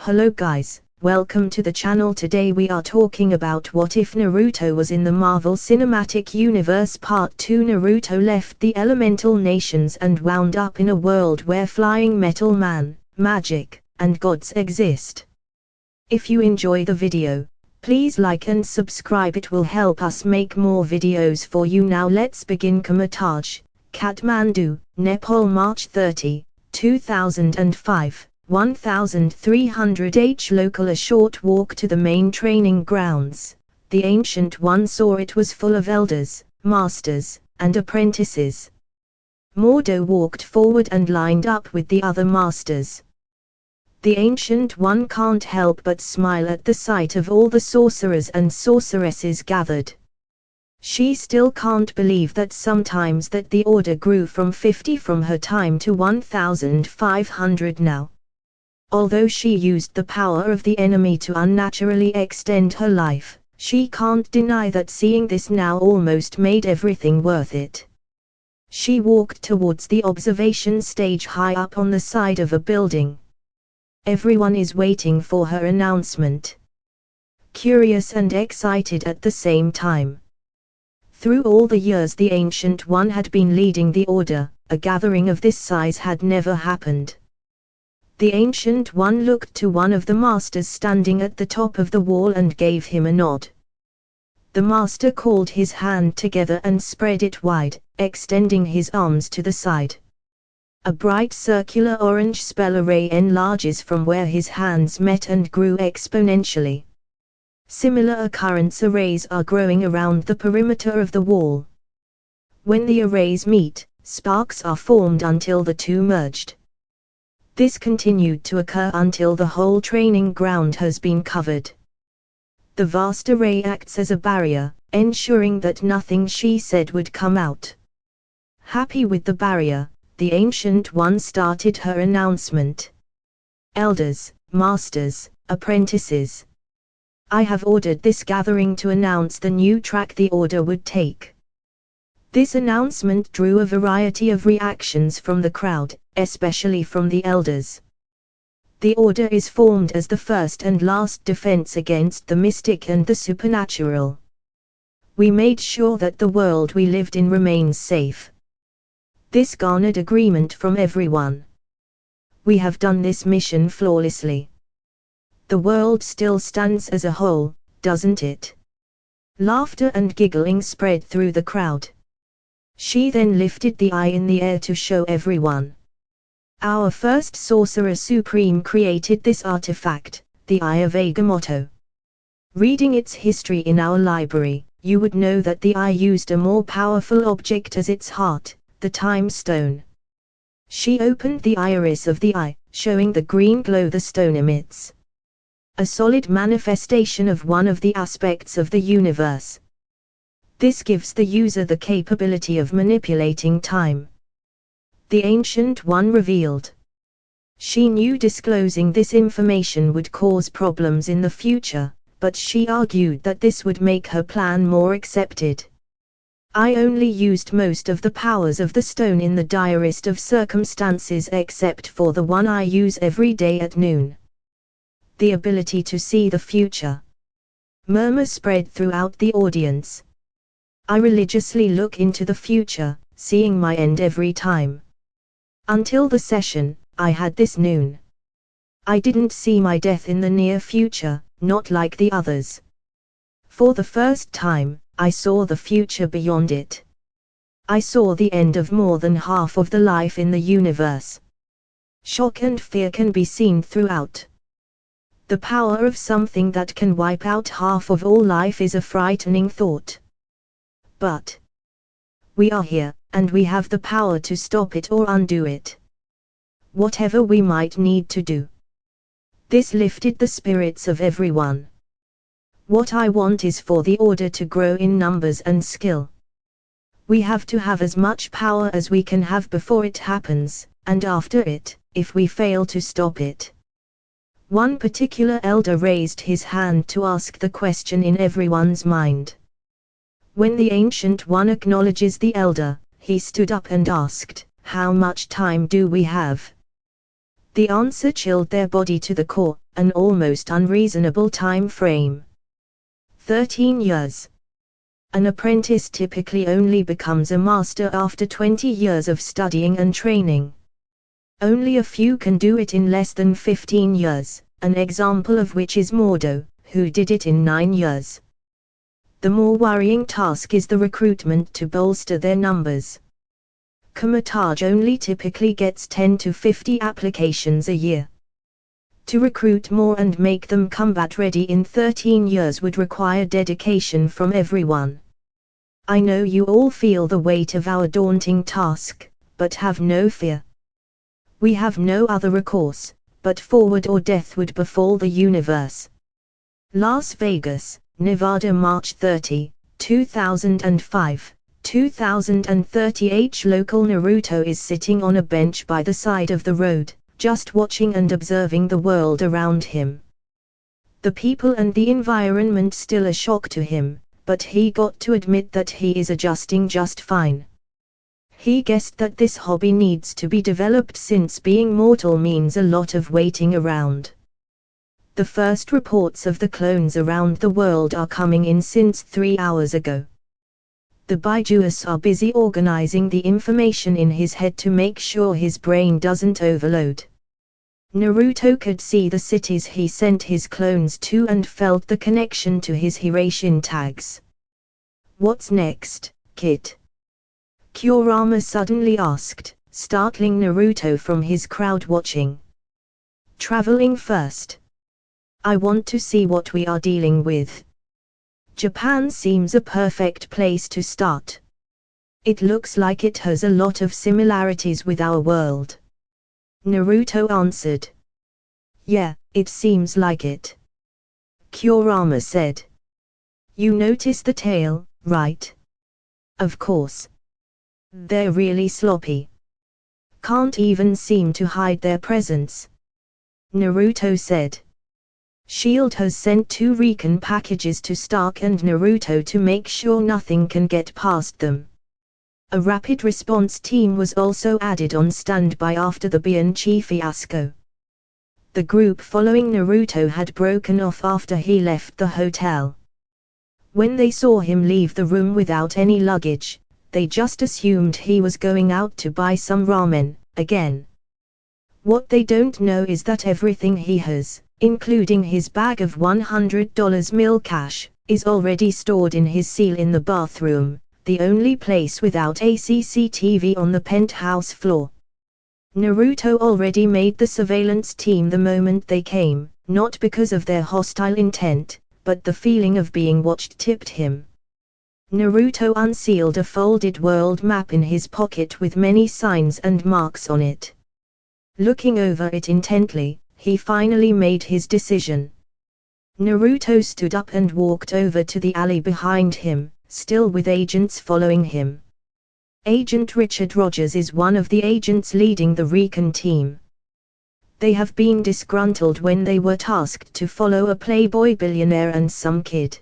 Hello guys, welcome to the channel. Today we are talking about what if Naruto was in the Marvel Cinematic Universe Part 2. Naruto left the elemental nations and wound up in a world where flying metal man, magic, and gods exist. If you enjoy the video, please like and subscribe. It will help us make more videos for you. Now let's begin. Kamatage, Kathmandu, Nepal, March 30, 2005. 1300 H local. A short walk to the main training grounds. The Ancient One saw it was full of elders, masters, and apprentices. Mordo walked forward and lined up with the other masters. The Ancient One can't help but smile at the sight of all the sorcerers and sorceresses gathered. She still can't believe that sometimes that the order grew from 50 from her time to 1500 now. Although she used the power of the enemy to unnaturally extend her life, she can't deny that seeing this now almost made everything worth it. She walked towards the observation stage high up on the side of a building. Everyone is waiting for her announcement. Curious and excited at the same time. Through all the years the Ancient One had been leading the order, a gathering of this size had never happened. The Ancient One looked to one of the masters standing at the top of the wall and gave him a nod. The master called his hand together and spread it wide, extending his arms to the side. A bright circular orange spell array enlarges from where his hands met and grew exponentially. Similar occurrence arrays are growing around the perimeter of the wall. When the arrays meet, sparks are formed until the two merged. This continued to occur until the whole training ground has been covered. The vast array acts as a barrier, ensuring that nothing she said would come out. Happy with the barrier, the Ancient One started her announcement. Elders, masters, apprentices. I have ordered this gathering to announce the new track the order would take. This announcement drew a variety of reactions from the crowd, especially from the elders. The order is formed as the first and last defense against the mystic and the supernatural. We made sure that the world we lived in remains safe. This garnered agreement from everyone. We have done this mission flawlessly. The world still stands as a whole, doesn't it? Laughter and giggling spread through the crowd. She then lifted the eye in the air to show everyone. Our first Sorcerer Supreme created this artifact, the Eye of Agamotto. Reading its history in our library, you would know that the eye used a more powerful object as its heart, the Time Stone. She opened the iris of the eye, showing the green glow the stone emits. A solid manifestation of one of the aspects of the universe. This gives the user the capability of manipulating time. The Ancient One revealed. She knew disclosing this information would cause problems in the future, but she argued that this would make her plan more accepted. I only used most of the powers of the stone in the direst of circumstances except for the one I use every day at noon. The ability to see the future. Murmurs spread throughout the audience. I religiously look into the future, seeing my end every time. Until the session, I had this noon. I didn't see my death in the near future, not like the others. For the first time, I saw the future beyond it. I saw the end of more than half of the life in the universe. Shock and fear can be seen throughout. The power of something that can wipe out half of all life is a frightening thought. But we are here, and we have the power to stop it or undo it. Whatever we might need to do. This lifted the spirits of everyone. What I want is for the order to grow in numbers and skill. We have to have as much power as we can have before it happens, and after it, if we fail to stop it. One particular elder raised his hand to ask the question in everyone's mind. When the Ancient One acknowledges the elder, he stood up and asked, "How much time do we have?" The answer chilled their body to the core, an almost unreasonable time frame. 13 years. An apprentice typically only becomes a master after 20 years of studying and training. Only a few can do it in less than 15 years, an example of which is Mordo, who did it in 9 years. The more worrying task is the recruitment to bolster their numbers. Komutage only typically gets 10 to 50 applications a year. To recruit more and make them combat ready in 13 years would require dedication from everyone. I know you all feel the weight of our daunting task, but have no fear. We have no other recourse, but forward or death would befall the universe. Las Vegas, Nevada, March 30, 2005. 2030. Local Naruto is sitting on a bench by the side of the road, just watching and observing the world around him. The people and the environment still a shock to him, but he got to admit that he is adjusting just fine. He guessed that this hobby needs to be developed since being mortal means a lot of waiting around. The first reports of the clones around the world are coming in since 3 hours ago. The Baijuus are busy organizing the information in his head to make sure his brain doesn't overload. Naruto could see the cities he sent his clones to and felt the connection to his Hirashin tags. What's next, kid? Kurama suddenly asked, startling Naruto from his crowd watching. Traveling first. I want to see what we are dealing with. Japan seems a perfect place to start. It looks like it has a lot of similarities with our world. Naruto answered. Yeah, it seems like it. Kurama said. You notice the tail, right? Of course. They're really sloppy. Can't even seem to hide their presence. Naruto said. SHIELD has sent 2 recon packages to Stark and Naruto to make sure nothing can get past them. A rapid response team was also added on standby after the Bianchi fiasco. The group following Naruto had broken off after he left the hotel. When they saw him leave the room without any luggage, they just assumed he was going out to buy some ramen, again. What they don't know is that everything he has, including his bag of $100 mil cash, is already stored in his seal in the bathroom, the only place without a CCTV on the penthouse floor. Naruto already made the surveillance team the moment they came, not because of their hostile intent, but the feeling of being watched tipped him. Naruto unsealed a folded world map in his pocket with many signs and marks on it. Looking over it intently, he finally made his decision. Naruto stood up and walked over to the alley behind him, still with agents following him. Agent Richard Rogers is one of the agents leading the recon team. They have been disgruntled when they were tasked to follow a playboy billionaire and some kid.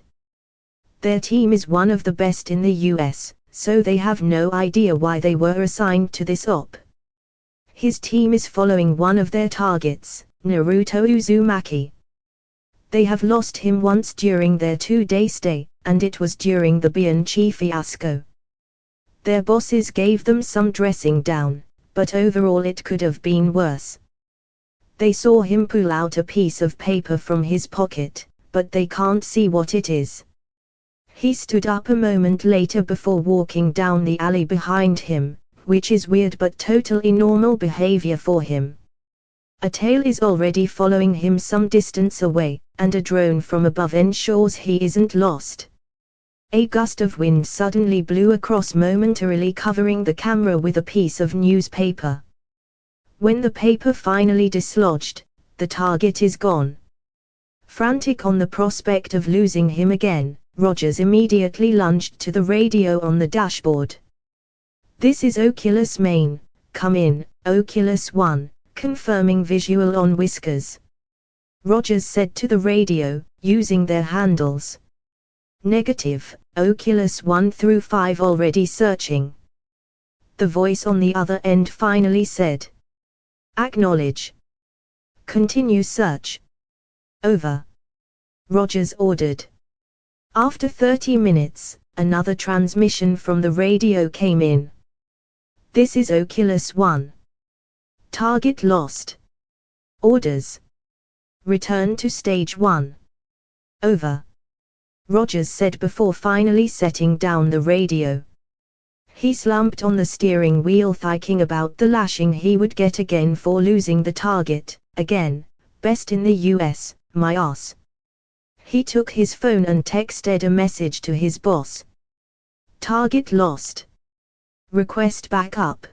Their team is one of the best in the US, so they have no idea why they were assigned to this op. His team is following one of their targets, Naruto Uzumaki. They have lost him once during their 2-day stay, and it was during the Bianchi fiasco. Their bosses gave them some dressing down, but overall it could have been worse. They saw him pull out a piece of paper from his pocket, but they can't see what it is. He stood up a moment later before walking down the alley behind him, which is weird but totally normal behavior for him. A tail is already following him some distance away, and a drone from above ensures he isn't lost. A gust of wind suddenly blew across, momentarily covering the camera with a piece of newspaper. When the paper finally dislodged, the target is gone. Frantic on the prospect of losing him again, Rogers immediately lunged to the radio on the dashboard. This is Oculus Main, come in, Oculus One, confirming visual on Whiskers. Rogers said to the radio, using their handles. Negative, Oculus 1 through 5 already searching. The voice on the other end finally said. Acknowledge. Continue search. Over. Rogers ordered. After 30 minutes, another transmission from the radio came in. This is Oculus 1. Target lost. Orders. Return to stage 1. Over. Rogers said before finally setting down the radio. He slumped on the steering wheel thinking about the lashing he would get again for losing the target, again, best in the US, my ass. He took his phone and texted a message to his boss. Target lost. Request backup.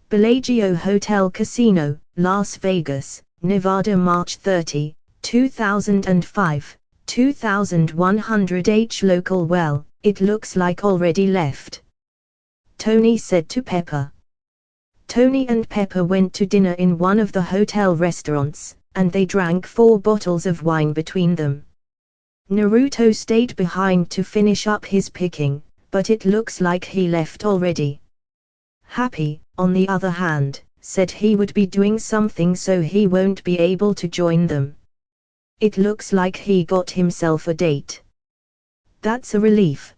Bellagio Hotel Casino, Las Vegas, Nevada, March 30, 2005, 2100H local. Well, it looks like already left. Tony said to Pepper. Tony and Pepper went to dinner in one of the hotel restaurants, and they drank 4 bottles of wine between them. Naruto stayed behind to finish up his picking, but it looks like he left already. Happy, on the other hand, said he would be doing something so he won't be able to join them. It looks like he got himself a date. That's a relief.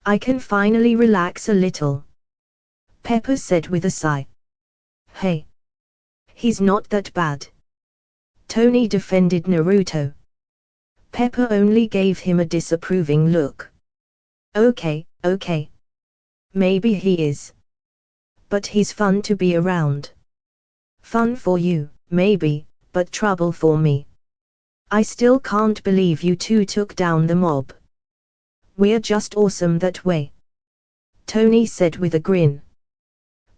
I can finally relax a little. Pepper said with a sigh. Hey. He's not that bad. Tony defended Naruto. Pepper only gave him a disapproving look. Okay. Maybe he is. But he's fun to be around. Fun for you, maybe, but trouble for me. I still can't believe you two took down the mob. We're just awesome that way. Tony said with a grin.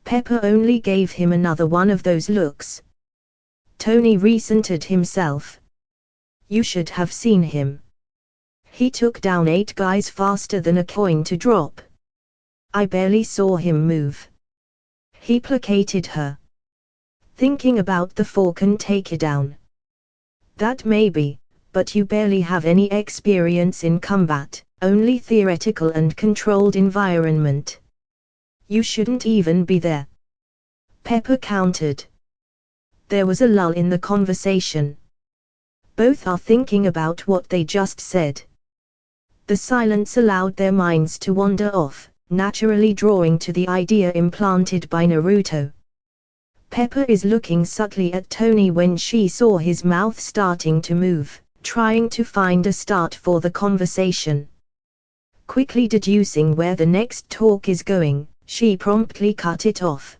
Pepper only gave him another one of those looks. Tony recentered himself. You should have seen him. He took down 8 guys faster than a coin to drop. I barely saw him move. He placated her. Thinking about the fork and takedown. That may be, but you barely have any experience in combat, only theoretical and controlled environment. You shouldn't even be there. Pepper countered. There was a lull in the conversation. Both are thinking about what they just said. The silence allowed their minds to wander off, naturally drawing to the idea implanted by Naruto. Pepper is looking subtly at Tony when she saw his mouth starting to move, trying to find a start for the conversation. Quickly deducing where the next talk is going, she promptly cut it off.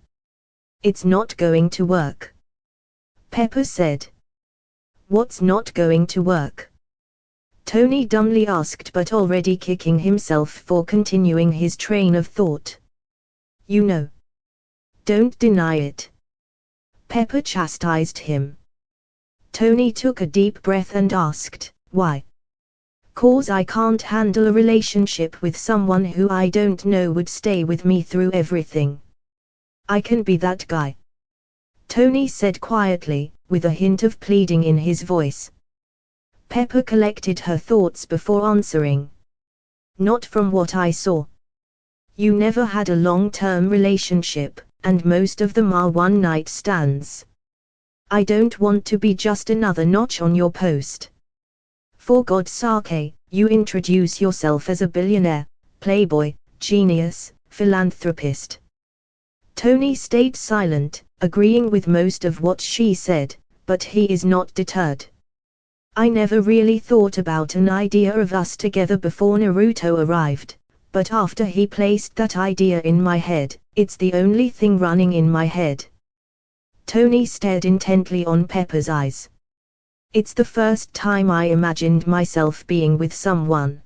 It's not going to work. Pepper said. What's not going to work? Tony dumbly asked, but already kicking himself for continuing his train of thought. You know. Don't deny it. Pepper chastised him. Tony took a deep breath and asked, why? 'Cause I can't handle a relationship with someone who I don't know would stay with me through everything. I can be that guy. Tony said quietly, with a hint of pleading in his voice. Pepper collected her thoughts before answering. Not from what I saw. You never had a long-term relationship, and most of them are one-night stands. I don't want to be just another notch on your post. For God's sake, you introduce yourself as a billionaire, playboy, genius, philanthropist. Tony stayed silent, agreeing with most of what she said, but he is not deterred. I never really thought about an idea of us together before Naruto arrived, but after he placed that idea in my head, it's the only thing running in my head. Tony stared intently on Pepper's eyes. It's the first time I imagined myself being with someone.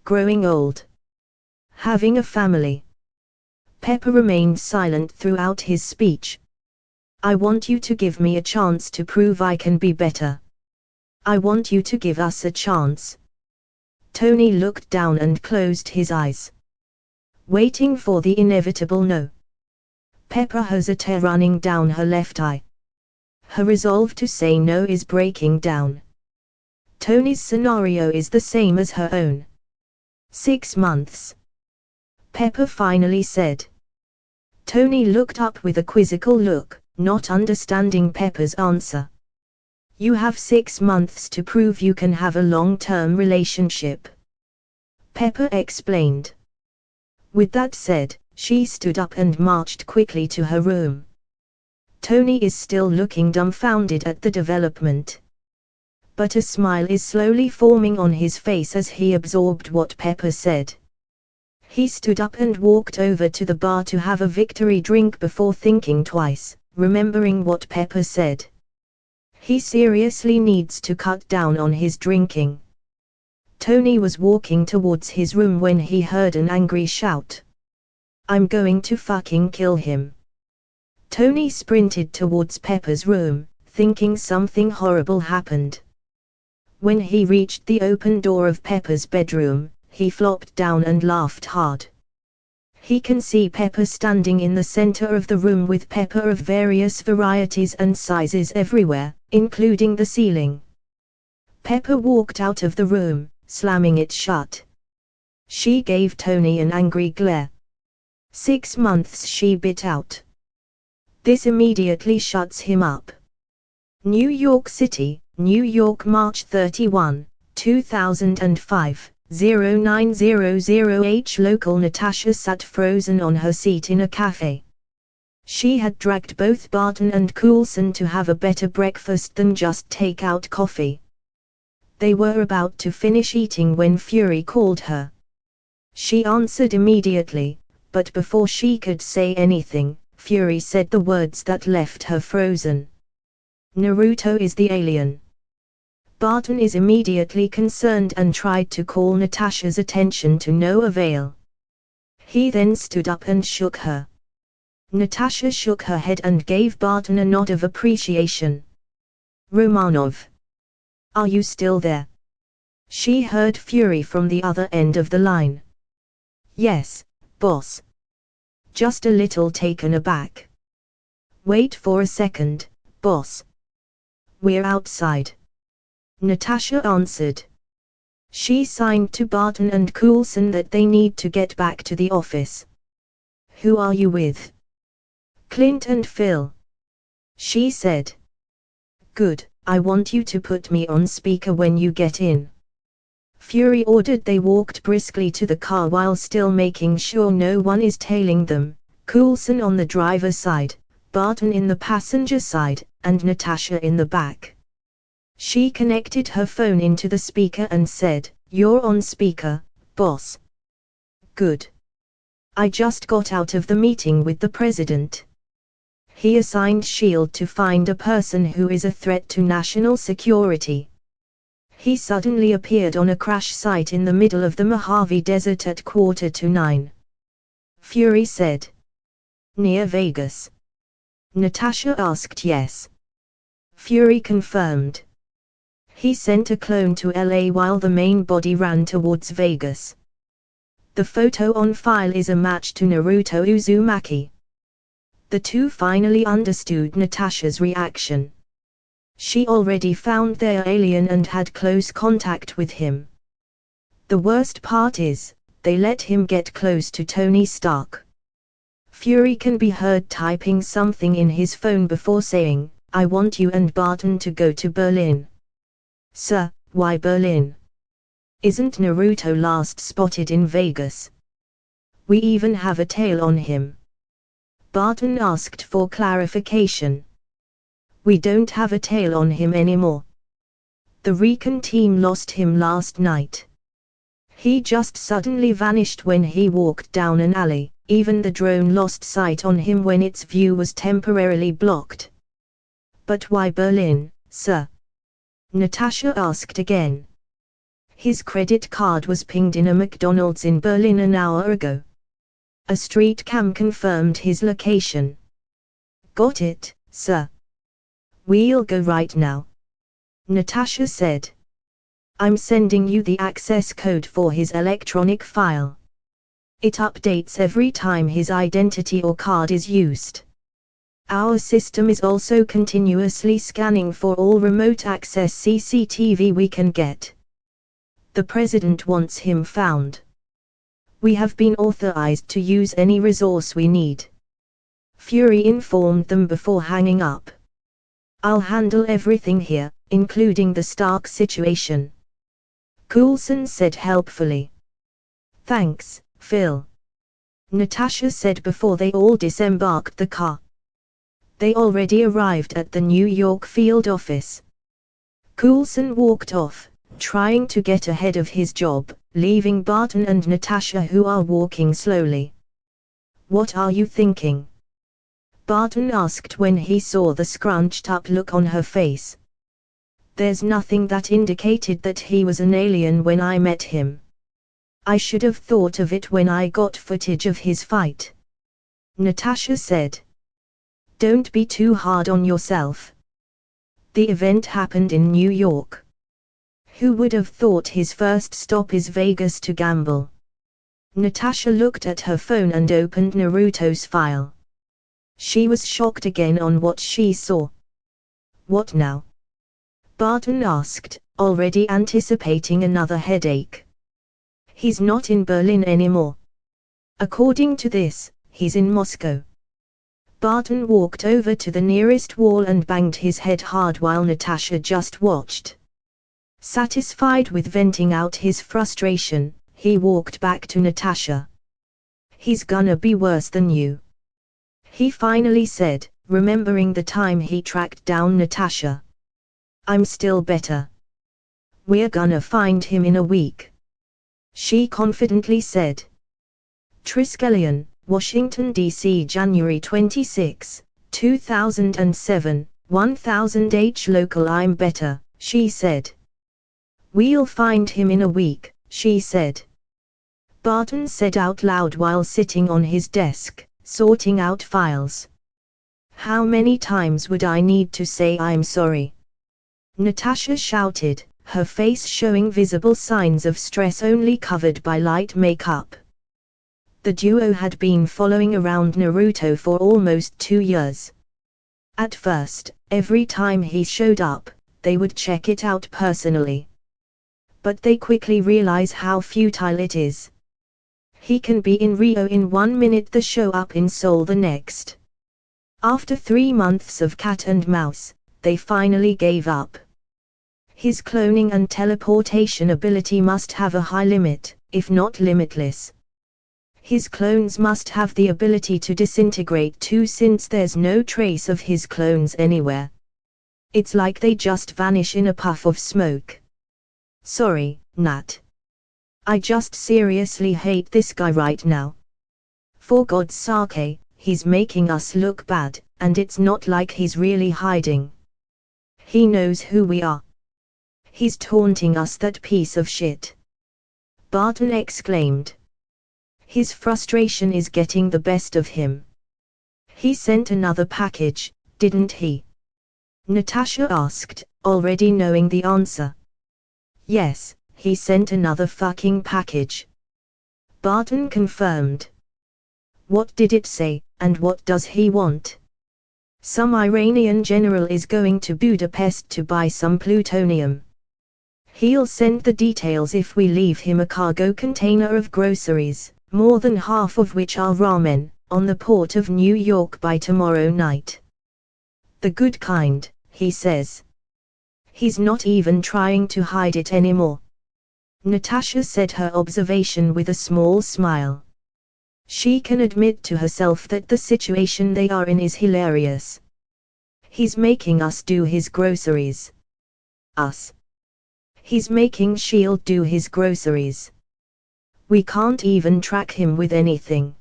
Growing old. Having a family. Pepper remained silent throughout his speech. I want you to give me a chance to prove I can be better. I want you to give us a chance. Tony looked down and closed his eyes. Waiting for the inevitable no. Pepper has a tear running down her left eye. Her resolve to say no is breaking down. Tony's scenario is the same as her own. 6 months. Pepper finally said. Tony looked up with a quizzical look, not understanding Pepper's answer. You have 6 months to prove you can have a long-term relationship, Pepper explained. With that said, she stood up and marched quickly to her room. Tony is still looking dumbfounded at the development. But a smile is slowly forming on his face as he absorbed what Pepper said. He stood up and walked over to the bar to have a victory drink before thinking twice, remembering what Pepper said. He seriously needs to cut down on his drinking. Tony was walking towards his room when he heard an angry shout. "I'm going to fucking kill him." Tony sprinted towards Pepper's room, thinking something horrible happened. When he reached the open door of Pepper's bedroom, he flopped down and laughed hard. He can see Pepper standing in the center of the room with pepper of various varieties and sizes everywhere, including the ceiling. Pepper walked out of the room, slamming it shut. She gave Tony an angry glare. 6 months, she bit out. This immediately shuts him up. New York City, New York, March 31, 2005, 0900H. Local. Natasha sat frozen on her seat in a cafe. She had dragged both Barton and Coulson to have a better breakfast than just take-out coffee. They were about to finish eating when Fury called her. She answered immediately, but before she could say anything, Fury said the words that left her frozen. "Naruto is the alien." Barton is immediately concerned and tried to call Natasha's attention to no avail. He then stood up and shook her. Natasha shook her head and gave Barton a nod of appreciation. "Romanov, are you still there?" She heard Fury from the other end of the line. "Yes, boss." Just a little taken aback. "Wait for a second, boss. We're outside," Natasha answered. She signed to Barton and Coulson that they need to get back to the office. "Who are you with?" "Clint and Phil," she said. "Good, I want you to put me on speaker when you get in," Fury ordered. They walked briskly to the car while still making sure no one is tailing them, Coulson on the driver's side, Barton in the passenger side, and Natasha in the back. She connected her phone into the speaker and said, "You're on speaker, boss." "Good. I just got out of the meeting with the president. He assigned SHIELD to find a person who is a threat to national security. He suddenly appeared on a crash site in the middle of the Mojave Desert at 8:45. Fury said. "Near Vegas?" Natasha asked. "Yes." Fury confirmed. "He sent a clone to LA while the main body ran towards Vegas. The photo on file is a match to Naruto Uzumaki." The two finally understood Natasha's reaction. She already found their alien and had close contact with him. The worst part is, they let him get close to Tony Stark. Fury can be heard typing something in his phone before saying, "I want you and Barton to go to Berlin." "Sir, why Berlin? Isn't Naruto last spotted in Vegas? We even have a tail on him." Barton asked for clarification. "We don't have a tail on him anymore. The recon team lost him last night. He just suddenly vanished when he walked down an alley, even the drone lost sight on him when its view was temporarily blocked." "But why Berlin, sir?" Natasha asked again. "His credit card was pinged in a McDonald's in Berlin an hour ago. A street cam confirmed his location." "Got it, sir. We'll go right now," Natasha said. "I'm sending you the access code for his electronic file. It updates every time his identity or card is used. Our system is also continuously scanning for all remote access CCTV we can get. The president wants him found. We have been authorized to use any resource we need." Fury informed them before hanging up. I'll handle everything here, including the Stark situation, Coulson said helpfully. Thanks, Phil, Natasha said before they all disembarked the car. They already arrived at the New York field office. Coulson walked off, trying to get ahead of his job, leaving Barton and Natasha who are walking slowly. What are you thinking? Barton asked when he saw the scrunched-up look on her face. There's nothing that indicated that he was an alien when I met him. I should have thought of it when I got footage of his fight, Natasha said. Don't be too hard on yourself. The event happened in New York. Who would have thought his first stop is Vegas to gamble? Natasha looked at her phone and opened Naruto's file. She was shocked again on what she saw. What now? Barton asked, already anticipating another headache. He's not in Berlin anymore. According to this, he's in Moscow. Barton walked over to the nearest wall and banged his head hard while Natasha just watched. Satisfied with venting out his frustration, he walked back to Natasha. He's gonna be worse than you, he finally said, remembering the time he tracked down Natasha. I'm still better. We're gonna find him in a week, she confidently said. Triskelion, Washington, D.C. January 26, 2007, 1000H local. I'm better, she said. We'll find him in a week, she said. Barton said out loud while sitting on his desk, sorting out files. How many times would I need to say I'm sorry? Natasha shouted, her face showing visible signs of stress only covered by light makeup. The duo had been following around Naruto for almost 2 years. At first, every time he showed up, they would check it out personally. But they quickly realize how futile it is. He can be in Rio in 1 minute, the show up in Seoul the next. After 3 months of cat and mouse, they finally gave up. His cloning and teleportation ability must have a high limit, if not limitless. His clones must have the ability to disintegrate too, since there's no trace of his clones anywhere. It's like they just vanish in a puff of smoke. Sorry, Nat. I just seriously hate this guy right now. For God's sake, he's making us look bad, and it's not like he's really hiding. He knows who we are. He's taunting us, that piece of shit, Barton exclaimed. His frustration is getting the best of him. He sent another package, didn't he? Natasha asked, already knowing the answer. Yes, he sent another fucking package, Barton confirmed. What did it say, and what does he want? Some Iranian general is going to Budapest to buy some plutonium. He'll send the details if we leave him a cargo container of groceries, more than half of which are ramen, on the port of New York by tomorrow night. The good kind, he says. He's not even trying to hide it anymore, Natasha said her observation with a small smile. She can admit to herself that the situation they are in is hilarious. He's making us do his groceries. Us. He's making S.H.I.E.L.D. do his groceries. We can't even track him with anything.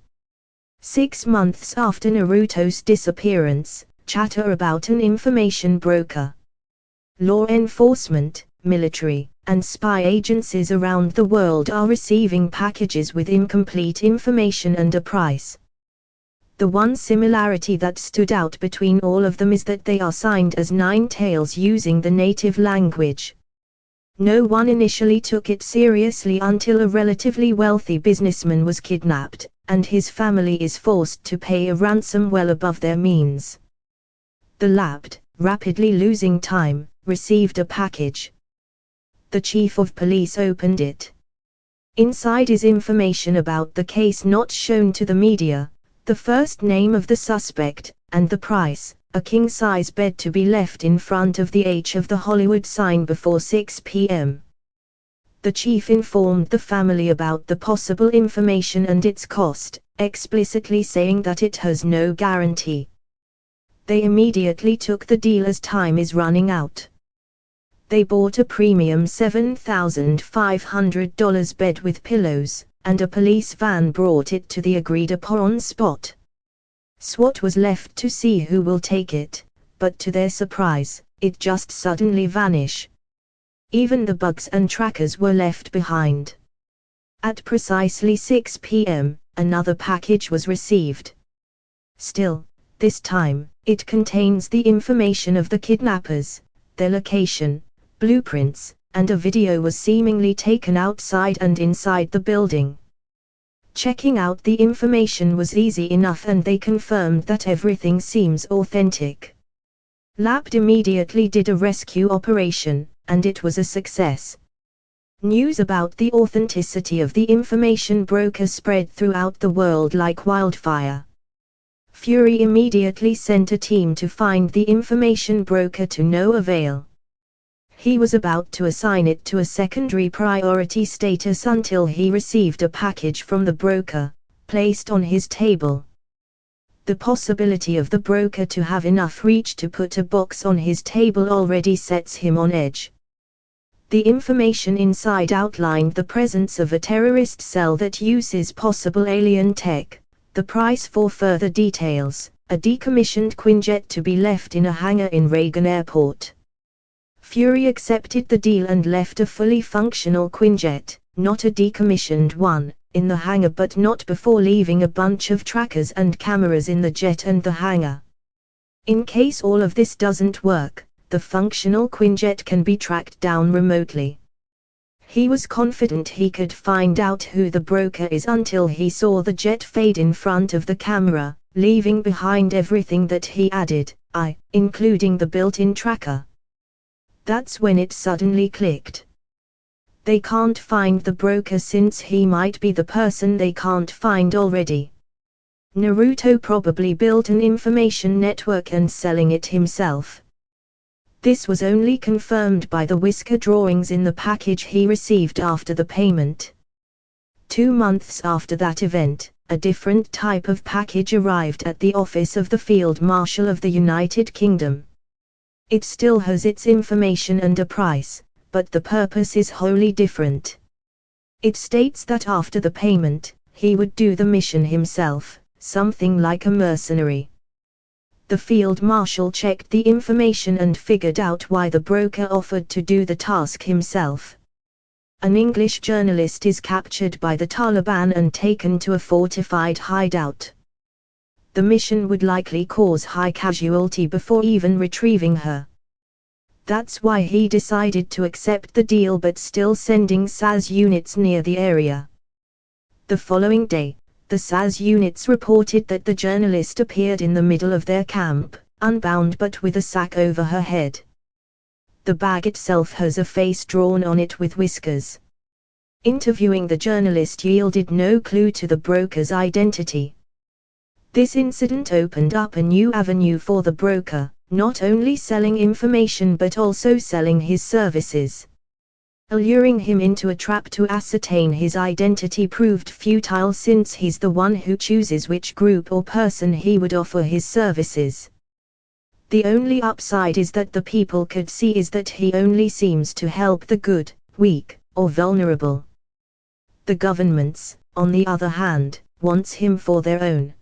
6 months after Naruto's disappearance, chatter about an information broker. Law enforcement, military, and spy agencies around the world are receiving packages with incomplete information and a price. The one similarity that stood out between all of them is that they are signed as Ninetales using the native language. No one initially took it seriously until a relatively wealthy businessman was kidnapped, and his family is forced to pay a ransom well above their means. The lapped, rapidly losing time, received a package. The chief of police opened it. Inside is information about the case not shown to the media, the first name of the suspect, and the price, a king-size bed to be left in front of the H of the Hollywood sign before 6 p.m. The chief informed the family about the possible information and its cost, explicitly saying that it has no guarantee. They immediately took the deal as time is running out. They bought a premium $7,500 bed with pillows, and a police van brought it to the agreed-upon spot. SWAT was left to see who will take it, but to their surprise, it just suddenly vanished. Even the bugs and trackers were left behind. At precisely 6 p.m., another package was received. Still, this time, it contains the information of the kidnappers, their location, blueprints, and a video was seemingly taken outside and inside the building. Checking out the information was easy enough and they confirmed that everything seems authentic. LAPD immediately did a rescue operation, and it was a success. News about the authenticity of the information broker spread throughout the world like wildfire. Fury immediately sent a team to find the information broker to no avail. He was about to assign it to a secondary priority status until he received a package from the broker, placed on his table. The possibility of the broker to have enough reach to put a box on his table already sets him on edge. The information inside outlined the presence of a terrorist cell that uses possible alien tech, the price for further details, a decommissioned Quinjet to be left in a hangar in Reagan Airport. Fury accepted the deal and left a fully functional Quinjet, not a decommissioned one, in the hangar but not before leaving a bunch of trackers and cameras in the jet and the hangar. In case all of this doesn't work, the functional Quinjet can be tracked down remotely. He was confident he could find out who the broker is until he saw the jet fade in front of the camera, leaving behind everything that he added, including the built-in tracker. That's when it suddenly clicked. They can't find the broker since he might be the person they can't find already. Naruto probably built an information network and selling it himself. This was only confirmed by the whisker drawings in the package he received after the payment. 2 months after that event, a different type of package arrived at the office of the Field Marshal of the United Kingdom. It still has its information and a price, but the purpose is wholly different. It states that after the payment, he would do the mission himself, something like a mercenary. The field marshal checked the information and figured out why the broker offered to do the task himself. An English journalist is captured by the Taliban and taken to a fortified hideout. The mission would likely cause high casualty before even retrieving her. That's why he decided to accept the deal but still sending SAS units near the area. The following day, the SAS units reported that the journalist appeared in the middle of their camp, unbound but with a sack over her head. The bag itself has a face drawn on it with whiskers. Interviewing the journalist yielded no clue to the broker's identity. This incident opened up a new avenue for the broker, not only selling information but also selling his services. Alluring him into a trap to ascertain his identity proved futile since he's the one who chooses which group or person he would offer his services. The only upside is that the people could see is that he only seems to help the good, weak, or vulnerable. The governments, on the other hand, wants him for their own.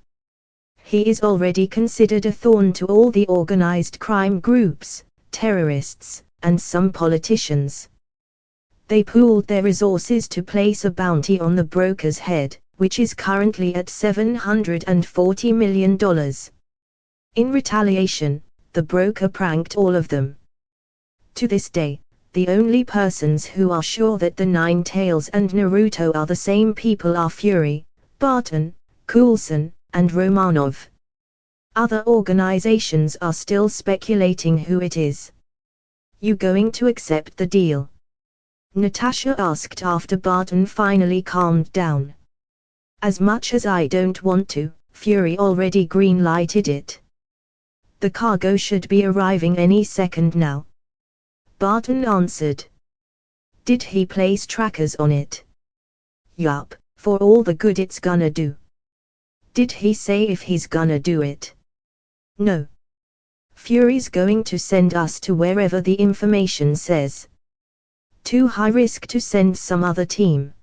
He is already considered a thorn to all the organized crime groups, terrorists, and some politicians. They pooled their resources to place a bounty on the broker's head, which is currently at $740 million. In retaliation, the broker pranked all of them. To this day, the only persons who are sure that the Nine Tails and Naruto are the same people are Fury, Barton, Coulson, and Romanov. Other organizations are still speculating who it is. You going to accept the deal? Natasha asked after Barton finally calmed down. As much as I don't want to, Fury already green-lighted it. The cargo should be arriving any second now. Barton answered. Did he place trackers on it? Yup, for all the good it's gonna do. Did he say if he's gonna do it? No. Fury's going to send us to wherever the information says. Too high risk to send some other team.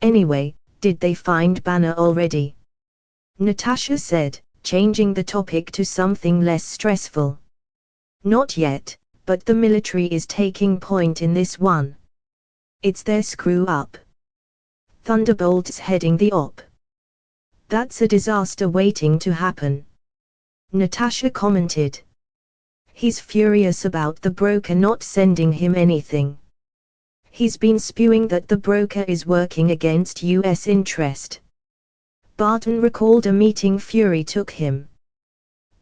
Anyway, did they find Banner already? Natasha said, changing the topic to something less stressful. Not yet, but the military is taking point in this one. It's their screw up. Thunderbolt's heading the op. That's a disaster waiting to happen. Natasha commented. He's furious about the broker not sending him anything. He's been spewing that the broker is working against US interest. Barton recalled a meeting Fury took him.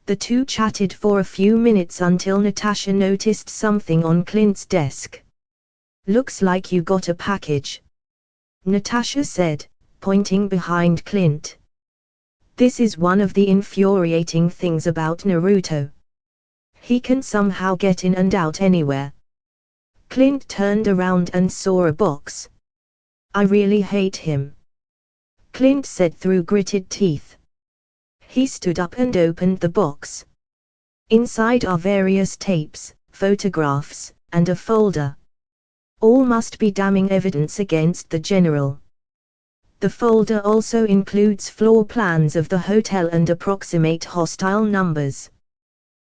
The two chatted for a few minutes until Natasha noticed something on Clint's desk. Looks like you got a package, Natasha said, pointing behind Clint. This is one of the infuriating things about Naruto. He can somehow get in and out anywhere. Clint turned around and saw a box. I really hate him, Clint said through gritted teeth. He stood up and opened the box. Inside are various tapes, photographs, and a folder. All must be damning evidence against the general. The folder also includes floor plans of the hotel and approximate hostile numbers.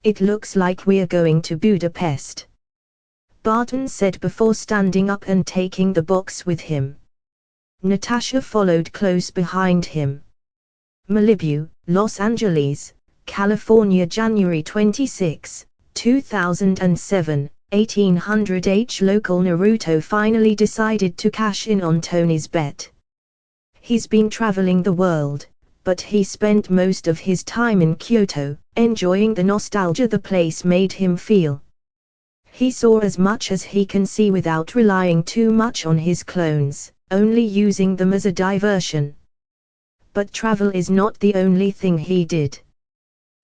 It looks like we're going to Budapest, Barton said before standing up and taking the box with him. Natasha followed close behind him. Malibu, Los Angeles, California, January 26, 2007, 1800 local. Naruto finally decided to cash in on Tony's bet. He's been traveling the world, but he spent most of his time in Kyoto, enjoying the nostalgia the place made him feel. He saw as much as he can see without relying too much on his clones, only using them as a diversion. But travel is not the only thing he did.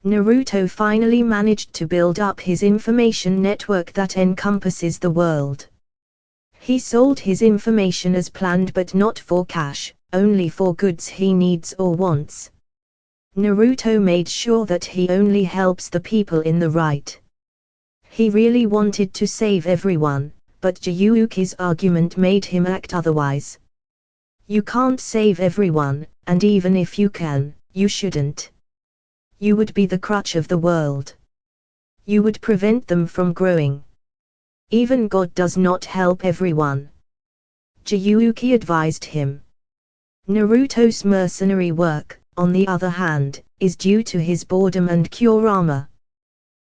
Naruto finally managed to build up his information network that encompasses the world. He sold his information as planned, but not for cash, only for goods he needs or wants. Naruto made sure that he only helps the people in the right. He really wanted to save everyone, but Jiyuki's argument made him act otherwise. You can't save everyone, and even if you can, you shouldn't. You would be the crutch of the world. You would prevent them from growing. Even God does not help everyone, Jiyuki advised him. Naruto's mercenary work, on the other hand, is due to his boredom and Kurama.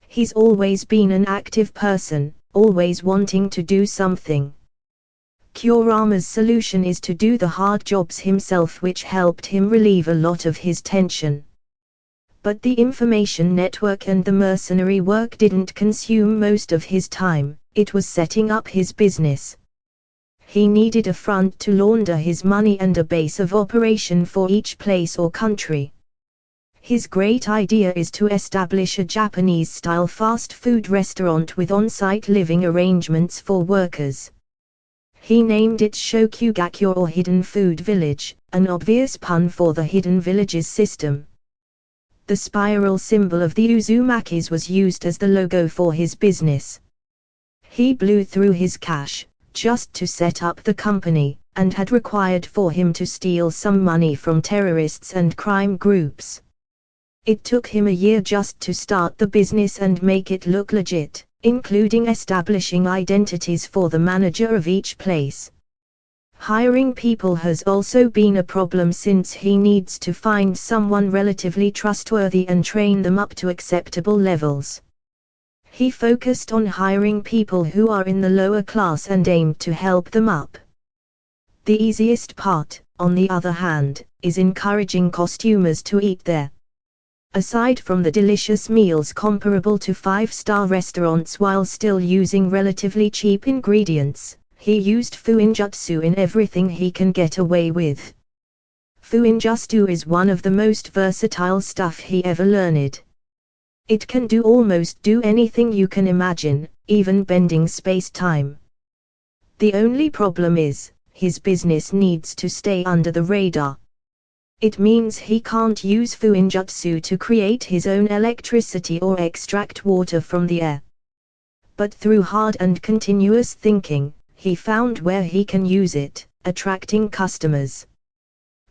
He's always been an active person, always wanting to do something. Kurama's solution is to do the hard jobs himself, which helped him relieve a lot of his tension. But the information network and the mercenary work didn't consume most of his time, it was setting up his business. He needed a front to launder his money and a base of operation for each place or country. His great idea is to establish a Japanese-style fast food restaurant with on-site living arrangements for workers. He named it Shokugakure, or Hidden Food Village, an obvious pun for the Hidden Villages system. The spiral symbol of the Uzumakis was used as the logo for his business. He blew through his cash, just to set up the company, and had required for him to steal some money from terrorists and crime groups. It took him a year just to start the business and make it look legit, including establishing identities for the manager of each place. Hiring people has also been a problem since he needs to find someone relatively trustworthy and train them up to acceptable levels. He focused on hiring people who are in the lower class and aimed to help them up. The easiest part, on the other hand, is encouraging costumers to eat there. Aside from the delicious meals comparable to five-star restaurants while still using relatively cheap ingredients, he used fuinjutsu in everything he can get away with. Fuinjutsu is one of the most versatile stuff he ever learned. It can almost do anything you can imagine, even bending space-time. The only problem is, his business needs to stay under the radar. It means he can't use Fuinjutsu to create his own electricity or extract water from the air. But through hard and continuous thinking, he found where he can use it, attracting customers.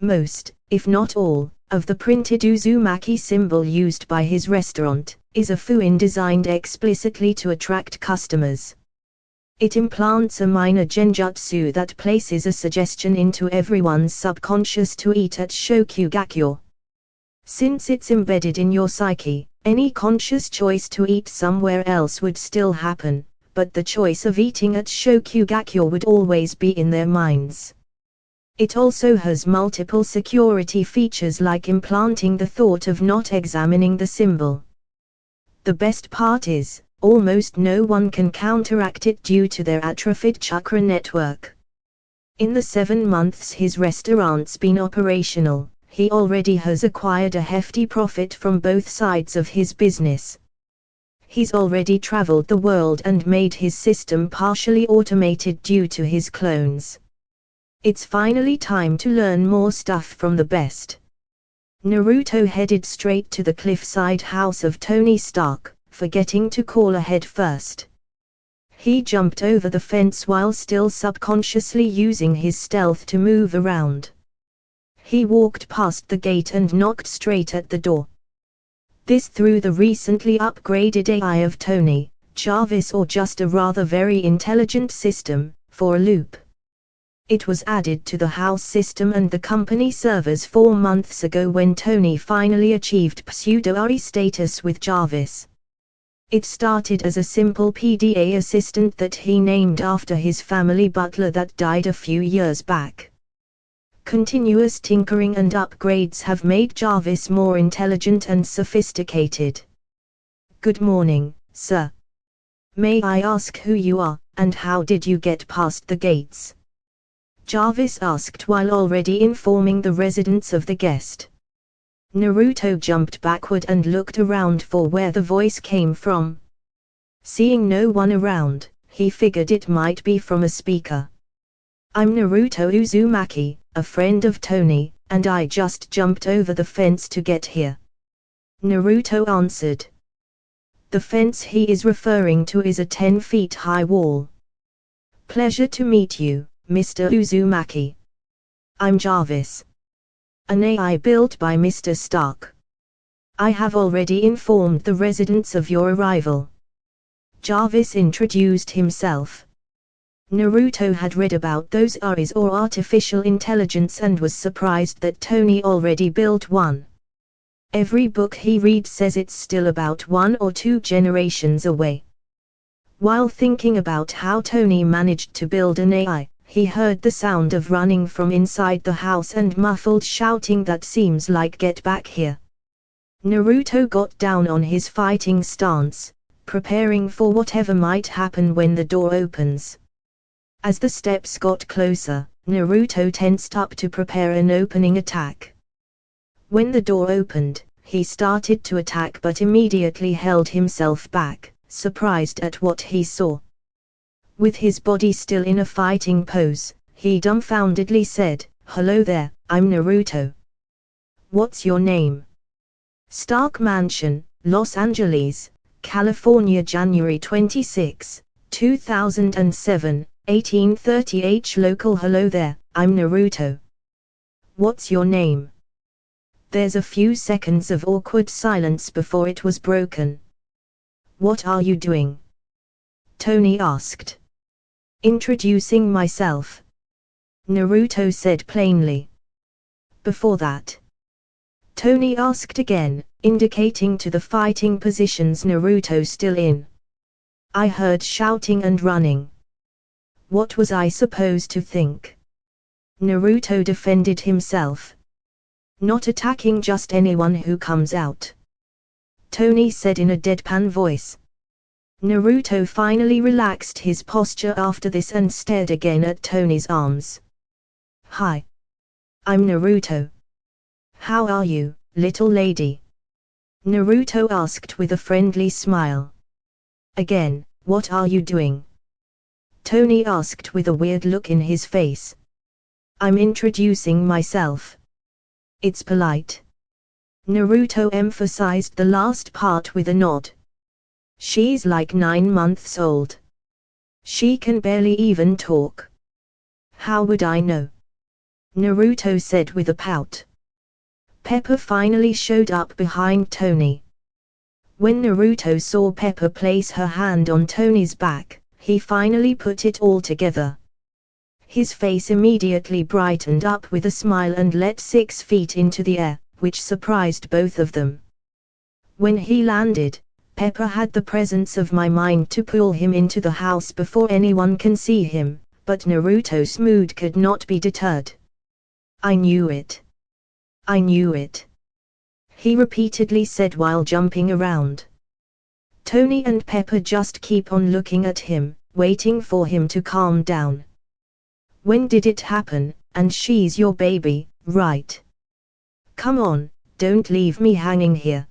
Most, if not all, of the printed Uzumaki symbol used by his restaurant, is a fuin designed explicitly to attract customers. It implants a minor genjutsu that places a suggestion into everyone's subconscious to eat at Shokugakyo. Since it's embedded in your psyche, any conscious choice to eat somewhere else would still happen, but the choice of eating at Shokugakyo would always be in their minds. It also has multiple security features like implanting the thought of not examining the symbol. The best part is, almost no one can counteract it due to their atrophied chakra network. In the 7 months his restaurant's been operational, he already has acquired a hefty profit from both sides of his business. He's already traveled the world and made his system partially automated due to his clones. It's finally time to learn more stuff from the best. Naruto headed straight to the cliffside house of Tony Stark, forgetting to call ahead first. He jumped over the fence while still subconsciously using his stealth to move around. He walked past the gate and knocked straight at the door. This threw the recently upgraded AI of Tony, Jarvis, or just a rather very intelligent system, for a loop. It was added to the house system and the company servers 4 months ago when Tony finally achieved pseudo-AI status with Jarvis. It started as a simple PDA assistant that he named after his family butler that died a few years back. Continuous tinkering and upgrades have made Jarvis more intelligent and sophisticated. Good morning, sir. May I ask who you are, and how did you get past the gates? Jarvis asked while already informing the residents of the guest. Naruto jumped backward and looked around for where the voice came from. Seeing no one around, he figured it might be from a speaker. I'm Naruto Uzumaki, a friend of Tony, and I just jumped over the fence to get here. Naruto answered. The fence he is referring to is a 10 feet high wall. Pleasure to meet you, Mr. Uzumaki. I'm Jarvis. An AI built by Mr. Stark. I have already informed the residents of your arrival. Jarvis introduced himself. Naruto had read about those AIs or artificial intelligence and was surprised that Tony already built one. Every book he reads says it's still about 1 or 2 generations away. While thinking about how Tony managed to build an AI, he heard the sound of running from inside the house and muffled shouting that seems like "Get back here." Naruto got down on his fighting stance, preparing for whatever might happen when the door opens. As the steps got closer, Naruto tensed up to prepare an opening attack. When the door opened, he started to attack but immediately held himself back, surprised at what he saw. With his body still in a fighting pose, he dumbfoundedly said, "Hello there, I'm Naruto. What's your name?" Stark Mansion, Los Angeles, California, January 26, 2007, 1830. Local. Hello there, I'm Naruto. What's your name? There's a few seconds of awkward silence before it was broken. What are you doing? Tony asked. Introducing myself. Naruto said plainly. Before that? Tony asked again, indicating to the fighting positions Naruto still in. I heard shouting and running. What was I supposed to think? Naruto defended himself. Not attacking just anyone who comes out. Tony said in a deadpan voice. Naruto finally relaxed his posture after this and stared again at Tony's arms. Hi. I'm Naruto. How are you, little lady? Naruto asked with a friendly smile. Again, what are you doing? Tony asked with a weird look in his face. I'm introducing myself. It's polite. Naruto emphasized the last part with a nod. She's like 9 months old. She can barely even talk. How would I know? Naruto said with a pout. Pepper finally showed up behind Tony. When Naruto saw Pepper place her hand on Tony's back, he finally put it all together. His face immediately brightened up with a smile and let 6 feet into the air, which surprised both of them. When he landed, Pepper had the presence of mind to pull him into the house before anyone can see him, but Naruto's mood could not be deterred. I knew it. I knew it. He repeatedly said while jumping around. Tony and Pepper just keep on looking at him, waiting for him to calm down. When did it happen? And she's your baby, right? Come on, don't leave me hanging here.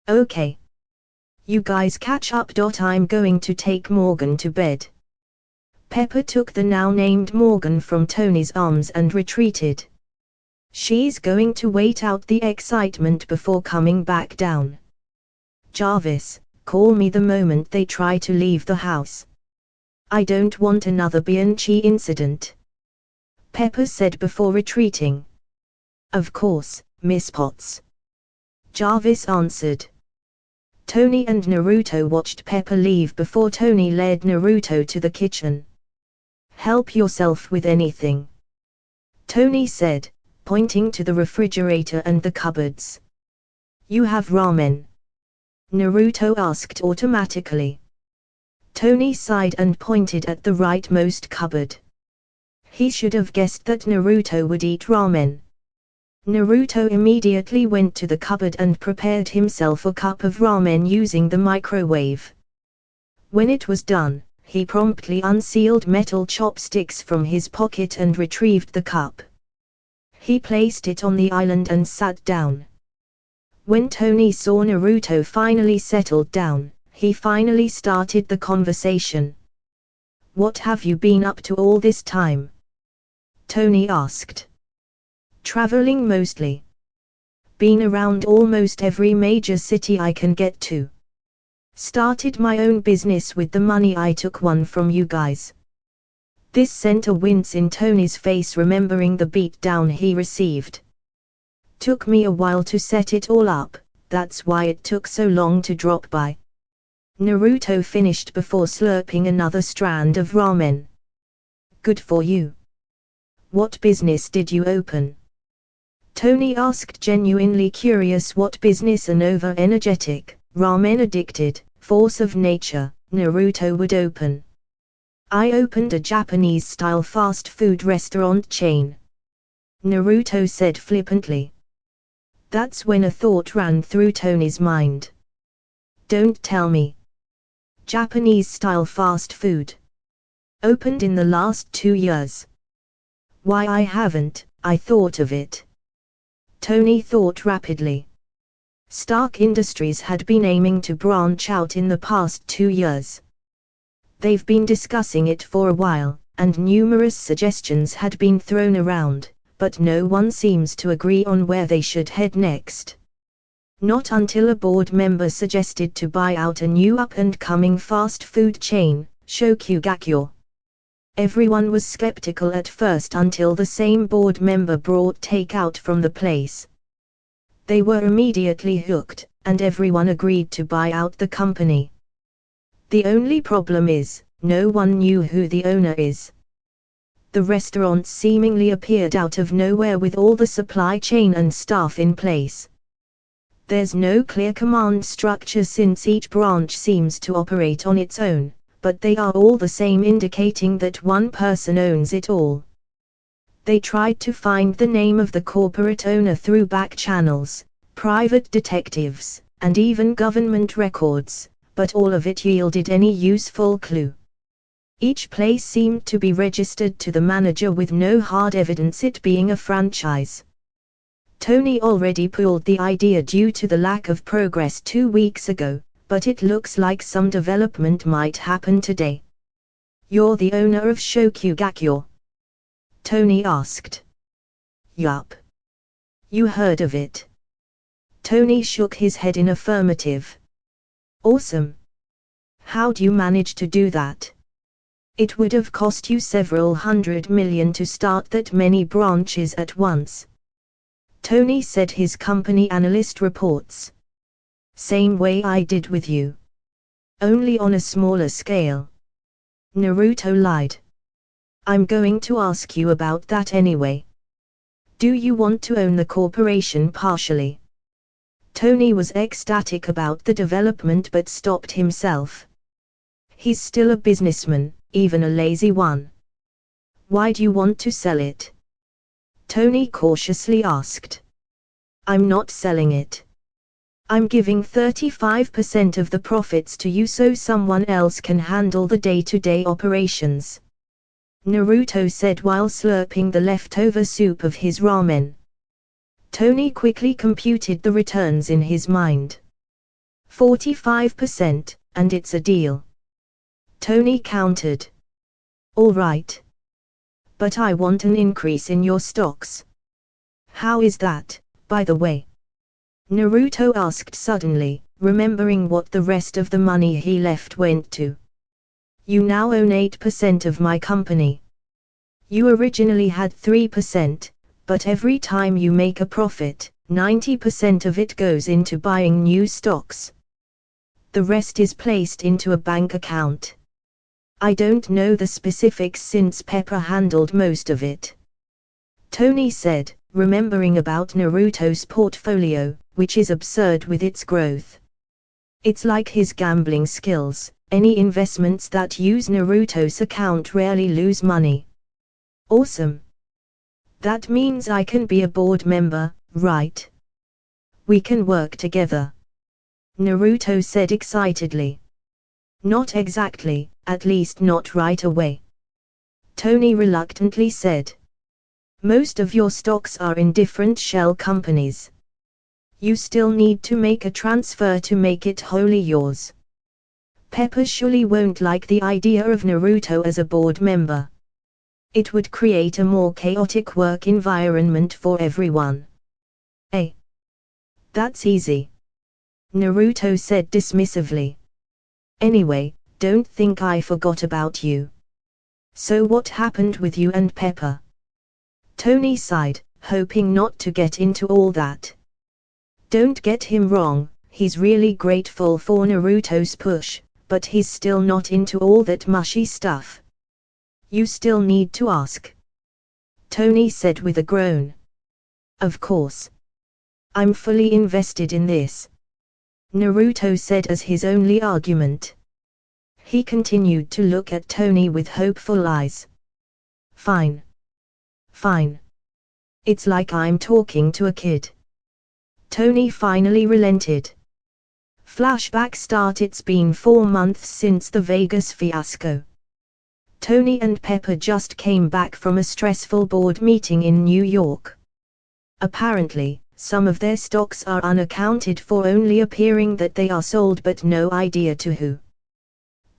Okay. You guys catch up. I'm going to take Morgan to bed. Pepper took the now named Morgan from Tony's arms and retreated. She's going to wait out the excitement before coming back down. Jarvis, call me the moment they try to leave the house. I don't want another Bianchi incident. Pepper said before retreating. Of course, Miss Potts. Jarvis answered. Tony and Naruto watched Pepper leave before Tony led Naruto to the kitchen. Help yourself with anything. Tony said, pointing to the refrigerator and the cupboards. You have ramen? Naruto asked automatically. Tony sighed and pointed at the rightmost cupboard. He should have guessed that Naruto would eat ramen. Naruto immediately went to the cupboard and prepared himself a cup of ramen using the microwave. When it was done, he promptly unsealed metal chopsticks from his pocket and retrieved the cup. He placed it on the island and sat down. When Tony saw Naruto finally settled down, he finally started the conversation. What have you been up to all this time? Tony asked. Traveling mostly. Been around almost every major city I can get to. Started my own business with the money I took from you guys. This sent a wince in Tony's face, remembering the beatdown he received. Took me a while to set it all up, that's why it took so long to drop by. Naruto finished before slurping another strand of ramen. Good for you. What business did you open? Tony asked, genuinely curious what business an over-energetic, ramen-addicted, force of nature, Naruto would open. I opened a Japanese-style fast food restaurant chain. Naruto said flippantly. That's when a thought ran through Tony's mind. Don't tell me. Japanese-style fast food. Opened in the last 2 years. Why I thought of it. Tony thought rapidly. Stark Industries had been aiming to branch out in the past 2 years. They've been discussing it for a while, and numerous suggestions had been thrown around, but no one seems to agree on where they should head next. Not until a board member suggested to buy out a new up-and-coming fast food chain, Shokugakyo. Everyone was skeptical at first until the same board member brought takeout from the place. They were immediately hooked, and everyone agreed to buy out the company. The only problem is, no one knew who the owner is. The restaurant seemingly appeared out of nowhere with all the supply chain and staff in place. There's no clear command structure since each branch seems to operate on its own, but they are all the same, indicating that one person owns it all. They tried to find the name of the corporate owner through back channels, private detectives, and even government records, but all of it yielded any useful clue. Each place seemed to be registered to the manager with no hard evidence it being a franchise. Tony already pulled the idea due to the lack of progress 2 weeks ago, but it looks like some development might happen today. You're the owner of Shokugakure? Tony asked. Yup. You heard of it? Tony shook his head in affirmative. Awesome. How'd you manage to do that? It would have cost you several $100 million to start that many branches at once. Tony said his company analyst reports. Same way I did with you. Only on a smaller scale. Naruto lied. I'm going to ask you about that anyway. Do you want to own the corporation partially? Tony was ecstatic about the development but stopped himself. He's still a businessman, even a lazy one. Why do you want to sell it? Tony cautiously asked. I'm not selling it. I'm giving 35% of the profits to you so someone else can handle the day-to-day operations. Naruto said while slurping the leftover soup of his ramen. Tony quickly computed the returns in his mind. 45%, and it's a deal. Tony countered. All right. But I want an increase in your stocks. How is that, by the way? Naruto asked suddenly, remembering what the rest of the money he left went to. You now own 8% of my company. You originally had 3%, but every time you make a profit, 90% of it goes into buying new stocks. The rest is placed into a bank account. I don't know the specifics since Pepper handled most of it. Tony said, remembering about Naruto's portfolio, which is absurd with its growth. It's like his gambling skills, any investments that use Naruto's account rarely lose money. Awesome. That means I can be a board member, right? We can work together. Naruto said excitedly. Not exactly, at least not right away. Tony reluctantly said. Most of your stocks are in different shell companies. You still need to make a transfer to make it wholly yours. Pepper surely won't like the idea of Naruto as a board member. It would create a more chaotic work environment for everyone. Hey. That's easy. Naruto said dismissively. Anyway, don't think I forgot about you. So what happened with you and Pepper? Tony sighed, hoping not to get into all that. Don't get him wrong, he's really grateful for Naruto's push, but he's still not into all that mushy stuff. You still need to ask. Tony said with a groan. Of course. I'm fully invested in this. Naruto said as his only argument. He continued to look at Tony with hopeful eyes. Fine. Fine. It's like I'm talking to a kid. Tony finally relented. Flashback start. It's been 4 months since the Vegas fiasco. Tony and Pepper just came back from a stressful board meeting in New York. Apparently, some of their stocks are unaccounted for, only appearing that they are sold but no idea to who.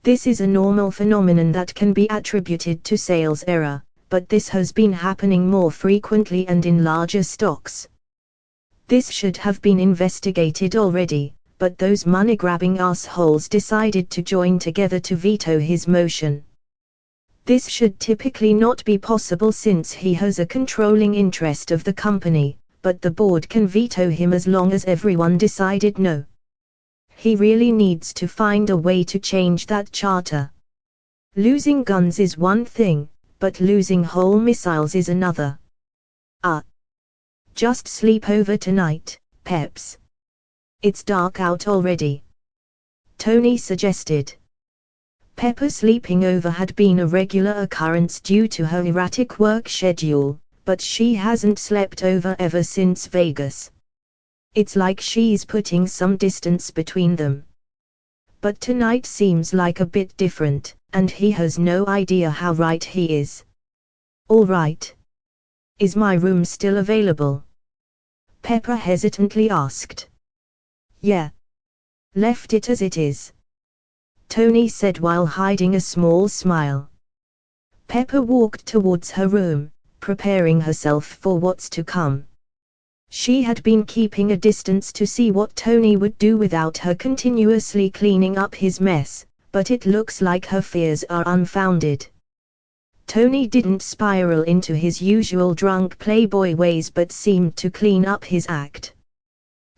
This is a normal phenomenon that can be attributed to sales error, but this has been happening more frequently and in larger stocks. This should have been investigated already, but those money-grabbing assholes decided to join together to veto his motion. This should typically not be possible since he has a controlling interest of the company, but the board can veto him as long as everyone decided no. He really needs to find a way to change that charter. Losing guns is one thing, but losing whole missiles is another. Just sleep over tonight, Peps. It's dark out already. Tony suggested. Pepper sleeping over had been a regular occurrence due to her erratic work schedule, but she hasn't slept over ever since Vegas. It's like she's putting some distance between them. But tonight seems like a bit different, and he has no idea how right he is. All right. Is my room still available? Pepper hesitantly asked. Yeah. Left it as it is, Tony said while hiding a small smile. Pepper walked towards her room, preparing herself for what's to come. She had been keeping a distance to see what Tony would do without her continuously cleaning up his mess, but it looks like her fears are unfounded. Tony didn't spiral into his usual drunk playboy ways but seemed to clean up his act.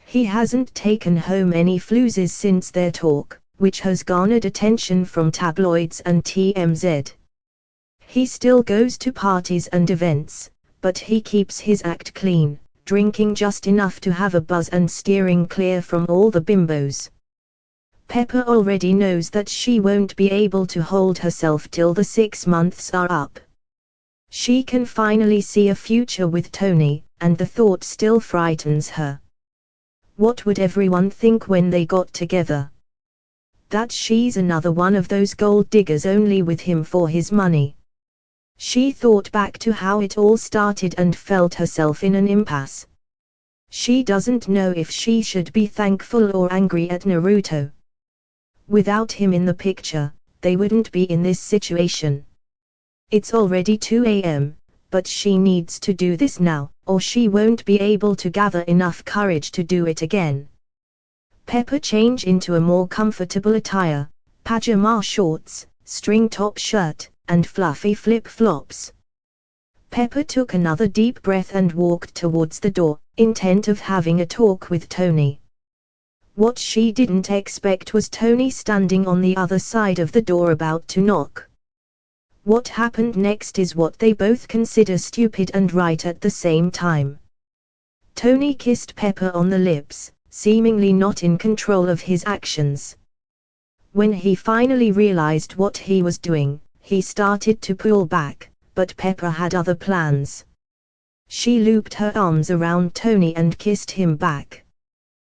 He hasn't taken home any fluses since their talk, which has garnered attention from tabloids and TMZ. He still goes to parties and events, but he keeps his act clean, drinking just enough to have a buzz and steering clear from all the bimbos. Pepper already knows that she won't be able to hold herself till the 6 months are up. She can finally see a future with Tony, and the thought still frightens her. What would everyone think when they got together? That she's another one of those gold diggers only with him for his money. She thought back to how it all started and felt herself in an impasse. She doesn't know if she should be thankful or angry at Naruto. Without him in the picture, they wouldn't be in this situation. It's already 2 a.m., but she needs to do this now, or she won't be able to gather enough courage to do it again. Pepper changed into a more comfortable attire, pajama shorts, string top shirt, and fluffy flip-flops. Pepper took another deep breath and walked towards the door, intent of having a talk with Tony. What she didn't expect was Tony standing on the other side of the door about to knock. What happened next is what they both consider stupid and right at the same time. Tony kissed Pepper on the lips, seemingly not in control of his actions. When he finally realized what he was doing, he started to pull back, but Pepper had other plans. She looped her arms around Tony and kissed him back.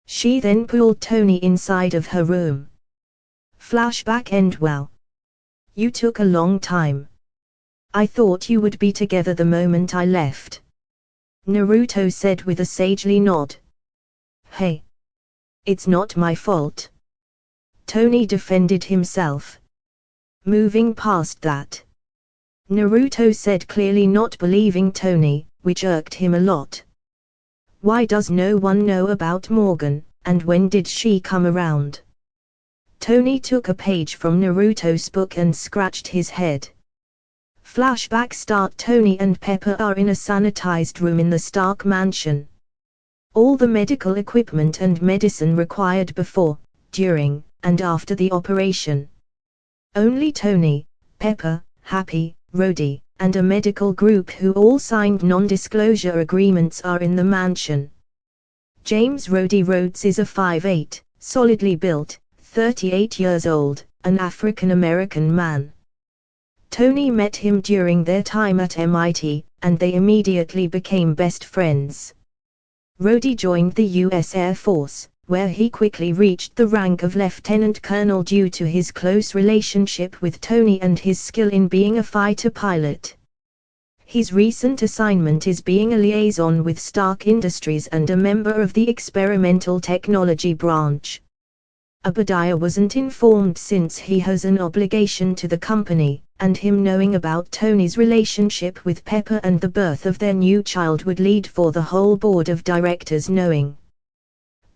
She then pulled Tony inside of her room. Flashback end. Well, you took a long time. I thought you would be together the moment I left, Naruto said with a sagely nod. Hey. It's not my fault, Tony defended himself. Moving past that, Naruto said, clearly not believing Tony, which irked him a lot. Why does no one know about Morgan, and when did she come around? Tony took a page from Naruto's book and scratched his head. Flashback start. Tony and Pepper are in a sanitized room in the Stark mansion. All the medical equipment and medicine required before, during, and after the operation. Only Tony, Pepper, Happy, Rhodey, and a medical group who all signed non-disclosure agreements are in the mansion. James Rhodey Rhodes is a 5'8", solidly built, 38 years old, an African-American man. Tony met him during their time at MIT, and they immediately became best friends. Rhodey joined the U.S. Air Force, where he quickly reached the rank of lieutenant colonel due to his close relationship with Tony and his skill in being a fighter pilot. His recent assignment is being a liaison with Stark Industries and a member of the experimental technology branch. Obadiah wasn't informed since he has an obligation to the company, and him knowing about Tony's relationship with Pepper and the birth of their new child would lead for the whole board of directors knowing.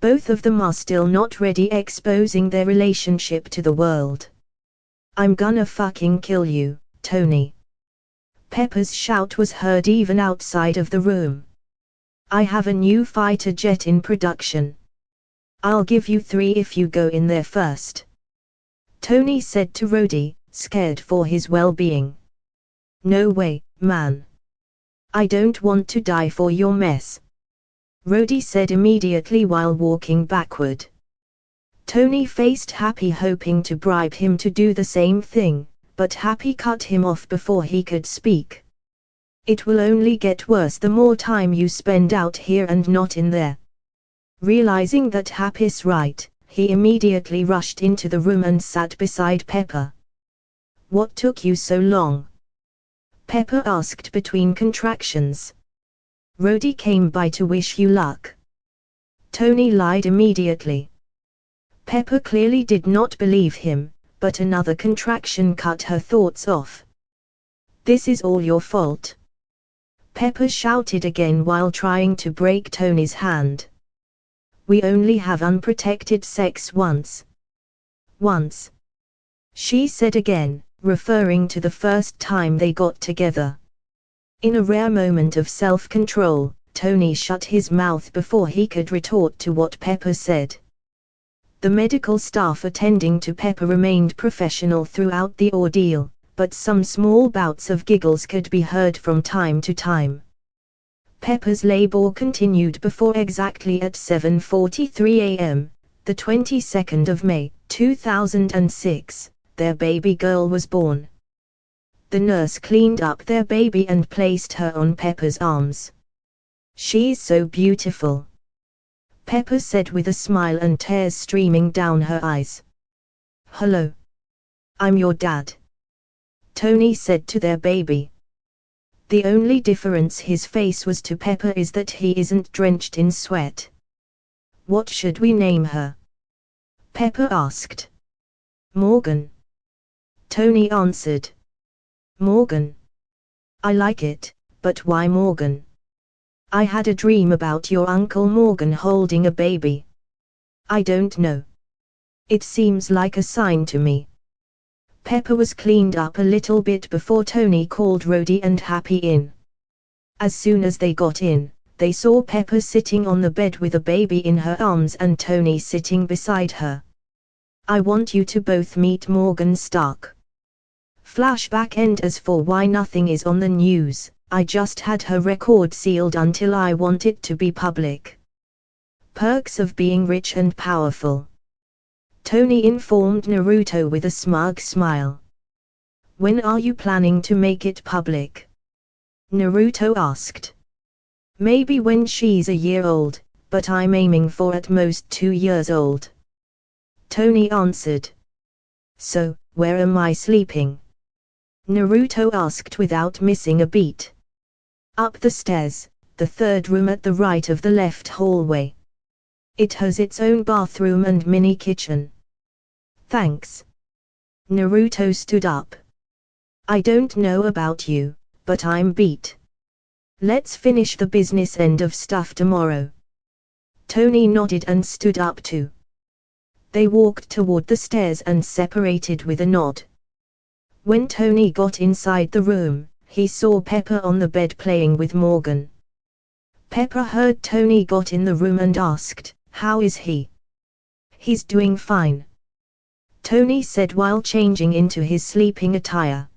Both of them are still not ready exposing their relationship to the world. I'm gonna fucking kill you, Tony. Pepper's shout was heard even outside of the room. I have a new fighter jet in production. I'll give you 3 if you go in there first, Tony said to Rhodey, scared for his well-being. No way, man. I don't want to die for your mess, Rhodey said immediately while walking backward. Tony faced Happy, hoping to bribe him to do the same thing, but Happy cut him off before he could speak. It will only get worse the more time you spend out here and not in there. Realizing that Happy's right, he immediately rushed into the room and sat beside Pepper. What took you so long? Pepper asked between contractions. Rhodey came by to wish you luck, Tony lied immediately. Pepper clearly did not believe him, but another contraction cut her thoughts off. "This is all your fault," Pepper shouted again while trying to break Tony's hand. "We only have unprotected sex once." "Once," she said again, referring to the first time they got together. In a rare moment of self-control, Tony shut his mouth before he could retort to what Pepper said. The medical staff attending to Pepper remained professional throughout the ordeal, but some small bouts of giggles could be heard from time to time. Pepper's labor continued before exactly at 7:43 a.m., the 22nd of May, 2006, their baby girl was born. The nurse cleaned up their baby and placed her on Pepper's arms. "She's so beautiful," Pepper said with a smile and tears streaming down her eyes. "Hello. I'm your dad," Tony said to their baby. The only difference his face was to Pepper is that he isn't drenched in sweat. "What should we name her?" Pepper asked. "Morgan," Tony answered. "Morgan. I like it, but why Morgan?" "I had a dream about your Uncle Morgan holding a baby. I don't know. It seems like a sign to me." Pepper was cleaned up a little bit before Tony called Rhodey and Happy in. As soon as they got in, they saw Pepper sitting on the bed with a baby in her arms and Tony sitting beside her. "I want you to both meet Morgan Stark." Flashback. And as for why nothing is on the news, I just had her record sealed until I want it to be public. Perks of being rich and powerful, Tony informed Naruto with a smug smile. "When are you planning to make it public?" Naruto asked. "Maybe when she's a year old, but I'm aiming for at most 2 years old," Tony answered. "So, where am I sleeping?" Naruto asked without missing a beat. "Up the stairs, the third room at the right of the left hallway. It has its own bathroom and mini kitchen." "Thanks." Naruto stood up. "I don't know about you, but I'm beat. Let's finish the business end of stuff tomorrow." Tony nodded and stood up too. They walked toward the stairs and separated with a nod. When Tony got inside the room, he saw Pepper on the bed playing with Morgan. Pepper heard Tony got in the room and asked, "How is he?" "He's doing fine," Tony said while changing into his sleeping attire.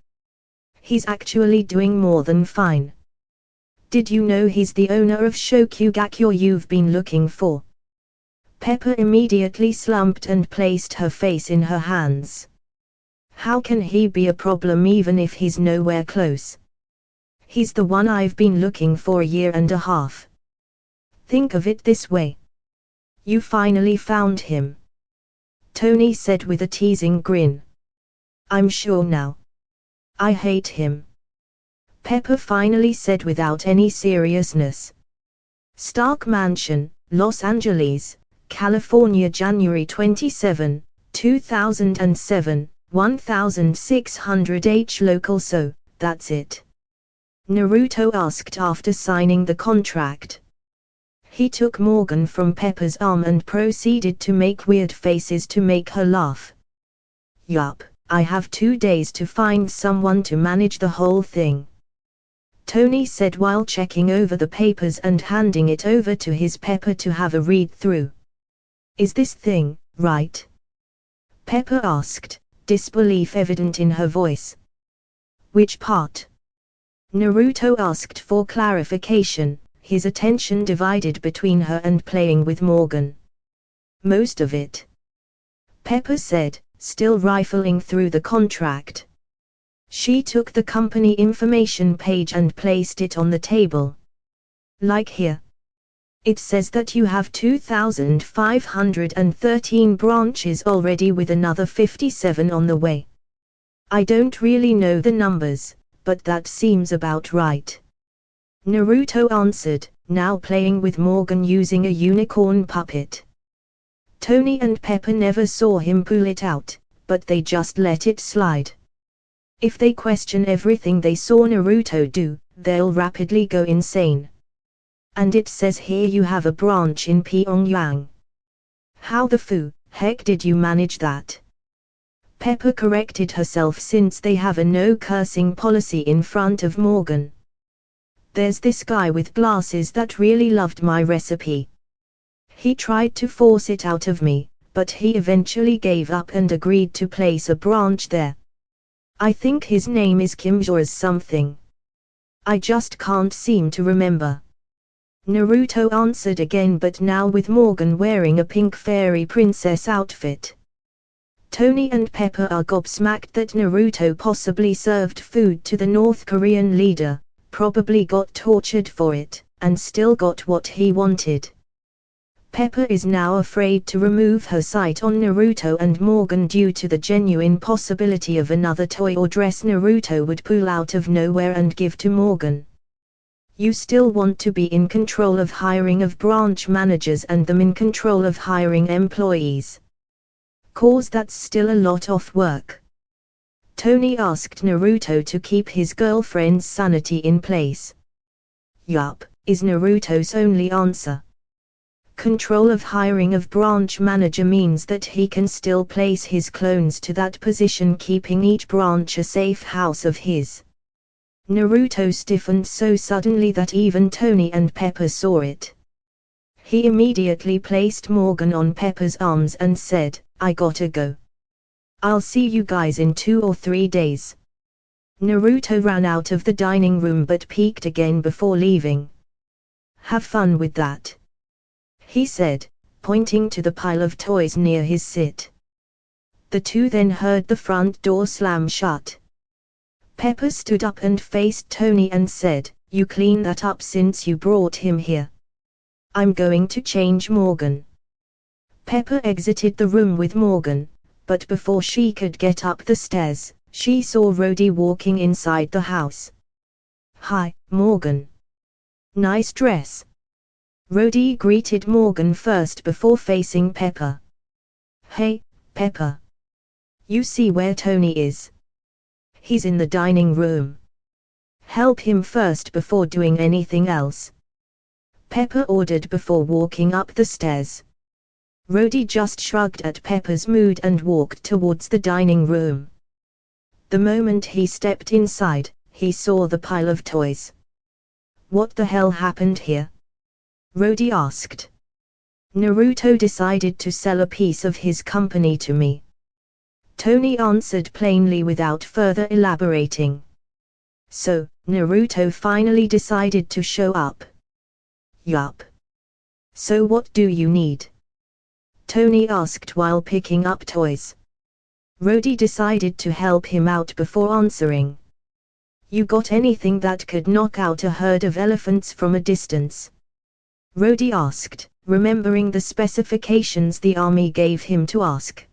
"He's actually doing more than fine. Did you know he's the owner of Shokugakure you've been looking for?" Pepper immediately slumped and placed her face in her hands. "How can he be a problem even if he's nowhere close? He's the one I've been looking for a year and a half. Think of it this way. You finally found him," Tony said with a teasing grin. "I'm sure now. I hate him," Pepper finally said without any seriousness. Stark Mansion, Los Angeles, California, January 27, 2007, 1600 local. "So, that's it?" Naruto asked after signing the contract. He took Morgan from Pepper's arm and proceeded to make weird faces to make her laugh. "Yup, I have 2 days to find someone to manage the whole thing," Tony said while checking over the papers and handing it over to his Pepper to have a read through. "Is this thing right?" Pepper asked, disbelief evident in her voice. "Which part?" Naruto asked for clarification, his attention divided between her and playing with Morgan. "Most of it," Pepper said, still rifling through the contract. She took the company information page and placed it on the table. "Like here. It says that you have 2,513 branches already with another 57 on the way. I don't really know the numbers, but that seems about right." Naruto answered, now playing with Morgan using a unicorn puppet. Tony and Pepper never saw him pull it out, but they just let it slide. If they question everything they saw Naruto do, they'll rapidly go insane. And it says here you have a branch in Pyongyang. How the heck did you manage that? Pepper corrected herself since they have a no cursing policy in front of Morgan. There's this guy with glasses that really loved my recipe. He tried to force it out of me, but he eventually gave up and agreed to place a branch there. I think his name is Kimjo's something. I just can't seem to remember. Naruto answered again, but now with Morgan wearing a pink fairy princess outfit. Tony and Pepper are gobsmacked that Naruto possibly served food to the North Korean leader, probably got tortured for it, and still got what he wanted. Pepper is now afraid to remove her sight on Naruto and Morgan due to the genuine possibility of another toy or dress Naruto would pull out of nowhere and give to Morgan. You still want to be in control of hiring of branch managers and them in control of hiring employees. 'Cause that's still a lot of work. Tony asked Naruto to keep his girlfriend's sanity in place. Yup, is Naruto's only answer. Control of hiring of branch manager means that he can still place his clones to that position, keeping each branch a safe house of his. Naruto stiffened so suddenly that even Tony and Pepper saw it. He immediately placed Morgan on Pepper's arms and said, I gotta go. I'll see you guys in 2 or 3 days. Naruto ran out of the dining room but peeked again before leaving. Have fun with that, he said, pointing to the pile of toys near his sit. The two then heard the front door slam shut. Pepper stood up and faced Tony and said, You clean that up since you brought him here. I'm going to change Morgan. Pepper exited the room with Morgan, but before she could get up the stairs, she saw Rhodey walking inside the house. Hi, Morgan. Nice dress. Rhodey greeted Morgan first before facing Pepper. Hey, Pepper. You see where Tony is? He's in the dining room. Help him first before doing anything else. Pepper ordered before walking up the stairs. Rhodey just shrugged at Pepper's mood and walked towards the dining room. The moment he stepped inside, he saw the pile of toys. What the hell happened here? Rhodey asked. Naruto decided to sell a piece of his company to me. Tony answered plainly without further elaborating. So, Naruto finally decided to show up. Yup. So what do you need? Tony asked while picking up toys. Rhodey decided to help him out before answering. You got anything that could knock out a herd of elephants from a distance? Rhodey asked, remembering the specifications the army gave him to ask.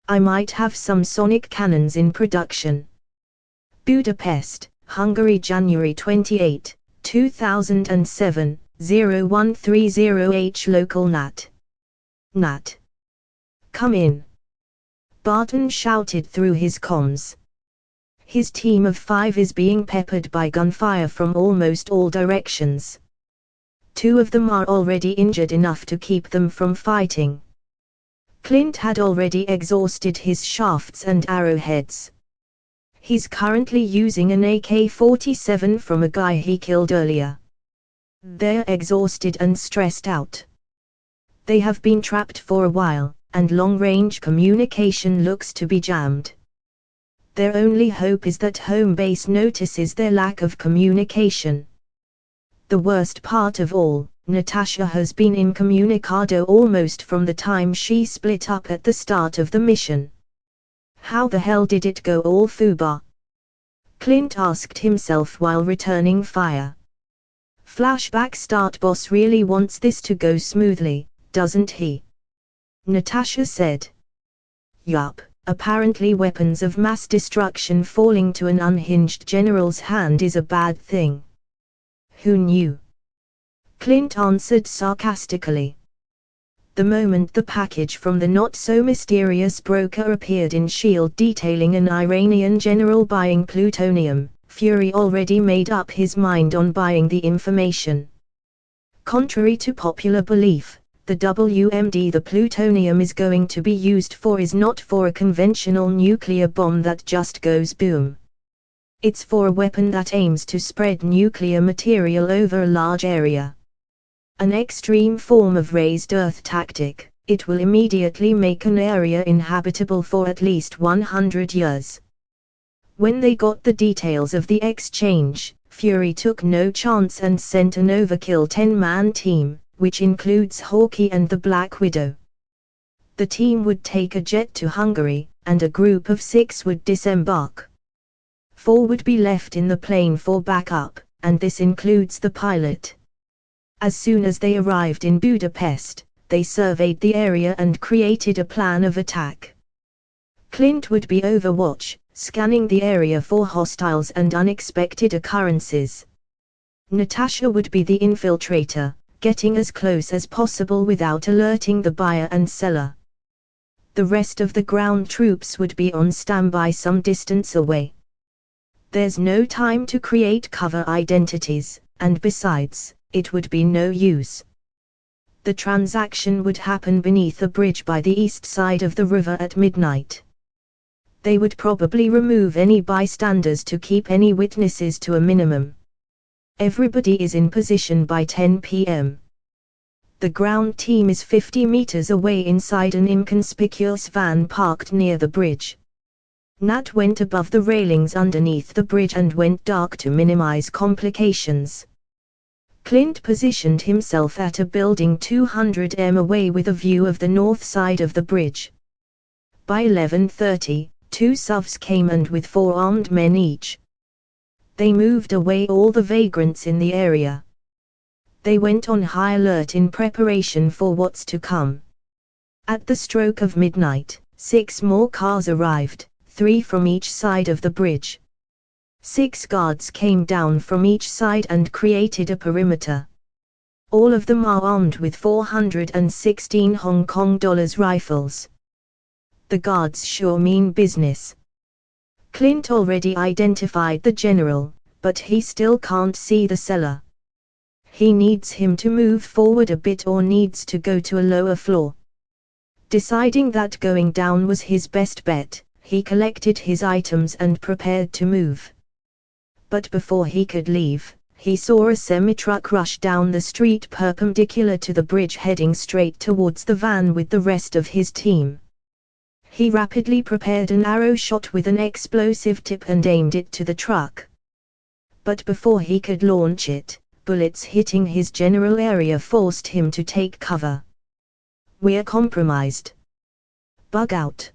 I might have some sonic cannons in production. Budapest, Hungary, January 28, 2007, 0130H local Nat. Nat. Come in. Barton shouted through his comms. His team of 5 is being peppered by gunfire from almost all directions. 2 of them are already injured enough to keep them from fighting. Clint had already exhausted his shafts and arrowheads. He's currently using an AK-47 from a guy he killed earlier. They're exhausted and stressed out. They have been trapped for a while, and long-range communication looks to be jammed. Their only hope is that home base notices their lack of communication. The worst part of all, Natasha has been incommunicado almost from the time she split up at the start of the mission. How the hell did it go all FUBAR? Clint asked himself while returning fire. Flashback start. Boss really wants this to go smoothly, doesn't he? Natasha said. Yup, apparently weapons of mass destruction falling to an unhinged general's hand is a bad thing. Who knew? Clint answered sarcastically. The moment the package from the not-so-mysterious broker appeared in S.H.I.E.L.D. detailing an Iranian general buying plutonium, Fury already made up his mind on buying the information. Contrary to popular belief, the WMD the plutonium is going to be used for is not for a conventional nuclear bomb that just goes boom. It's for a weapon that aims to spread nuclear material over a large area. An extreme form of raised earth tactic, it will immediately make an area inhabitable for at least 100 years. When they got the details of the exchange, Fury took no chance and sent an overkill 10-man team, which includes Hawkeye and the Black Widow. The team would take a jet to Hungary, and a group of 6 would disembark. 4 would be left in the plane for backup, and this includes the pilot. As soon as they arrived in Budapest, they surveyed the area and created a plan of attack. Clint would be Overwatch, scanning the area for hostiles and unexpected occurrences. Natasha would be the infiltrator, getting as close as possible without alerting the buyer and seller. The rest of the ground troops would be on standby some distance away. There's no time to create cover identities, and besides, it would be no use. The transaction would happen beneath a bridge by the east side of the river at midnight. They would probably remove any bystanders to keep any witnesses to a minimum. Everybody is in position by 10 p.m. The ground team is 50 meters away inside an inconspicuous van parked near the bridge. Nat went above the railings underneath the bridge and went dark to minimize complications. Clint positioned himself at a building 200 m away with a view of the north side of the bridge. By 11:30, 2 SUVs came and with 4 armed men each. They moved away all the vagrants in the area. They went on high alert in preparation for what's to come. At the stroke of midnight, 6 more cars arrived, 3 from each side of the bridge. 6 guards came down from each side and created a perimeter. All of them are armed with 416 Hong Kong dollars rifles. The guards sure mean business. Clint already identified the general, but he still can't see the seller. He needs him to move forward a bit or needs to go to a lower floor. Deciding that going down was his best bet, he collected his items and prepared to move. But before he could leave, he saw a semi-truck rush down the street perpendicular to the bridge heading straight towards the van with the rest of his team. He rapidly prepared an arrow shot with an explosive tip and aimed it to the truck. But before he could launch it, bullets hitting his general area forced him to take cover. "We're compromised. Bug out.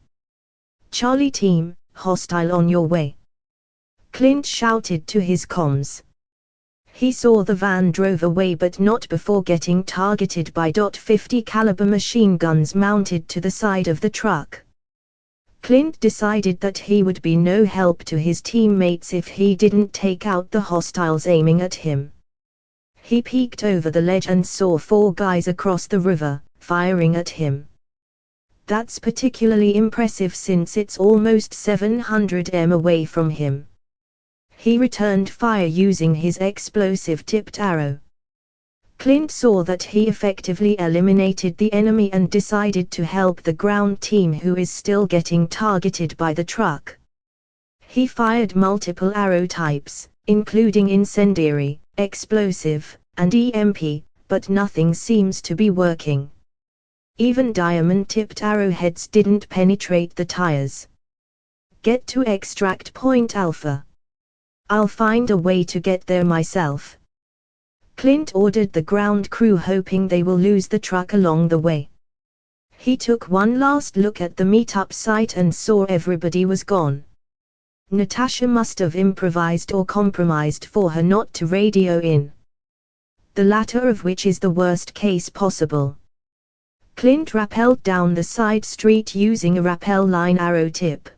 Charlie team, hostile on your way," Clint shouted to his comms. He saw the van drove away but not before getting targeted by .50 caliber machine guns mounted to the side of the truck. Clint decided that he would be no help to his teammates if he didn't take out the hostiles aiming at him. He peeked over the ledge and saw 4 guys across the river, firing at him. That's particularly impressive since it's almost 700 m away from him. He returned fire using his explosive-tipped arrow. Clint saw that he effectively eliminated the enemy and decided to help the ground team who is still getting targeted by the truck. He fired multiple arrow types, including incendiary, explosive, and EMP, but nothing seems to be working. Even diamond-tipped arrowheads didn't penetrate the tires. "Get to extract point Alpha. I'll find a way to get there myself," Clint ordered the ground crew, hoping they will lose the truck along the way. He took one last look at the meetup site and saw everybody was gone. Natasha must have improvised or compromised for her not to radio in. The latter of which is the worst case possible. Clint rappelled down the side street using a rappel line arrow tip.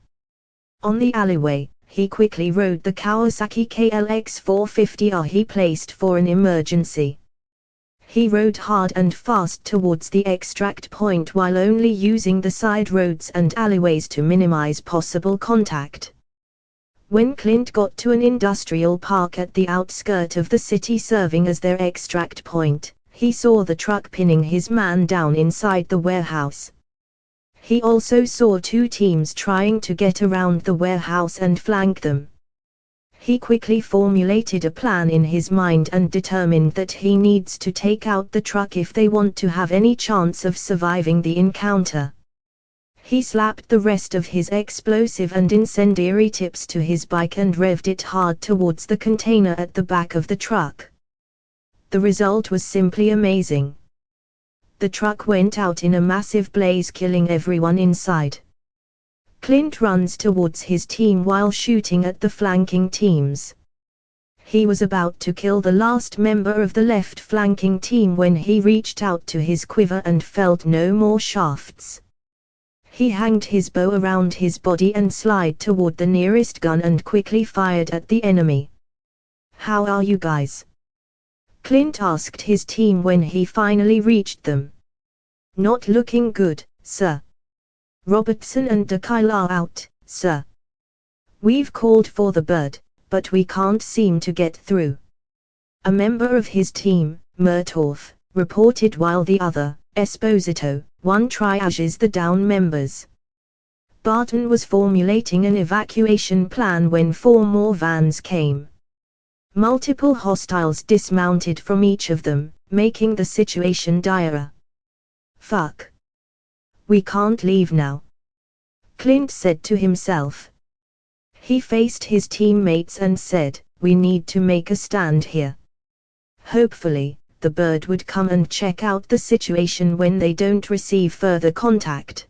On the alleyway, he quickly rode the Kawasaki KLX 450R he placed for an emergency. He rode hard and fast towards the extract point while only using the side roads and alleyways to minimize possible contact. When Clint got to an industrial park at the outskirt of the city serving as their extract point, he saw the truck pinning his man down inside the warehouse. He also saw two teams trying to get around the warehouse and flank them. He quickly formulated a plan in his mind and determined that he needs to take out the truck if they want to have any chance of surviving the encounter. He slapped the rest of his explosive and incendiary tips to his bike and revved it hard towards the container at the back of the truck. The result was simply amazing. The truck went out in a massive blaze, killing everyone inside. Clint runs towards his team while shooting at the flanking teams. He was about to kill the last member of the left flanking team when he reached out to his quiver and felt no more shafts. He hanged his bow around his body and slid toward the nearest gun and quickly fired at the enemy. "How are you guys?" Clint asked his team when he finally reached them. "Not looking good, sir. Robertson and DeKyle are out, sir. We've called for the bird, but we can't seem to get through." A member of his team, Murtaugh, reported while the other, Esposito, triages the down members. Barton was formulating an evacuation plan when 4 more vans came. Multiple hostiles dismounted from each of them, making the situation dire. "Fuck. We can't leave now," Clint said to himself. He faced his teammates and said, "We need to make a stand here." Hopefully, the bird would come and check out the situation when they don't receive further contact.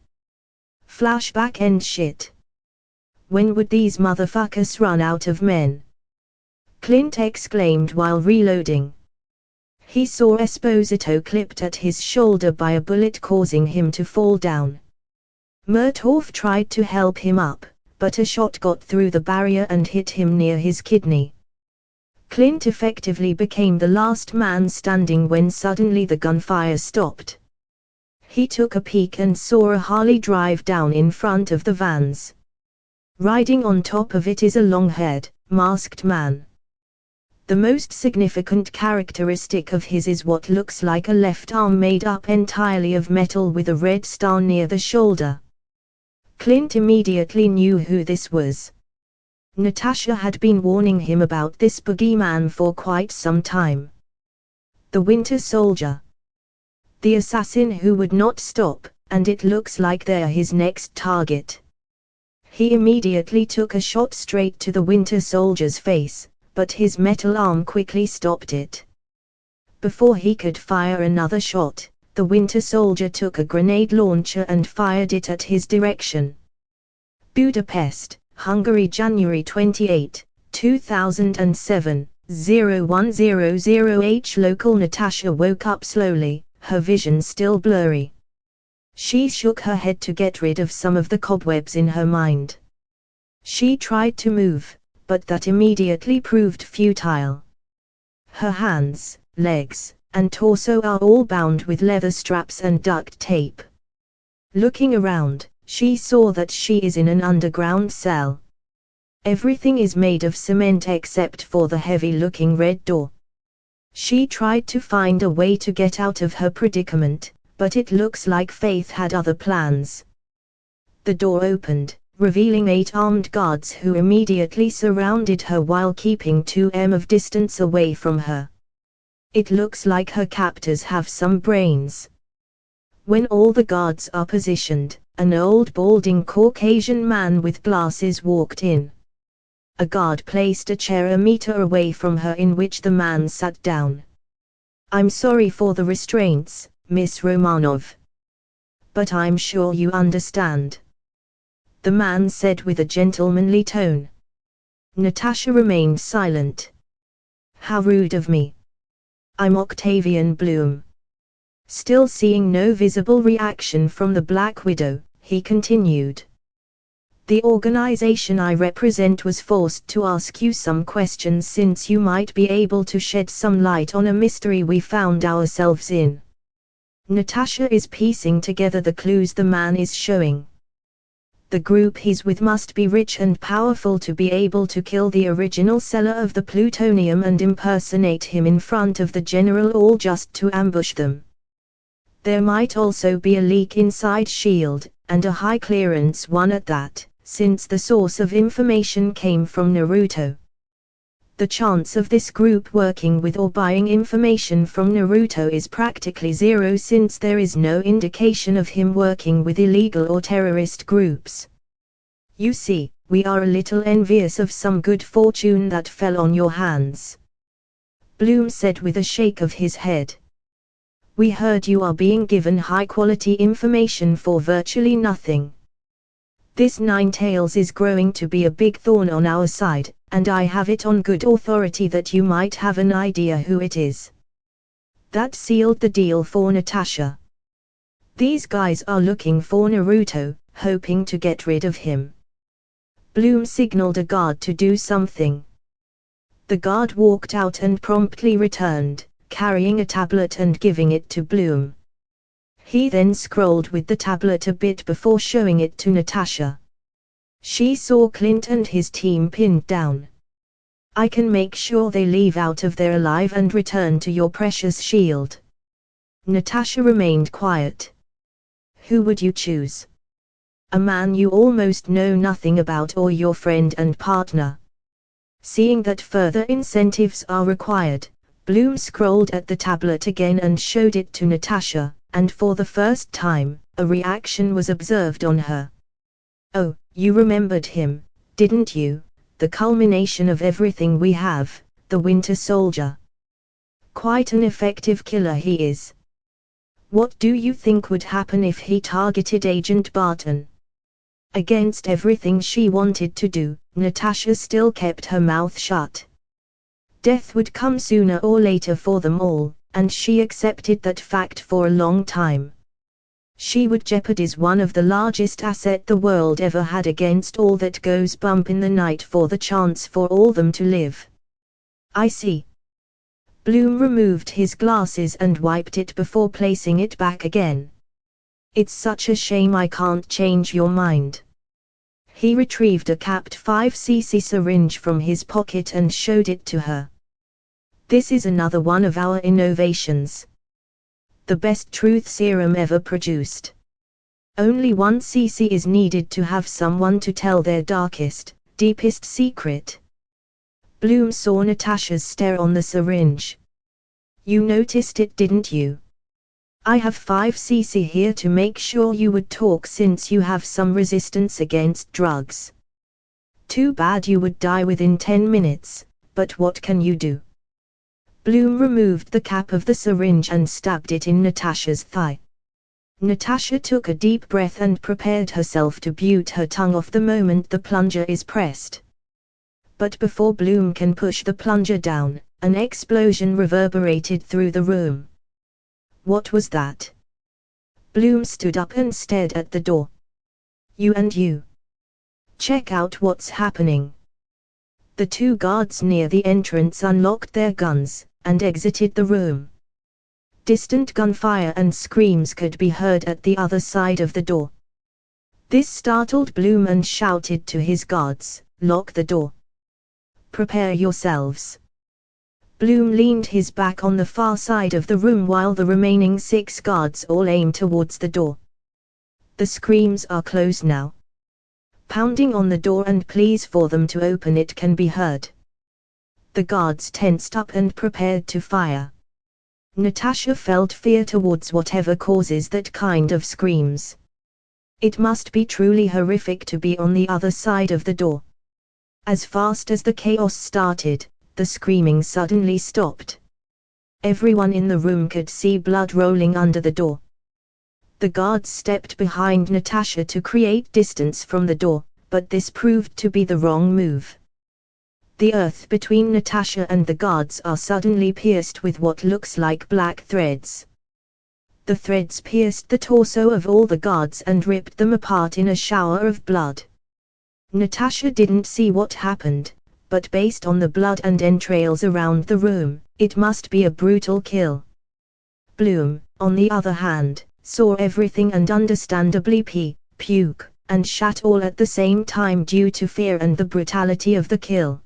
Flashback end shit. When would these motherfuckers run out of men? Clint exclaimed while reloading. He saw Esposito clipped at his shoulder by a bullet, causing him to fall down. Murtaugh tried to help him up, but a shot got through the barrier and hit him near his kidney. Clint effectively became the last man standing when suddenly the gunfire stopped. He took a peek and saw a Harley drive down in front of the vans. Riding on top of it is a long-haired, masked man. The most significant characteristic of his is what looks like a left arm made up entirely of metal with a red star near the shoulder. Clint immediately knew who this was. Natasha had been warning him about this boogeyman for quite some time. The Winter Soldier. The assassin who would not stop, and it looks like they're his next target. He immediately took a shot straight to the Winter Soldier's face, but his metal arm quickly stopped it. Before he could fire another shot, the Winter Soldier took a grenade launcher and fired it at his direction. Budapest, Hungary, January 28, 2007, 0100H. Local. Natasha woke up slowly, her vision still blurry. She shook her head to get rid of some of the cobwebs in her mind. She tried to move, but that immediately proved futile. Her hands, legs, and torso are all bound with leather straps and duct tape. Looking around, she saw that she is in an underground cell. Everything is made of cement except for the heavy-looking red door. She tried to find a way to get out of her predicament, but it looks like Faith had other plans. The door opened, revealing 8 armed guards who immediately surrounded her while keeping 2 m of distance away from her. It looks like her captors have some brains. When all the guards are positioned, an old balding Caucasian man with glasses walked in. A guard placed a chair a meter away from her in which the man sat down. "I'm sorry for the restraints, Miss Romanov. But I'm sure you understand," the man said with a gentlemanly tone. Natasha remained silent. "How rude of me. I'm Octavian Bloom." Still seeing no visible reaction from the Black Widow, he continued. The organization I represent was forced to ask you some questions since you might be able to shed some light on a mystery we found ourselves in. Natasha is piecing together the clues the man is showing. The group he's with must be rich and powerful to be able to kill the original seller of the plutonium and impersonate him in front of the general, all just to ambush them. There might also be a leak inside S.H.I.E.L.D., and a high clearance one at that, since the source of information came from Naruto. The chance of this group working with or buying information from Naruto is practically zero since there is no indication of him working with illegal or terrorist groups. You see, we are a little envious of some good fortune that fell on your hands. Bloom said with a shake of his head. We heard you are being given high-quality information for virtually nothing. This Ninetales is growing to be a big thorn on our side, and I have it on good authority that you might have an idea who it is. That sealed the deal for Natasha. These guys are looking for Naruto, hoping to get rid of him. Bloom signaled a guard to do something. The guard walked out and promptly returned, carrying a tablet and giving it to Bloom. He then scrolled with the tablet a bit before showing it to Natasha. She saw Clint and his team pinned down. I can make sure they leave out of there alive and return to your precious shield. Natasha remained quiet. Who would you choose? A man you almost know nothing about, or your friend and partner? Seeing that further incentives are required, Bloom scrolled at the tablet again and showed it to Natasha, and for the first time, a reaction was observed on her. Oh, you remembered him, didn't you? The culmination of everything we have, the Winter Soldier. Quite an effective killer he is. What do you think would happen if he targeted Agent Barton? Against everything she wanted to do, Natasha still kept her mouth shut. Death would come sooner or later for them all, and she accepted that fact for a long time. She would jeopardize one of the largest assets the world ever had against all that goes bump in the night for the chance for all them to live. I see. Bloom removed his glasses and wiped it before placing it back again. It's such a shame I can't change your mind. He retrieved a capped 5cc syringe from his pocket and showed it to her. This is another one of our innovations. The best truth serum ever produced. Only 1cc is needed to have someone to tell their darkest, deepest secret. Bloom saw Natasha's stare on the syringe. You noticed it, didn't you? I have 5cc here to make sure you would talk since you have some resistance against drugs. Too bad you would die within 10 minutes, but what can you do? Bloom removed the cap of the syringe and stabbed it in Natasha's thigh. Natasha took a deep breath and prepared herself to butte her tongue off the moment the plunger is pressed. But before Bloom can push the plunger down, an explosion reverberated through the room. What was that? Bloom stood up and stared at the door. You and you. Check out what's happening. The two guards near the entrance unlocked their guns and exited the room. Distant gunfire and screams could be heard at the other side of the door. This startled Bloom and shouted to his guards, "Lock the door. Prepare yourselves." Bloom leaned his back on the far side of the room while the remaining 6 guards all aimed towards the door. The screams are close now. Pounding on the door and pleas for them to open it can be heard. The guards tensed up and prepared to fire. Natasha felt fear towards whatever causes that kind of screams. It must be truly horrific to be on the other side of the door. As fast as the chaos started, the screaming suddenly stopped. Everyone in the room could see blood rolling under the door. The guards stepped behind Natasha to create distance from the door, but this proved to be the wrong move. The earth between Natasha and the guards are suddenly pierced with what looks like black threads. The threads pierced the torso of all the guards and ripped them apart in a shower of blood. Natasha didn't see what happened, but based on the blood and entrails around the room, it must be a brutal kill. Bloom, on the other hand, saw everything and understandably puke, and shat all at the same time due to fear and the brutality of the kill.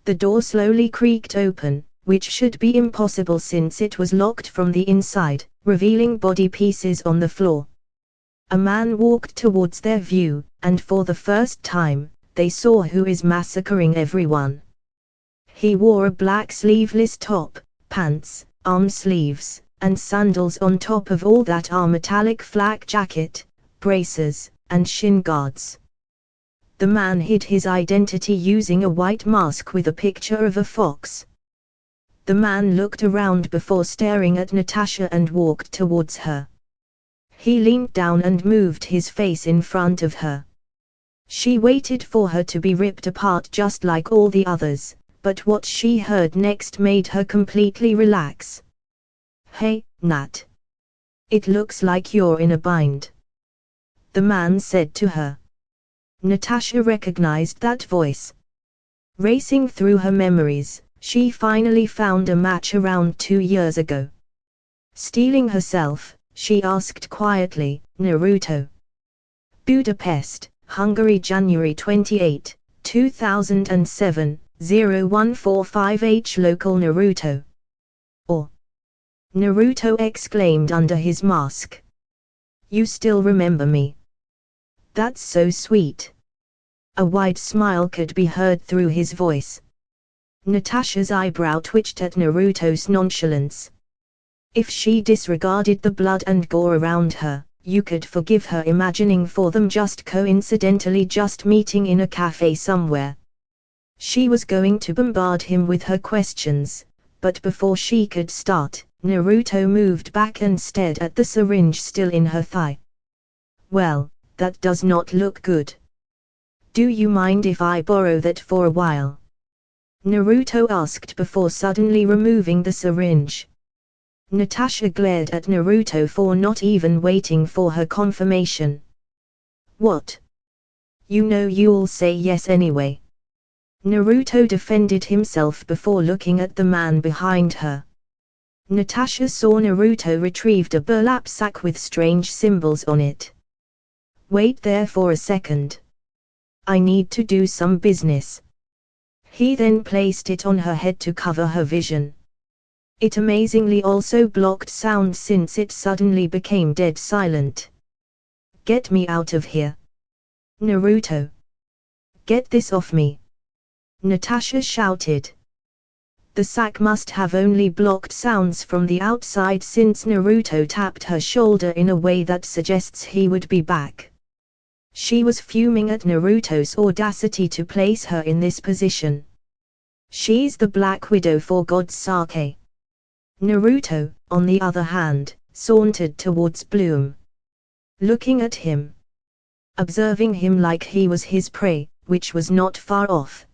The door slowly creaked open, which should be impossible since it was locked from the inside, revealing body pieces on the floor. A man walked towards their view, and for the first time, they saw who is massacring everyone. He wore a black sleeveless top, pants, arm sleeves, and sandals. On top of all that are metallic flak jacket, braces, and shin guards. The man hid his identity using a white mask with a picture of a fox. The man looked around before staring at Natasha and walked towards her. He leaned down and moved his face in front of her. She waited for her to be ripped apart just like all the others, but what she heard next made her completely relax. "Hey, Nat. It looks like you're in a bind," the man said to her. Natasha recognized that voice. Racing through her memories, she finally found a match around 2 years ago. Steeling herself, she asked quietly, "Naruto?" Budapest, Hungary, January 28, 2007, 0145H. Local Naruto. Or Naruto exclaimed under his mask. "You still remember me? That's so sweet." A wide smile could be heard through his voice. Natasha's eyebrow twitched at Naruto's nonchalance. If she disregarded the blood and gore around her, you could forgive her imagining for them just coincidentally just meeting in a cafe somewhere. She was going to bombard him with her questions, but before she could start, Naruto moved back and stared at the syringe still in her thigh. "Well, that does not look good. Do you mind if I borrow that for a while?" Naruto asked before suddenly removing the syringe. Natasha glared at Naruto for not even waiting for her confirmation. "What? You know you'll say yes anyway." Naruto defended himself before looking at the man behind her. Natasha saw Naruto retrieved a burlap sack with strange symbols on it. "Wait there for a second. I need to do some business." He then placed it on her head to cover her vision. It amazingly also blocked sound since it suddenly became dead silent. "Get me out of here, Naruto. Get this off me," Natasha shouted. The sack must have only blocked sounds from the outside since Naruto tapped her shoulder in a way that suggests he would be back. She was fuming at Naruto's audacity to place her in this position. "She's the Black Widow, for God's sake." Naruto, on the other hand, sauntered towards Bloom. Looking at him. Observing him like he was his prey, which was not far off.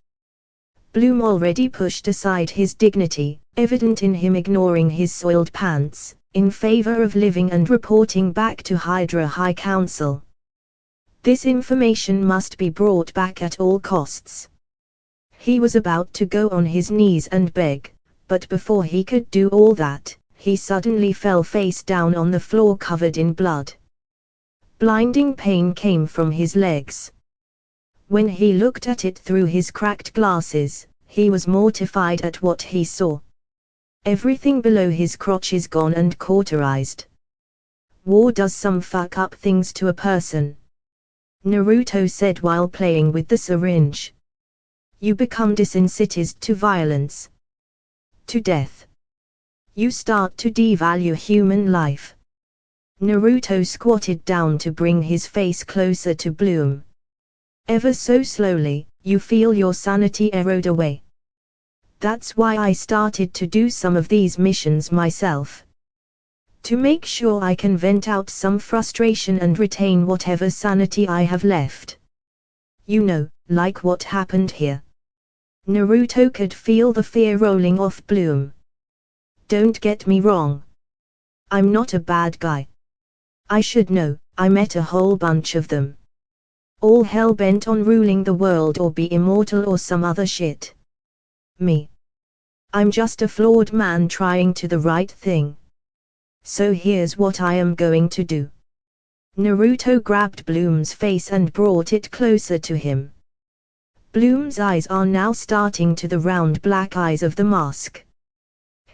Bloom already pushed aside his dignity, evident in him ignoring his soiled pants, in favor of living and reporting back to Hydra High Council. This information must be brought back at all costs. He was about to go on his knees and beg, but before he could do all that, he suddenly fell face down on the floor covered in blood. Blinding pain came from his legs. When he looked at it through his cracked glasses, he was mortified at what he saw. Everything below his crotch is gone and cauterized. War does some fuck up things to a person, Naruto said while playing with the syringe. You become desensitized to violence, to death. You start to devalue human life. Naruto squatted down to bring his face closer to Bloom. Ever so slowly, you feel your sanity erode away. That's why I started to do some of these missions myself. To make sure I can vent out some frustration and retain whatever sanity I have left. You know, like what happened here. Naruto could feel the fear rolling off Bloom. Don't get me wrong. I'm not a bad guy. I should know, I met a whole bunch of them. all hell-bent on ruling the world or be immortal or some other shit. Me. I'm just a flawed man trying to the right thing. So here's what I am going to do. Naruto grabbed Bloom's face and brought it closer to him. Bloom's eyes are now starting to the round black eyes of the mask.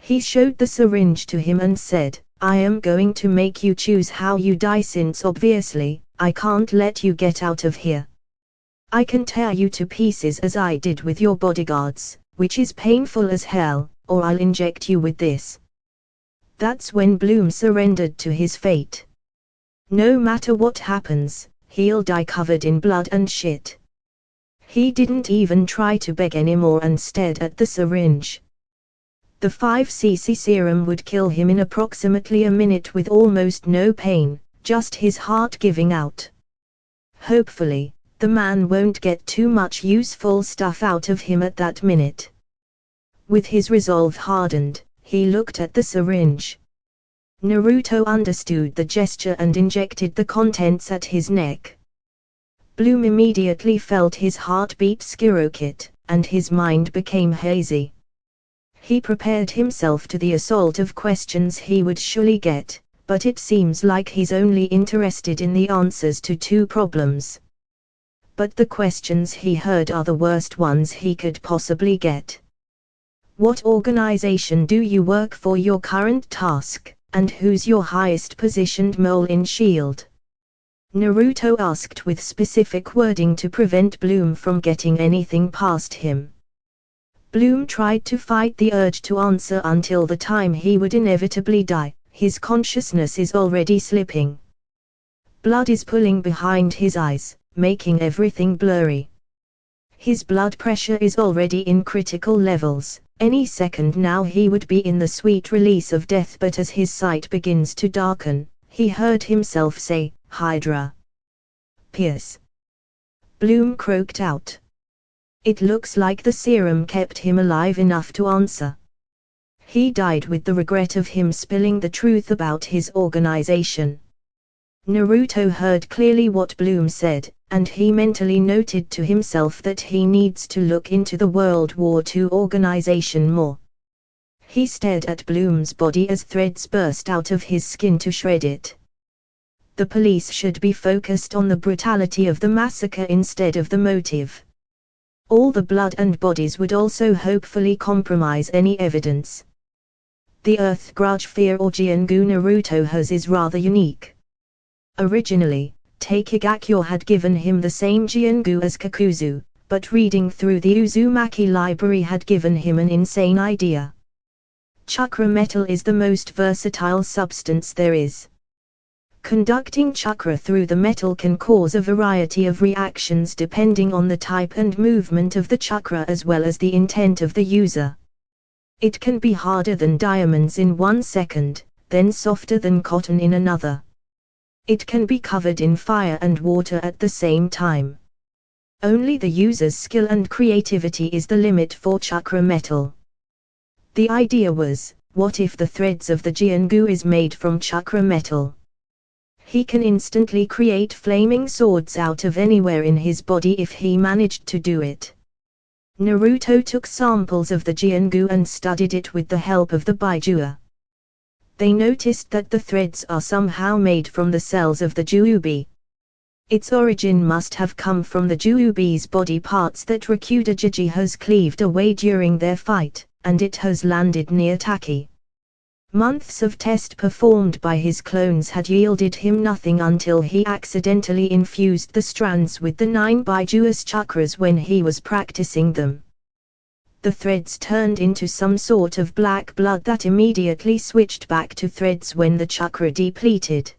He showed the syringe to him and said, I am going to make you choose how you die since obviously, I can't let you get out of here. I can tear you to pieces as I did with your bodyguards, which is painful as hell, or I'll inject you with this. That's when Bloom surrendered to his fate. No matter what happens, he'll die covered in blood and shit. He didn't even try to beg anymore and stared at the syringe. The 5cc serum would kill him in approximately a minute with almost no pain, just his heart giving out. Hopefully, the man won't get too much useful stuff out of him at that minute. With his resolve hardened, he looked at the syringe. Naruto understood the gesture and injected the contents at his neck. Bloom immediately felt his heartbeat skyrocket, and his mind became hazy. He prepared himself to the assault of questions he would surely get, but it seems like he's only interested in the answers to 2 problems. But the questions he heard are the worst ones he could possibly get. What organization do you work for your current task, and who's your highest positioned mole in S.H.I.E.L.D.? Naruto asked with specific wording to prevent Bloom from getting anything past him. Bloom tried to fight the urge to answer until the time he would inevitably die. His consciousness is already slipping. Blood is pooling behind his eyes, making everything blurry. His blood pressure is already in critical levels. Any second now he would be in the sweet release of death, but as his sight begins to darken, he heard himself say, Hydra. Pierce. Bloom croaked out. It looks like the serum kept him alive enough to answer. He died with the regret of him spilling the truth about his organization. Naruto heard clearly what Bloom said, and he mentally noted to himself that he needs to look into the World War II organization more. He stared at Bloom's body as threads burst out of his skin to shred it. The police should be focused on the brutality of the massacre instead of the motive. All the blood and bodies would also hopefully compromise any evidence. The Earth Grudge Fear or Jiongu Naruto has is rather unique. Originally, Takegakyo had given him the same Jiongu as Kakuzu, but reading through the Uzumaki library had given him an insane idea. Chakra metal is the most versatile substance there is. Conducting chakra through the metal can cause a variety of reactions depending on the type and movement of the chakra as well as the intent of the user. It can be harder than diamonds in 1 second, then softer than cotton in another. It can be covered in fire and water at the same time. Only the user's skill and creativity is the limit for chakra metal. The idea was, what if the threads of the Jiongu is made from chakra metal? He can instantly create flaming swords out of anywhere in his body if he managed to do it. Naruto took samples of the Jiongu and studied it with the help of the Baijua. They noticed that the threads are somehow made from the cells of the Juubi. Its origin must have come from the Juubi's body parts that Rakudajiji has cleaved away during their fight, and it has landed near Taki. Months of test performed by his clones had yielded him nothing until he accidentally infused the strands with the 9 Baiju's chakras when he was practicing them. The threads turned into some sort of black blood that immediately switched back to threads when the chakra depleted.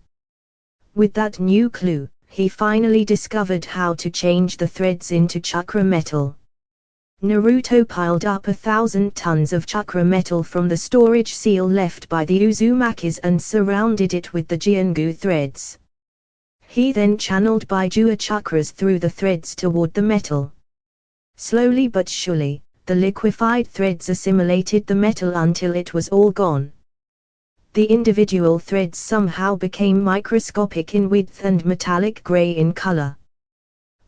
With that new clue, he finally discovered how to change the threads into chakra metal. Naruto piled up 1,000 tons of chakra metal from the storage seal left by the Uzumakis and surrounded it with the Jiongu threads. He then channeled Baijua chakras through the threads toward the metal. Slowly but surely, the liquefied threads assimilated the metal until it was all gone. The individual threads somehow became microscopic in width and metallic gray in color.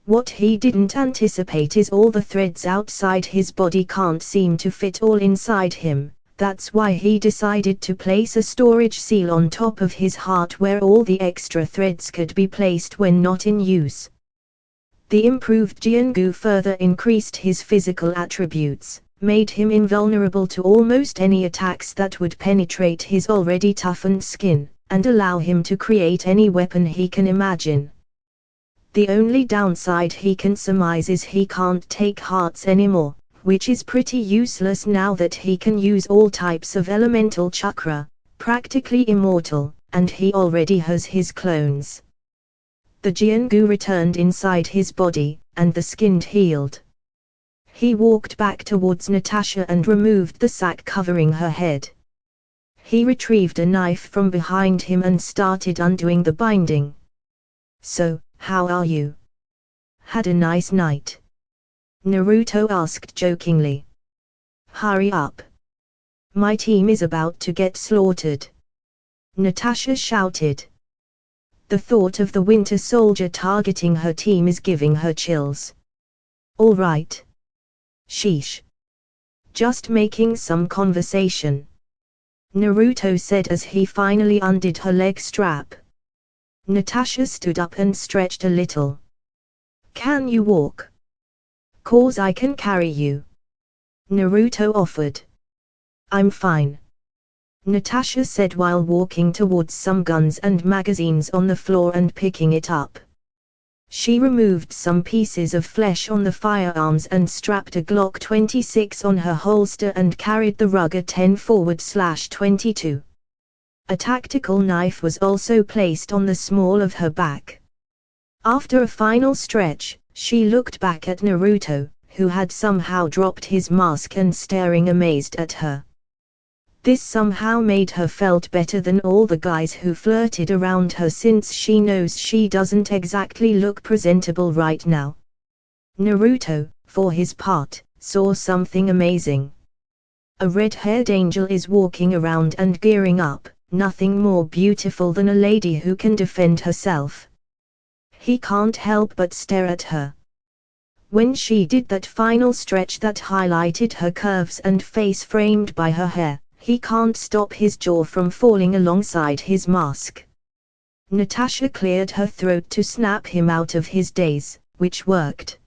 What he didn't anticipate is all the threads outside his body can't seem to fit all inside him. That's why he decided to place a storage seal on top of his heart where all the extra threads could be placed when not in use. The improved Jiongu further increased his physical attributes, made him invulnerable to almost any attacks that would penetrate his already toughened skin, and allow him to create any weapon he can imagine. The only downside he can surmise is he can't take hearts anymore, which is pretty useless now that he can use all types of elemental chakra, practically immortal, and he already has his clones. The Jiongu returned inside his body, and the skin healed. He walked back towards Natasha and removed the sack covering her head. He retrieved a knife from behind him and started undoing the binding. "So, how are you? Had a nice night?" Naruto asked jokingly. "Hurry up. My team is about to get slaughtered," Natasha shouted. The thought of the Winter Soldier targeting her team is giving her chills. "All right. Sheesh. Just making some conversation," Naruto said as he finally undid her leg strap. Natasha stood up and stretched a little. "Can you walk? 'Cause I can carry you," Naruto offered. "I'm fine," Natasha said while walking towards some guns and magazines on the floor and picking it up. She removed some pieces of flesh on the firearms and strapped a Glock 26 on her holster and carried the Ruger 10/22. A tactical knife was also placed on the small of her back. After a final stretch, she looked back at Naruto, who had somehow dropped his mask and staring amazed at her. This somehow made her felt better than all the guys who flirted around her, since she knows she doesn't exactly look presentable right now. Naruto, for his part, saw something amazing. A red-haired angel is walking around and gearing up, nothing more beautiful than a lady who can defend herself. He can't help but stare at her. When she did that final stretch that highlighted her curves and face framed by her hair, he can't stop his jaw from falling alongside his mask. Natasha cleared her throat to snap him out of his daze, which worked.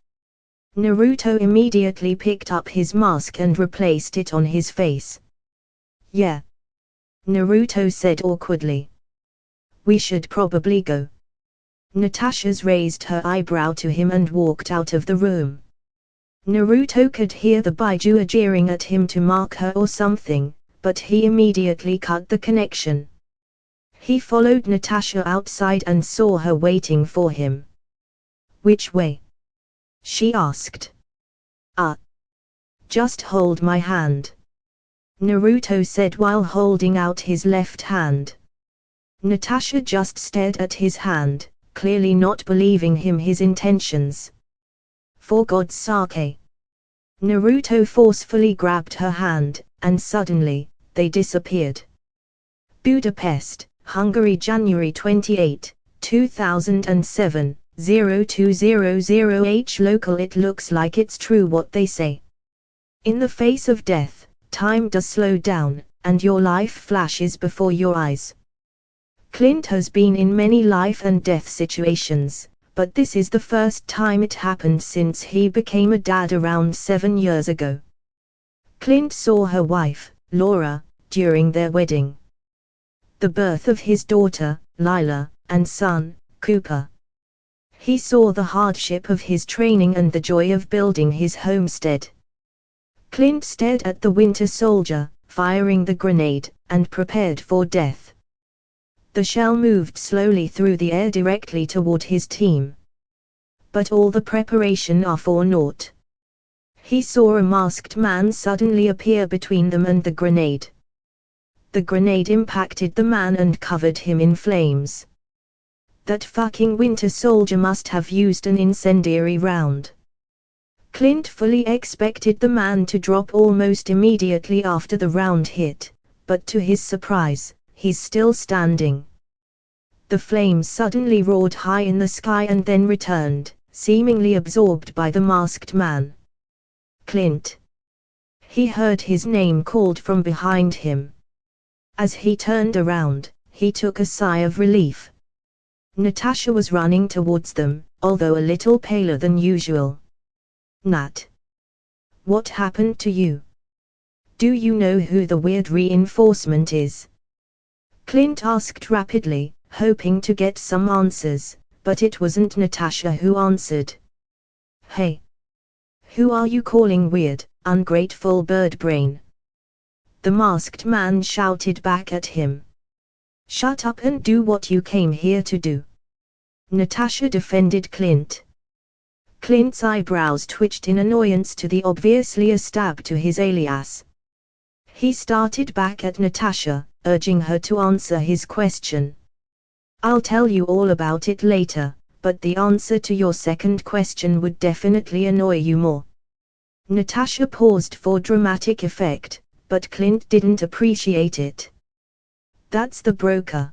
Naruto immediately picked up his mask and replaced it on his face. "Yeah," Naruto said awkwardly. "We should probably go." Natasha's raised her eyebrow to him and walked out of the room. Naruto could hear the Baiju'a jeering at him to mark her or something, but he immediately cut the connection. He followed Natasha outside and saw her waiting for him. "Which way?" she asked. Just hold my hand," Naruto said while holding out his left hand. Natasha just stared at his hand, clearly not believing his intentions. "For God's sake." Naruto forcefully grabbed her hand, and suddenly, they disappeared. Budapest, Hungary, January 28, 2007, 0200H local. It looks like it's true what they say. In the face of death, time does slow down, and your life flashes before your eyes. Clint has been in many life and death situations, but this is the first time it happened since he became a dad around 7 years ago. Clint saw her wife, Laura, during their wedding, the birth of his daughter, Lila, and son, Cooper. He saw the hardship of his training and the joy of building his homestead. Clint stared at the Winter Soldier, firing the grenade, and prepared for death. The shell moved slowly through the air directly toward his team. But all the preparation are for naught. He saw a masked man suddenly appear between them and the grenade. The grenade impacted the man and covered him in flames. That fucking Winter Soldier must have used an incendiary round. Clint fully expected the man to drop almost immediately after the round hit, but to his surprise, he's still standing. The flames suddenly roared high in the sky and then returned, seemingly absorbed by the masked man. Clint. He heard his name called from behind him. As he turned around, he took a sigh of relief. Natasha was running towards them, although a little paler than usual. Nat. What happened to you? Do you know who the weird reinforcement is? Clint asked rapidly, hoping to get some answers, but it wasn't Natasha who answered. Hey! Who are you calling weird, ungrateful bird brain? The masked man shouted back at him. Shut up and do what you came here to do. Natasha defended Clint. Clint's eyebrows twitched in annoyance to the obviously a stab to his alias. He started back at Natasha, urging her to answer his question. I'll tell you all about it later, but the answer to your second question would definitely annoy you more. Natasha paused for dramatic effect, but Clint didn't appreciate it. That's the broker.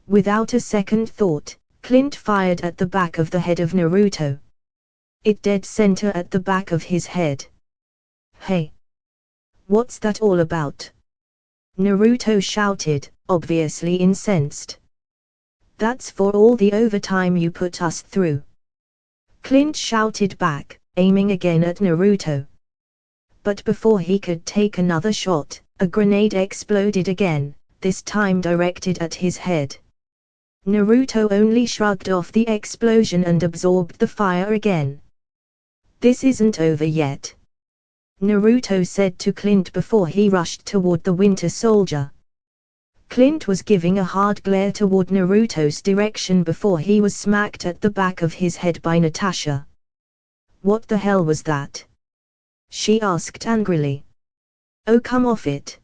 Without a second thought, Clint fired at the back of the head of Naruto. It dead center at the back of his head. Hey! What's that all about? Naruto shouted, obviously incensed. That's for all the overtime you put us through. Clint shouted back, aiming again at Naruto. But before he could take another shot, a grenade exploded again, this time directed at his head. Naruto only shrugged off the explosion and absorbed the fire again. This isn't over yet, Naruto said to Clint before he rushed toward the Winter Soldier. Clint was giving a hard glare toward Naruto's direction before he was smacked at the back of his head by Natasha. What the hell was that? She asked angrily. Oh, come off it.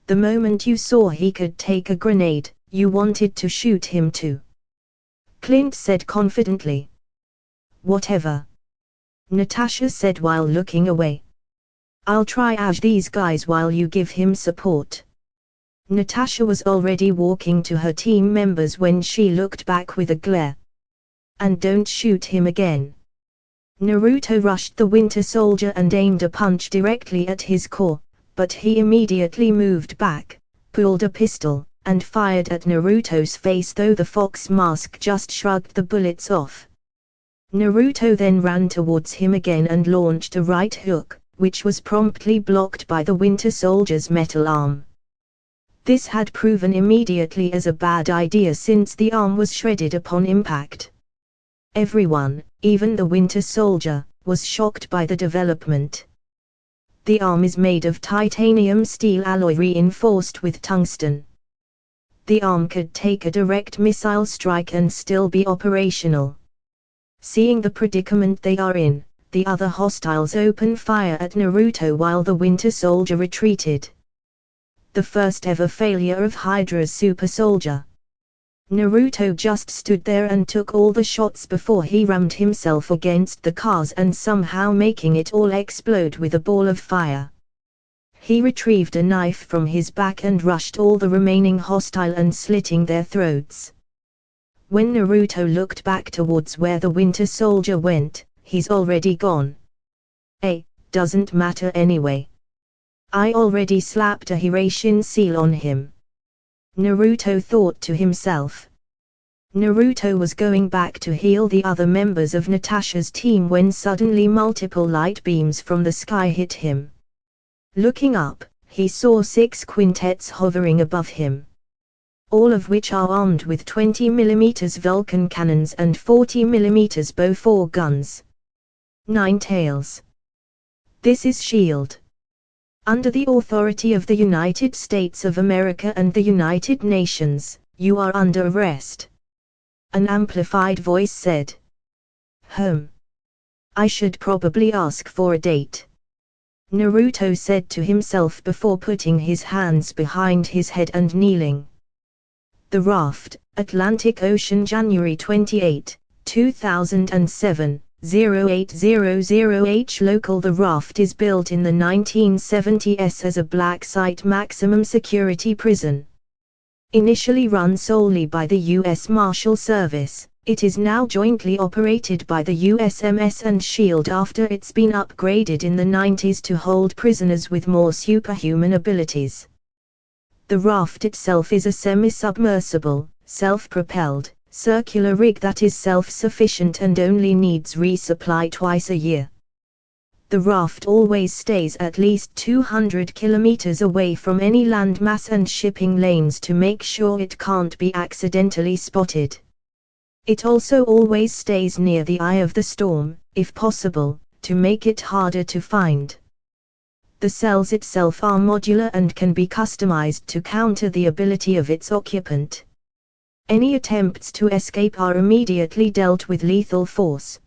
The moment you saw he could take a grenade, you wanted to shoot him too, Clint said confidently. Whatever, Natasha said while looking away. I'll triage these guys while you give him support. Natasha was already walking to her team members when she looked back with a glare. And don't shoot him again. Naruto rushed the Winter Soldier and aimed a punch directly at his core, but he immediately moved back, pulled a pistol, and fired at Naruto's face, though the fox mask just shrugged the bullets off. Naruto then ran towards him again and launched a right hook, which was promptly blocked by the Winter Soldier's metal arm. This had proven immediately as a bad idea since the arm was shredded upon impact. Everyone, even the Winter Soldier, was shocked by the development. The arm is made of titanium steel alloy reinforced with tungsten. The arm could take a direct missile strike and still be operational. Seeing the predicament they are in, the other hostiles opened fire at Naruto while the Winter Soldier retreated. The first ever failure of Hydra's super soldier. Naruto just stood there and took all the shots before he rammed himself against the cars and somehow making it all explode with a ball of fire. He retrieved a knife from his back and rushed all the remaining hostile and slitting their throats. When Naruto looked back towards where the Winter Soldier went, he's already gone. Doesn't matter anyway. I already slapped a Hirashin seal on him, Naruto thought to himself. Naruto was going back to heal the other members of Natasha's team when suddenly multiple light beams from the sky hit him. Looking up, he saw 6 quintets hovering above him, all of which are armed with 20mm Vulcan cannons and 40mm Bofors guns. 9 tails. This is S.H.I.E.L.D. Under the authority of the United States of America and the United Nations, you are under arrest, an amplified voice said. I should probably ask for a date, Naruto said to himself before putting his hands behind his head and kneeling. The Raft, Atlantic Ocean, January 28, 2007. 0800H local. The Raft is built in the 1970s as a black site maximum security prison. Initially run solely by the U.S. Marshal Service, It is now jointly operated by the USMS and SHIELD after it's been upgraded in the 90s to hold prisoners with more superhuman abilities. The raft itself is a semi-submersible, self-propelled, circular rig that is self-sufficient and only needs resupply twice a year. The raft always stays at least 200 kilometers away from any landmass and shipping lanes to make sure it can't be accidentally spotted. It also always stays near the eye of the storm, if possible, to make it harder to find. The cells itself are modular and can be customized to counter the ability of its occupant. Any attempts to escape are immediately dealt with lethal force.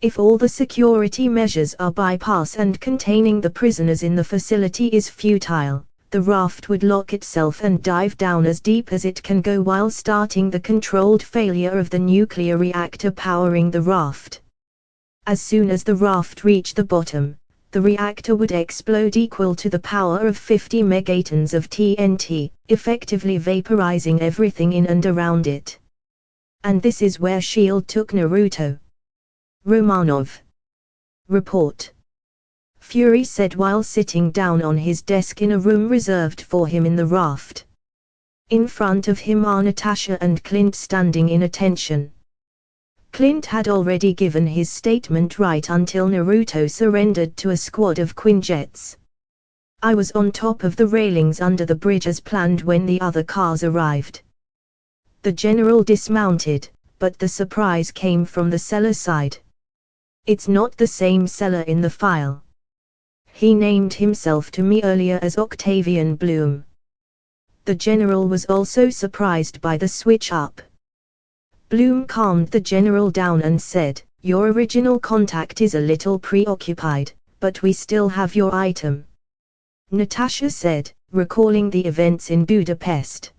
If all the security measures are bypassed and containing the prisoners in the facility is futile, the raft would lock itself and dive down as deep as it can go while starting the controlled failure of the nuclear reactor powering the raft. As soon as the raft reached the bottom, the reactor would explode equal to the power of 50 megatons of TNT, effectively vaporizing everything in and around it. And this is where SHIELD took Naruto. Romanov. Report. Fury said while sitting down on his desk in a room reserved for him in the raft. In front of him are Natasha and Clint standing in attention. Clint had already given his statement right until Naruto surrendered to a squad of Quinjets. I was on top of the railings under the bridge as planned when the other cars arrived. The general dismounted, but the surprise came from the cellar side. It's not the same cellar in the file. He named himself to me earlier as Octavian Bloom. The general was also surprised by the switch up. Bloom calmed the general down and said, "Your original contact is a little preoccupied, but we still have your item," Natasha said, recalling the events in Budapest.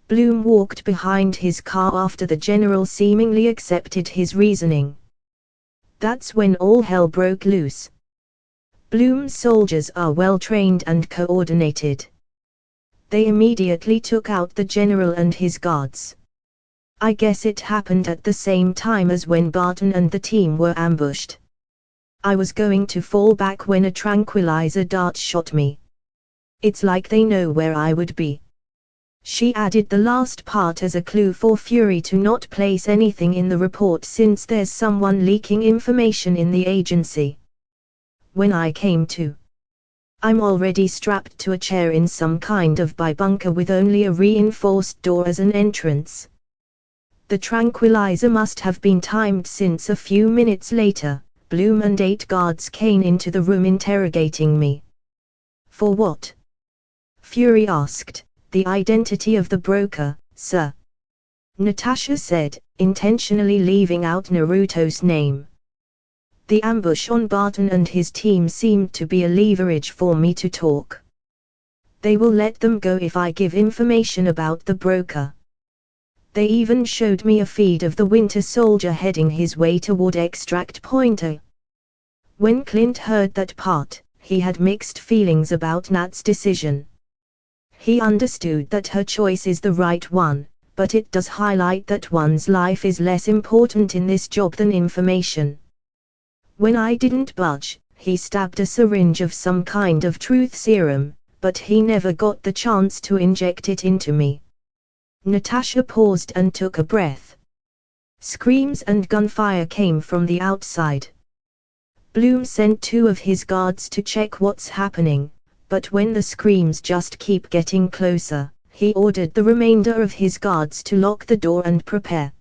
Bloom walked behind his car after the general seemingly accepted his reasoning. That's when all hell broke loose. Bloom's soldiers are well trained and coordinated. They immediately took out the general and his guards. I guess it happened at the same time as when Barton and the team were ambushed. I was going to fall back when a tranquilizer dart shot me. It's like they know where I would be. She added the last part as a clue for Fury to not place anything in the report since there's someone leaking information in the agency. When I came to, I'm already strapped to a chair in some kind of bunker with only a reinforced door as an entrance. The tranquilizer must have been timed since a few minutes later, Bloom and 8 guards came into the room interrogating me. For what? Fury asked. The identity of the broker, sir. Natasha said, intentionally leaving out Naruto's name. The ambush on Barton and his team seemed to be a leverage for me to talk. They will let them go if I give information about the broker. They even showed me a feed of the Winter Soldier heading his way toward Extract Point A. When Clint heard that part, he had mixed feelings about Nat's decision. He understood that her choice is the right one, but it does highlight that one's life is less important in this job than information. When I didn't budge, he stabbed a syringe of some kind of truth serum, but he never got the chance to inject it into me. Natasha paused and took a breath. Screams and gunfire came from the outside. Bloom sent 2 of his guards to check what's happening, but when the screams just keep getting closer, he ordered the remainder of his guards to lock the door and prepare.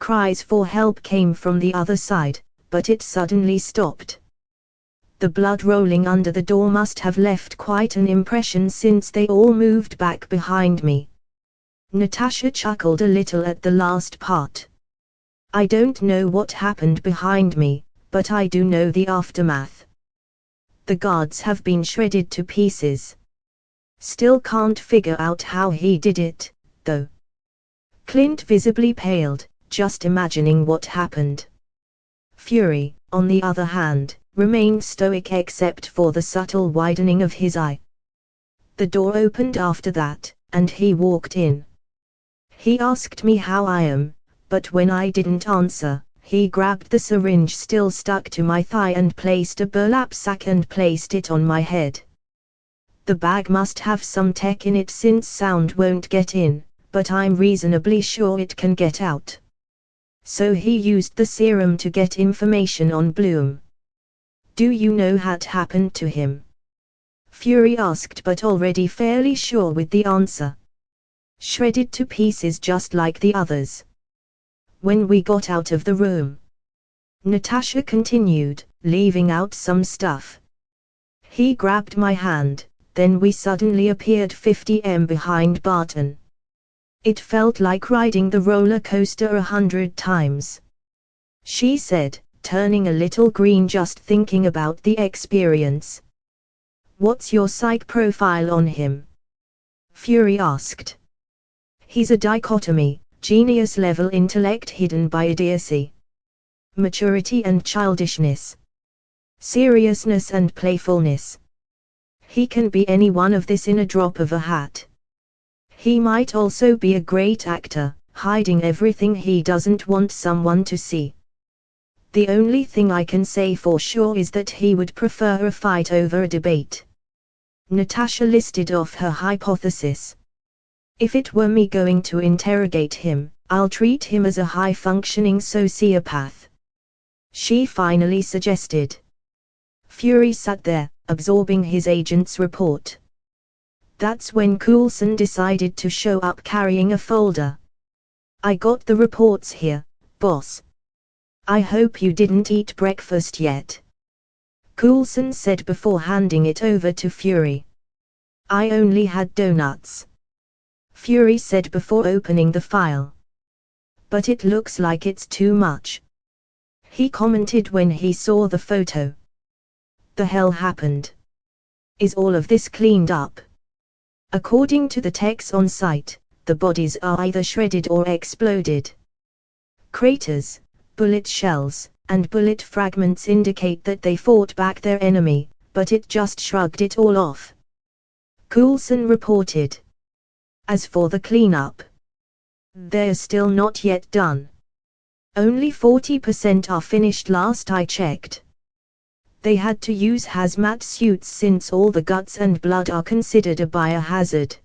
Cries for help came from the other side, but it suddenly stopped. The blood rolling under the door must have left quite an impression since they all moved back behind me. Natasha chuckled a little at the last part. I don't know what happened behind me, but I do know the aftermath. The guards have been shredded to pieces. Still can't figure out how he did it, though. Clint visibly paled, just imagining what happened. Fury, on the other hand, remained stoic except for the subtle widening of his eye. The door opened after that, and he walked in. He asked me how I am, but when I didn't answer, he grabbed the syringe still stuck to my thigh and placed a burlap sack and placed it on my head. The bag must have some tech in it since sound won't get in, but I'm reasonably sure it can get out. So he used the serum to get information on Bloom. Do you know what happened to him? Fury asked, but already fairly sure with the answer. Shredded to pieces just like the others. When we got out of the room, Natasha continued, leaving out some stuff. He grabbed my hand, then we suddenly appeared 50 behind Barton. It felt like riding the roller coaster 100 times. She said, turning a little green just thinking about the experience. What's your psych profile on him? Fury asked. He's a dichotomy, genius level intellect hidden by idiocy. Maturity and childishness. Seriousness and playfulness. He can be any one of this in a drop of a hat. He might also be a great actor, hiding everything he doesn't want someone to see. The only thing I can say for sure is that he would prefer a fight over a debate. Natasha listed off her hypothesis. If it were me going to interrogate him, I'll treat him as a high-functioning sociopath. She finally suggested. Fury sat there, absorbing his agent's report. That's when Coulson decided to show up carrying a folder. I got the reports here, boss. I hope you didn't eat breakfast yet. Coulson said before handing it over to Fury. I only had donuts. Fury said before opening the file. But it looks like it's too much. He commented when he saw the photo. The hell happened? Is all of this cleaned up? According to the techs on site, the bodies are either shredded or exploded. Craters, bullet shells, and bullet fragments indicate that they fought back their enemy, but it just shrugged it all off. Coulson reported. As for the cleanup, they're still not yet done. Only 40% are finished last I checked. They had to use hazmat suits since all the guts and blood are considered a biohazard.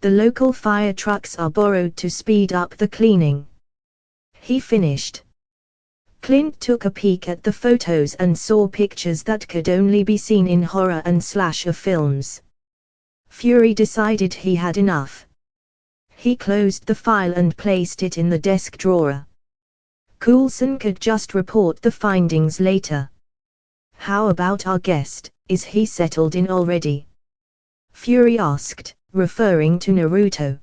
The local fire trucks are borrowed to speed up the cleaning. He finished. Clint took a peek at the photos and saw pictures that could only be seen in horror and slasher films. Fury decided he had enough. He closed the file and placed it in the desk drawer. Coulson could just report the findings later. How about our guest, is he settled in already? Fury asked, referring to Naruto.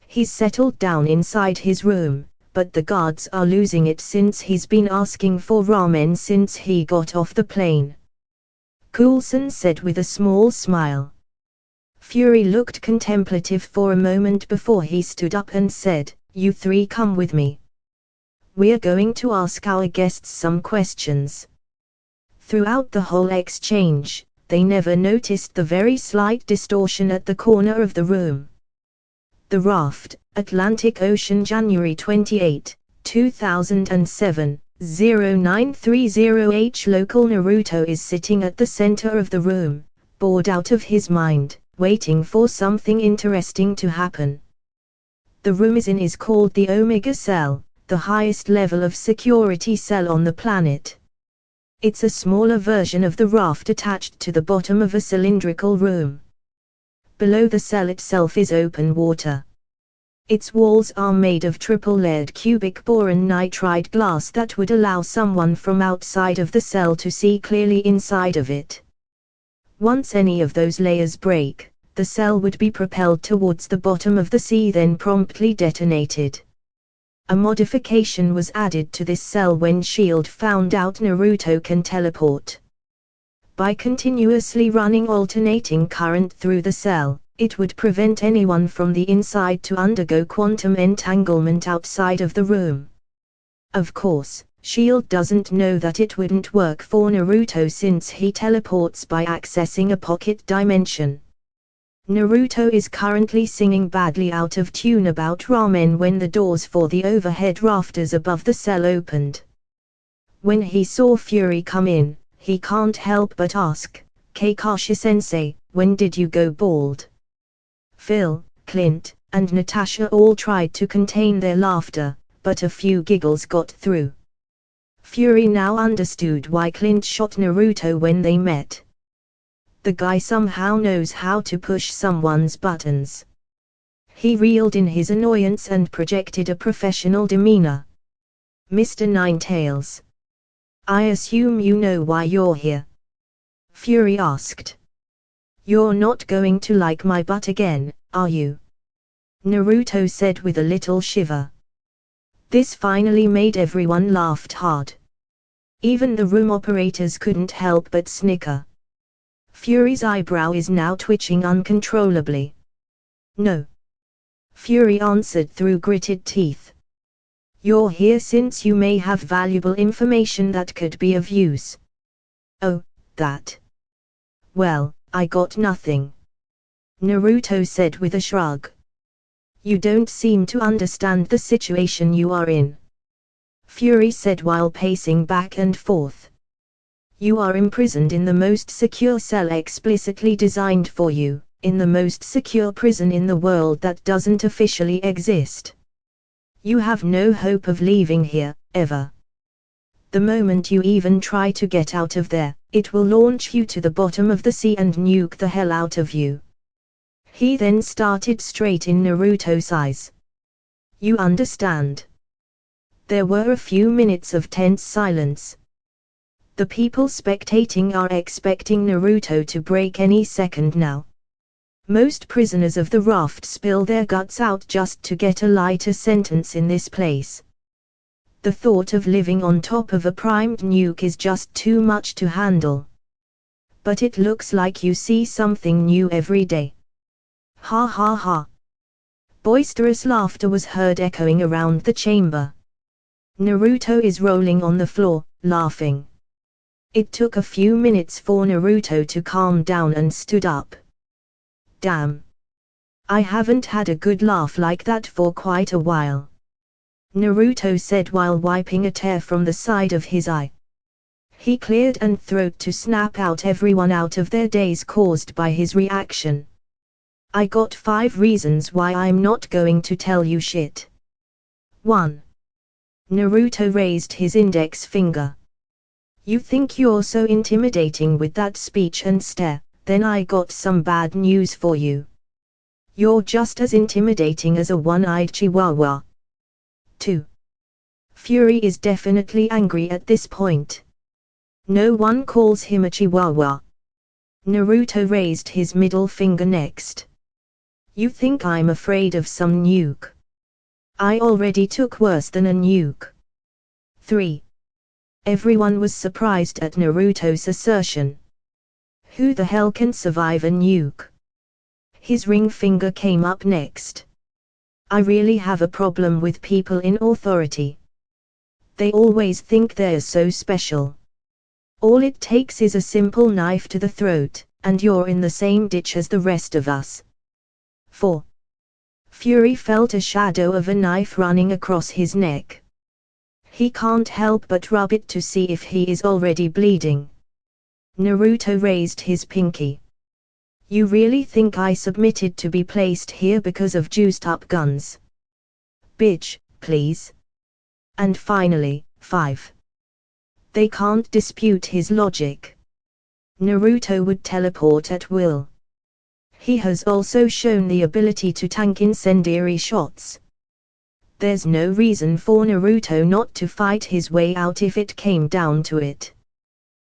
He's settled down inside his room, but the guards are losing it since he's been asking for ramen since he got off the plane. Coulson said with a small smile. Fury looked contemplative for a moment before he stood up and said, "You three come with me. We're going to ask our guests some questions." Throughout the whole exchange, they never noticed the very slight distortion at the corner of the room. The Raft, Atlantic Ocean, January 28, 2007, 0930H. Local Naruto is sitting at the center of the room, bored out of his mind, waiting for something interesting to happen. The room is called the Omega Cell, the highest level of security cell on the planet. It's a smaller version of the raft attached to the bottom of a cylindrical room. Below the cell itself is open water. Its walls are made of triple-layered cubic boron nitride glass that would allow someone from outside of the cell to see clearly inside of it. Once any of those layers break, the cell would be propelled towards the bottom of the sea, then promptly detonated. A modification was added to this cell when S.H.I.E.L.D. found out Naruto can teleport. By continuously running alternating current through the cell, it would prevent anyone from the inside to undergo quantum entanglement outside of the room. Of course, S.H.I.E.L.D. doesn't know that it wouldn't work for Naruto since he teleports by accessing a pocket dimension. Naruto is currently singing badly out of tune about ramen when the doors for the overhead rafters above the cell opened. When he saw Fury come in, he can't help but ask, "Kakashi-sensei, when did you go bald?" Phil, Clint, and Natasha all tried to contain their laughter, but a few giggles got through. Fury now understood why Clint shot Naruto when they met. The guy somehow knows how to push someone's buttons. He reeled in his annoyance and projected a professional demeanor. "Mr. Ninetales, I assume you know why you're here?" Fury asked. "You're not going to like my butt again, are you?" Naruto said with a little shiver. This finally made everyone laugh hard. Even the room operators couldn't help but snicker. Fury's eyebrow is now twitching uncontrollably. "No," Fury answered through gritted teeth. "You're here since you may have valuable information that could be of use." "Oh, that? Well, I got nothing," Naruto said with a shrug. "You don't seem to understand the situation you are in," Fury said while pacing back and forth. "You are imprisoned in the most secure cell explicitly designed for you, in the most secure prison in the world that doesn't officially exist. You have no hope of leaving here, ever. The moment you even try to get out of there, it will launch you to the bottom of the sea and nuke the hell out of you." He then started straight in Naruto's eyes. "You understand?" There were a few minutes of tense silence. The people spectating are expecting Naruto to break any second now. Most prisoners of the raft spill their guts out just to get a lighter sentence in this place. The thought of living on top of a primed nuke is just too much to handle. But it looks like you see something new every day. Ha ha ha. Boisterous laughter was heard echoing around the chamber. Naruto is rolling on the floor, laughing. It took a few minutes for Naruto to calm down and stood up. "Damn. I haven't had a good laugh like that for quite a while," Naruto said while wiping a tear from the side of his eye. He cleared his throat to snap out everyone out of their daze caused by his reaction. "I got 5 reasons why I'm not going to tell you shit. 1. Naruto raised his index finger. "You think you're so intimidating with that speech and stare, then I got some bad news for you. You're just as intimidating as a one-eyed chihuahua." 2. Fury is definitely angry at this point. No one calls him a chihuahua. Naruto raised his middle finger next. "You think I'm afraid of some nuke? I already took worse than a nuke." 3. Everyone was surprised at Naruto's assertion. Who the hell can survive a nuke? His ring finger came up next. "I really have a problem with people in authority. They always think they're so special. All it takes is a simple knife to the throat, and you're in the same ditch as the rest of us." 4. Fury felt a shadow of a knife running across his neck. He can't help but rub it to see if he is already bleeding. Naruto raised his pinky. "You really think I submitted to be placed here because of juiced-up guns? Bitch, please." And finally, 5. They can't dispute his logic. Naruto would teleport at will. He has also shown the ability to tank incendiary shots. There's no reason for Naruto not to fight his way out if it came down to it.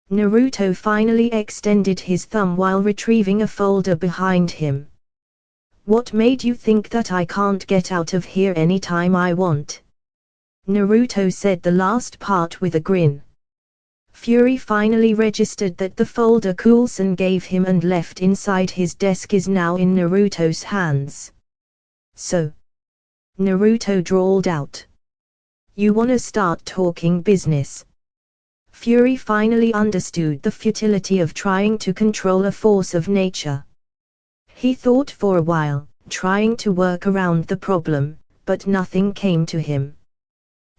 Naruto finally extended his thumb while retrieving a folder behind him. "What made you think that I can't get out of here anytime I want?" Naruto said the last part with a grin. Fury finally registered that the folder Coulson gave him and left inside his desk is now in Naruto's hands. "So," Naruto drawled out, "you wanna start talking business?" Fury finally understood the futility of trying to control a force of nature. He thought for a while, trying to work around the problem, but nothing came to him.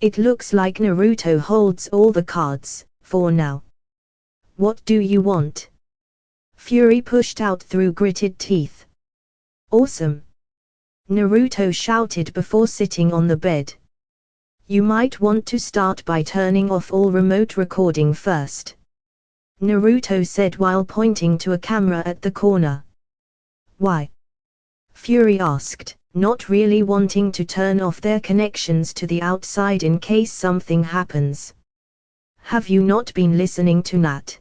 It looks like Naruto holds all the cards, for now. What do you want? Fury pushed out through gritted teeth. Awesome! Naruto shouted before sitting on the bed. You might want to start by turning off all remote recording first. Naruto said while pointing to a camera at the corner. Why? Fury asked, not really wanting to turn off their connections to the outside in case something happens. Have you not been listening to Nat?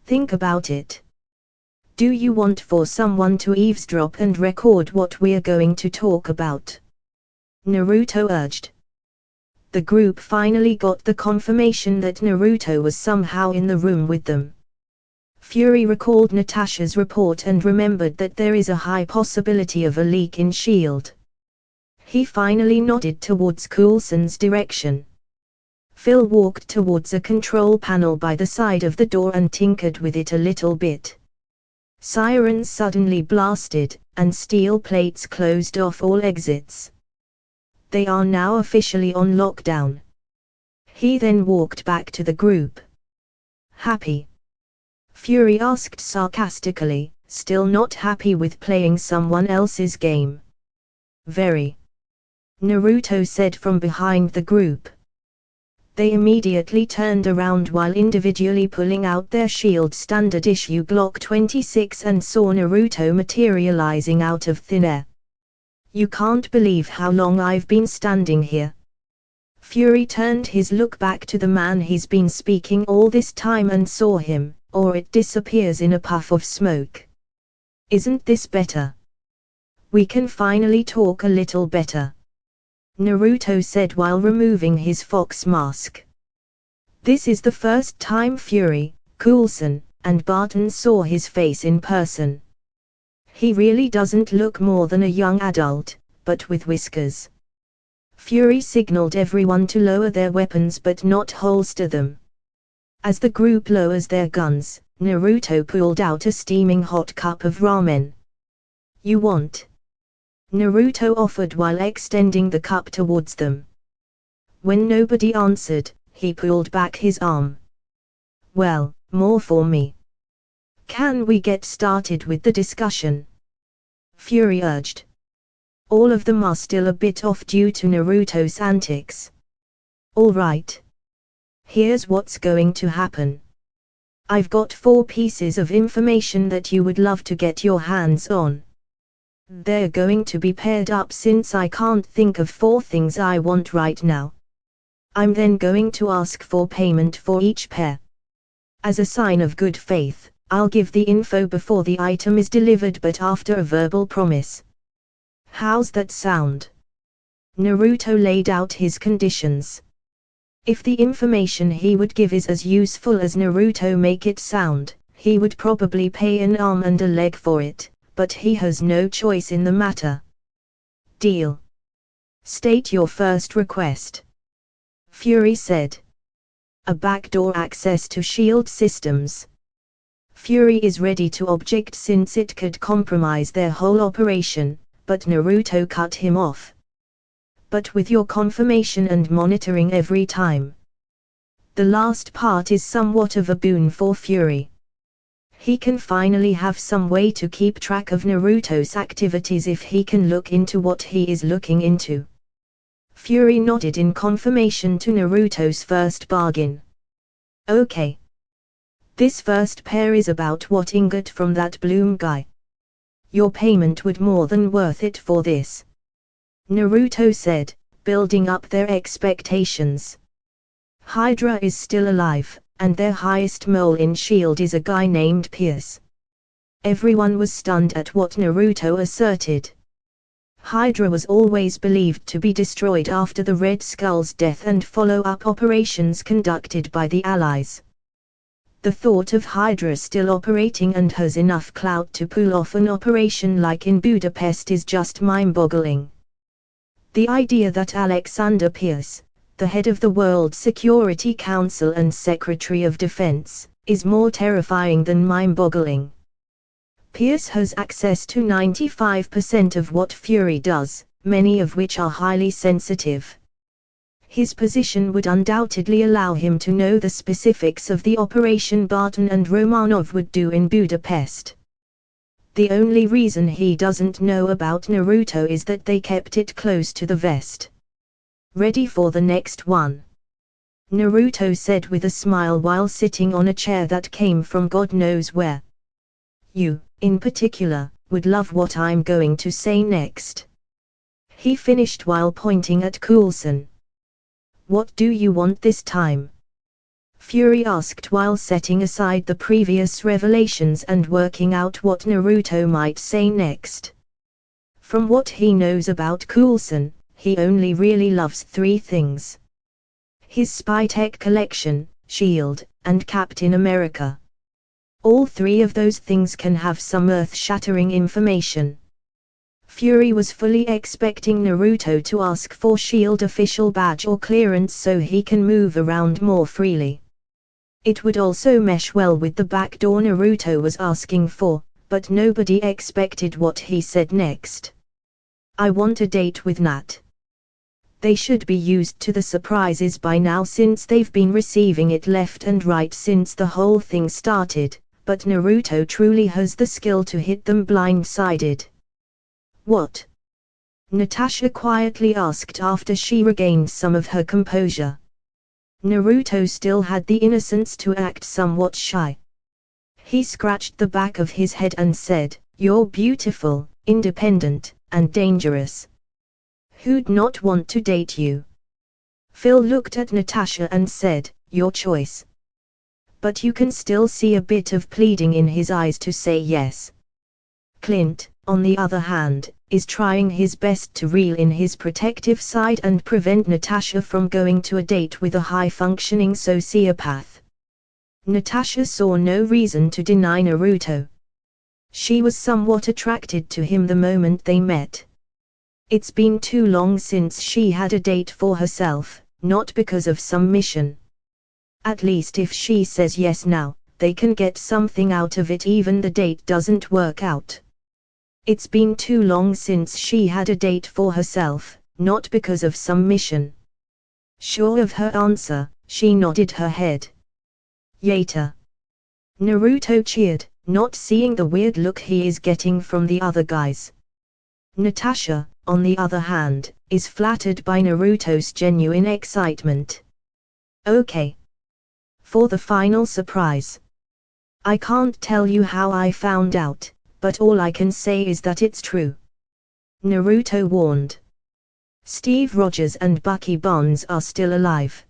Think about it. Do you want for someone to eavesdrop and record what we're going to talk about? Naruto urged. The group finally got the confirmation that Naruto was somehow in the room with them. Fury recalled Natasha's report and remembered that there is a high possibility of a leak in S.H.I.E.L.D. He finally nodded towards Coulson's direction. Phil walked towards a control panel by the side of the door and tinkered with it a little bit. Sirens suddenly blasted, and steel plates closed off all exits. They are now officially on lockdown. He then walked back to the group. Happy? Fury asked sarcastically, still not happy with playing someone else's game. Very. Naruto said from behind the group. They immediately turned around while individually pulling out their shield standard issue Glock 26 and saw Naruto materializing out of thin air. You can't believe how long I've been standing here. Fury turned his look back to the man he's been speaking all this time and saw him, or it disappears in a puff of smoke. Isn't this better? We can finally talk a little better. Naruto said while removing his fox mask. This is the first time Fury, Coulson, and Barton saw his face in person. He really doesn't look more than a young adult, but with whiskers. Fury signaled everyone to lower their weapons but not holster them. As the group lowers their guns, Naruto pulled out a steaming hot cup of ramen. You want? Naruto offered while extending the cup towards them. When nobody answered, he pulled back his arm. Well, more for me. Can we get started with the discussion? Fury urged. All of them are still a bit off due to Naruto's antics. All right. Here's what's going to happen. I've got 4 pieces of information that you would love to get your hands on. They're going to be paired up since I can't think of 4 things I want right now. I'm then going to ask for payment for each pair. As a sign of good faith, I'll give the info before the item is delivered but after a verbal promise. How's that sound? Naruto laid out his conditions. If the information he would give is as useful as Naruto make it sound, he would probably pay an arm and a leg for it, but he has no choice in the matter. Deal. State your first request. Fury said. A backdoor access to S.H.I.E.L.D. systems. Fury is ready to object since it could compromise their whole operation, but Naruto cut him off. But with your confirmation and monitoring every time. The last part is somewhat of a boon for Fury. He can finally have some way to keep track of Naruto's activities if he can look into what he is looking into. Fury nodded in confirmation to Naruto's first bargain. Okay. This first pair is about what ingot from that Bloom guy. Your payment would more than worth it for this. Naruto said, building up their expectations. Hydra is still alive, and their highest mole in S.H.I.E.L.D. is a guy named Pierce. Everyone was stunned at what Naruto asserted. Hydra was always believed to be destroyed after the Red Skull's death and follow-up operations conducted by the Allies. The thought of Hydra still operating and has enough clout to pull off an operation like in Budapest is just mind-boggling. The idea that Alexander Pierce, the head of the World Security Council and Secretary of Defense, is more terrifying than mind-boggling. Pierce has access to 95% of what Fury does, many of which are highly sensitive. His position would undoubtedly allow him to know the specifics of the operation Barton and Romanov would do in Budapest. The only reason he doesn't know about Naruto is that they kept it close to the vest. Ready for the next one? Naruto said with a smile while sitting on a chair that came from God knows where. You, in particular, would love what I'm going to say next. He finished while pointing at Coulson. What do you want this time? Fury asked while setting aside the previous revelations and working out what Naruto might say next. From what he knows about Coulson, he only really loves three things: his spy tech collection, S.H.I.E.L.D., and Captain America. All three of those things can have some earth-shattering information. Fury was fully expecting Naruto to ask for S.H.I.E.L.D. official badge or clearance so he can move around more freely. It would also mesh well with the backdoor Naruto was asking for, but nobody expected what he said next. I want a date with Nat. They should be used to the surprises by now since they've been receiving it left and right since the whole thing started, but Naruto truly has the skill to hit them blindsided. What? Natasha quietly asked after she regained some of her composure. Naruto still had the innocence to act somewhat shy. He scratched the back of his head and said, "You're beautiful, independent, and dangerous. Who'd not want to date you?" Phil looked at Natasha and said, "Your choice." But you can still see a bit of pleading in his eyes to say yes. Clint, on the other hand, is trying his best to reel in his protective side and prevent Natasha from going to a date with a high-functioning sociopath. Natasha saw no reason to deny Naruto. She was somewhat attracted to him the moment they met. It's been too long since she had a date for herself, not because of some mission. At least if she says yes now, they can get something out of it even the date doesn't work out. It's been too long since she had a date for herself, not because of some mission. Sure of her answer, she nodded her head. Yater. Naruto cheered, not seeing the weird look he is getting from the other guys. Natasha, on the other hand, is flattered by Naruto's genuine excitement. Okay. For the final surprise. I can't tell you how I found out, but all I can say is that it's true. Naruto warned. Steve Rogers and Bucky Barnes are still alive.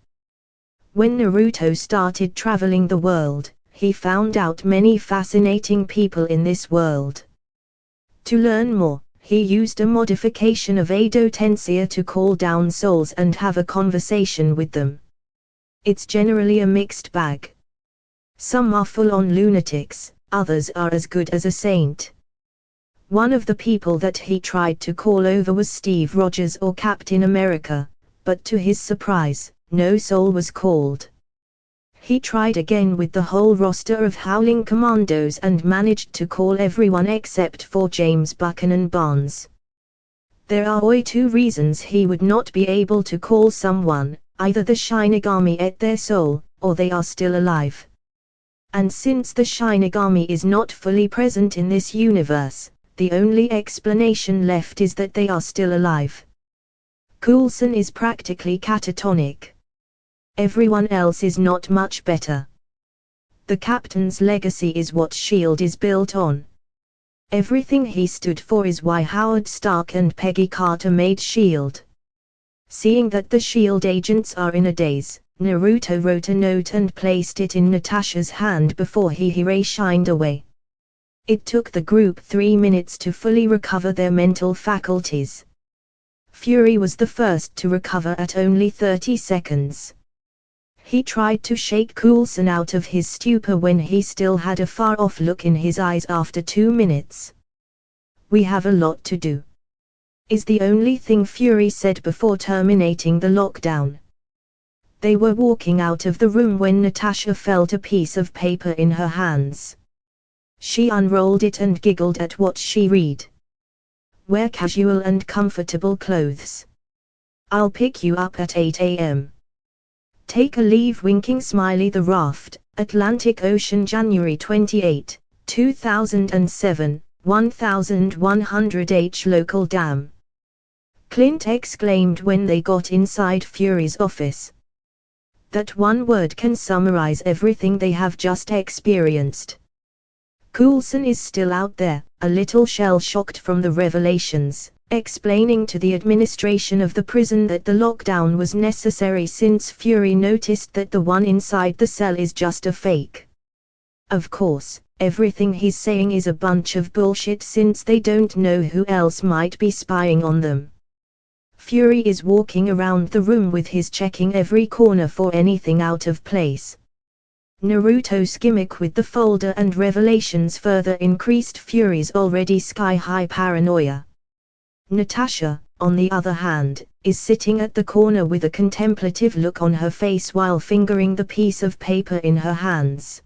When Naruto started traveling the world, he found out many fascinating people in this world. To learn more, he used a modification of Edo Tensei to call down souls and have a conversation with them. It's generally a mixed bag. Some are full-on lunatics, others are as good as a saint. One of the people that he tried to call over was Steve Rogers or Captain America, but to his surprise, no soul was called. He tried again with the whole roster of Howling Commandos and managed to call everyone except for James Buchanan Barnes. There are two reasons he would not be able to call someone: either the Shinigami ate their soul, or they are still alive. And since the Shinigami is not fully present in this universe, the only explanation left is that they are still alive. Coulson is practically catatonic. Everyone else is not much better. The captain's legacy is what S.H.I.E.L.D. is built on. Everything he stood for is why Howard Stark and Peggy Carter made S.H.I.E.L.D. Seeing that the S.H.I.E.L.D. agents are in a daze, Naruto wrote a note and placed it in Natasha's hand before he shined away. It took the group 3 minutes to fully recover their mental faculties. Fury was the first to recover at only 30 seconds. He tried to shake Coulson out of his stupor when he still had a far-off look in his eyes after 2 minutes. "We have a lot to do," is the only thing Fury said before terminating the lockdown. They were walking out of the room when Natasha felt a piece of paper in her hands. She unrolled it and giggled at what she read. Wear casual and comfortable clothes. I'll pick you up at 8 a.m. Take a leave winking smiley. The Raft, Atlantic Ocean, January 28, 2007, 1100 local dam. Clint exclaimed when they got inside Fury's office. That one word can summarize everything they have just experienced. Coulson is still out there, a little shell-shocked from the revelations, explaining to the administration of the prison that the lockdown was necessary since Fury noticed that the one inside the cell is just a fake. Of course, everything he's saying is a bunch of bullshit since they don't know who else might be spying on them. Fury is walking around the room with his checking every corner for anything out of place. Naruto's gimmick with the folder and revelations further increased Fury's already sky-high paranoia. Natasha, on the other hand, is sitting at the corner with a contemplative look on her face while fingering the piece of paper in her hands.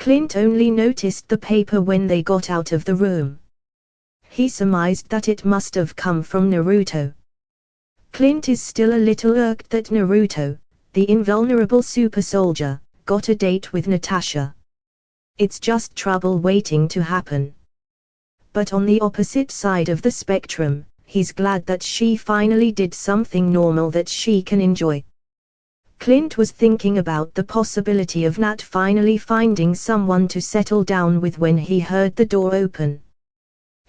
Clint only noticed the paper when they got out of the room. He surmised that it must have come from Naruto. Clint is still a little irked that Naruto, the invulnerable super soldier, got a date with Natasha. It's just trouble waiting to happen. But on the opposite side of the spectrum, he's glad that she finally did something normal that she can enjoy. Clint was thinking about the possibility of Nat finally finding someone to settle down with when he heard the door open.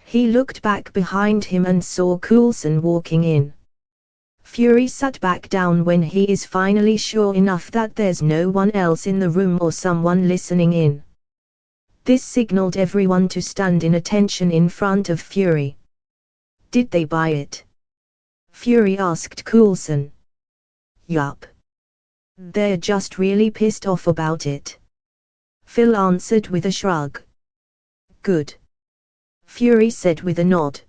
He looked back behind him and saw Coulson walking in. Fury sat back down when he is finally sure enough that there's no one else in the room or someone listening in. This signaled everyone to stand in attention in front of Fury. Did they buy it? Fury asked Coulson. Yup. They're just really pissed off about it. Phil answered with a shrug. Good. Fury said with a nod.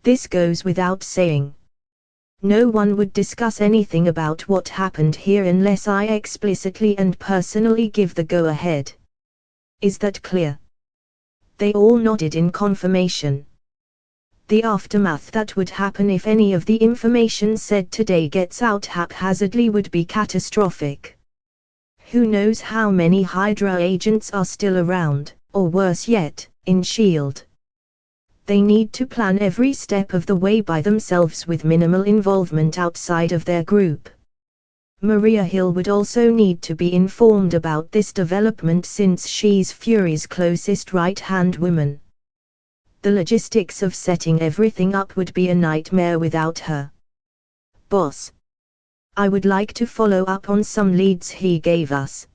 This goes without saying. No one would discuss anything about what happened here unless I explicitly and personally give the go-ahead. Is that clear? They all nodded in confirmation. The aftermath that would happen if any of the information said today gets out haphazardly would be catastrophic. Who knows how many Hydra agents are still around, or worse yet, in S.H.I.E.L.D. They need to plan every step of the way by themselves with minimal involvement outside of their group. Maria Hill would also need to be informed about this development since she's Fury's closest right-hand woman. The logistics of setting everything up would be a nightmare without her. Boss. I would like to follow up on some leads he gave us.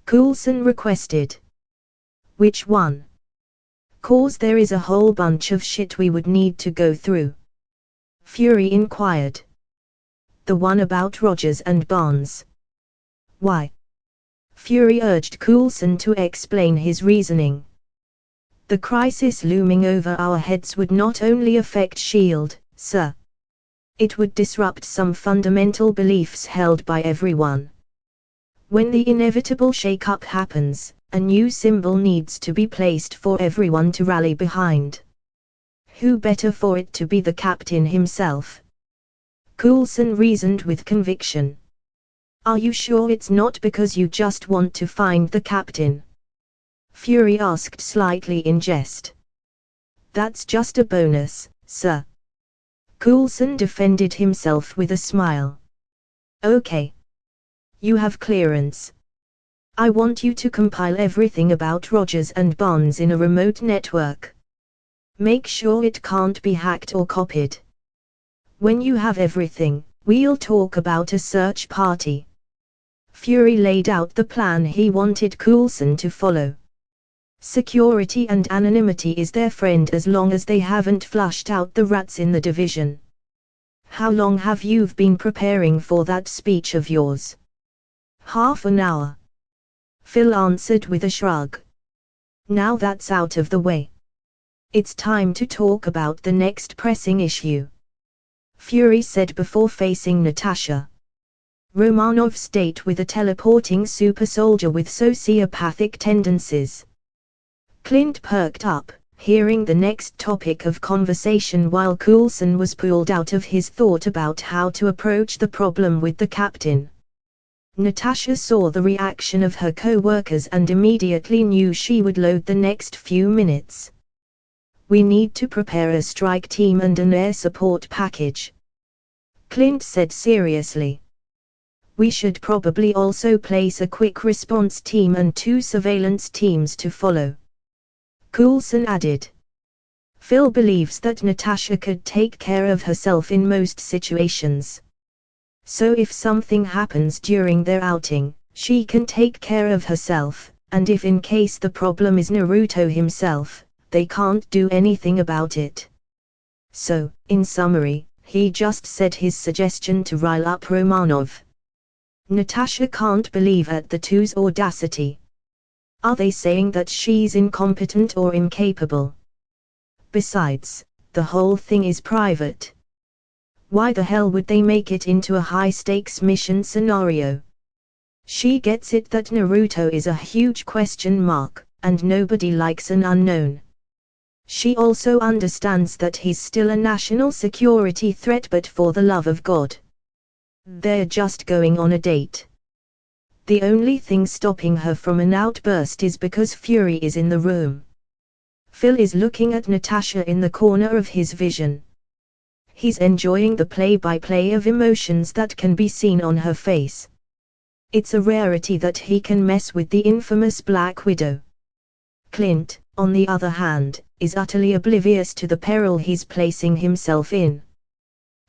Coulson requested. Which one? Cause there is a whole bunch of shit we would need to go through. Fury inquired. The one about Rogers and Barnes. Why? Fury urged Coulson to explain his reasoning. The crisis looming over our heads would not only affect S.H.I.E.L.D., sir. It would disrupt some fundamental beliefs held by everyone. When the inevitable shake-up happens, a new symbol needs to be placed for everyone to rally behind. Who better for it to be the captain himself? Coulson reasoned with conviction. Are you sure it's not because you just want to find the captain? Fury asked slightly in jest. That's just a bonus, sir. Coulson defended himself with a smile. Okay. You have clearance. I want you to compile everything about Rogers and Barnes in a remote network. Make sure it can't be hacked or copied. When you have everything, we'll talk about a search party. Fury laid out the plan he wanted Coulson to follow. Security and anonymity is their friend as long as they haven't flushed out the rats in the division. How long have you been preparing for that speech of yours? Half an hour. Phil answered with a shrug. Now that's out of the way. It's time to talk about the next pressing issue. Fury said before facing Natasha. Romanov's date with a teleporting super soldier with sociopathic tendencies. Clint perked up, hearing the next topic of conversation while Coulson was pulled out of his thought about how to approach the problem with the captain. Natasha saw the reaction of her co-workers and immediately knew she would load the next few minutes. "We need to prepare a strike team and an air support package," Clint said seriously. "We should probably also place a quick response team and 2 surveillance teams to follow," Coulson added. Phil believes that Natasha could take care of herself in most situations. So if something happens during their outing, she can take care of herself, and if in case the problem is Naruto himself, they can't do anything about it. So, in summary, he just said his suggestion to rile up Romanov. Natasha can't believe at the two's audacity. Are they saying that she's incompetent or incapable? Besides, the whole thing is private. Why the hell would they make it into a high-stakes mission scenario? She gets it that Naruto is a huge question mark, and nobody likes an unknown. She also understands that he's still a national security threat, but for the love of God, they're just going on a date. The only thing stopping her from an outburst is because Fury is in the room. Phil is looking at Natasha in the corner of his vision. He's enjoying the play-by-play of emotions that can be seen on her face. It's a rarity that he can mess with the infamous Black Widow. Clint, on the other hand, is utterly oblivious to the peril he's placing himself in.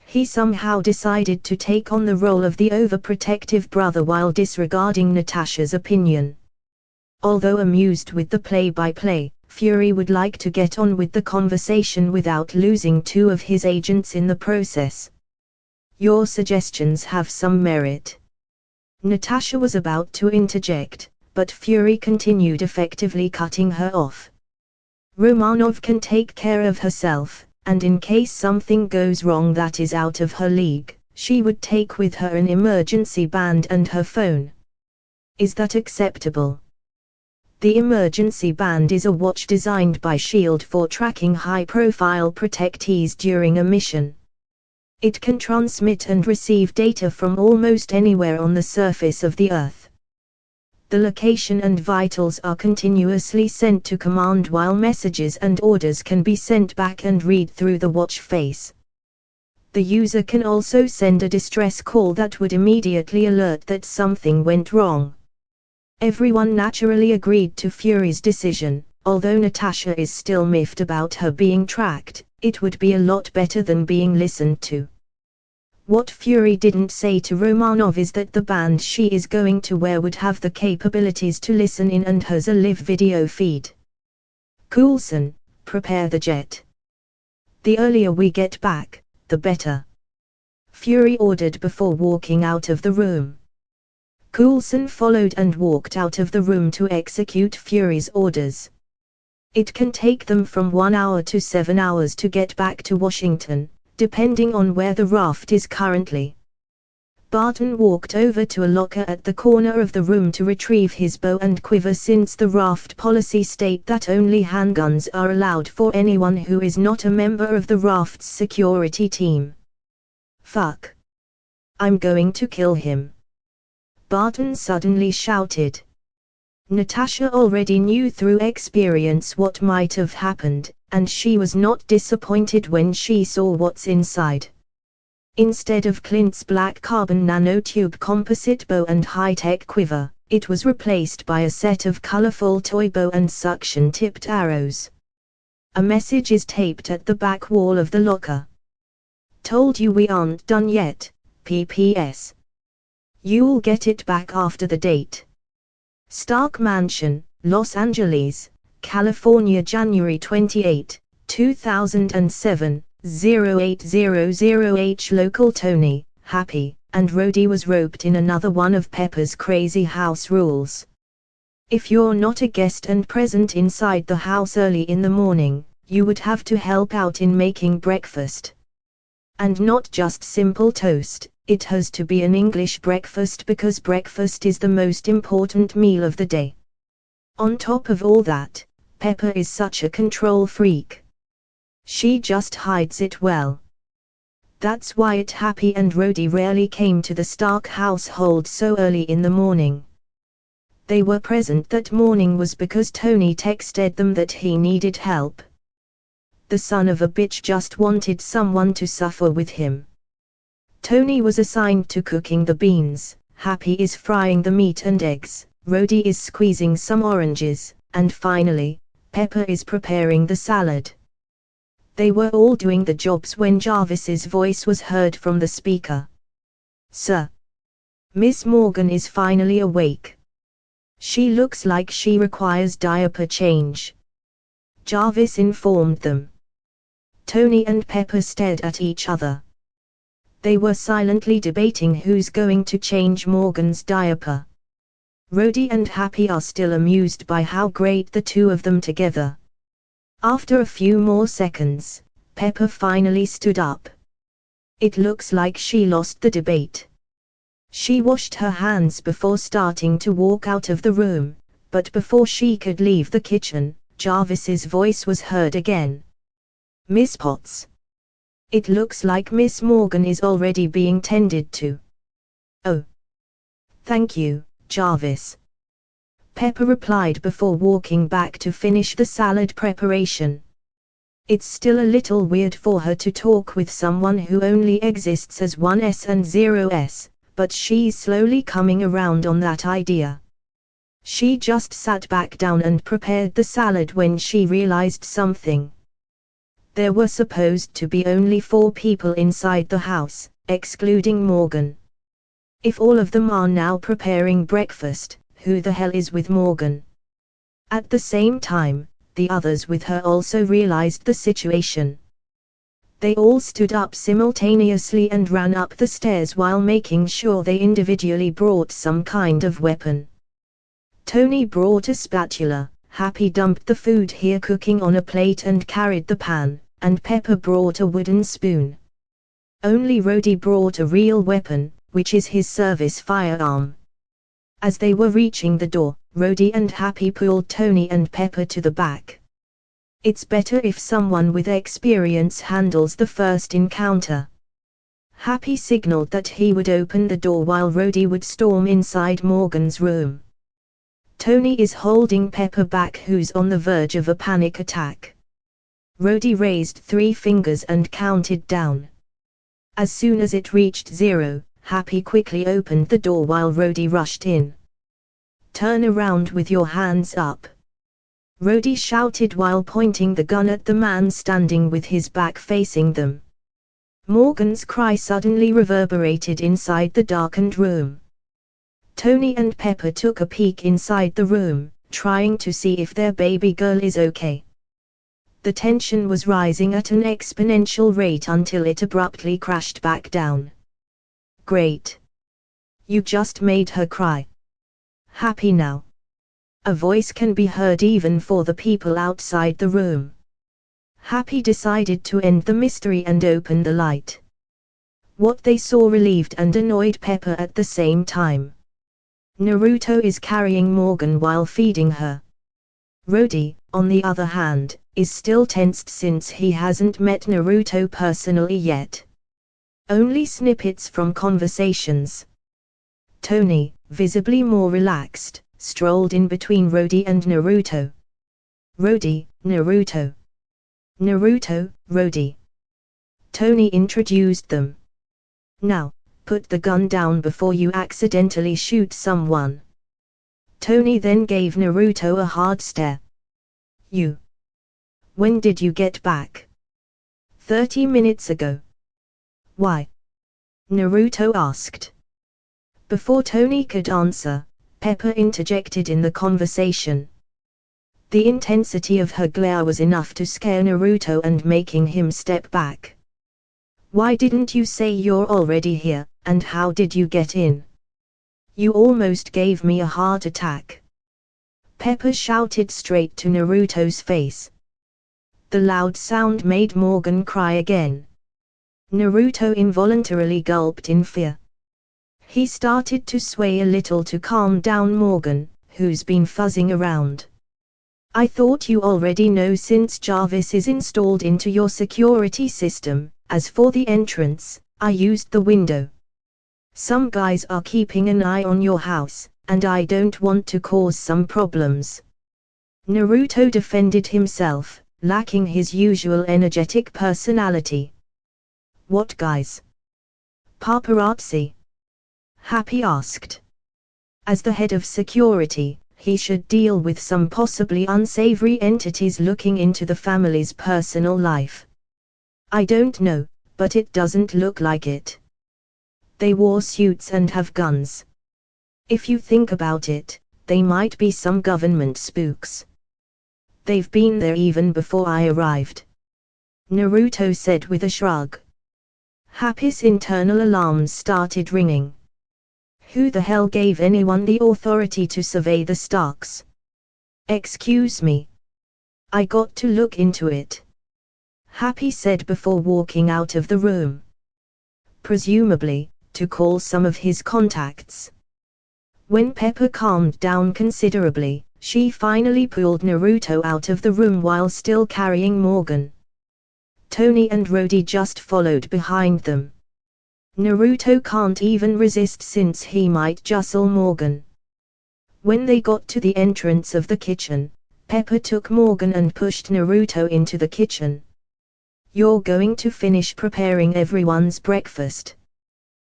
He somehow decided to take on the role of the overprotective brother while disregarding Natasha's opinion. Although amused with the play-by-play, Fury would like to get on with the conversation without losing 2 of his agents in the process. "Your suggestions have some merit." Natasha was about to interject, but Fury continued, effectively cutting her off. "Romanov can take care of herself, and in case something goes wrong that is out of her league, she would take with her an emergency band and her phone. Is that acceptable?" The emergency band is a watch designed by S.H.I.E.L.D. for tracking high-profile protectees during a mission. It can transmit and receive data from almost anywhere on the surface of the Earth. The location and vitals are continuously sent to command, while messages and orders can be sent back and read through the watch face. The user can also send a distress call that would immediately alert that something went wrong. Everyone naturally agreed to Fury's decision. Although Natasha is still miffed about her being tracked, it would be a lot better than being listened to. What Fury didn't say to Romanov is that the band she is going to wear would have the capabilities to listen in and has a live video feed. "Coulson, prepare the jet. The earlier we get back, the better," Fury ordered before walking out of the room. Coulson followed and walked out of the room to execute Fury's orders. It can take them from 1 hour to 7 hours to get back to Washington, depending on where the raft is currently. Barton walked over to a locker at the corner of the room to retrieve his bow and quiver, since the raft policy state that only handguns are allowed for anyone who is not a member of the raft's security team. "Fuck. I'm going to kill him," Barton suddenly shouted. Natasha already knew through experience what might have happened, and she was not disappointed when she saw what's inside. Instead of Clint's black carbon nanotube composite bow and high-tech quiver, it was replaced by a set of colorful toy bow and suction-tipped arrows. A message is taped at the back wall of the locker. "Told you we aren't done yet, PPS. You'll get it back after the date. Stark Mansion, Los Angeles, California, January 28, 2007, 0800H. Local Tony, happy, and Rhodey was roped in another one of Pepper's crazy house rules. If you're not a guest and present inside the house early in the morning, you would have to help out in making breakfast. And not just simple toast, it has to be an English breakfast because breakfast is the most important meal of the day. On top of all that, Pepper is such a control freak. She just hides it well. That's why Happy and Rhodey rarely came to the Stark household so early in the morning. They were present that morning was because Tony texted them that he needed help. The son of a bitch just wanted someone to suffer with him. Tony was assigned to cooking the beans, Happy is frying the meat and eggs, Rhodey is squeezing some oranges, and finally, Pepper is preparing the salad. They were all doing the jobs when Jarvis's voice was heard from the speaker. "Sir. Miss Morgan is finally awake. She looks like she requires diaper change," Jarvis informed them. Tony and Pepper stared at each other. They were silently debating who's going to change Morgan's diaper. Rhodey and Happy are still amused by how great the two of them together. After a few more seconds, Pepper finally stood up. It looks like she lost the debate. She washed her hands before starting to walk out of the room, but before she could leave the kitchen, Jarvis's voice was heard again. "Miss Potts. It looks like Miss Morgan is already being tended to." "Oh. Thank you, Jarvis," Pepper replied before walking back to finish the salad preparation. It's still a little weird for her to talk with someone who only exists as 1S and 0S, but she's slowly coming around on that idea. She just sat back down and prepared the salad when she realized something. There were supposed to be only 4 people inside the house, excluding Morgan. If all of them are now preparing breakfast, who the hell is with Morgan? At the same time, the others with her also realized the situation. They all stood up simultaneously and ran up the stairs while making sure they individually brought some kind of weapon. Tony brought a spatula, Happy dumped the food here cooking on a plate and carried the pan, and Pepper brought a wooden spoon. Only Rhodey brought a real weapon, which is his service firearm. As they were reaching the door, Rhodey and Happy pulled Tony and Pepper to the back. It's better if someone with experience handles the first encounter. Happy signaled that he would open the door while Rhodey would storm inside Morgan's room. Tony is holding Pepper back, who's on the verge of a panic attack. Rhodey raised 3 fingers and counted down. As soon as it reached 0, Happy quickly opened the door while Rhodey rushed in. "Turn around with your hands up," Rhodey shouted while pointing the gun at the man standing with his back facing them. Morgan's cry suddenly reverberated inside the darkened room. Tony and Pepper took a peek inside the room, trying to see if their baby girl is okay. The tension was rising at an exponential rate until it abruptly crashed back down. "Great. You just made her cry. Happy now." A voice can be heard even for the people outside the room. Happy decided to end the mystery and open the light. What they saw relieved and annoyed Pepper at the same time. Naruto is carrying Morgan while feeding her. Rhodey, on the other hand, is still tensed since he hasn't met Naruto personally yet. Only snippets from conversations. Tony, visibly more relaxed, strolled in between Rhodey and Naruto. "Rhodey, Naruto. Naruto, Rhodey." Tony introduced them. "Now, put the gun down before you accidentally shoot someone." Tony then gave Naruto a hard stare. "You. When did you get back?" 30 minutes ago." "Why?" Naruto asked. Before Tony could answer, Pepper interjected in the conversation. The intensity of her glare was enough to scare Naruto and making him step back. "Why didn't you say you're already here, and how did you get in? You almost gave me a heart attack." Pepper shouted straight to Naruto's face. The loud sound made Morgan cry again. Naruto involuntarily gulped in fear. He started to sway a little to calm down Morgan, who's been fuzzing around. I thought you already know since Jarvis is installed into your security system. As for the entrance, I used the window. Some guys are keeping an eye on your house, and I don't want to cause some problems. Naruto defended himself, lacking his usual energetic personality. What guys? Paparazzi? Happy asked. As the head of security, he should deal with some possibly unsavory entities looking into the family's personal life. I don't know, but it doesn't look like it. They wore suits and have guns. If you think about it, they might be some government spooks. They've been there even before I arrived. Naruto said with a shrug. Happy's internal alarms started ringing. Who the hell gave anyone the authority to survey the stocks? Excuse me. I got to look into it. Happy said before walking out of the room. Presumably, to call some of his contacts. When Pepper calmed down considerably, she finally pulled Naruto out of the room while still carrying Morgan. Tony and Rhodey just followed behind them. Naruto can't even resist since he might jostle Morgan. When they got to the entrance of the kitchen, Pepper took Morgan and pushed Naruto into the kitchen. You're going to finish preparing everyone's breakfast.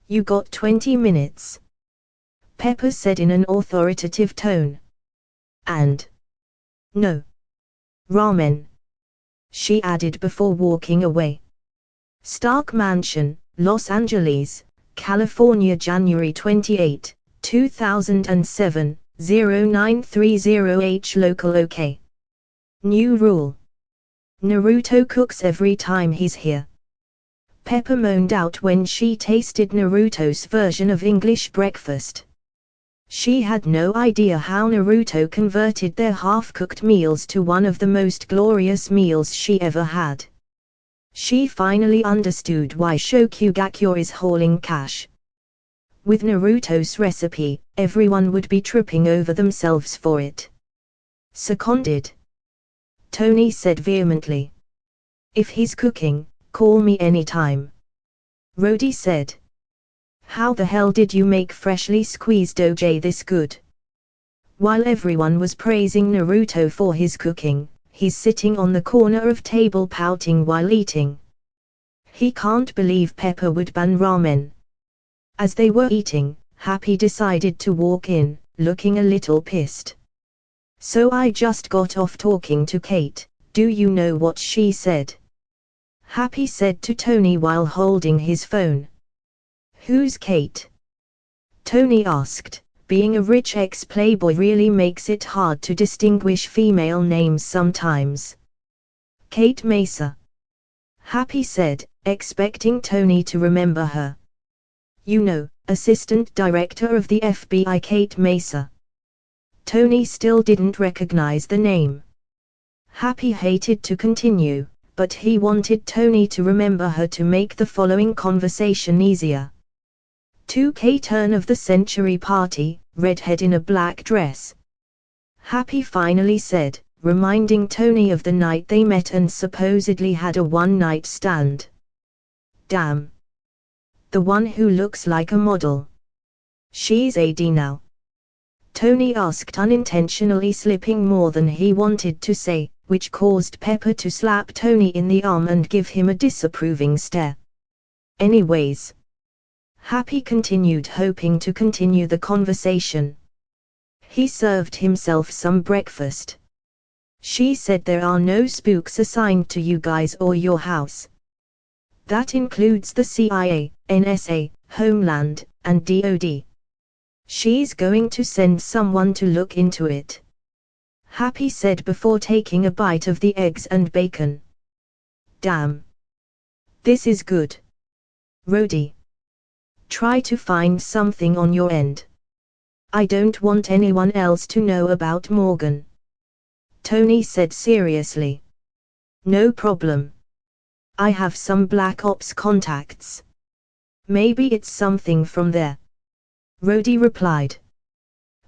You got 20 minutes. Pepper said in an authoritative tone. And? No. Ramen. She added before walking away. Stark Mansion, Los Angeles, California, January 28, 2007, 0930H local OK. New rule. Naruto cooks every time he's here. Pepper moaned out when she tasted Naruto's version of English breakfast. She had no idea how Naruto converted their half-cooked meals to one of the most glorious meals she ever had. She finally understood why Shokugakure is hauling cash. With Naruto's recipe, everyone would be tripping over themselves for it. Seconded. Tony said vehemently. If he's cooking, call me anytime. Rhodey said. How the hell did you make freshly squeezed OJ this good? While everyone was praising Naruto for his cooking, he's sitting on the corner of table pouting while eating. He can't believe Pepper would ban ramen. As they were eating, Happy decided to walk in, looking a little pissed. So I just got off talking to Kate. Do you know what she said? Happy said to Tony while holding his phone. Who's Kate? Tony asked. Being a rich ex-playboy really makes it hard to distinguish female names sometimes. Kate Mesa. Happy said, expecting Tony to remember her. You know, Assistant Director of the FBI Kate Mesa. Tony still didn't recognize the name. Happy hated to continue, but he wanted Tony to remember her to make the following conversation easier. 2K turn of the century party, redhead in a black dress. Happy finally said, reminding Tony of the night they met and supposedly had a one-night stand. Damn. The one who looks like a model. She's AD now. Tony asked, unintentionally slipping more than he wanted to say, which caused Pepper to slap Tony in the arm and give him a disapproving stare. Anyways. Happy continued, hoping to continue the conversation. He served himself some breakfast. She said there are no spooks assigned to you guys or your house. That includes the CIA, NSA, Homeland, and DOD. She's going to send someone to look into it. Happy said before taking a bite of the eggs and bacon. Damn. This is good. Rhodey. Try to find something on your end. I don't want anyone else to know about Morgan. Tony said seriously. No problem. I have some Black Ops contacts. Maybe it's something from there. Rhodey replied.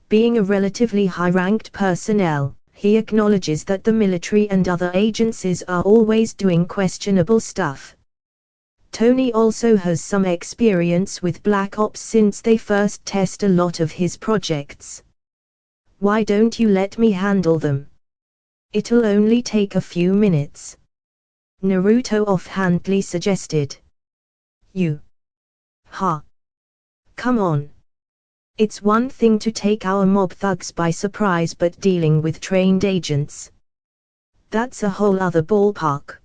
Being a relatively high-ranked personnel, he acknowledges that the military and other agencies are always doing questionable stuff. Tony also has some experience with Black Ops since they first test a lot of his projects. Why don't you let me handle them? It'll only take a few minutes. Naruto offhandedly suggested. You. Ha. Come on. It's one thing to take our mob thugs by surprise, but dealing with trained agents, that's a whole other ballpark.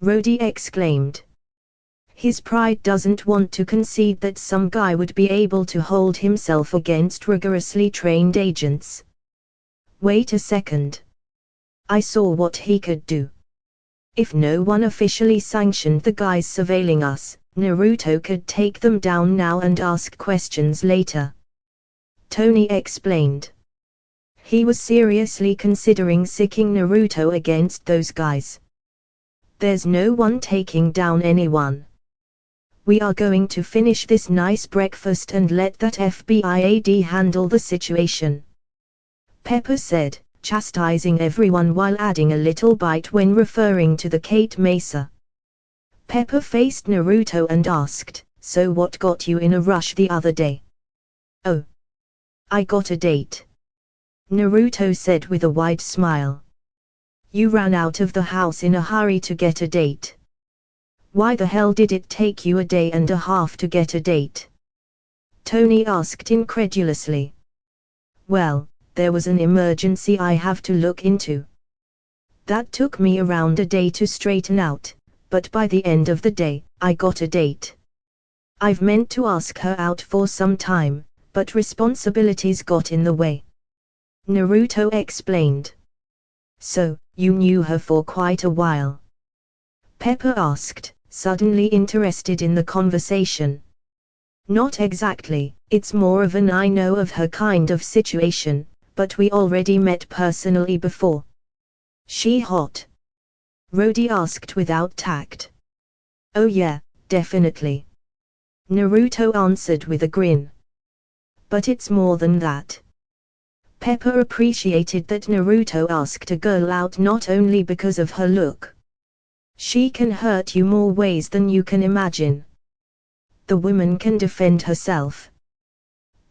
Rhodey exclaimed. His pride doesn't want to concede that some guy would be able to hold himself against rigorously trained agents. Wait a second. I saw what he could do. If no one officially sanctioned the guys surveilling us, Naruto could take them down now and ask questions later. Tony explained. He was seriously considering sicking Naruto against those guys. There's no one taking down anyone. We are going to finish this nice breakfast and let that FBI AD handle the situation. Pepper said, chastising everyone while adding a little bite when referring to the Kate Mesa. Pepper faced Naruto and asked, so what got you in a rush the other day? Oh. I got a date. Naruto said with a wide smile. You ran out of the house in a hurry to get a date. Why the hell did it take you a day and a half to get a date? Tony asked incredulously. Well, there was an emergency I have to look into. That took me around a day to straighten out, but by the end of the day, I got a date. I've meant to ask her out for some time, but responsibilities got in the way. Naruto explained. So, you knew her for quite a while? Pepper asked, suddenly interested in the conversation. Not exactly, it's more of an I know of her kind of situation, but we already met personally before. She hot? Rhodey asked without tact. Oh yeah, definitely. Naruto answered with a grin. But it's more than that. Pepper appreciated that Naruto asked a girl out not only because of her look. She can hurt you more ways than you can imagine. The woman can defend herself.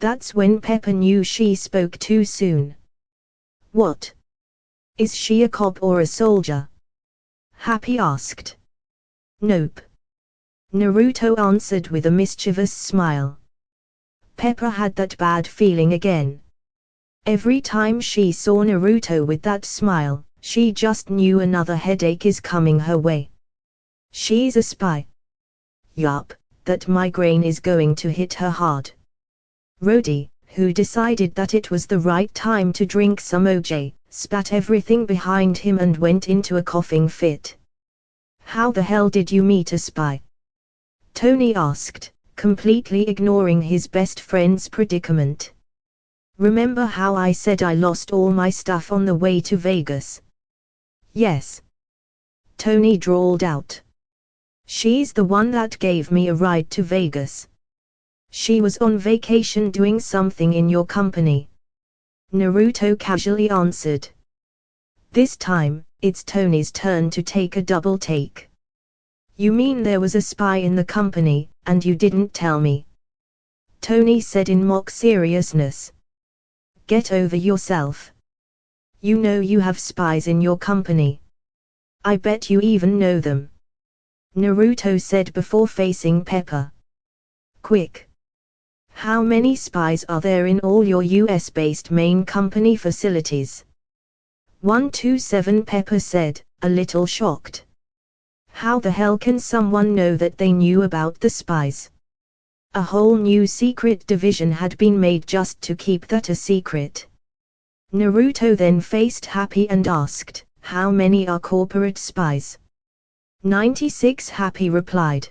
That's when Pepper knew she spoke too soon. What? Is she a cop or a soldier? Happy asked. Nope. Naruto answered with a mischievous smile. Pepper had that bad feeling again. Every time she saw Naruto with that smile, she just knew another headache is coming her way. She's a spy. Yup, that migraine is going to hit her hard. Rhodey, who decided that it was the right time to drink some OJ, spat everything behind him and went into a coughing fit. How the hell did you meet a spy? Tony asked, completely ignoring his best friend's predicament. Remember how I said I lost all my stuff on the way to Vegas? Yes. Tony drawled out. She's the one that gave me a ride to Vegas. She was on vacation doing something in your company. Naruto casually answered. This time, it's Tony's turn to take a double take. You mean there was a spy in the company, and you didn't tell me? Tony said in mock seriousness. Get over yourself. You know you have spies in your company. I bet you even know them. Naruto said before facing Pepper. Quick. How many spies are there in all your US-based main company facilities? 127, Pepper said, a little shocked. How the hell can someone know that they knew about the spies? A whole new secret division had been made just to keep that a secret. Naruto then faced Happy and asked, how many are corporate spies? 96, Happy replied.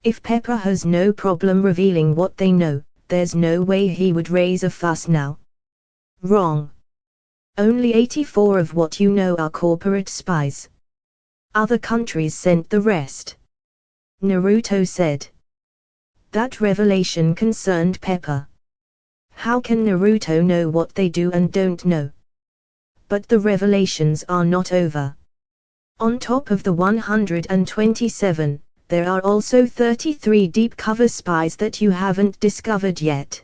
If Pepper has no problem revealing what they know, there's no way he would raise a fuss now. Wrong. Only 84 of what you know are corporate spies. Other countries sent the rest. Naruto said. That revelation concerned Pepper. How can Naruto know what they do and don't know? but the revelations are not over. On top of the 127, there are also 33 deep cover spies that you haven't discovered yet.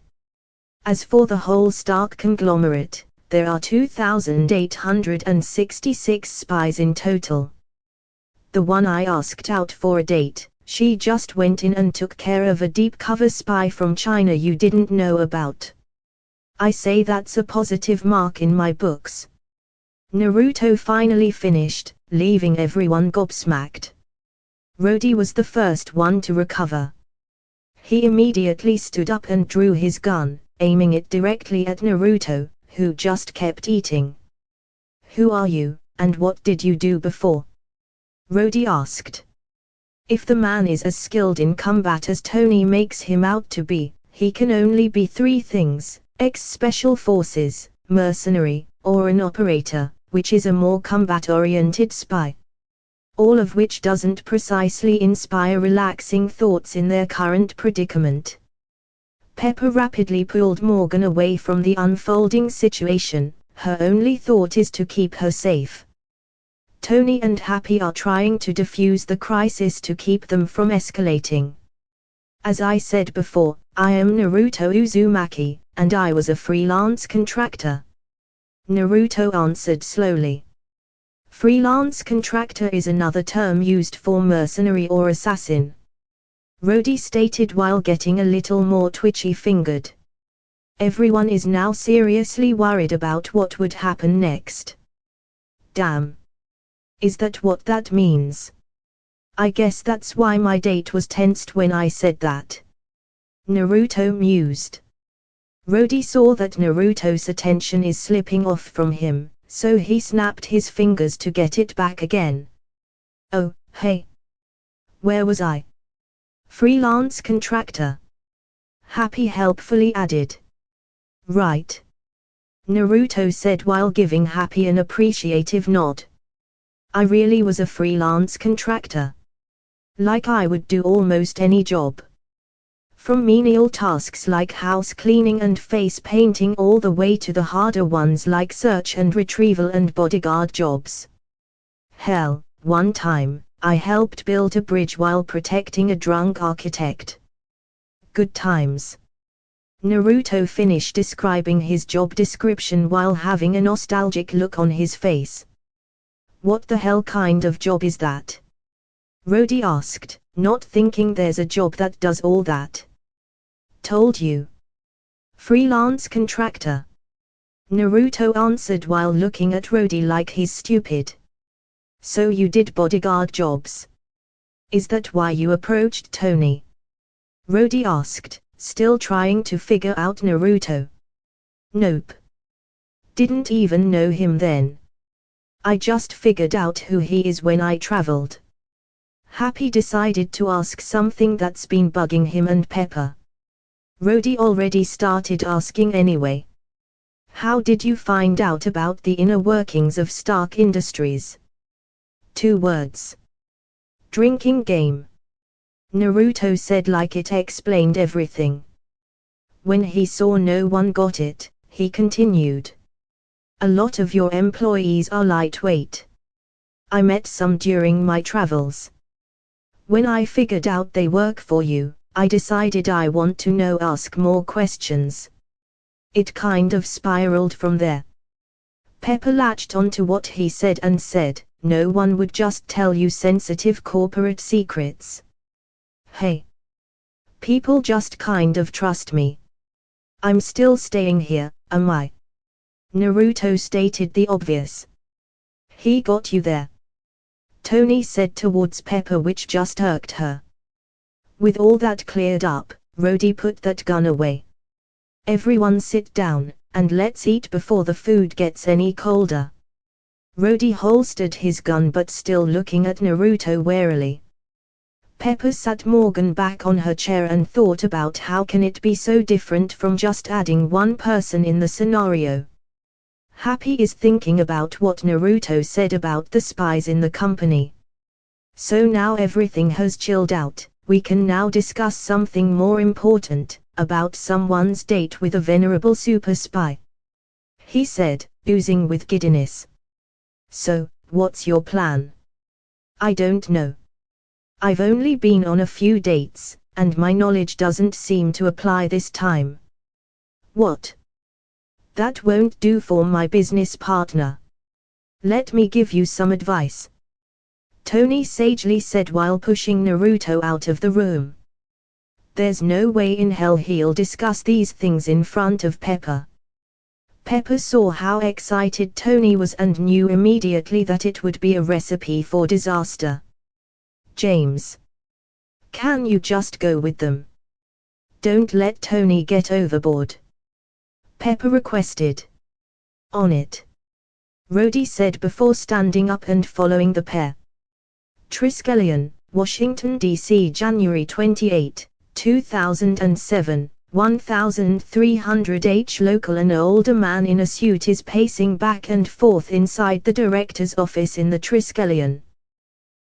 As for the whole Stark conglomerate, there are 2,866 spies in total. The one I asked out for a date, she just went in and took care of a deep cover spy from China you didn't know about. I say that's a positive mark in my books. Naruto finally finished, leaving everyone gobsmacked. Rody was the first one to recover. He immediately stood up and drew his gun, aiming it directly at Naruto, who just kept eating. "Who are you, and what did you do before?" Rody asked. If the man is as skilled in combat as Tony makes him out to be, he can only be three things: ex-special forces, mercenary, or an operator, which is a more combat-oriented spy. All of which doesn't precisely inspire relaxing thoughts in their current predicament. Pepper rapidly pulled Morgan away from the unfolding situation. Her only thought is to keep her safe. Tony and Happy are trying to defuse the crisis to keep them from escalating. As I said before, I am Naruto Uzumaki, and I was a freelance contractor. Naruto answered slowly. Freelance contractor is another term used for mercenary or assassin. Rody stated while getting a little more twitchy-fingered. Everyone is now seriously worried about what would happen next. Damn. Is that what that means? I guess that's why my date was tensed when I said that. Naruto mused. Rody saw that Naruto's attention is slipping off from him, so he snapped his fingers to get it back again. Oh, hey. Where was I? Freelance contractor. Happy helpfully added. Right. Naruto said while giving Happy an appreciative nod. I really was a freelance contractor. Like I would do almost any job. From menial tasks like house cleaning and face painting all the way to the harder ones like search and retrieval and bodyguard jobs. Hell, one time, I helped build a bridge while protecting a drunk architect. Good times. Naruto finished describing his job description while having a nostalgic look on his face. What the hell kind of job is that? Rody asked, not thinking there's a job that does all that. Told you. Freelance contractor. Naruto answered while looking at Rody like he's stupid. So you did bodyguard jobs. Is that why you approached Tony? Rody asked, still trying to figure out Naruto. Nope. Didn't even know him then. I just figured out who he is when I traveled. Happy decided to ask something that's been bugging him and Pepper. Rody already started asking anyway. How did you find out about the inner workings of Stark Industries? 2 words. Drinking game. Naruto said like it explained everything. When he saw no one got it, he continued. A lot of your employees are lightweight. I met some during my travels. When I figured out they work for you, I decided I want to ask more questions. It kind of spiraled from there. Pepper latched onto what he said and said, no one would just tell you sensitive corporate secrets. Hey. People just kind of trust me. I'm still staying here, am I? Naruto stated the obvious. He got you there. Tony said towards Pepper, which just irked her. With all that cleared up, Rody put that gun away. Everyone sit down, and let's eat before the food gets any colder. Rody holstered his gun but still looking at Naruto warily. Pepper sat Morgan back on her chair and thought about how can it be so different from just adding one person in the scenario. Happy is thinking about what Naruto said about the spies in the company. So now everything has chilled out, we can now discuss something more important, about someone's date with a venerable super spy. He said, oozing with giddiness. "So, what's your plan?" "I don't know. I've only been on a few dates, and my knowledge doesn't seem to apply this time." "What?" "That won't do for my business partner. Let me give you some advice," Tony sagely said while pushing Naruto out of the room. There's no way in hell he'll discuss these things in front of Pepper. Pepper saw how excited Tony was and knew immediately that it would be a recipe for disaster. "James, can you just go with them? Don't let Tony get overboard," Pepper requested. "On it," Rhodey said before standing up and following the pair. Triskelion, Washington, D.C. January 28, 2007, 1300 local. An older man in a suit is pacing back and forth inside the director's office in the Triskelion.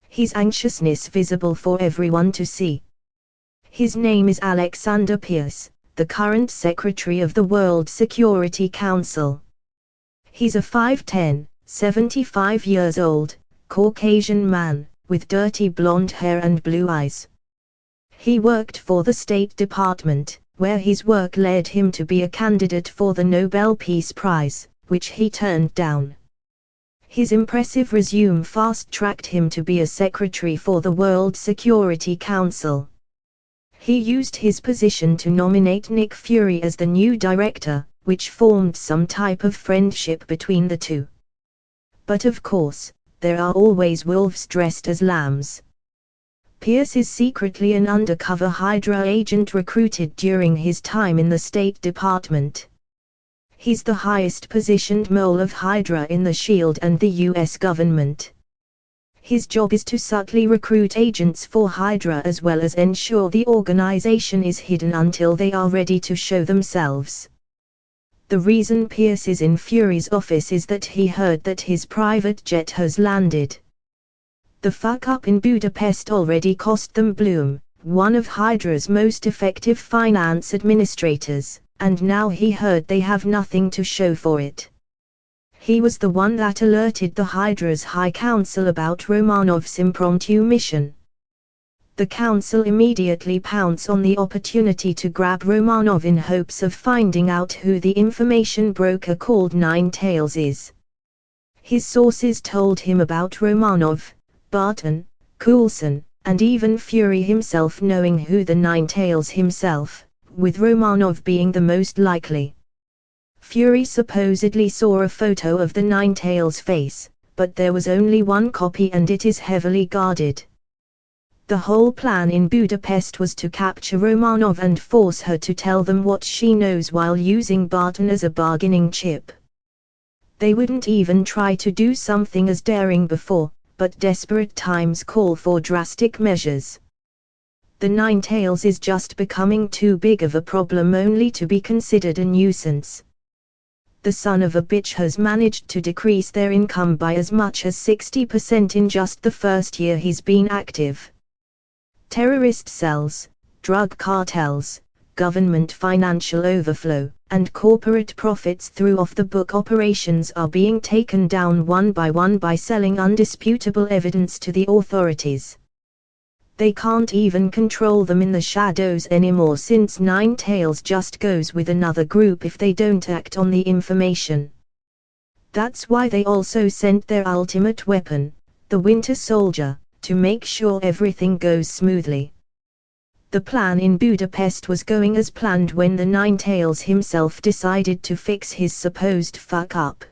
His anxiousness visible for everyone to see. His name is Alexander Pierce, the current secretary of the World Security Council. He's a 5'10", 75 years old, Caucasian man, with dirty blonde hair and blue eyes. He worked for the State Department, where his work led him to be a candidate for the Nobel Peace Prize, which he turned down. His impressive resume fast-tracked him to be a secretary for the World Security Council. He used his position to nominate Nick Fury as the new director, which formed some type of friendship between the two. But of course, there are always wolves dressed as lambs. Pierce is secretly an undercover Hydra agent recruited during his time in the State Department. He's the highest-positioned mole of Hydra in the S.H.I.E.L.D. and the U.S. government. His job is to subtly recruit agents for Hydra as well as ensure the organization is hidden until they are ready to show themselves. The reason Pierce is in Fury's office is that he heard that his private jet has landed. The fuck-up in Budapest already cost them Bloom, one of Hydra's most effective finance administrators, and now he heard they have nothing to show for it. He was the one that alerted the Hydra's High Council about Romanov's impromptu mission. The council immediately pounced on the opportunity to grab Romanov in hopes of finding out who the information broker called Ninetales is. His sources told him about Romanov, Barton, Coulson, and even Fury himself knowing who the Ninetales himself, with Romanov being the most likely. Fury supposedly saw a photo of the Ninetales face, but there was only one copy and it is heavily guarded. The whole plan in Budapest was to capture Romanov and force her to tell them what she knows while using Barton as a bargaining chip. They wouldn't even try to do something as daring before, but desperate times call for drastic measures. The Ninetales is just becoming too big of a problem only to be considered a nuisance. The son of a bitch has managed to decrease their income by as much as 60% in just the first year he's been active. Terrorist cells, drug cartels, government financial overflow, and corporate profits through off-the-book operations are being taken down one by selling undisputable evidence to the authorities. They can't even control them in the shadows anymore since Ninetales just goes with another group if they don't act on the information. That's why they also sent their ultimate weapon, the Winter Soldier, to make sure everything goes smoothly. The plan in Budapest was going as planned when the Ninetales himself decided to fix his supposed fuck-up.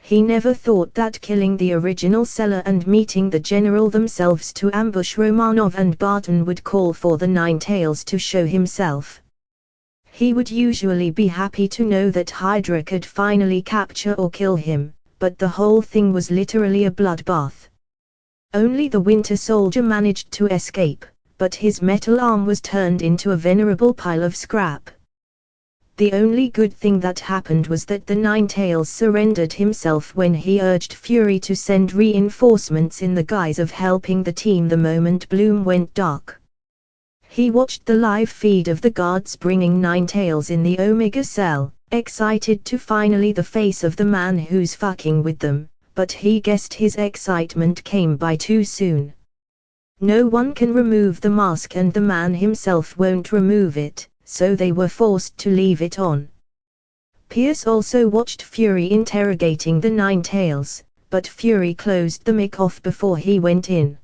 He never thought that killing the original seller and meeting the general themselves to ambush Romanov and Barton would call for the Ninetales to show himself. He would usually be happy to know that Hydra could finally capture or kill him, but the whole thing was literally a bloodbath. Only the Winter Soldier managed to escape, but his metal arm was turned into a venerable pile of scrap. The only good thing that happened was that the Ninetales surrendered himself when he urged Fury to send reinforcements in the guise of helping the team the moment Bloom went dark. He watched the live feed of the guards bringing Ninetales in the Omega cell, excited to finally the face of the man who's fucking with them, but he guessed his excitement came by too soon. No one can remove the mask and the man himself won't remove it, so they were forced to leave it on. Pierce also watched Fury interrogating the Ninetales, but Fury closed the mic off before he went in.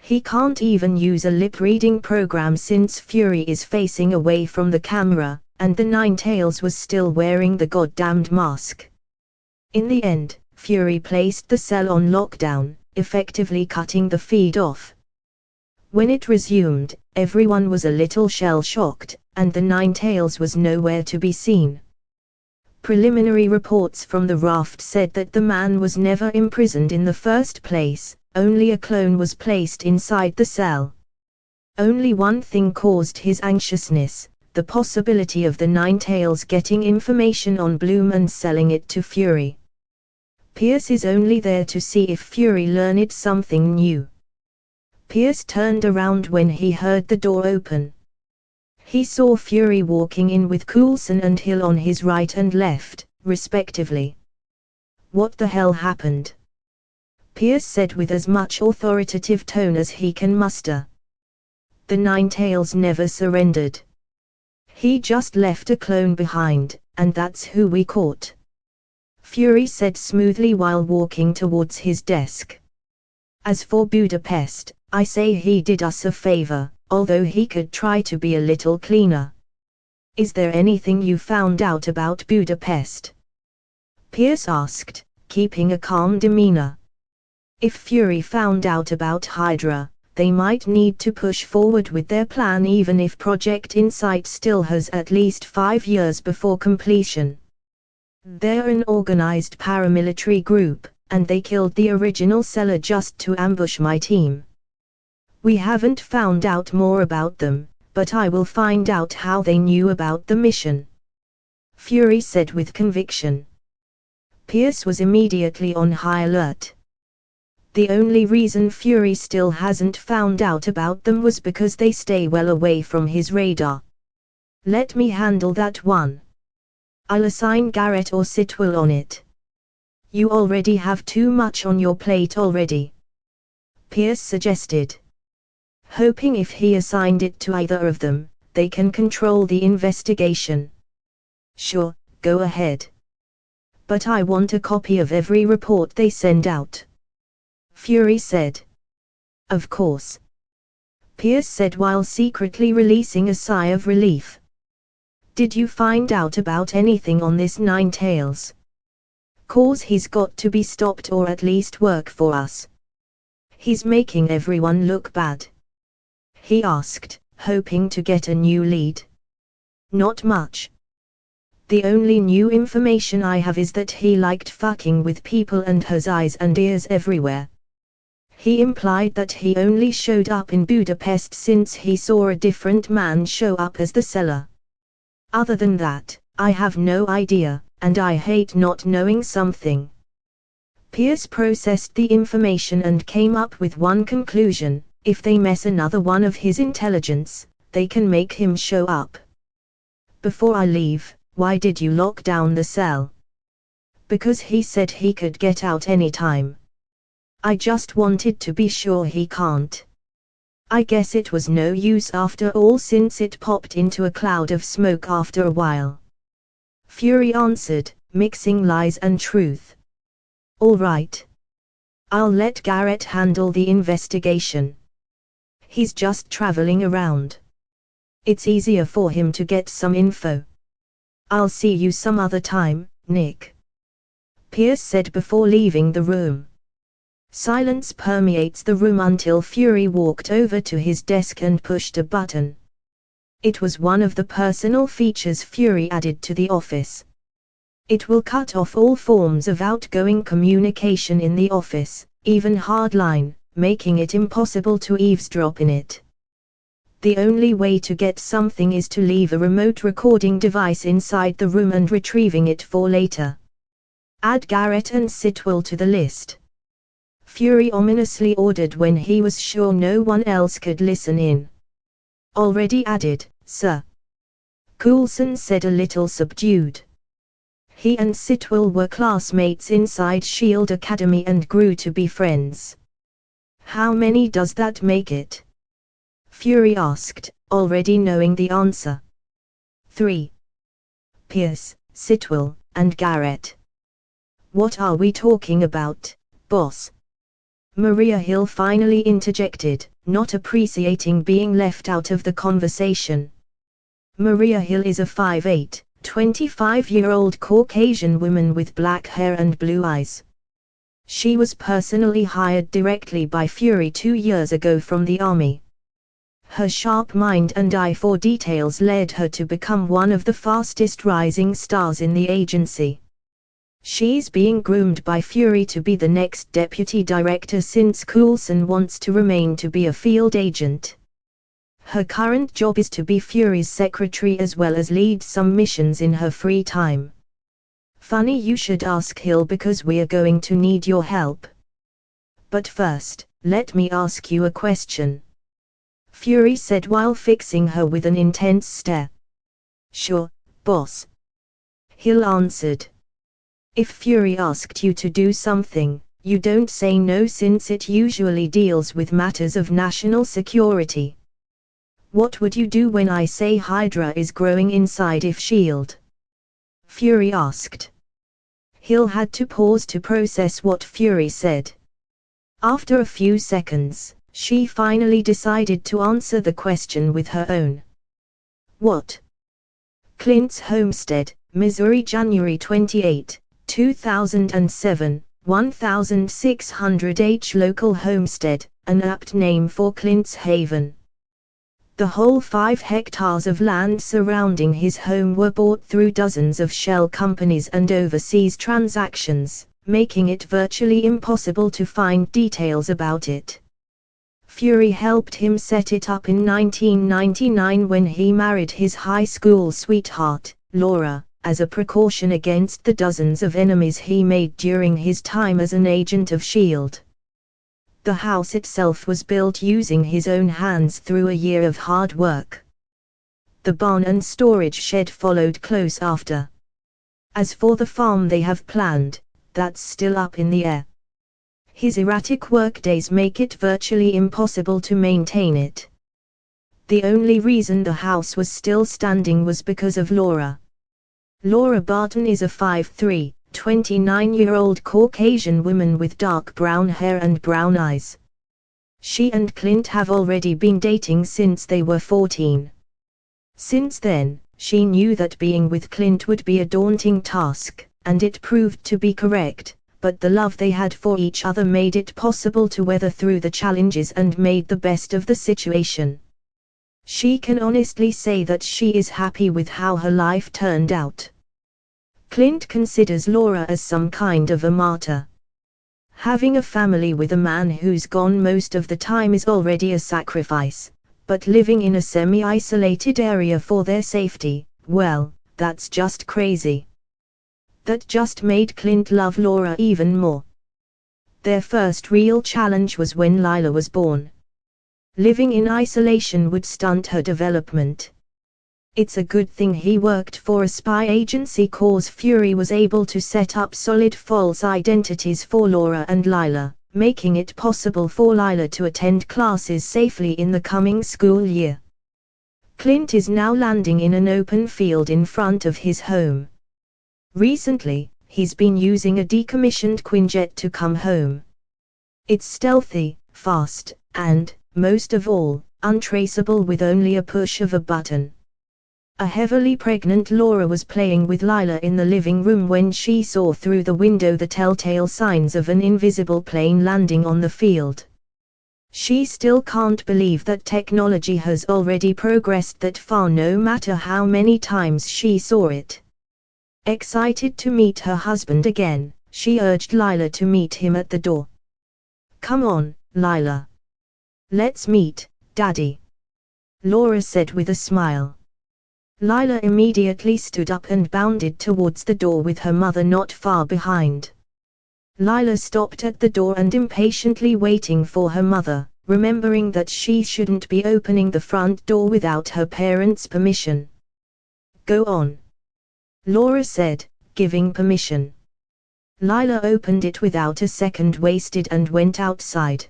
He can't even use a lip-reading program since Fury is facing away from the camera, and the Ninetales was still wearing the goddamned mask. In the end, Fury placed the cell on lockdown, effectively cutting the feed off. When it resumed, everyone was a little shell-shocked, and the Ninetales was nowhere to be seen. Preliminary reports from the raft said that the man was never imprisoned in the first place, only a clone was placed inside the cell. Only one thing caused his anxiousness, the possibility of the Ninetales getting information on Bloom and selling it to Fury. Pierce is only there to see if Fury learned something new. Pierce turned around when he heard the door open. He saw Fury walking in with Coulson and Hill on his right and left, respectively. "What the hell happened?" Pierce said with as much authoritative tone as he can muster. "The Ninetales never surrendered. He just left a clone behind, and that's who we caught," Fury said smoothly while walking towards his desk. "As for Budapest, I say he did us a favor, although he could try to be a little cleaner. Is there anything you found out about Budapest?" Pierce asked, keeping a calm demeanor. If Fury found out about Hydra, they might need to push forward with their plan even if Project Insight still has at least 5 years before completion. They're an organized paramilitary group, and they killed the original seller just to ambush my team. We haven't found out more about them, but I will find out how they knew about the mission," Fury said with conviction. Pierce was immediately on high alert. The only reason Fury still hasn't found out about them was because they stay well away from his radar. "Let me handle that one. I'll assign Garrett or Sitwell on it. You already have too much on your plate already," Pierce suggested, hoping if he assigned it to either of them, they can control the investigation. "Sure, go ahead. But I want a copy of every report they send out," Fury said. "Of course," Pierce said while secretly releasing a sigh of relief. "Did you find out about anything on this Ninetales? 'Cause he's got to be stopped or at least work for us. He's making everyone look bad," he asked, hoping to get a new lead. "Not much. The only new information I have is that he liked fucking with people and has eyes and ears everywhere. He implied that he only showed up in Budapest since he saw a different man show up as the seller. Other than that, I have no idea, and I hate not knowing something." Pierce processed the information and came up with one conclusion: if they mess another one of his intelligence, they can make him show up. "Before I leave, why did you lock down the cell?" "Because he said he could get out anytime. I just wanted to be sure he can't. I guess it was no use after all since it popped into a cloud of smoke after a while," Fury answered, mixing lies and truth. "All right. I'll let Garrett handle the investigation. He's just traveling around. It's easier for him to get some info. I'll see you some other time, Nick," Pierce said before leaving the room. Silence permeates the room until Fury walked over to his desk and pushed a button. It was one of the personal features Fury added to the office. It will cut off all forms of outgoing communication in the office, even hardline, making it impossible to eavesdrop in it. The only way to get something is to leave a remote recording device inside the room and retrieving it for later. Add Garrett and Sitwell to the list, Fury ominously ordered when he was sure no one else could listen in. "Already added, sir," Coulson said a little subdued. He and Sitwell were classmates inside S.H.I.E.L.D. Academy and grew to be friends. How many does that make it? Fury asked, already knowing the answer. 3. Pierce, Sitwell, and Garrett. What are we talking about, boss? Maria Hill finally interjected, not appreciating being left out of the conversation. Maria Hill is a 5'8", 25-year-old Caucasian woman with black hair and blue eyes. She was personally hired directly by Fury 2 years ago from the army. Her sharp mind and eye for details led her to become one of the fastest rising stars in the agency. She's being groomed by Fury to be the next deputy director since Coulson wants to remain to be a field agent. Her current job is to be Fury's secretary as well as lead some missions in her free time. Funny you should ask, Hill, because we're going to need your help. But first, let me ask you a question. Fury said while fixing her with an intense stare. Sure, boss. Hill answered. If Fury asked you to do something, you don't say no since it usually deals with matters of national security. What would you do when I say Hydra is growing inside of S.H.I.E.L.D.? Fury asked. Hill had to pause to process what Fury said. After a few seconds, she finally decided to answer the question with her own. What? Clint's Homestead, Missouri, January 28, 2007, 1600H local homestead, an apt name for Clint's haven. The whole 5 hectares of land surrounding his home were bought through dozens of shell companies and overseas transactions, making it virtually impossible to find details about it. Fury helped him set it up in 1999 when he married his high school sweetheart, Laura, as a precaution against the dozens of enemies he made during his time as an agent of S.H.I.E.L.D. The house itself was built using his own hands through a year of hard work. The barn and storage shed followed close after. As for the farm they have planned, that's still up in the air. His erratic workdays make it virtually impossible to maintain it. The only reason the house was still standing was because of Laura. Laura Barton is a 5'3", 29-year-old Caucasian woman with dark brown hair and brown eyes. She and Clint have already been dating since they were 14. Since then, she knew that being with Clint would be a daunting task, and it proved to be correct, but the love they had for each other made it possible to weather through the challenges and made the best of the situation. She can honestly say that she is happy with how her life turned out. Clint considers Laura as some kind of a martyr. Having a family with a man who's gone most of the time is already a sacrifice, but living in a semi-isolated area for their safety, well, that's just crazy. That just made Clint love Laura even more. Their first real challenge was when Lila was born. Living in isolation would stunt her development. It's a good thing he worked for a spy agency cause Fury was able to set up solid false identities for Laura and Lila, making it possible for Lila to attend classes safely in the coming school year. Clint is now landing in an open field in front of his home. Recently, he's been using a decommissioned Quinjet to come home. It's stealthy, fast, and, most of all, untraceable with only a push of a button. A heavily pregnant Laura was playing with Lila in the living room when she saw through the window the telltale signs of an invisible plane landing on the field. She still can't believe that technology has already progressed that far no matter how many times she saw it. Excited to meet her husband again, she urged Lila to meet him at the door. "Come on, Lila. Let's meet, Daddy," Laura said with a smile. Lila immediately stood up and bounded towards the door with her mother not far behind. Lila stopped at the door and impatiently waiting for her mother, remembering that she shouldn't be opening the front door without her parents' permission. "Go on," Laura said, giving permission. Lila opened it without a second wasted and went outside.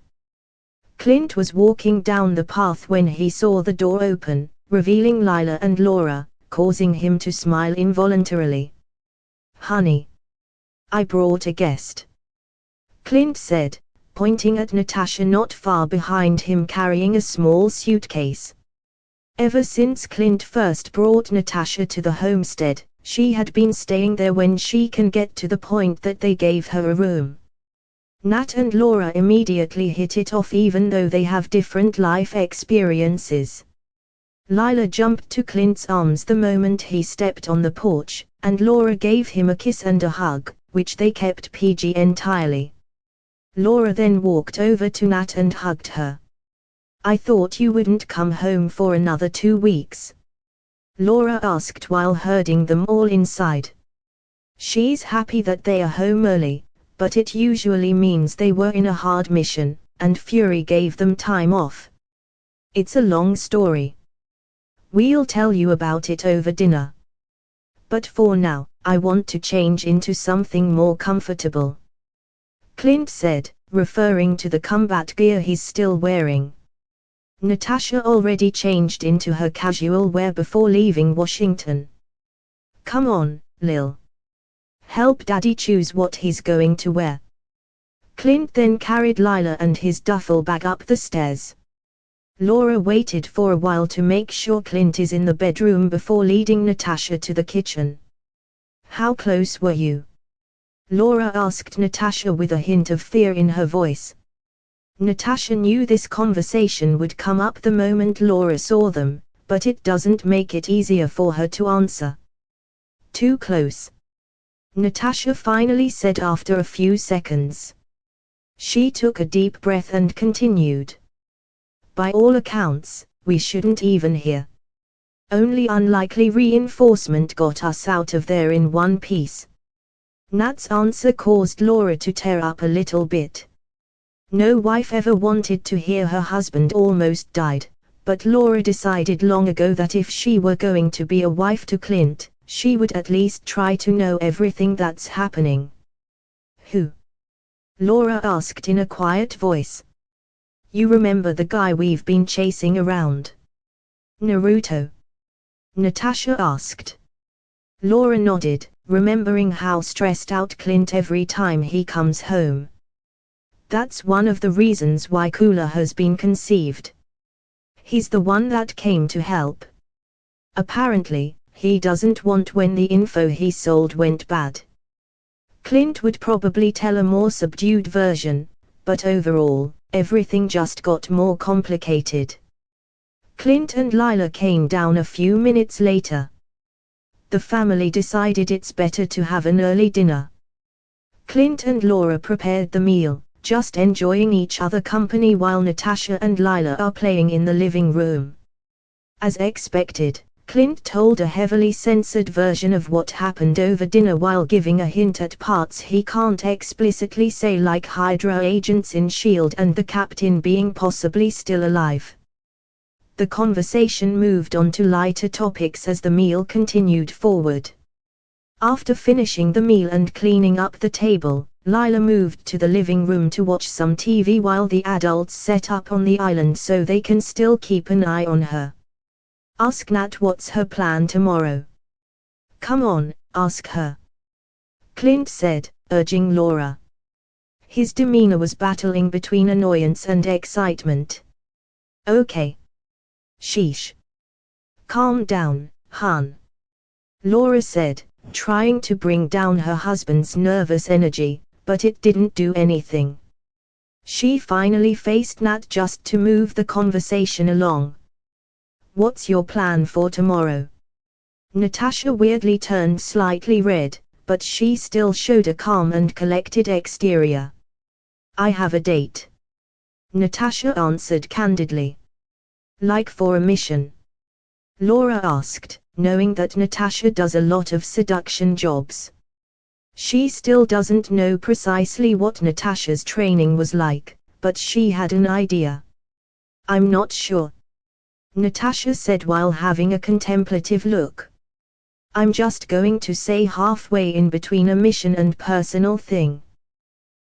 Clint was walking down the path when he saw the door open, revealing Lila and Laura, causing him to smile involuntarily. "Honey, I brought a guest," Clint said, pointing at Natasha not far behind him carrying a small suitcase. Ever since Clint first brought Natasha to the homestead, she had been staying there when she can get to the point that they gave her a room. Nat and Laura immediately hit it off even though they have different life experiences. Lila jumped to Clint's arms the moment he stepped on the porch, and Laura gave him a kiss and a hug, which they kept PG entirely. Laura then walked over to Nat and hugged her. "I thought you wouldn't come home for another 2 weeks?" Laura asked while herding them all inside. She's happy that they are home early, but it usually means they were in a hard mission, and Fury gave them time off. "It's a long story. We'll tell you about it over dinner. But for now, I want to change into something more comfortable," Clint said, referring to the combat gear he's still wearing. Natasha already changed into her casual wear before leaving Washington. "Come on, Lil. Help Daddy choose what he's going to wear." Clint then carried Lila and his duffel bag up the stairs. Laura waited for a while to make sure Clint is in the bedroom before leading Natasha to the kitchen. "How close were you?" Laura asked Natasha with a hint of fear in her voice. Natasha knew this conversation would come up the moment Laura saw them, but it doesn't make it easier for her to answer. "Too close," Natasha finally said after a few seconds. She took a deep breath and continued. "By all accounts, we shouldn't even hear. Only unlikely reinforcement got us out of there in one piece." Nat's answer caused Laura to tear up a little bit. No wife ever wanted to hear her husband almost died, but Laura decided long ago that if she were going to be a wife to Clint, she would at least try to know everything that's happening. "Who?" Laura asked in a quiet voice. "You remember the guy we've been chasing around?" "Naruto?" Natasha asked. Laura nodded, remembering how stressed out Clint every time he comes home. "That's one of the reasons why Cooler has been conceived. He's the one that came to help. Apparently, he doesn't want when the info he sold went bad." Clint would probably tell a more subdued version, but overall, everything just got more complicated. Clint and Lila came down a few minutes later. The family decided it's better to have an early dinner. Clint and Laura prepared the meal, just enjoying each other's company while Natasha and Lila are playing in the living room. As expected, Clint told a heavily censored version of what happened over dinner while giving a hint at parts he can't explicitly say, like Hydra agents in S.H.I.E.L.D. and the captain being possibly still alive. The conversation moved on to lighter topics as the meal continued forward. After finishing the meal and cleaning up the table, Lila moved to the living room to watch some TV while the adults set up on the island so they can still keep an eye on her. "Ask Nat what's her plan tomorrow." "Come on, ask her," Clint said, urging Laura. His demeanor was battling between annoyance and excitement. "Okay. Sheesh. Calm down, hon," Laura said, trying to bring down her husband's nervous energy, but it didn't do anything. She finally faced Nat just to move the conversation along. "What's your plan for tomorrow?" Natasha weirdly turned slightly red, but she still showed a calm and collected exterior. "I have a date," Natasha answered candidly. "Like for a mission?" Laura asked, knowing that Natasha does a lot of seduction jobs. She still doesn't know precisely what Natasha's training was like, but she had an idea. "I'm not sure," Natasha said while having a contemplative look. I'm just going to say halfway in between a mission and personal thing.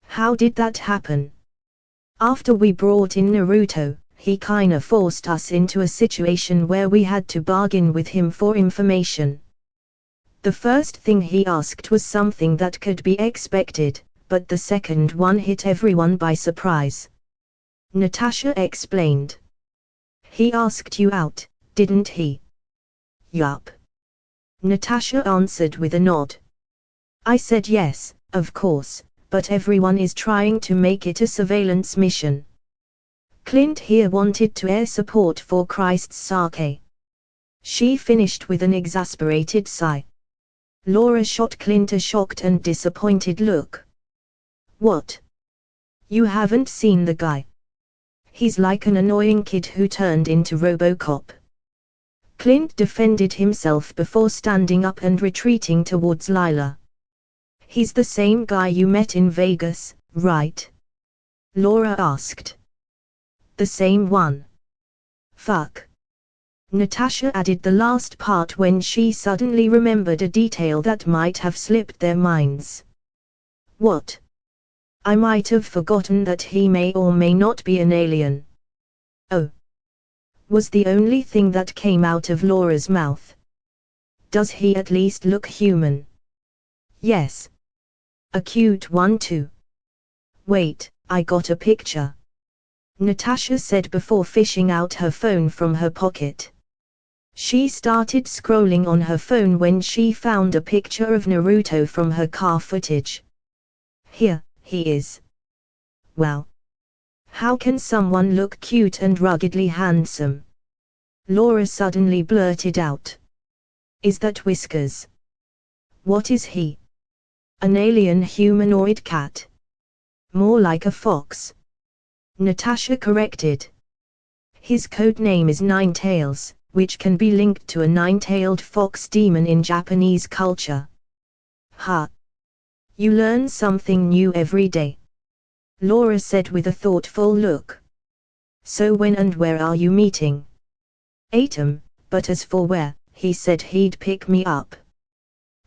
How did that happen? After we brought in Naruto, he kinda forced us into a situation where we had to bargain with him for information. The first thing he asked was something that could be expected, but the second one hit everyone by surprise. Natasha explained. He asked you out, didn't he? Yup. Natasha answered with a nod. I said yes, of course, but everyone is trying to make it a surveillance mission. Clint here wanted to air support for Christ's sake. She finished with an exasperated sigh. Laura shot Clint a shocked and disappointed look. What? You haven't seen the guy? He's like an annoying kid who turned into RoboCop. Clint defended himself before standing up and retreating towards Lila. He's the same guy you met in Vegas, right? Laura asked. The same one. Fuck. Natasha added the last part when she suddenly remembered a detail that might have slipped their minds. What? I might have forgotten that he may or may not be an alien. Oh. Was the only thing that came out of Laura's mouth. Does he at least look human? Yes. A cute one too. Wait, I got a picture. Natasha said before fishing out her phone from her pocket. She started scrolling on her phone when she found a picture of Naruto from her car footage. Here, he is. Wow. How can someone look cute and ruggedly handsome? Laura suddenly blurted out. Is that Whiskers? What is he? An alien humanoid cat. More like a fox. Natasha corrected. His code name is Ninetails, which can be linked to a nine-tailed fox demon in Japanese culture. Ha! You learn something new every day. Laura said with a thoughtful look. So when and where are you meeting? Atom, but as for where, he said he'd pick me up.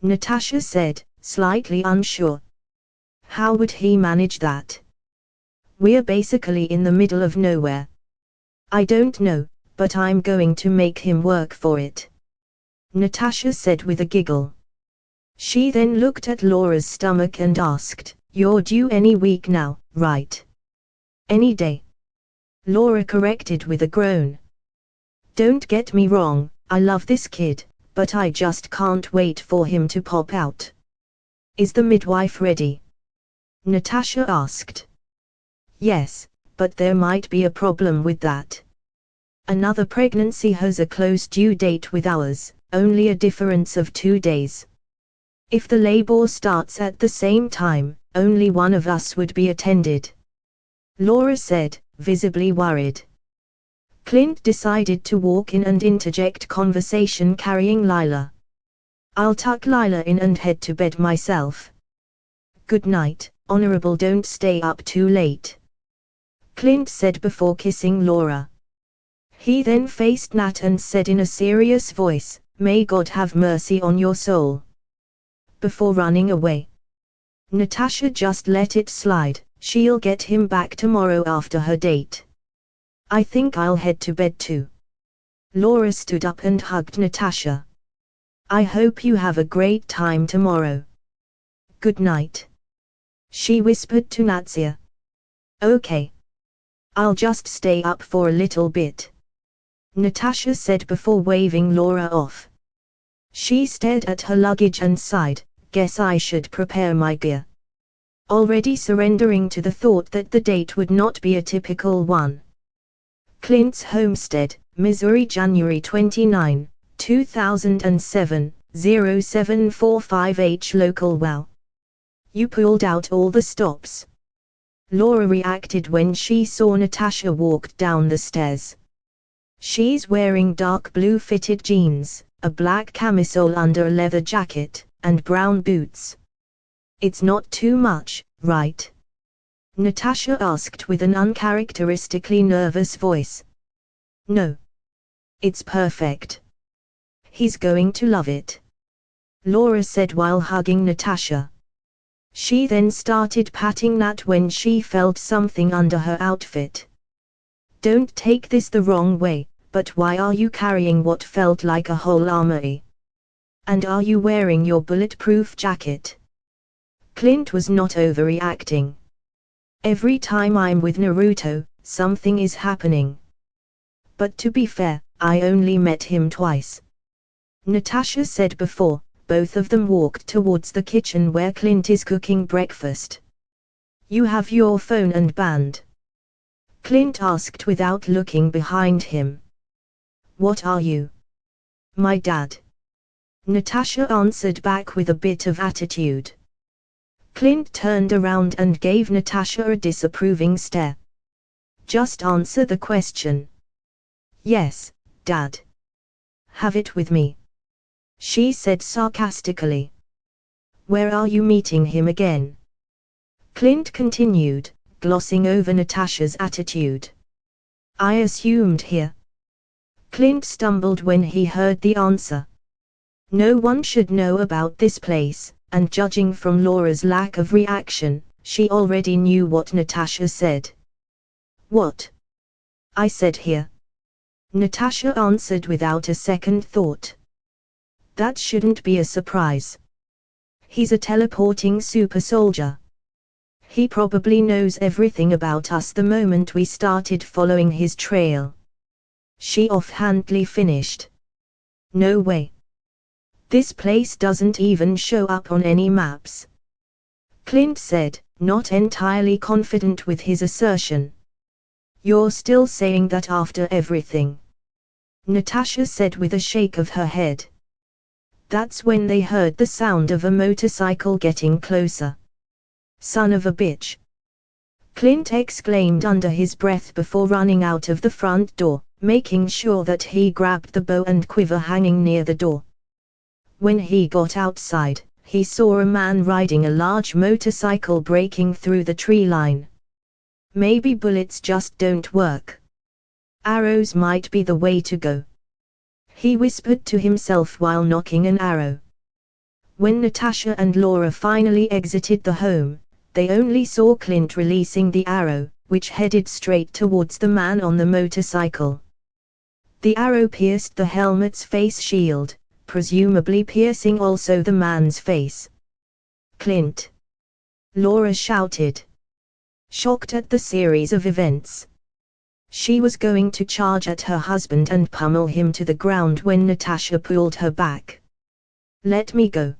Natasha said, slightly unsure. How would he manage that? We're basically in the middle of nowhere. I don't know, but I'm going to make him work for it. Natasha said with a giggle. She then looked at Laura's stomach and asked, You're due any week now, right? Any day. Laura corrected with a groan. Don't get me wrong, I love this kid, but I just can't wait for him to pop out. Is the midwife ready? Natasha asked. Yes, but there might be a problem with that. Another pregnancy has a close due date with ours, only a difference of 2 days. If the labor starts at the same time, only one of us would be attended. Laura said, visibly worried. Clint decided to walk in and interject conversation carrying Lila. I'll tuck Lila in and head to bed myself. Good night, Honorable, don't stay up too late. Clint said before kissing Laura. He then faced Nat and said in a serious voice, May God have mercy on your soul. Before running away. Natasha just let it slide, she'll get him back tomorrow after her date. I think I'll head to bed too. Laura stood up and hugged Natasha. I hope you have a great time tomorrow. Good night. She whispered to Natsia. Okay. I'll just stay up for a little bit. Natasha said before waving Laura off. She stared at her luggage and sighed, guess I should prepare my gear. Already surrendering to the thought that the date would not be a typical one. Clint's Homestead, Missouri, January 29, 2007, 0745H local. Wow. You pulled out all the stops. Laura reacted when she saw Natasha walk down the stairs. She's wearing dark blue fitted jeans, a black camisole under a leather jacket, and brown boots. It's not too much, right? Natasha asked with an uncharacteristically nervous voice. No. It's perfect. He's going to love it. Laura said while hugging Natasha. She then started patting Nat when she felt something under her outfit. Don't take this the wrong way, but why are you carrying what felt like a whole armory? And are you wearing your bulletproof jacket? Clint was not overreacting. Every time I'm with Naruto, something is happening. But to be fair, I only met him twice. Natasha said before. Both of them walked towards the kitchen where Clint is cooking breakfast. You have your phone and band? Clint asked without looking behind him. What are you? My dad. Natasha answered back with a bit of attitude. Clint turned around and gave Natasha a disapproving stare. Just answer the question. Yes, Dad. Have it with me. She said sarcastically. Where are you meeting him again? Clint continued, glossing over Natasha's attitude. I assumed here. Clint stumbled when he heard the answer. No one should know about this place, and judging from Laura's lack of reaction, she already knew what Natasha said. What? I said here. Natasha answered without a second thought. That shouldn't be a surprise. He's a teleporting super soldier. He probably knows everything about us the moment we started following his trail. She offhandedly finished. No way. This place doesn't even show up on any maps. Clint said, not entirely confident with his assertion. You're still saying that after everything? Natasha said with a shake of her head. That's when they heard the sound of a motorcycle getting closer. Son of a bitch! Clint exclaimed under his breath before running out of the front door, making sure that he grabbed the bow and quiver hanging near the door. When he got outside, he saw a man riding a large motorcycle breaking through the tree line. Maybe bullets just don't work. Arrows might be the way to go. He whispered to himself while knocking an arrow. When Natasha and Laura finally exited the home, they only saw Clint releasing the arrow, which headed straight towards the man on the motorcycle. The arrow pierced the helmet's face shield, presumably piercing also the man's face. Clint! Laura shouted. Shocked at the series of events. She was going to charge at her husband and pummel him to the ground when Natasha pulled her back. Let me go.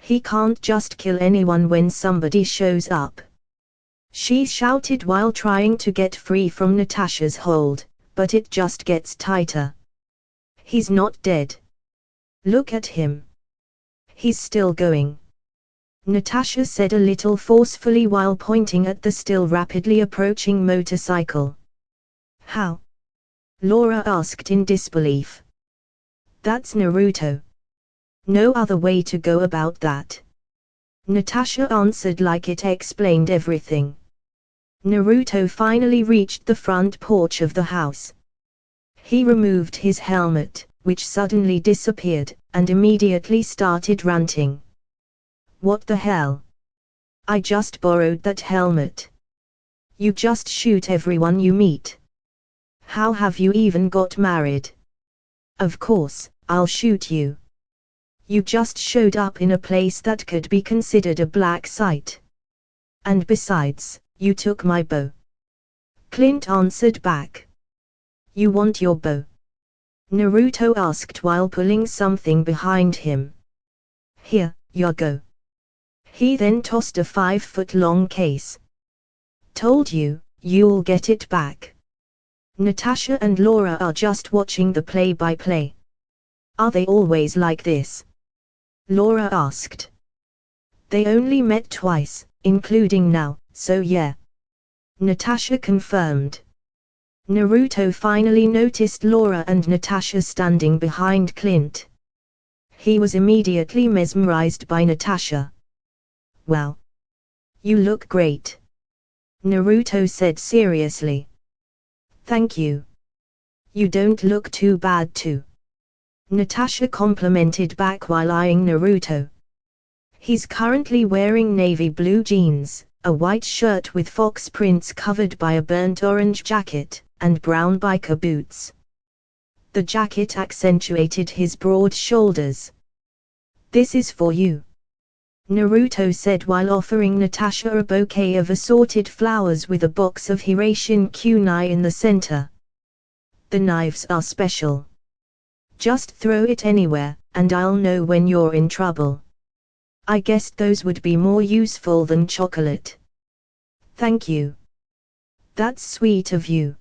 He can't just kill anyone when somebody shows up. She shouted while trying to get free from Natasha's hold, but it just gets tighter. He's not dead. Look at him. He's still going. Natasha said a little forcefully while pointing at the still rapidly approaching motorcycle. How? Laura asked in disbelief. That's Naruto. No other way to go about that. Natasha answered like it explained everything. Naruto finally reached the front porch of the house. He removed his helmet, which suddenly disappeared, and immediately started ranting. What the hell? I just borrowed that helmet. You just shoot everyone you meet. How have you even got married? Of course, I'll shoot you. You just showed up in a place that could be considered a black site. And besides, you took my bow. Clint answered back. You want your bow? Naruto asked while pulling something behind him. Here, you go. He then tossed a 5-foot-long case. Told you, you'll get it back. Natasha and Laura are just watching the play-by-play. Are they always like this? Laura asked. They only met twice, including now, so yeah. Natasha confirmed. Naruto finally noticed Laura and Natasha standing behind Clint. He was immediately mesmerized by Natasha. Wow. You look great. Naruto said seriously. Thank you. You don't look too bad too. Natasha complimented back while eyeing Naruto. He's currently wearing navy blue jeans, a white shirt with fox prints covered by a burnt orange jacket, and brown biker boots. The jacket accentuated his broad shoulders. "This is for you," Naruto said while offering Natasha a bouquet of assorted flowers with a box of Hirashin kunai in the center. "The knives are special. Just throw it anywhere, and I'll know when you're in trouble. I guessed those would be more useful than chocolate." "Thank you. That's sweet of you.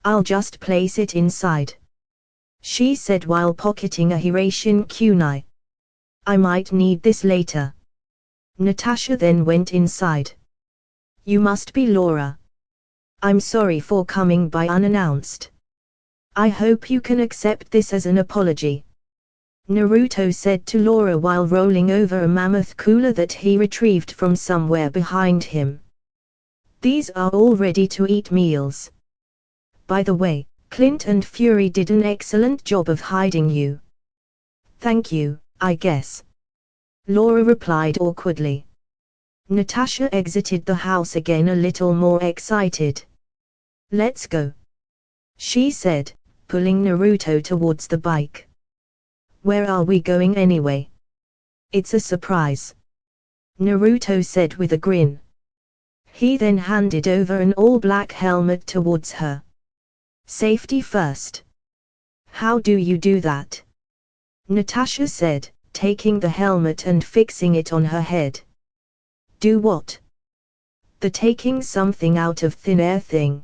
I'll just place it inside," she said while pocketing a Hirashin kunai. "I might need this later." Natasha then went inside. "You must be Laura. I'm sorry for coming by unannounced. I hope you can accept this as an apology," Naruto said to Laura while rolling over a mammoth cooler that he retrieved from somewhere behind him. "These are all ready-to-eat meals. By the way, Clint and Fury did an excellent job of hiding you." "Thank you, I guess," Laura replied awkwardly. Natasha exited the house again a little more excited. "Let's go," she said, pulling Naruto towards the bike. "Where are we going anyway?" "It's a surprise," Naruto said with a grin. He then handed over an all-black helmet towards her. "Safety first." "How do you do that?" Natasha said, taking the helmet and fixing it on her head. "Do what?" "The taking something out of thin air thing.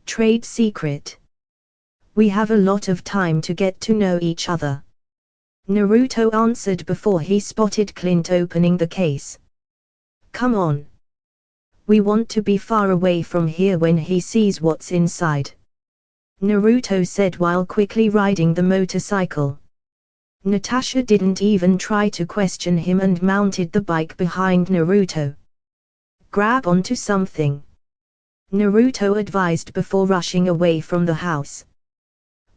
Trade secret. We have a lot of time to get to know each other," Naruto answered before he spotted Clint opening the case. "Come on. We want to be far away from here when he sees what's inside," Naruto said while quickly riding the motorcycle. Natasha didn't even try to question him and mounted the bike behind Naruto. "Grab onto something," Naruto advised before rushing away from the house.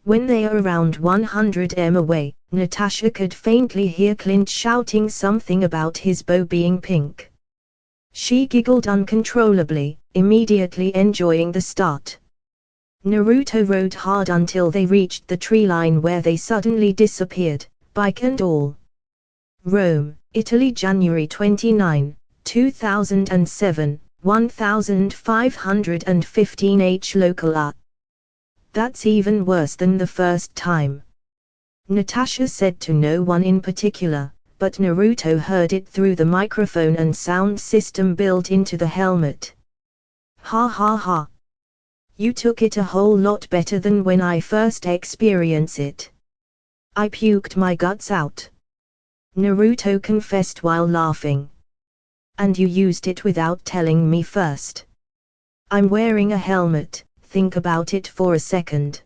When they are around 100 m away, Natasha could faintly hear Clint shouting something about his bow being pink. She giggled uncontrollably, immediately enjoying the start. Naruto rode hard until they reached the tree line where they suddenly disappeared, bike and all. Rome, Italy, January 29, 2007, 1515 H local hour. "That's even worse than the first time," Natasha said to no one in particular, but Naruto heard it through the microphone and sound system built into the helmet. "Ha ha ha. You took it a whole lot better than when I first experienced it. I puked my guts out," Naruto confessed while laughing. "And you used it without telling me first. I'm wearing a helmet. Think about it for a second,"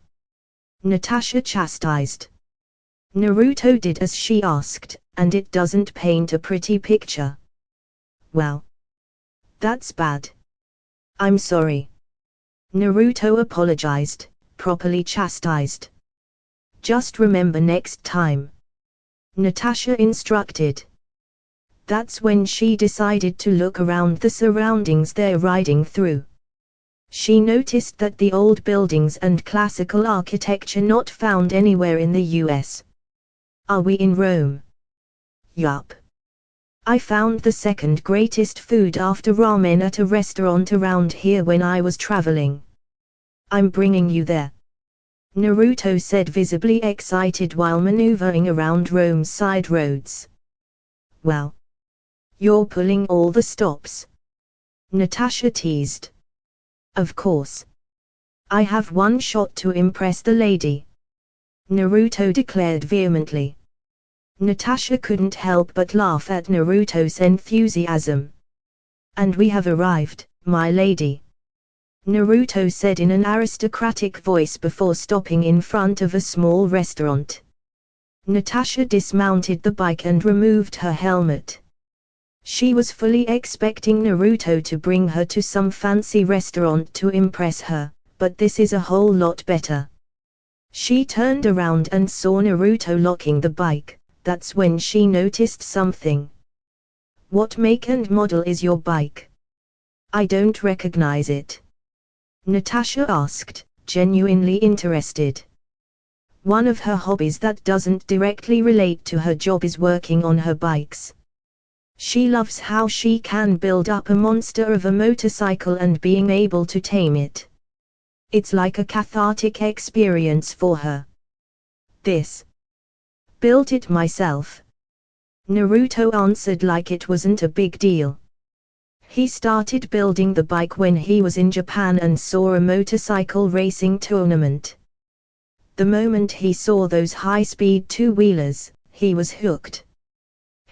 Natasha chastised. Naruto did as she asked, and it doesn't paint a pretty picture. "Well, that's bad. I'm sorry," Naruto apologized, properly chastised. "Just remember next time," Natasha instructed. That's when she decided to look around the surroundings they're riding through. She noticed that the old buildings and classical architecture not found anywhere in the US. "Are we in Rome?" "Yup. I found the second greatest food after ramen at a restaurant around here when I was traveling. I'm bringing you there," Naruto said, visibly excited while maneuvering around Rome's side roads. "Well, you're pulling all the stops," Natasha teased. "Of course. I have one shot to impress the lady," Naruto declared vehemently. Natasha couldn't help but laugh at Naruto's enthusiasm. "And we have arrived, my lady," Naruto said in an aristocratic voice before stopping in front of a small restaurant. Natasha dismounted the bike and removed her helmet. She was fully expecting Naruto to bring her to some fancy restaurant to impress her, but this is a whole lot better. She turned around and saw Naruto locking the bike. That's when she noticed something. What make and model is your bike? I don't recognize it. Natasha asked, genuinely interested. One of her hobbies that doesn't directly relate to her job is working on her bikes. She loves how she can build up a monster of a motorcycle and being able to tame it. It's like a cathartic experience for her. This. Built it myself. Naruto answered like it wasn't a big deal. He started building the bike when he was in Japan and saw a motorcycle racing tournament. The moment he saw those high-speed two-wheelers, he was hooked.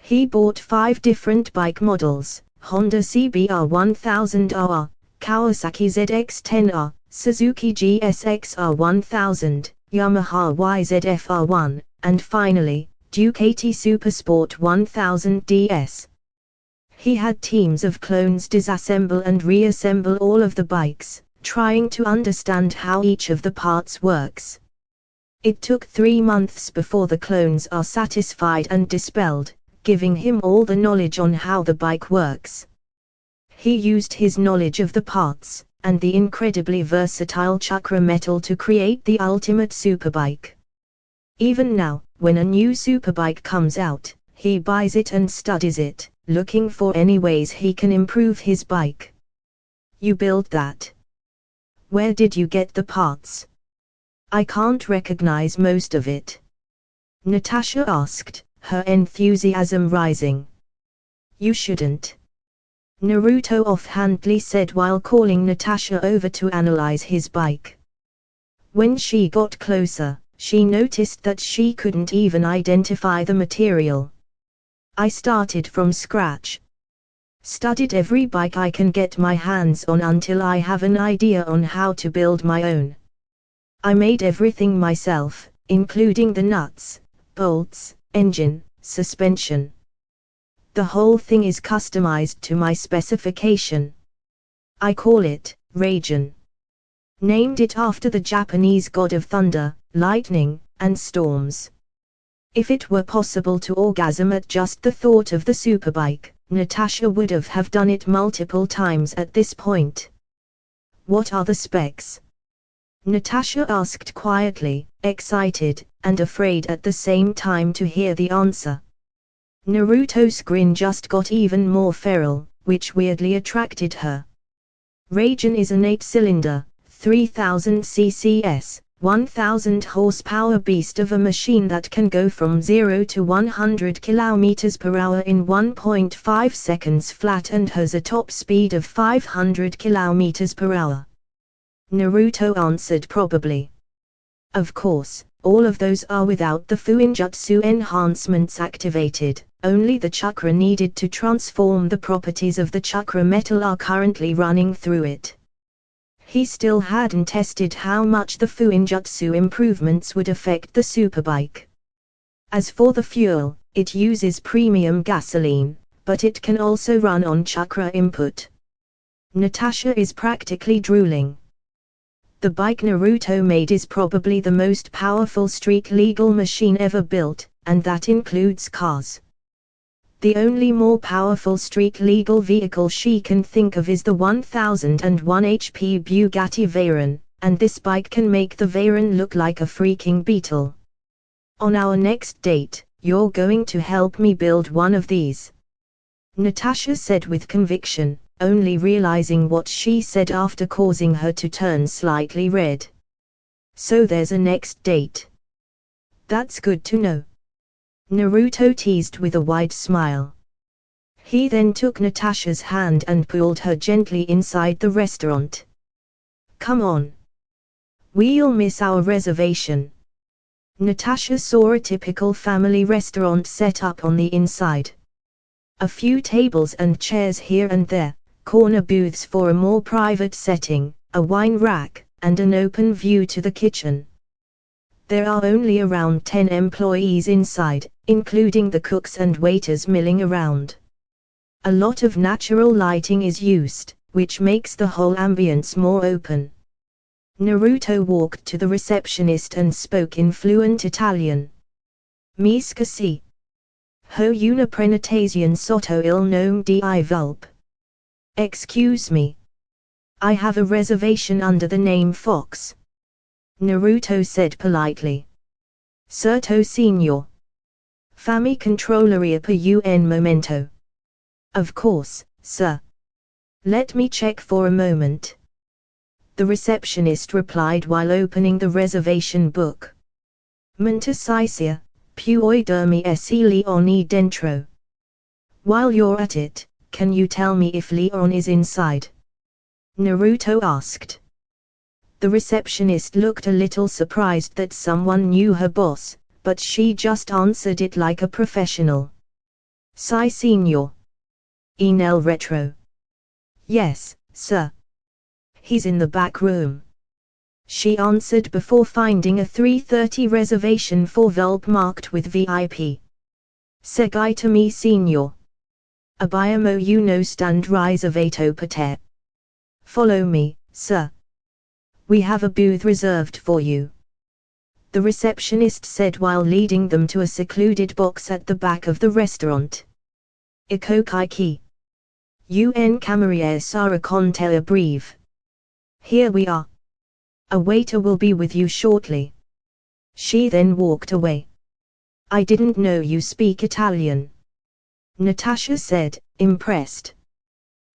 He bought 5 different bike models: Honda CBR 1000R, Kawasaki ZX-10R, Suzuki GSX-R 1000, Yamaha YZF-R1, and finally, Ducati Supersport 1000 DS. He had teams of clones disassemble and reassemble all of the bikes, trying to understand how each of the parts works. It took 3 months before the clones are satisfied and dispelled, giving him all the knowledge on how the bike works. He used his knowledge of the parts, and the incredibly versatile chakra metal to create the ultimate superbike. Even now, when a new superbike comes out, he buys it and studies it, looking for any ways he can improve his bike. You built that? Where did you get the parts? I can't recognize most of it. Natasha asked, her enthusiasm rising. You shouldn't. Naruto offhandedly said while calling Natasha over to analyze his bike. When she got closer, she noticed that she couldn't even identify the material. I started from scratch. Studied every bike I can get my hands on until I have an idea on how to build my own. I made everything myself, including the nuts, bolts, engine, suspension. The whole thing is customized to my specification. I call it Raijin. Named it after the Japanese god of thunder, lightning, and storms. If it were possible to orgasm at just the thought of the superbike, Natasha would have done it multiple times at this point. What are the specs? Natasha asked quietly, excited, and afraid at the same time to hear the answer. Naruto's grin just got even more feral, which weirdly attracted her. Raijin is an 8-cylinder, 3000 cc's, 1000 horsepower beast of a machine that can go from 0 to 100 km per hour in 1.5 seconds flat and has a top speed of 500 km per hour. Naruto answered probably. Of course, all of those are without the Fuinjutsu enhancements activated, only the chakra needed to transform the properties of the chakra metal are currently running through it. He still hadn't tested how much the Fuinjutsu improvements would affect the superbike. As for the fuel, it uses premium gasoline, but it can also run on chakra input. Natasha is practically drooling. The bike Naruto made is probably the most powerful street-legal machine ever built, and that includes cars. The only more powerful street-legal vehicle she can think of is the 1001 HP Bugatti Veyron, and this bike can make the Veyron look like a freaking beetle. On our next date, you're going to help me build one of these. Natasha said with conviction, only realizing what she said after causing her to turn slightly red. So there's a next date. That's good to know. Naruto teased with a wide smile. He then took Natasha's hand and pulled her gently inside the restaurant. Come on. We'll miss our reservation. Natasha saw a typical family restaurant set up on the inside. A few tables and chairs here and there, corner booths for a more private setting, a wine rack, and an open view to the kitchen. There are only around 10 employees inside, including the cooks and waiters milling around. A lot of natural lighting is used, which makes the whole ambience more open. Naruto walked to the receptionist and spoke in fluent Italian. Mi scusi. Ho una prenotazione sotto il nome di Vulp. Excuse me. I have a reservation under the name Fox. Naruto said politely. Certo signor. Fammi controllare per un momento. Of course, sir. Let me check for a moment. The receptionist replied while opening the reservation book. Mentasisia, puoi dirmi se Leon è dentro. While you're at it, can you tell me if Leon is inside? Naruto asked. The receptionist looked a little surprised that someone knew her boss, but she just answered it like a professional. Sì signor. Nel retro. Yes, sir. He's in the back room. She answered before finding a 3:30 reservation for Vulp marked with VIP. Seguitemi signor. Abbiamo uno stand riservato per te. Follow me, sir. We have a booth reserved for you. The receptionist said while leading them to a secluded box at the back of the restaurant. Iko kaiki. Un cameriere sarà con te a breve. Here we are. A waiter will be with you shortly. She then walked away. I didn't know you speak Italian. Natasha said, impressed.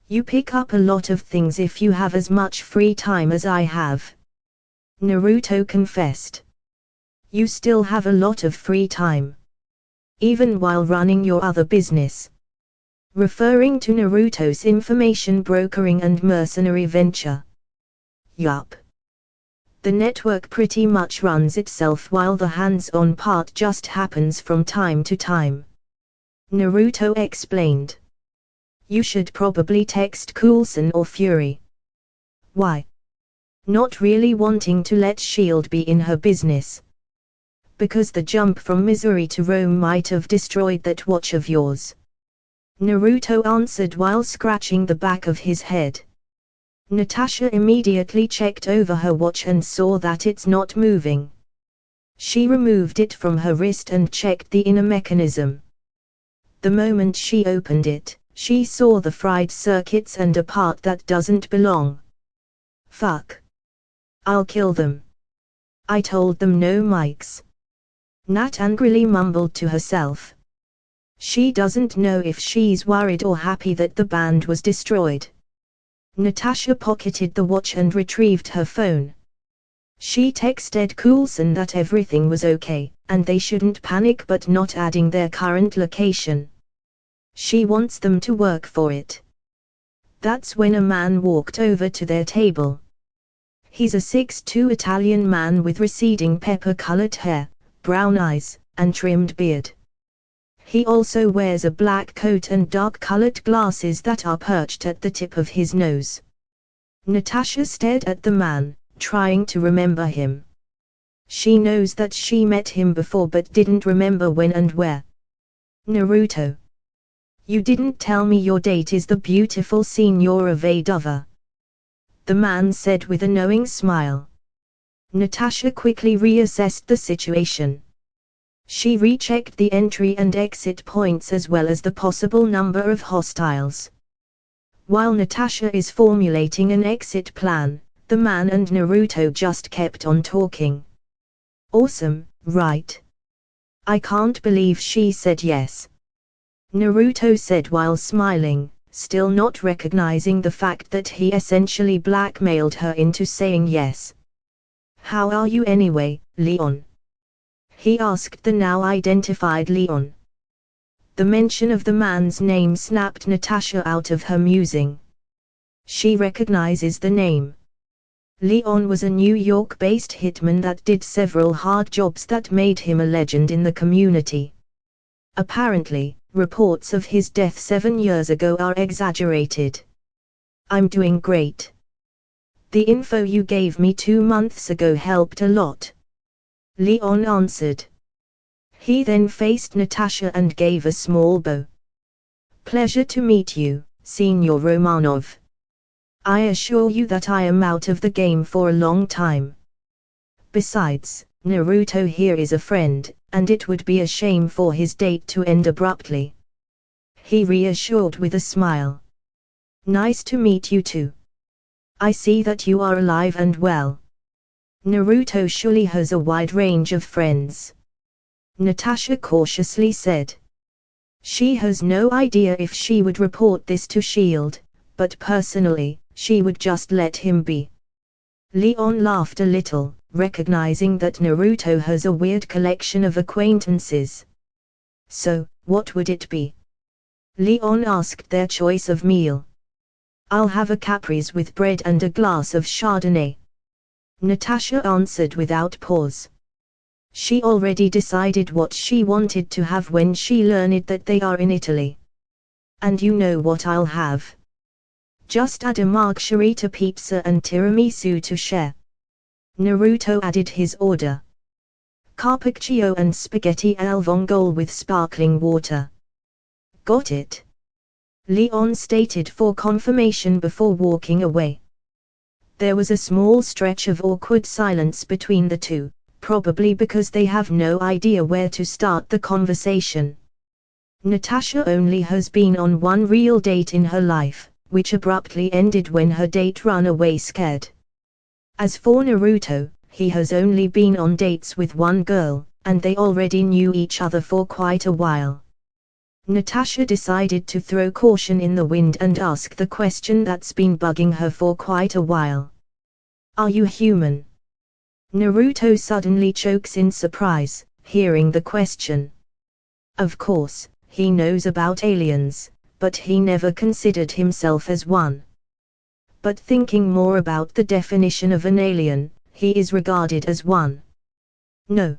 You pick up a lot of things if you have as much free time as I have. Naruto confessed. You still have a lot of free time. Even while running your other business. Referring to Naruto's information brokering and mercenary venture. Yup. The network pretty much runs itself while the hands-on part just happens from time to time. Naruto explained. You should probably text Coulson or Fury. Why? Not really wanting to let S.H.I.E.L.D. be in her business. Because the jump from Missouri to Rome might have destroyed that watch of yours. Naruto answered while scratching the back of his head. Natasha immediately checked over her watch and saw that it's not moving. She removed it from her wrist and checked the inner mechanism. The moment she opened it, she saw the fried circuits and a part that doesn't belong. Fuck. I'll kill them. I told them no mics. Nat angrily mumbled to herself. She doesn't know if she's worried or happy that the band was destroyed. Natasha pocketed the watch and retrieved her phone. She texted Coulson that everything was okay, and they shouldn't panic, but not adding their current location. She wants them to work for it. That's when a man walked over to their table. He's a 6'2" Italian man with receding pepper-colored hair, brown eyes, and trimmed beard. He also wears a black coat and dark-colored glasses that are perched at the tip of his nose. Natasha stared at the man, trying to remember him. She knows that she met him before but didn't remember when and where. Naruto. You didn't tell me your date is the beautiful Signora Vedova. The man said with a knowing smile. Natasha quickly reassessed the situation. She rechecked the entry and exit points as well as the possible number of hostiles. While Natasha is formulating an exit plan, the man and Naruto just kept on talking. Awesome, right? I can't believe she said yes. Naruto said while smiling, still not recognizing the fact that he essentially blackmailed her into saying yes. How are you anyway, Leon? He asked the now identified Leon. The mention of the man's name snapped Natasha out of her musing. She recognizes the name. Leon was a New York-based hitman that did several hard jobs that made him a legend in the community. Apparently, reports of his death 7 years ago are exaggerated. I'm doing great. The info you gave me 2 months ago helped a lot. Leon answered. He then faced Natasha and gave a small bow. Pleasure to meet you, Senor Romanov. I assure you that I am out of the game for a long time. Besides, Naruto here is a friend, and it would be a shame for his date to end abruptly. He reassured with a smile. Nice to meet you too. I see that you are alive and well. Naruto surely has a wide range of friends. Natasha cautiously said. She has no idea if she would report this to S.H.I.E.L.D., but personally, she would just let him be. Leon laughed a little, recognizing that Naruto has a weird collection of acquaintances. So, what would it be? Leon asked their choice of meal. I'll have a Capri's with bread and a glass of Chardonnay. Natasha answered without pause. She already decided what she wanted to have when she learned that they are in Italy. And you know what I'll have. Just add a margherita pizza and tiramisu to share. Naruto added his order. Carpaccio and spaghetti al vongole with sparkling water. Got it. Leon stated for confirmation before walking away. There was a small stretch of awkward silence between the two, probably because they have no idea where to start the conversation. Natasha only has been on one real date in her life, which abruptly ended when her date ran away scared. As for Naruto, he has only been on dates with one girl, and they already knew each other for quite a while. Natasha decided to throw caution in the wind and ask the question that's been bugging her for quite a while. Are you human? Naruto suddenly chokes in surprise, hearing the question. Of course, he knows about aliens, but he never considered himself as one. But thinking more about the definition of an alien, he is regarded as one. No.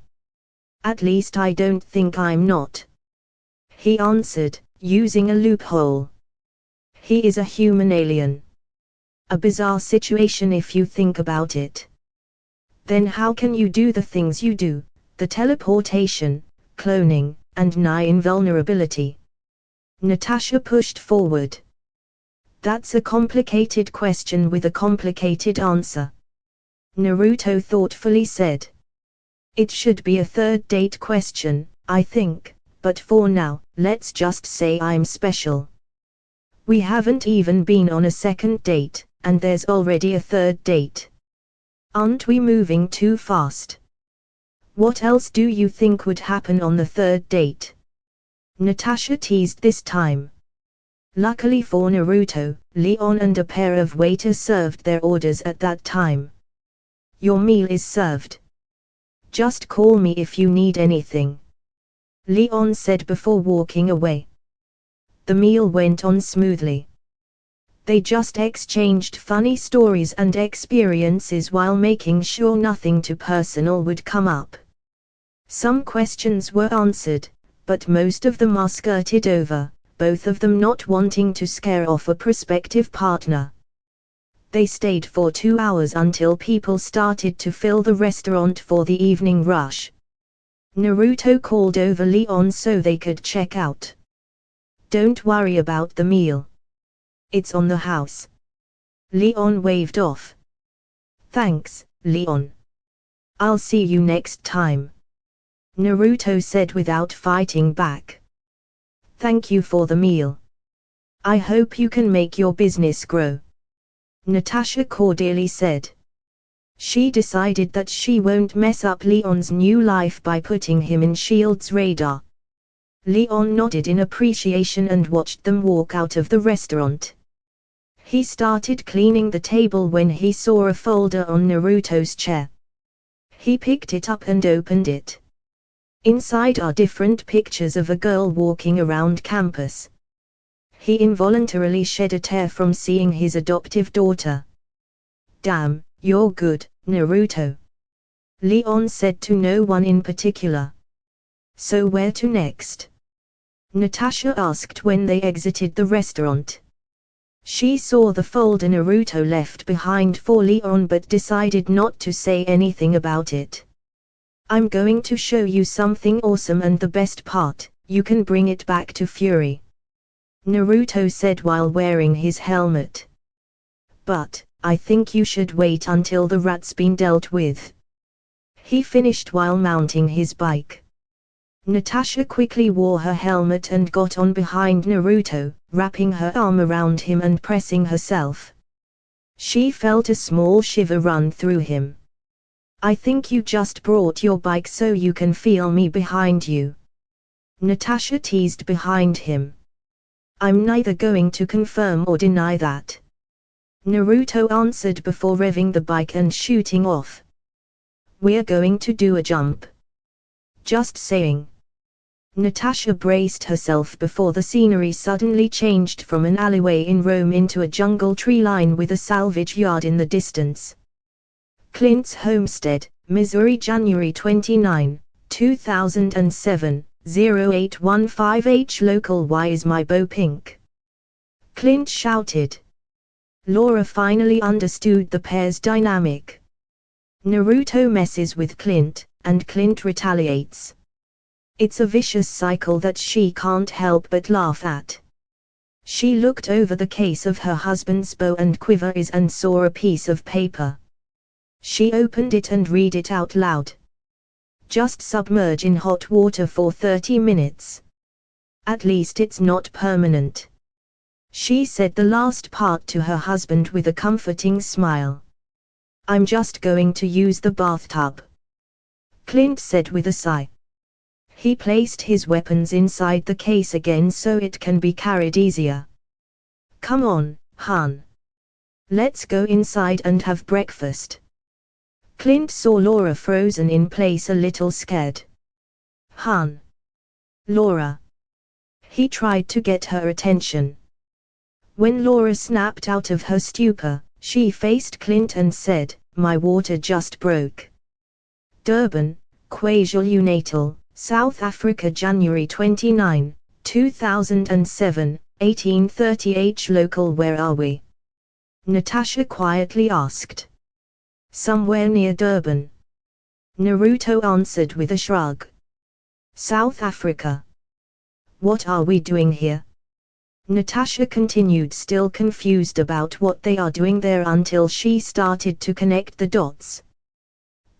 At least I don't think I'm not. He answered, using a loophole. He is a human alien. A bizarre situation if you think about it. Then how can you do the things you do, the teleportation, cloning, and nigh invulnerability? Natasha pushed forward. That's a complicated question with a complicated answer. Naruto thoughtfully said. It should be a third date question, I think, but for now, let's just say I'm special. We haven't even been on a second date, and there's already a third date. Aren't we moving too fast? What else do you think would happen on the third date? Natasha teased this time. Luckily for Naruto, Leon and a pair of waiters served their orders at that time. Your meal is served. Just call me if you need anything. Leon said before walking away. The meal went on smoothly. They just exchanged funny stories and experiences while making sure nothing too personal would come up. Some questions were answered, but most of them are skirted over, both of them not wanting to scare off a prospective partner. They stayed for 2 hours until people started to fill the restaurant for the evening rush. Naruto called over Leon so they could check out. Don't worry about the meal. It's on the house. Leon waved off. Thanks, Leon. I'll see you next time. Naruto said without fighting back. Thank you for the meal. I hope you can make your business grow. Natasha cordially said. She decided that she won't mess up Leon's new life by putting him in S.H.I.E.L.D.'s radar. Leon nodded in appreciation and watched them walk out of the restaurant. He started cleaning the table when he saw a folder on Naruto's chair. He picked it up and opened it. Inside are different pictures of a girl walking around campus. He involuntarily shed a tear from seeing his adoptive daughter. Damn, you're good, Naruto. Leon said to no one in particular. So where to next? Natasha asked when they exited the restaurant. She saw the folder Naruto left behind for Leon but decided not to say anything about it. I'm going to show you something awesome and the best part, you can bring it back to Fury. Naruto said while wearing his helmet. But, I think you should wait until the rat's been dealt with. He finished while mounting his bike. Natasha quickly wore her helmet and got on behind Naruto, wrapping her arm around him and pressing herself. She felt a small shiver run through him. I think you just brought your bike so you can feel me behind you. Natasha teased behind him. I'm neither going to confirm or deny that. Naruto answered before revving the bike and shooting off. We're going to do a jump. Just saying. Natasha braced herself before the scenery suddenly changed from an alleyway in Rome into a jungle tree line with a salvage yard in the distance. Clint's homestead, Missouri, January 29, 2007, 0815H. Local. Why is my bow pink? Clint shouted. Laura finally understood the pair's dynamic. Naruto messes with Clint, and Clint retaliates. It's a vicious cycle that she can't help but laugh at. She looked over the case of her husband's bow and quiver and saw a piece of paper. She opened it and read it out loud. Just submerge in hot water for 30 minutes. At least it's not permanent. She said the last part to her husband with a comforting smile. I'm just going to use the bathtub. Clint said with a sigh. He placed his weapons inside the case again so it can be carried easier. Come on, hon. Let's go inside and have breakfast. Clint saw Laura frozen in place, a little scared. Hon. Laura. He tried to get her attention. When Laura snapped out of her stupor, she faced Clint and said, My water just broke. Durban, KwaZulu-Natal, South Africa, January 29, 2007, 1830H. Local. Where are we? Natasha quietly asked. Somewhere near Durban. Naruto answered with a shrug. South Africa. What are we doing here? Natasha continued, still confused about what they are doing there, until she started to connect the dots.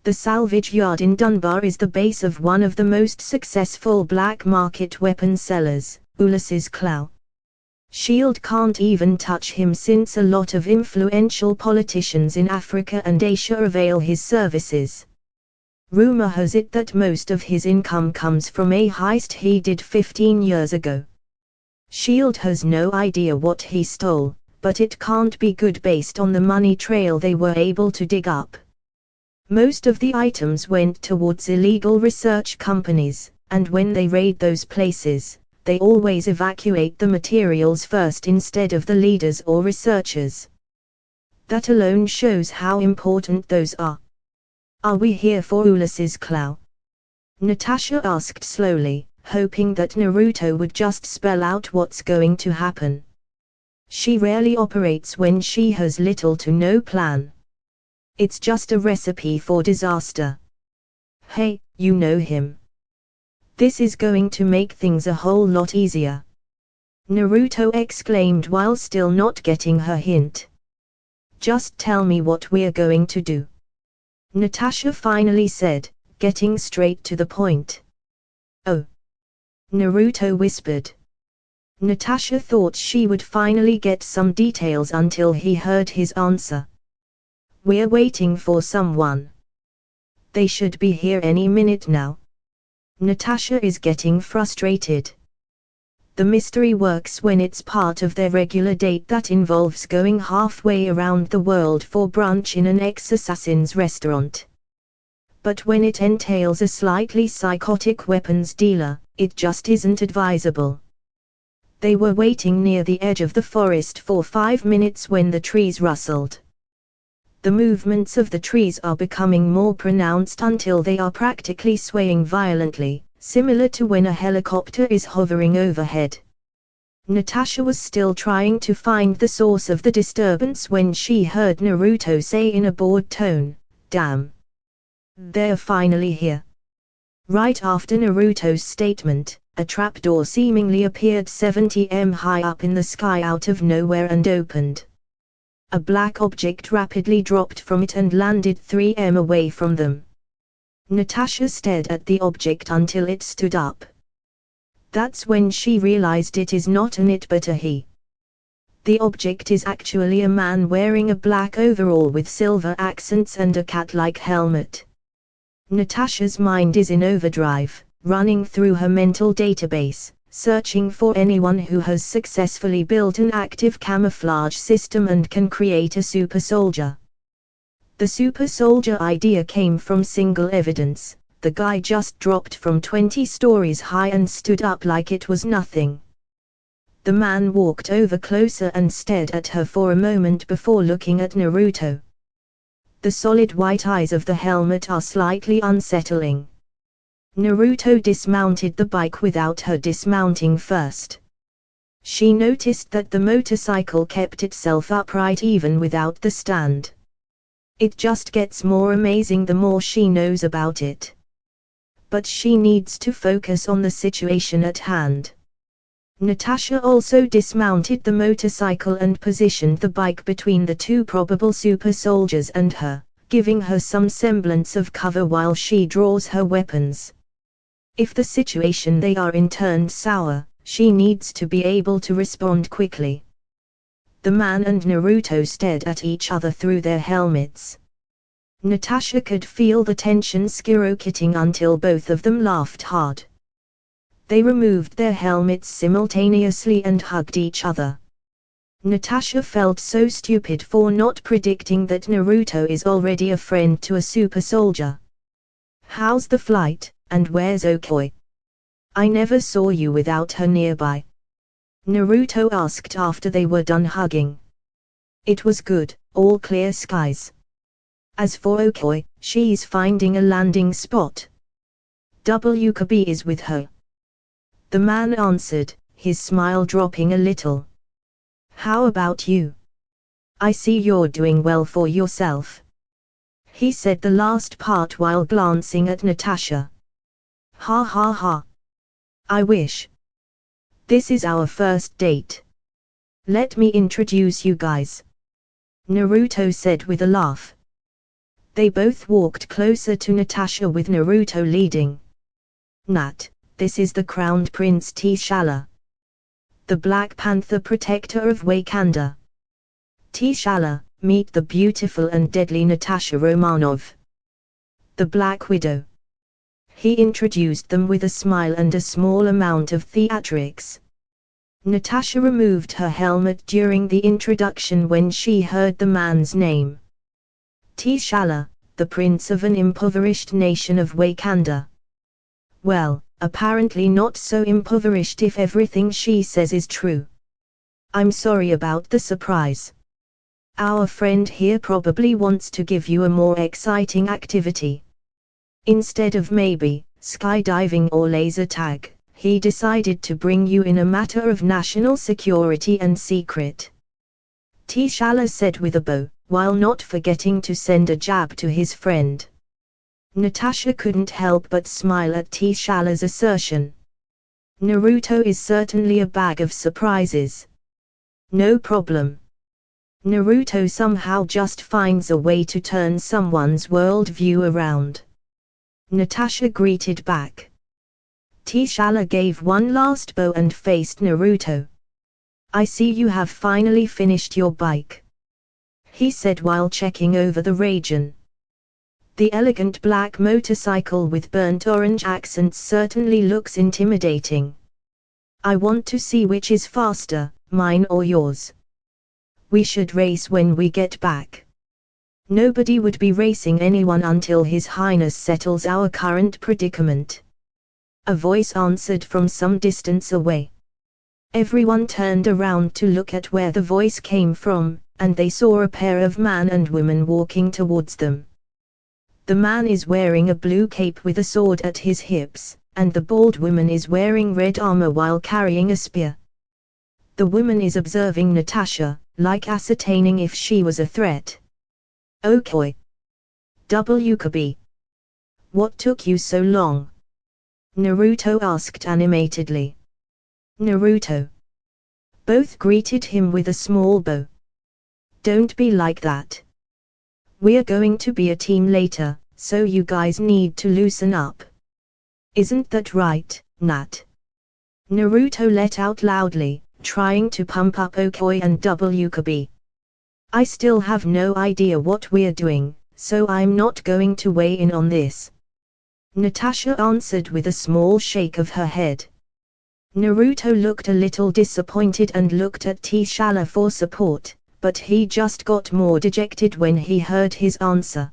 The salvage yard in Dunbar is the base of one of the most successful black market weapon sellers, Ulysses Klaue. Shield can't even touch him since a lot of influential politicians in Africa and Asia avail his services. Rumor has it that most of his income comes from a heist he did 15 years ago. Shield has no idea what he stole, but it can't be good based on the money trail they were able to dig up. Most of the items went towards illegal research companies, and when they raid those places, they always evacuate the materials first instead of the leaders or researchers. That alone shows how important those are. Are we here for Ulysses Klaue? Natasha asked slowly, hoping that Naruto would just spell out what's going to happen. She rarely operates when she has little to no plan. It's just a recipe for disaster. Hey, you know him. This is going to make things a whole lot easier. Naruto exclaimed while still not getting her hint. Just tell me what we're going to do. Natasha finally said, getting straight to the point. Oh. Naruto whispered. Natasha thought she would finally get some details until he heard his answer. We're waiting for someone. They should be here any minute now. Natasha is getting frustrated. The mystery works when it's part of their regular date that involves going halfway around the world for brunch in an ex-assassin's restaurant. But when it entails a slightly psychotic weapons dealer, it just isn't advisable. They were waiting near the edge of the forest for 5 minutes when the trees rustled. The movements of the trees are becoming more pronounced until they are practically swaying violently, similar to when a helicopter is hovering overhead. Natasha was still trying to find the source of the disturbance when she heard Naruto say in a bored tone, Damn. They're finally here. Right after Naruto's statement, a trapdoor seemingly appeared 70 m high up in the sky out of nowhere and opened. a black object rapidly dropped from it and landed 3 m away from them. Natasha stared at the object until it stood up. That's when she realized it is not an it but a he. The object is actually a man wearing a black overall with silver accents and a cat-like helmet. Natasha's mind is in overdrive, running through her mental database, searching for anyone who has successfully built an active camouflage system and can create a super soldier. The super soldier idea came from single evidence: the guy just dropped from 20 stories high and stood up like it was nothing. The man walked over closer and stared at her for a moment before looking at Naruto. The solid white eyes of the helmet are slightly unsettling. Naruto dismounted the bike without her dismounting first. She noticed that the motorcycle kept itself upright even without the stand. It just gets more amazing the more she knows about it. But she needs to focus on the situation at hand. Natasha also dismounted the motorcycle and positioned the bike between the two probable super soldiers and her, giving her some semblance of cover while she draws her weapons. If the situation they are in turns sour, she needs to be able to respond quickly. The man and Naruto stared at each other through their helmets. Natasha could feel the tension skyrocketing until both of them laughed hard. They removed their helmets simultaneously and hugged each other. Natasha felt so stupid for not predicting that Naruto is already a friend to a super soldier. "How's the flight, and where's Okoi? I never saw you without her nearby," Naruto asked after they were done hugging. "It was good, all clear skies. As for Okoi, she's finding a landing spot. Wkabi is with her," the man answered, his smile dropping a little. "How about you? I see you're doing well for yourself." He said the last part while glancing at Natasha. "Ha ha ha. I wish. This is our first date. Let me introduce you guys," Naruto said with a laugh. They both walked closer to Natasha with Naruto leading. "Nat, this is the crowned prince T'Challa, the Black Panther protector of Wakanda. T'Challa, meet the beautiful and deadly Natasha Romanov, the Black Widow." He introduced them with a smile and a small amount of theatrics. Natasha removed her helmet during the introduction when she heard the man's name. T'Challa, the prince of an impoverished nation of Wakanda. Well, apparently not so impoverished if everything she says is true. "I'm sorry about the surprise. Our friend here probably wants to give you a more exciting activity. Instead of maybe skydiving or laser tag, he decided to bring you in a matter of national security and secret," T'Challa said with a bow, while not forgetting to send a jab to his friend. Natasha couldn't help but smile at T'Challa's assertion. Naruto is certainly a bag of surprises. No problem. Naruto somehow just finds a way to turn someone's worldview around. Natasha greeted back. T'Challa gave one last bow and faced Naruto. "I see you have finally finished your bike," he said while checking over the region. The elegant black motorcycle with burnt orange accents certainly looks intimidating. "I want to see which is faster, mine or yours. We should race when we get back. Nobody would be racing anyone until His Highness settles our current predicament," a voice answered from some distance away. Everyone turned around to look at where the voice came from, and they saw a pair of man and woman walking towards them. The man is wearing a blue cape with a sword at his hips, and the bald woman is wearing red armor while carrying a spear. The woman is observing Natasha, like ascertaining if she was a threat. "Okay. Wkabi. What took you so long?" Naruto asked animatedly. "Naruto." Both greeted him with a small bow. Don't be like that. We're going to be a team later, so you guys need to loosen up. Isn't that right, Nat? Naruto let out loudly, trying to pump up Okoi and WKB. I still have no idea what we're doing, so I'm not going to weigh in on this. Natasha answered with a small shake of her head. Naruto looked a little disappointed and looked at T'Challa for support, but he just got more dejected when he heard his answer.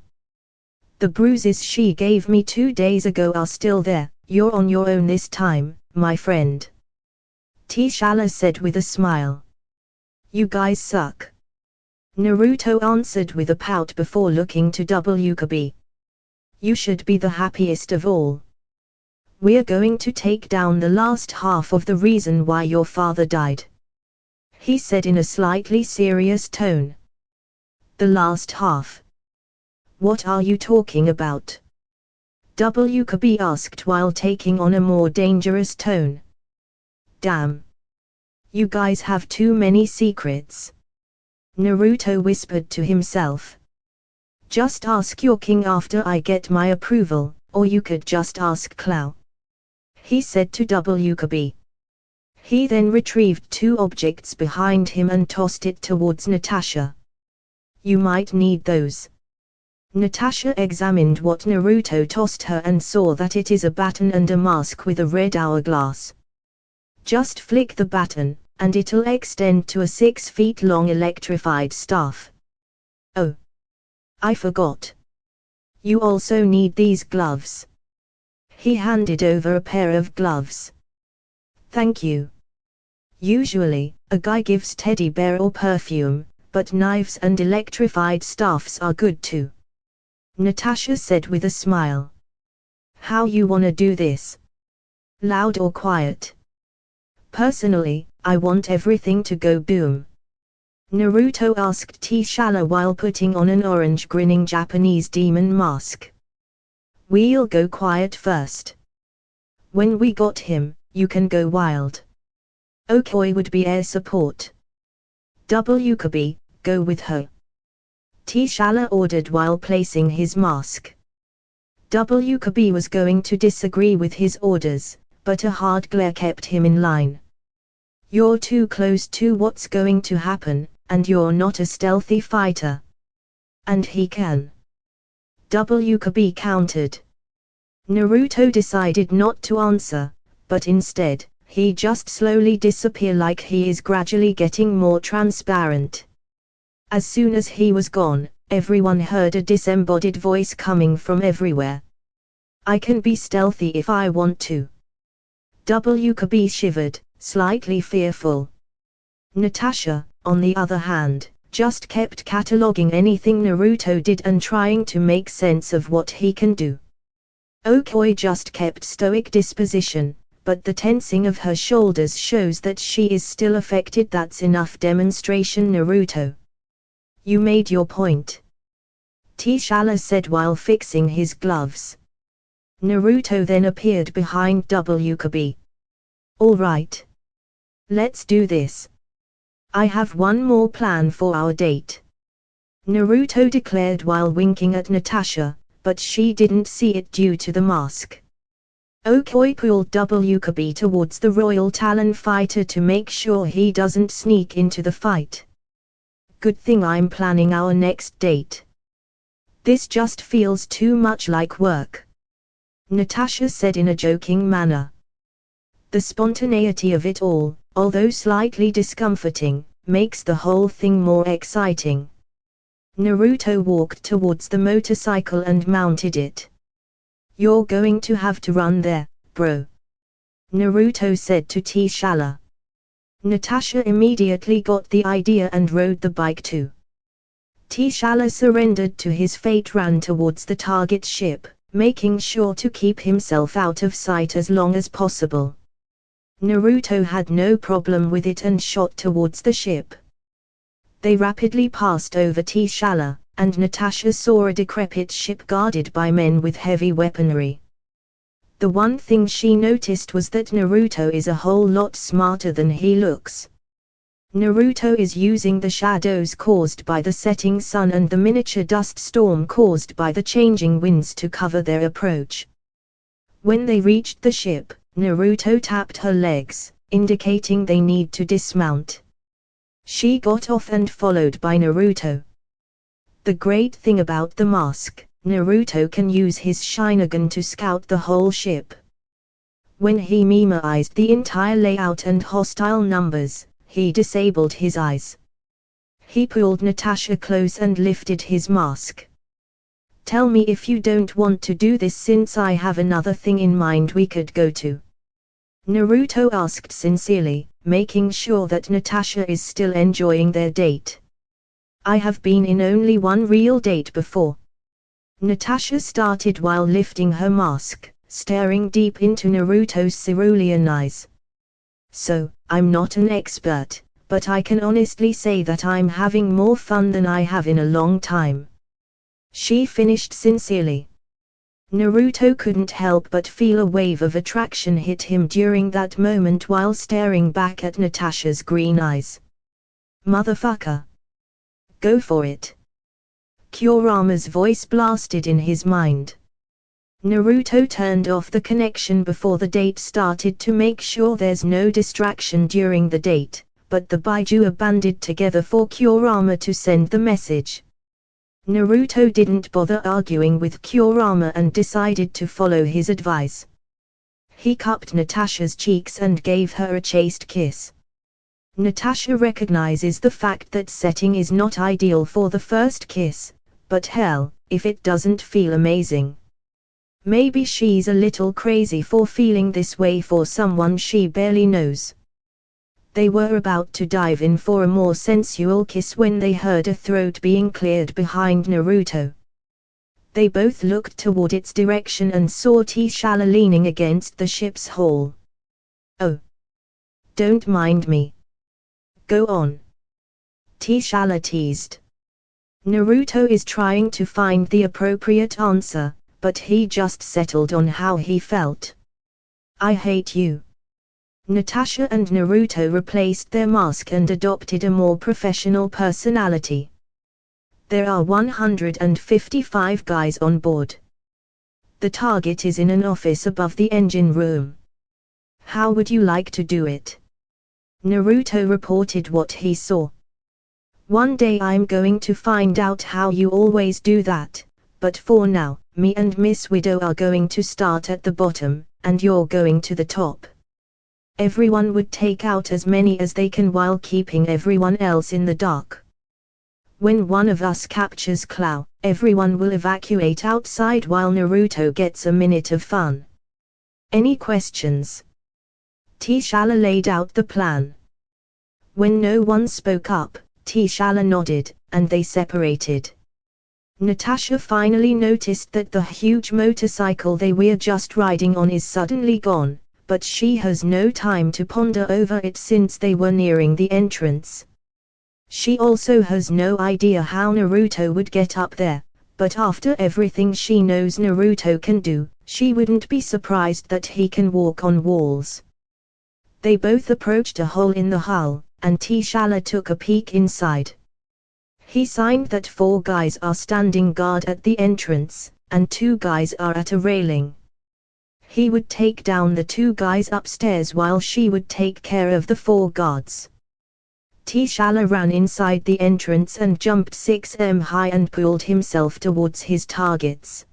The bruises she gave me 2 days ago are still there. You're on your own this time, my friend. T'Challa said with a smile. You guys suck. Naruto answered with a pout before looking to WKB. You should be the happiest of all. We're going to take down the last half of the reason why your father died, he said in a slightly serious tone. The last half? What are you talking about? WKB asked while taking on a more dangerous tone. Damn. You guys have too many secrets. Naruto whispered to himself. Just ask your king after I get my approval, or you could just ask Clow, he said to WKB. He then retrieved 2 objects behind him and tossed it towards Natasha. You might need those. Natasha examined what Naruto tossed her and saw that it is a baton and a mask with a red hourglass. Just flick the baton, and it'll extend to a 6 feet long electrified staff. Oh. I forgot. You also need these gloves. He handed over a pair of gloves. Thank you. Usually, a guy gives teddy bear or perfume, but knives and electrified staffs are good too. Natasha said with a smile. How you wanna do this? Loud or quiet? Personally, I want everything to go boom. Naruto asked T'Challa while putting on an orange grinning Japanese demon mask. We'll go quiet first. When we got him, you can go wild. Okoi would be air support. WKB, go with her. T'Challa ordered while placing his mask. WKB was going to disagree with his orders, but a hard glare kept him in line. You're too close to what's going to happen, and you're not a stealthy fighter. And he can. WKB countered. Naruto decided not to answer, but instead, he just slowly disappeared like he is gradually getting more transparent. As soon as he was gone, everyone heard a disembodied voice coming from everywhere. I can be stealthy if I want to. WKB shivered, slightly fearful. Natasha, on the other hand, just kept cataloging anything Naruto did and trying to make sense of what he can do. Okoi just kept stoic disposition, but the tensing of her shoulders shows that she is still affected. That's enough demonstration, Naruto. You made your point. T'Challa said while fixing his gloves. Naruto then appeared behind WKB. All right. Let's do this. I have one more plan for our date. Naruto declared while winking at Natasha, but she didn't see it due to the mask. Okoi pulled WKB towards the Royal Talon fighter to make sure he doesn't sneak into the fight. Good thing I'm planning our next date. This just feels too much like work. Natasha said in a joking manner. The spontaneity of it all, although slightly discomforting, makes the whole thing more exciting. Naruto walked towards the motorcycle and mounted it. You're going to have to run there, bro. Naruto said to T'Challa. Natasha immediately got the idea and rode the bike too. T'Challa surrendered to his fate, ran towards the target ship, making sure to keep himself out of sight as long as possible. Naruto had no problem with it and shot towards the ship. They rapidly passed over T'Challa, and Natasha saw a decrepit ship guarded by men with heavy weaponry. The one thing she noticed was that Naruto is a whole lot smarter than he looks. Naruto is using the shadows caused by the setting sun and the miniature dust storm caused by the changing winds to cover their approach. When they reached the ship, Naruto tapped her legs, indicating they need to dismount. She got off and followed by Naruto. The great thing about the mask, Naruto can use his Sharingan to scout the whole ship. When he memorized the entire layout and hostile numbers, he disabled his eyes. He pulled Natasha close and lifted his mask. "Tell me if you don't want to do this, since I have another thing in mind we could go to," Naruto asked sincerely, making sure that Natasha is still enjoying their date. "I have been in only one real date before." Natasha started while lifting her mask, staring deep into Naruto's cerulean eyes. "So, I'm not an expert, but I can honestly say that I'm having more fun than I have in a long time," she finished sincerely. Naruto couldn't help but feel a wave of attraction hit him during that moment while staring back at Natasha's green eyes. "Motherfucker! Go for it!" Kurama's voice blasted in his mind. Naruto turned off the connection before the date started to make sure there's no distraction during the date, but the Baijuo banded together for Kurama to send the message. Naruto didn't bother arguing with Kurama and decided to follow his advice. He cupped Natasha's cheeks and gave her a chaste kiss. Natasha recognizes the fact that setting is not ideal for the first kiss, but hell, if it doesn't feel amazing. Maybe she's a little crazy for feeling this way for someone she barely knows. They were about to dive in for a more sensual kiss when they heard a throat being cleared behind Naruto. They both looked toward its direction and saw T'Challa leaning against the ship's hull. "Oh, don't mind me. Go on," T'Challa teased. Naruto is trying to find the appropriate answer, but he just settled on how he felt. "I hate you." Natasha and Naruto replaced their mask and adopted a more professional personality. There are 155 guys on board. The target is in an office above the engine room. "How would you like to do it?" Naruto reported what he saw. "One day I'm going to find out how you always do that, but for now, me and Miss Widow are going to start at the bottom, and you're going to the top. Everyone would take out as many as they can while keeping everyone else in the dark. When one of us captures Clow, everyone will evacuate outside while Naruto gets a minute of fun. Any questions?" T'Challa laid out the plan. When no one spoke up, T'Challa nodded, and they separated. Natasha finally noticed that the huge motorcycle they were just riding on is suddenly gone, but she has no time to ponder over it since they were nearing the entrance. She also has no idea how Naruto would get up there, but after everything she knows Naruto can do, she wouldn't be surprised that he can walk on walls. They both approached a hole in the hull, and T'Challa took a peek inside. He signed that 4 guys are standing guard at the entrance, and 2 guys are at a railing. He would take down the 2 guys upstairs while she would take care of the 4 guards. T'Challa ran inside the entrance and jumped 6 m high and pulled himself towards his targets.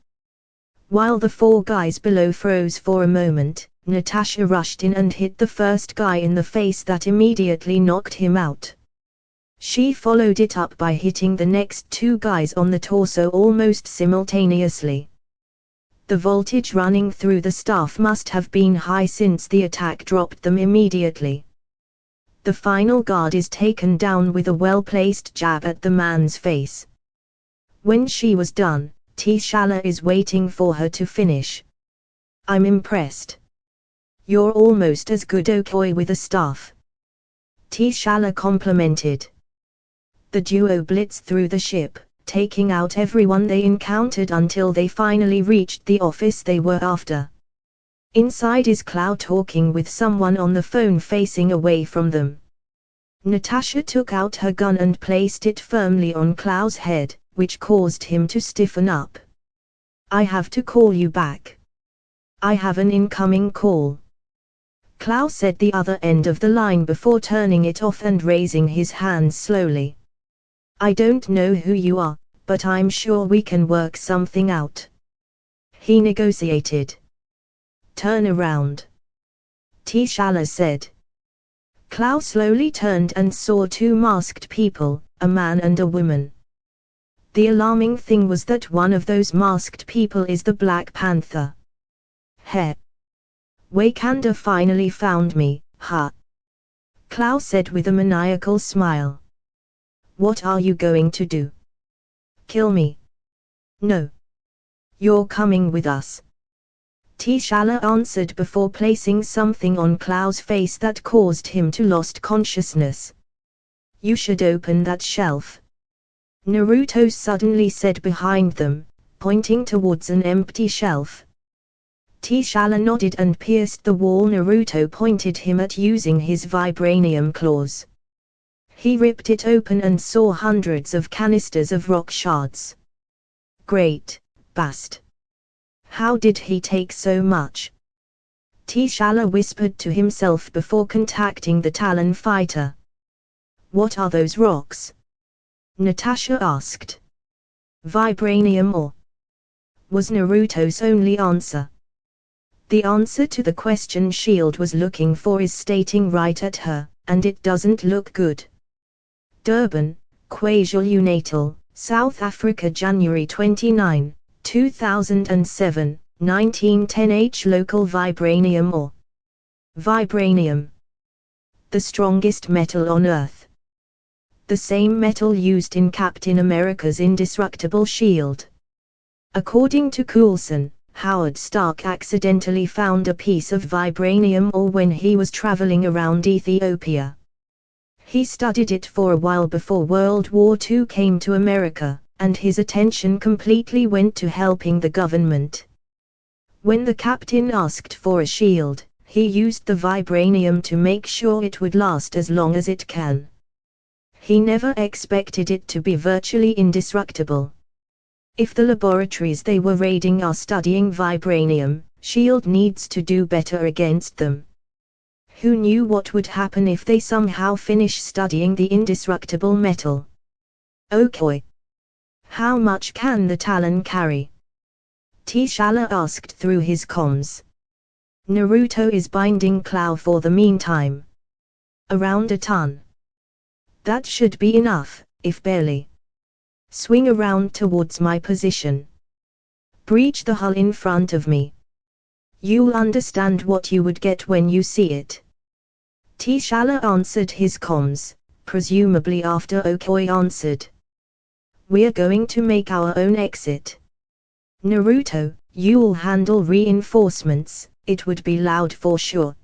While the 4 guys below froze for a moment, Natasha rushed in and hit the first guy in the face that immediately knocked him out. She followed it up by hitting the next 2 guys on the torso almost simultaneously. The voltage running through the staff must have been high since the attack dropped them immediately. The final guard is taken down with a well-placed jab at the man's face. When she was done, T'Challa is waiting for her to finish. "I'm impressed. You're almost as good Okoi with a staff," T'Challa complimented. The duo blitzed through the ship, taking out everyone they encountered until they finally reached the office they were after. Inside is Clow talking with someone on the phone facing away from them. Natasha took out her gun and placed it firmly on Klau's head, which caused him to stiffen up. I have to call you back. I have an incoming call. Klau said the other end of the line before turning it off and raising his hands slowly. I don't know who you are, but I'm sure we can work something out. He negotiated. Turn around. T'Challa said. Klau slowly turned and saw two masked people, a man and a woman. The alarming thing was that one of those masked people is the Black Panther. Heh. Wakanda finally found me, huh? Klau said with a maniacal smile. What are you going to do? Kill me? No. You're coming with us. T'Challa answered before placing something on Klau's face that caused him to lose consciousness. You should open that shelf. Naruto suddenly said behind them, pointing towards an empty shelf. T'Challa nodded and pierced the wall Naruto pointed him at using his vibranium claws. He ripped it open and saw hundreds of canisters of rock shards. Great, bast. How did he take so much? T'Challa whispered to himself before contacting the Talon fighter. What are those rocks? Natasha asked. Vibranium ore, was Naruto's only answer. The answer to the question S.H.I.E.L.D. was looking for is stating right at her, and it doesn't look good. Durban, KwaZulu-Natal, South Africa, January 29, 2007, 1910. Local vibranium ore. Vibranium. The strongest metal on Earth. The same metal used in Captain America's indestructible shield. According to Coulson, Howard Stark accidentally found a piece of vibranium ore when he was traveling around Ethiopia. He studied it for a while before World War II came to America, and his attention completely went to helping the government. When the captain asked for a shield, he used the vibranium to make sure it would last as long as it can. He never expected it to be virtually indestructible. If the laboratories they were raiding are studying vibranium, S.H.I.E.L.D. needs to do better against them. Who knew what would happen if they somehow finish studying the indestructible metal? Okay. How much can the Talon carry? T'Challa asked through his comms. Naruto is binding Klau for the meantime. Around a ton. That should be enough, if barely. Swing around towards my position. Breach the hull in front of me. You'll understand what you would get when you see it. T'Challa answered his comms, presumably after Okoi answered. We're going to make our own exit. Naruto, you'll handle reinforcements, it would be loud for sure.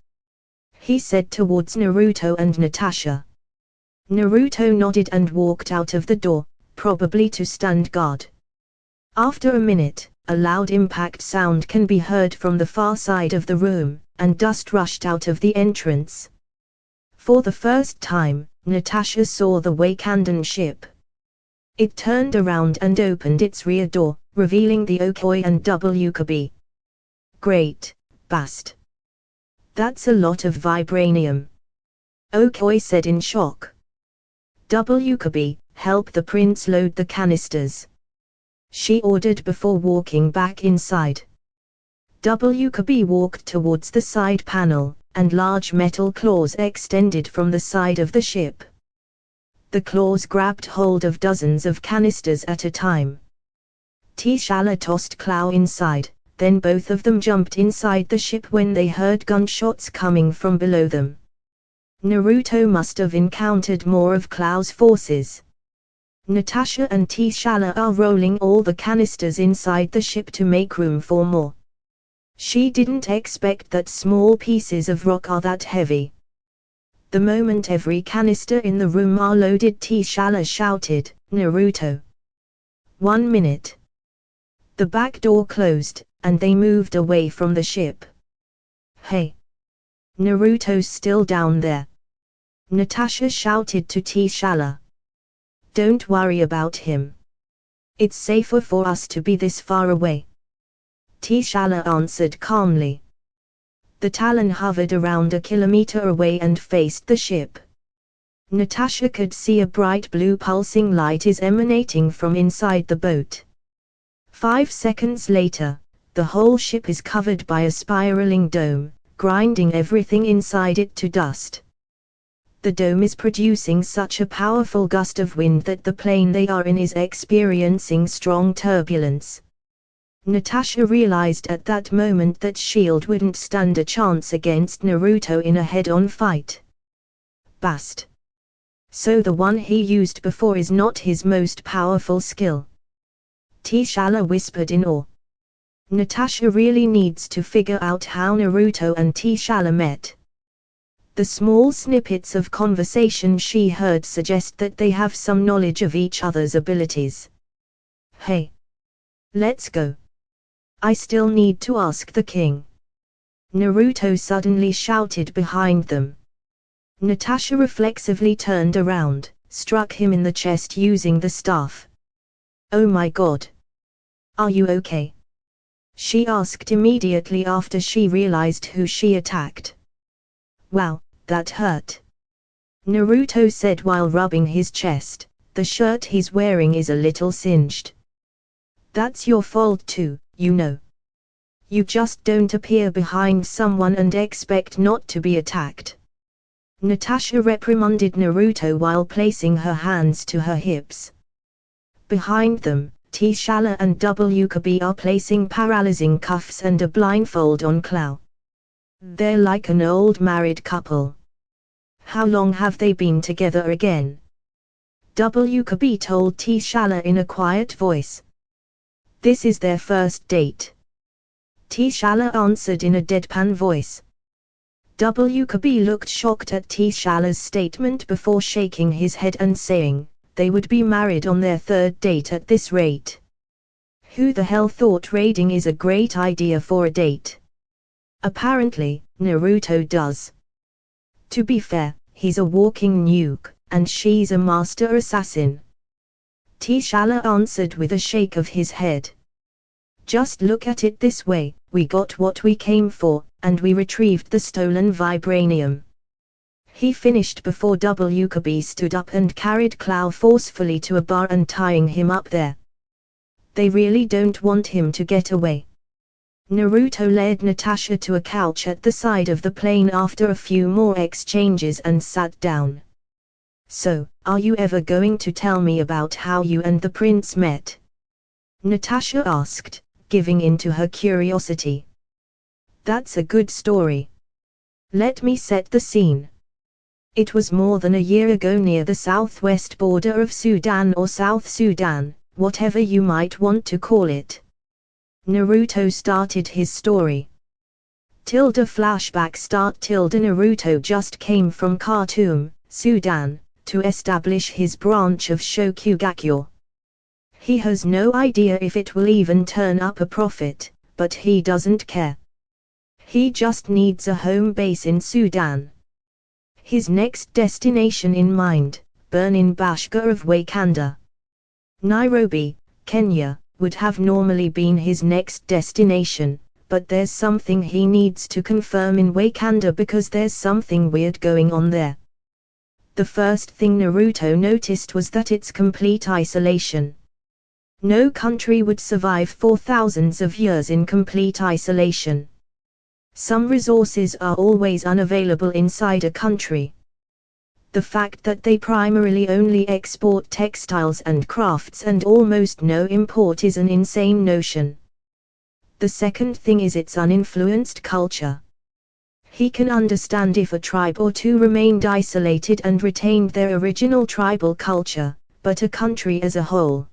He said towards Naruto and Natasha. Naruto nodded and walked out of the door, probably to stand guard. After a minute, a loud impact sound can be heard from the far side of the room, and dust rushed out of the entrance. For the first time, Natasha saw the Wakandan ship. It turned around and opened its rear door, revealing the Okoi and WKB. Great, bast. That's a lot of vibranium. Okoi said in shock. WKB, help the prince load the canisters. She ordered before walking back inside. WKB walked towards the side panel, and large metal claws extended from the side of the ship. The claws grabbed hold of dozens of canisters at a time. T'Challa tossed Klau inside, then both of them jumped inside the ship when they heard gunshots coming from below them. Naruto must have encountered more of Klau's forces. Natasha and T'Challa are rolling all the canisters inside the ship to make room for more. She didn't expect that small pieces of rock are that heavy. The moment every canister in the room are loaded, T'Challa shouted, Naruto. 1 minute. The back door closed, and they moved away from the ship. Hey! Naruto's still down there. Natasha shouted to T'Challa. "Don't worry about him. It's safer for us to be this far away." T'Challa answered calmly. The Talon hovered around a kilometer away and faced the ship. Natasha could see a bright blue pulsing light is emanating from inside the boat. 5 seconds later, the whole ship is covered by a spiraling dome, grinding everything inside it to dust. The dome is producing such a powerful gust of wind that the plane they are in is experiencing strong turbulence. Natasha realized at that moment that S.H.I.E.L.D. wouldn't stand a chance against Naruto in a head-on fight. Bast. So the one he used before is not his most powerful skill. T'Challa whispered in awe. Natasha really needs to figure out how Naruto and T'Challa met. The small snippets of conversation she heard suggest that they have some knowledge of each other's abilities. Hey! Let's go. I still need to ask the king. Naruto suddenly shouted behind them. Natasha reflexively turned around, struck him in the chest using the staff. "Oh my god. Are you okay?" she asked immediately after she realized who she attacked. "Wow, that hurt," Naruto said while rubbing his chest. "The shirt he's wearing is a little singed." "That's your fault too, you know. You just don't appear behind someone and expect not to be attacked." Natasha reprimanded Naruto while placing her hands to her hips. Behind them, T'Challa and WKB are placing paralyzing cuffs and a blindfold on Clow. They're like an old married couple. "How long have they been together again?" WKB told T'Challa in a quiet voice. "This is their first date." T'Challa answered in a deadpan voice. WKB looked shocked at T'Challa's statement before shaking his head and saying, they would be married on their third date at this rate. Who the hell thought raiding is a great idea for a date? Apparently, Naruto does. To be fair, he's a walking nuke, and she's a master assassin. T'Challa answered with a shake of his head. Just look at it this way, we got what we came for, and we retrieved the stolen vibranium. He finished before WKB stood up and carried Clow forcefully to a bar and tying him up there. They really don't want him to get away. Naruto led Natasha to a couch at the side of the plane after a few more exchanges and sat down. "So, are you ever going to tell me about how you and the prince met?" Natasha asked, giving in to her curiosity. "That's a good story. Let me set the scene. It was more than a year ago near the southwest border of Sudan or South Sudan, whatever you might want to call it." Naruto started his story. Flashback start. Naruto just came from Khartoum, Sudan, to establish his branch of Shokugakure. He has no idea if it will even turn up a profit, but he doesn't care. He just needs a home base in Sudan. His next destination in mind, Burnin Bashka of Wakanda. Nairobi, Kenya, would have normally been his next destination, but there's something he needs to confirm in Wakanda because there's something weird going on there. The first thing Naruto noticed was that it's complete isolation. No country would survive for thousands of years in complete isolation. Some resources are always unavailable inside a country. The fact that they primarily only export textiles and crafts and almost no import is an insane notion. The second thing is its uninfluenced culture. He can understand if a tribe or two remained isolated and retained their original tribal culture, but a country as a whole,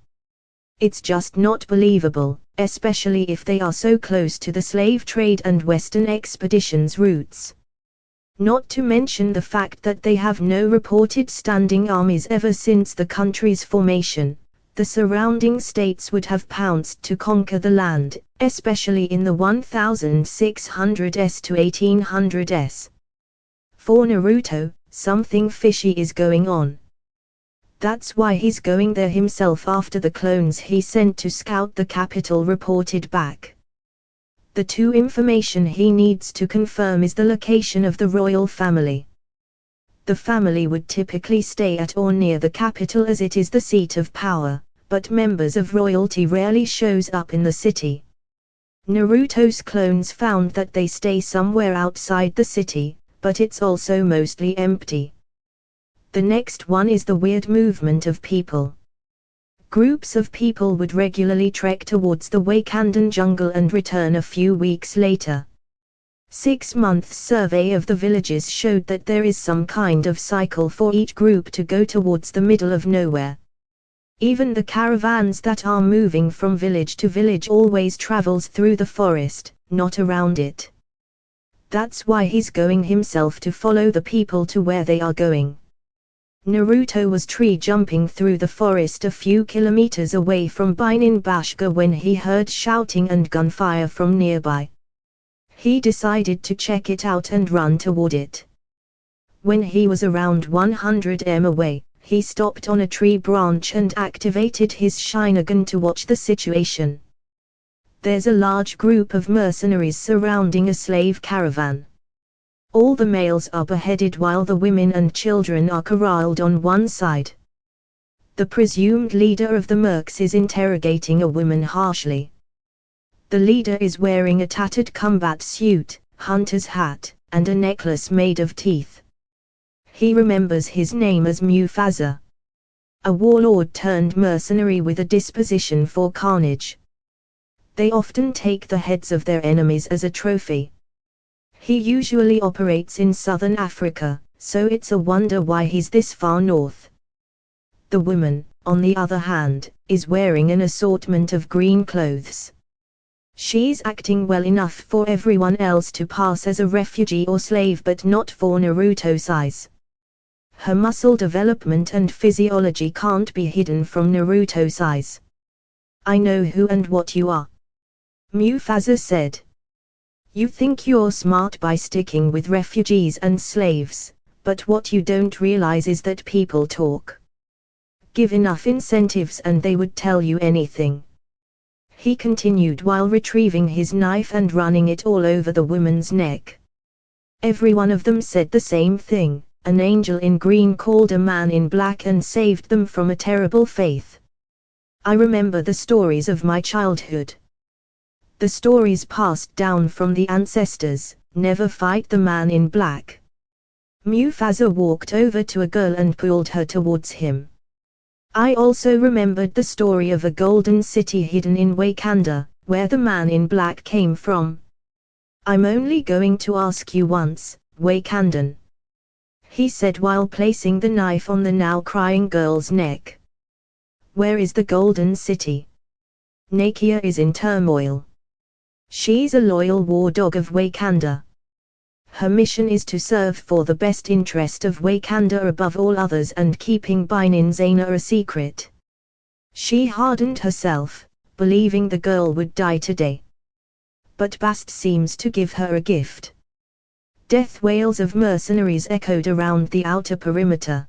it's just not believable, especially if they are so close to the slave trade and Western expeditions routes. Not to mention the fact that they have no reported standing armies ever since the country's formation. The surrounding states would have pounced to conquer the land, especially in the 1600s to 1800s. For Naruto, something fishy is going on. That's why he's going there himself after the clones he sent to scout the capital reported back. The two information he needs to confirm is the location of the royal family. The family would typically stay at or near the capital as it is the seat of power, but members of royalty rarely shows up in the city. Naruto's clones found that they stay somewhere outside the city, but it's also mostly empty. The next one is the weird movement of people. Groups of people would regularly trek towards the Wakandan jungle and return a few weeks later. 6-month survey of the villages showed that there is some kind of cycle for each group to go towards the middle of nowhere. Even the caravans that are moving from village to village always travels through the forest, not around it. That's why he's going himself to follow the people to where they are going. Naruto was tree jumping through the forest a few kilometers away from Binin Bashka when he heard shouting and gunfire from nearby. He decided to check it out and run toward it. When he was around 100 m away, he stopped on a tree branch and activated his Sharingan to watch the situation. There's a large group of mercenaries surrounding a slave caravan. All the males are beheaded while the women and children are corralled on one side. The presumed leader of the mercs is interrogating a woman harshly. The leader is wearing a tattered combat suit, hunter's hat, and a necklace made of teeth. He remembers his name as Mufasa. A warlord turned mercenary with a disposition for carnage. They often take the heads of their enemies as a trophy. He usually operates in southern Africa, so it's a wonder why he's this far north. The woman, on the other hand, is wearing an assortment of green clothes. She's acting well enough for everyone else to pass as a refugee or slave, but not for Naruto's eyes. Her muscle development and physiology can't be hidden from Naruto's eyes. I know who and what you are, Mufasa said. You think you're smart by sticking with refugees and slaves, but what you don't realize is that people talk. Give enough incentives and they would tell you anything. He continued while retrieving his knife and running it all over the woman's neck. Every one of them said the same thing. An angel in green called a man in black and saved them from a terrible fate. I remember the stories of my childhood. The stories passed down from the ancestors, never fight the man in black. Mufasa walked over to a girl and pulled her towards him. I also remembered the story of a golden city hidden in Wakanda, where the man in black came from. I'm only going to ask you once, Wakandan, he said while placing the knife on the now crying girl's neck. Where is the golden city? Nakia is in turmoil. She's a loyal war dog of Wakanda. Her mission is to serve for the best interest of Wakanda above all others and keeping Binin Zena a secret. She hardened herself, believing the girl would die today. But Bast seems to give her a gift. Death wails of mercenaries echoed around the outer perimeter.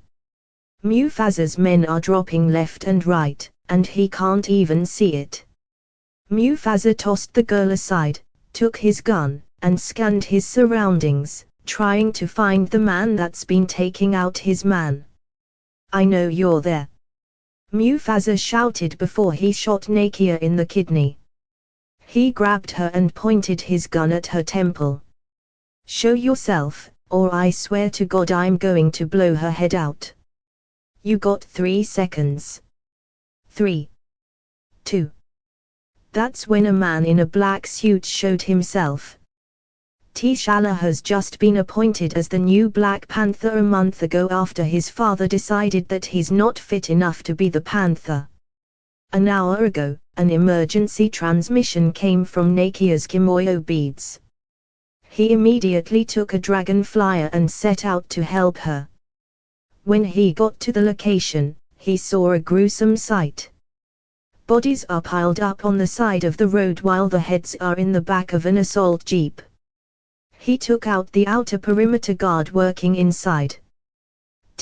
Mufasa's men are dropping left and right, and he can't even see it. Mufasa tossed the girl aside, took his gun, and scanned his surroundings, trying to find the man that's been taking out his man. I know you're there, Mufasa shouted before he shot Nakia in the kidney. He grabbed her and pointed his gun at her temple. Show yourself, or I swear to God I'm going to blow her head out. You got 3 seconds. 3, 2. That's when a man in a black suit showed himself. T'Challa has just been appointed as the new Black Panther a month ago after his father decided that he's not fit enough to be the Panther. An hour ago, an emergency transmission came from Nakia's Kimoyo beads. He immediately took a dragon flyer and set out to help her. When he got to the location, he saw a gruesome sight. Bodies are piled up on the side of the road while the heads are in the back of an assault jeep. He took out the outer perimeter guard working inside.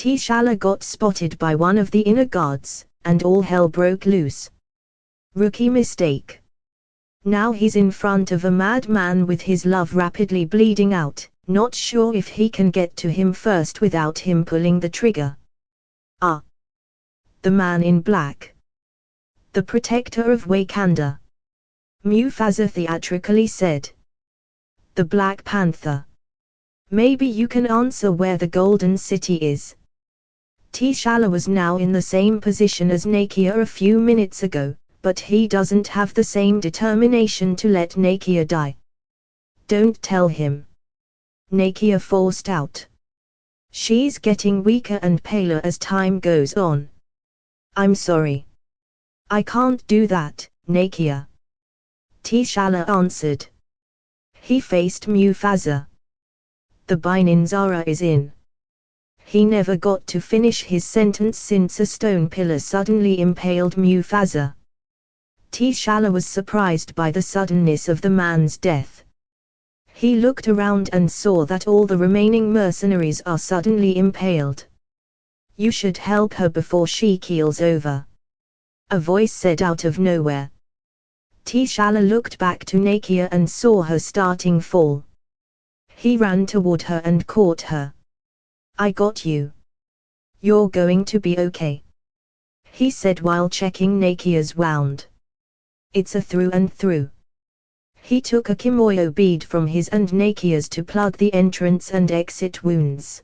T'Challa got spotted by one of the inner guards, and all hell broke loose. Rookie mistake. Now he's in front of a madman with his love rapidly bleeding out, not sure if he can get to him first without him pulling the trigger. Ah! The man in black. The protector of Wakanda. Mufasa theatrically said. The Black Panther. Maybe you can answer where the Golden City is. T'Challa was now in the same position as Nakia a few minutes ago, but he doesn't have the same determination to let Nakia die. Don't tell him. Nakia forced out. She's getting weaker and paler as time goes on. I'm sorry. I can't do that, Nakia. T'Challa answered. He faced Mufasa. The Bininzara is in. He never got to finish his sentence since a stone pillar suddenly impaled Mufasa. T'Challa was surprised by the suddenness of the man's death. He looked around and saw that all the remaining mercenaries are suddenly impaled. You should help her before she keels over. A voice said out of nowhere. T'Challa looked back to Nakia and saw her starting fall. He ran toward her and caught her. I got you. You're going to be okay, he said while checking Nakia's wound. It's a through and through. He took a kimoyo bead from his and Nakia's to plug the entrance and exit wounds.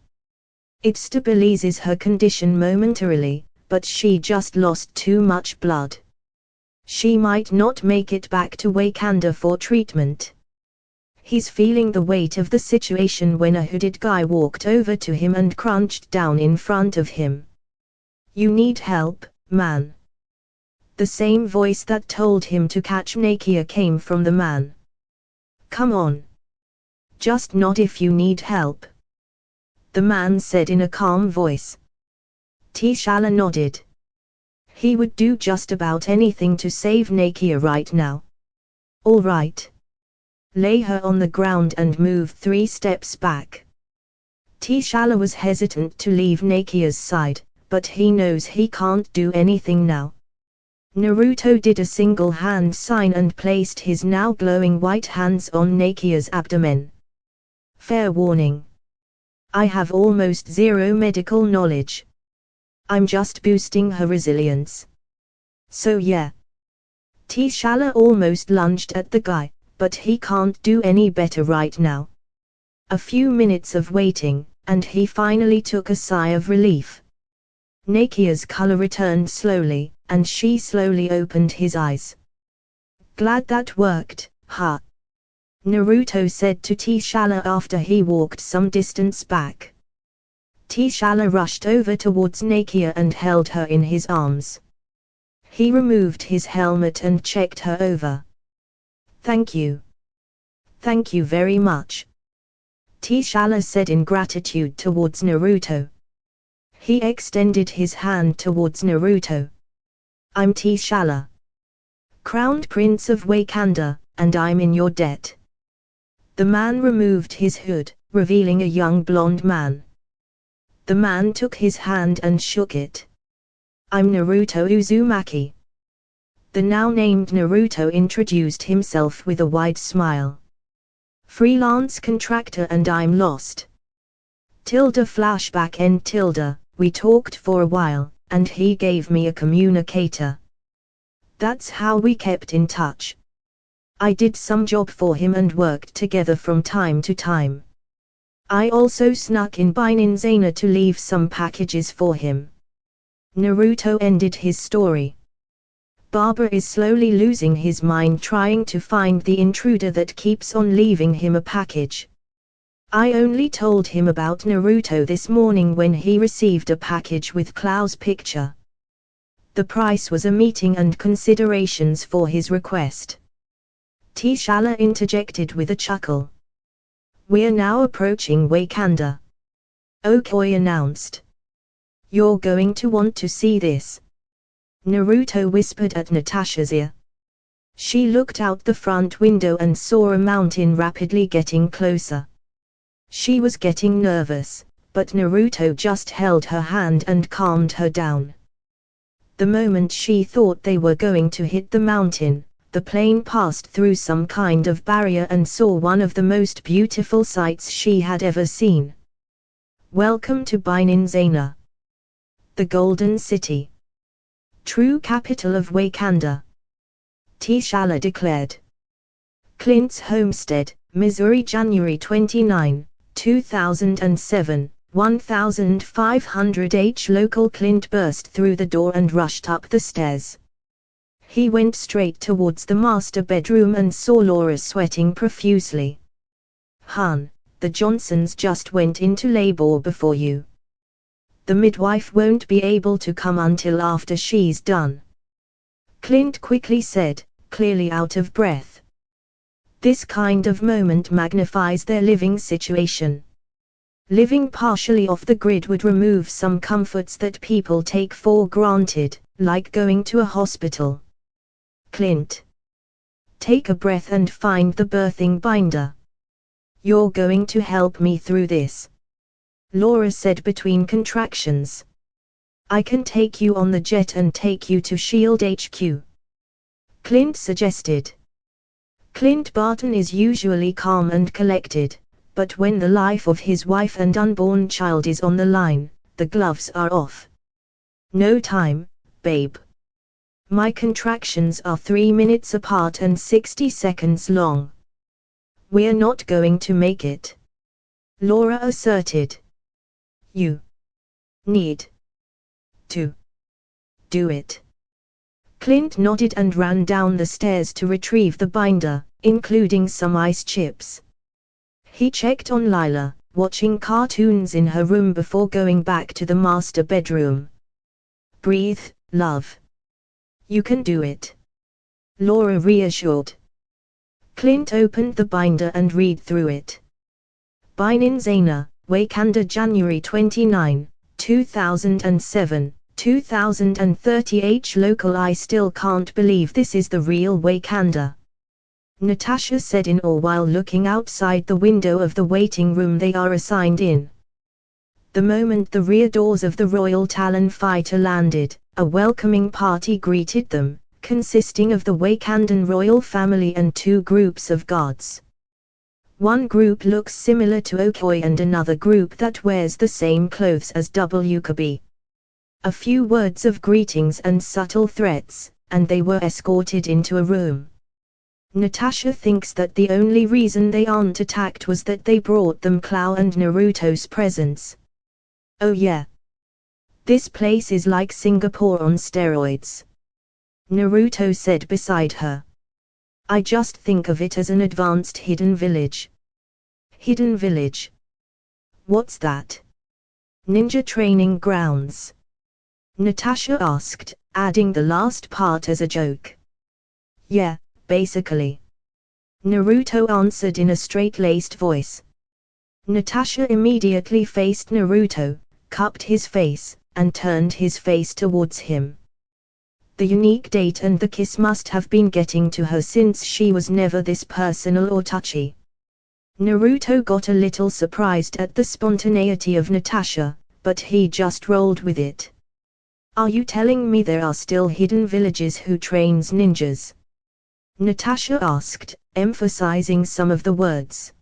It stabilizes her condition momentarily, but she just lost too much blood. She might not make it back to Wakanda for treatment. He's feeling the weight of the situation when a hooded guy walked over to him and crunched down in front of him. You need help, man. The same voice that told him to catch Nakia came from the man. Come on. Just nod if you need help, the man said in a calm voice. T'Challa nodded. He would do just about anything to save Nakia right now. All right. Lay her on the ground and move 3 steps back. T'Challa was hesitant to leave Nakia's side, but he knows he can't do anything now. Naruto did a single hand sign and placed his now glowing white hands on Nakia's abdomen. Fair warning. I have almost zero medical knowledge. I'm just boosting her resilience. So yeah. T'Challa almost lunged at the guy, but he can't do any better right now. A few minutes of waiting, and he finally took a sigh of relief. Nakia's color returned slowly, and she slowly opened his eyes. Glad that worked, huh? Naruto said to T'Challa after he walked some distance back. T'Challa rushed over towards Nakia and held her in his arms. He removed his helmet and checked her over. Thank you. Thank you very much, T'Challa said in gratitude towards Naruto. He extended his hand towards Naruto. I'm T'Challa, Crowned Prince of Wakanda, and I'm in your debt. The man removed his hood, revealing a young blonde man. The man took his hand and shook it. I'm Naruto Uzumaki. The now named Naruto introduced himself with a wide smile. Freelance contractor and I'm lost. Flashback end. We talked for a while, and he gave me a communicator. That's how we kept in touch. I did some job for him and worked together from time to time. I also snuck in by Ninzana to leave some packages for him. Naruto ended his story. Barber is slowly losing his mind trying to find the intruder that keeps on leaving him a package. I only told him about Naruto this morning when he received a package with Klau's picture. The price was a meeting and considerations for his request. T'Challa interjected with a chuckle. We're now approaching Wakanda, Okoi announced. You're going to want to see this, Naruto whispered at Natasha's ear. She looked out the front window and saw a mountain rapidly getting closer. She was getting nervous, but Naruto just held her hand and calmed her down. The moment she thought they were going to hit the mountain, the plane passed through some kind of barrier and saw one of the most beautiful sights she had ever seen. Welcome to Bininzana, the Golden City, true capital of Wakanda, T'Challa declared. Clint's homestead, Missouri, January 29, 2007, 1500 H. Local. Clint burst through the door and rushed up the stairs. He went straight towards the master bedroom and saw Laura sweating profusely. "Hun, the Johnsons just went into labor before you. The midwife won't be able to come until after she's done," Clint quickly said, clearly out of breath. This kind of moment magnifies their living situation. Living partially off the grid would remove some comforts that people take for granted, like going to a hospital. Clint, take a breath and find the birthing binder. You're going to help me through this, Laura said between contractions. I can take you on the jet and take you to SHIELD HQ, Clint suggested. Clint Barton is usually calm and collected, but when the life of his wife and unborn child is on the line, the gloves are off. No time, babe. My contractions are 3 minutes apart and 60 seconds long. We're not going to make it, Laura asserted. You need to do it. Clint nodded and ran down the stairs to retrieve the binder, including some ice chips. He checked on Lila, watching cartoons in her room before going back to the master bedroom. Breathe, love. You can do it, Laura reassured. Clint opened the binder and read through it. Bininzana, Wakanda, January 29, 2007, 2030 H. Local. I still can't believe this is the real Wakanda, Natasha said in awe while looking outside the window of the waiting room they are assigned in. The moment the rear doors of the Royal Talon fighter landed, a welcoming party greeted them, consisting of the Wakandan royal family and 2 groups of guards. One group looks similar to Okoi and another group that wears the same clothes as WKB. A few words of greetings and subtle threats, and they were escorted into a room. Natasha thinks that the only reason they aren't attacked was that they brought them Clow and Naruto's presents. Oh yeah. This place is like Singapore on steroids, Naruto said beside her. I just think of it as an advanced hidden village. Hidden village? What's that? Ninja training grounds? Natasha asked, adding the last part as a joke. Yeah, basically, Naruto answered in a straight-laced voice. Natasha immediately faced Naruto, cupped his face, and turned his face towards him. The unique date and the kiss must have been getting to her since she was never this personal or touchy. Naruto got a little surprised at the spontaneity of Natasha, but he just rolled with it. Are you telling me there are still hidden villages who trains ninjas? Natasha asked, emphasizing some of the words.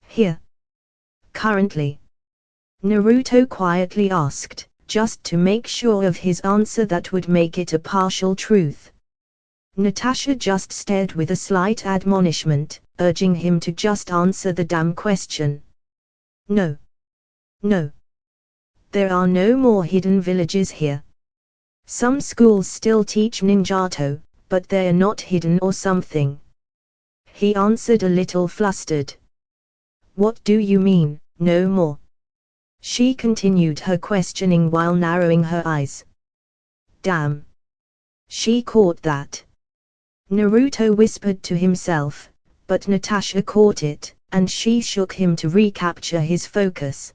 Here. Currently. Naruto quietly asked, just to make sure of his answer that would make it a partial truth. Natasha just stared with a slight admonishment, urging him to just answer the damn question. No. No. There are no more hidden villages here. Some schools still teach ninjato, but they're not hidden or something. He answered a little flustered. What do you mean, no more? She continued her questioning while narrowing her eyes. Damn. She caught that. Naruto whispered to himself, but Natasha caught it, and she shook him to recapture his focus.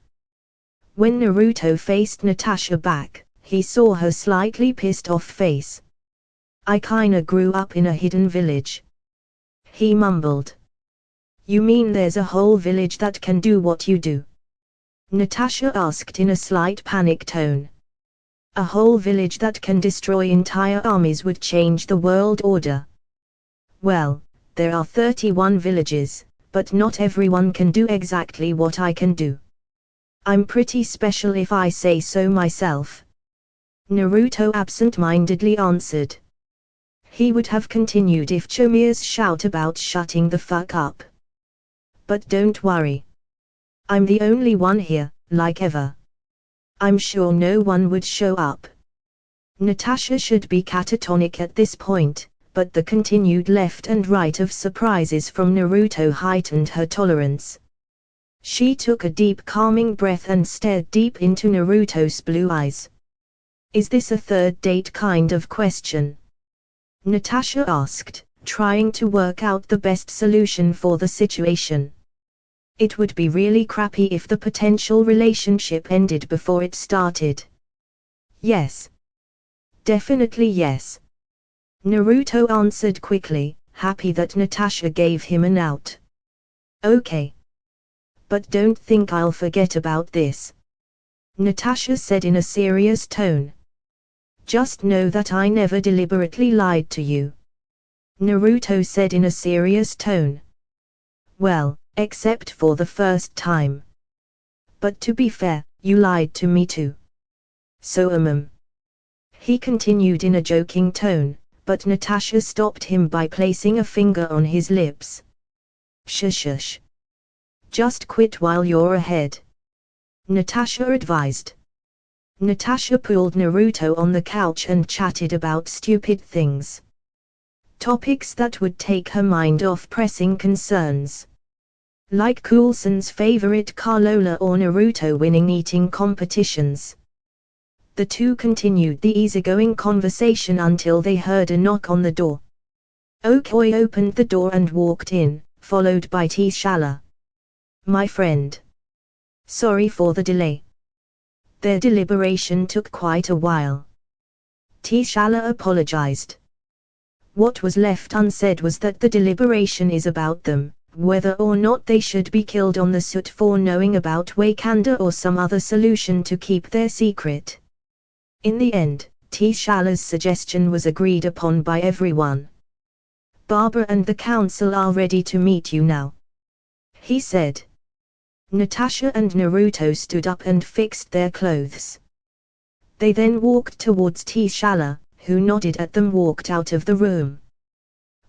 When Naruto faced Natasha back, he saw her slightly pissed off face. I kinda grew up in a hidden village, he mumbled. You mean there's a whole village that can do what you do? Natasha asked in a slight panic tone. A whole village that can destroy entire armies would change the world order. Well, there are 31 villages, but not everyone can do exactly what I can do. I'm pretty special if I say so myself. Naruto absent-mindedly answered. He would have continued if Chomiya's shout about shutting the fuck up. But don't worry. I'm the only one here, like ever. I'm sure no one would show up. Natasha should be catatonic at this point, but the continued left and right of surprises from Naruto heightened her tolerance. She took a deep calming breath and stared deep into Naruto's blue eyes. Is this a third date kind of question? Natasha asked, trying to work out the best solution for the situation. It would be really crappy if the potential relationship ended before it started. Yes. Definitely yes. Naruto answered quickly, happy that Natasha gave him an out. Okay. But don't think I'll forget about this. Natasha said in a serious tone. Just know that I never deliberately lied to you. Naruto said in a serious tone. Well, except for the first time. But to be fair, you lied to me too. So he continued in a joking tone, but Natasha stopped him by placing a finger on his lips. Shush. Just quit while you're ahead. Natasha advised. Natasha pulled Naruto on the couch and chatted about stupid things. Topics that would take her mind off pressing concerns. Like Coulson's favorite car Lola or Naruto winning eating competitions. The two continued the easygoing conversation until they heard a knock on the door. Okoi opened the door and walked in, followed by T'Challa. My friend. Sorry for the delay. Their deliberation took quite a while. T'Challa apologized. What was left unsaid was that the deliberation is about them, whether or not they should be killed on the suit for knowing about Wakanda or some other solution to keep their secret. In the end, T'Challa's suggestion was agreed upon by everyone. Barbara and the council are ready to meet you now, he said. Natasha and Naruto stood up and fixed their clothes. They then walked towards T'Challa, who nodded at them, walked out of the room.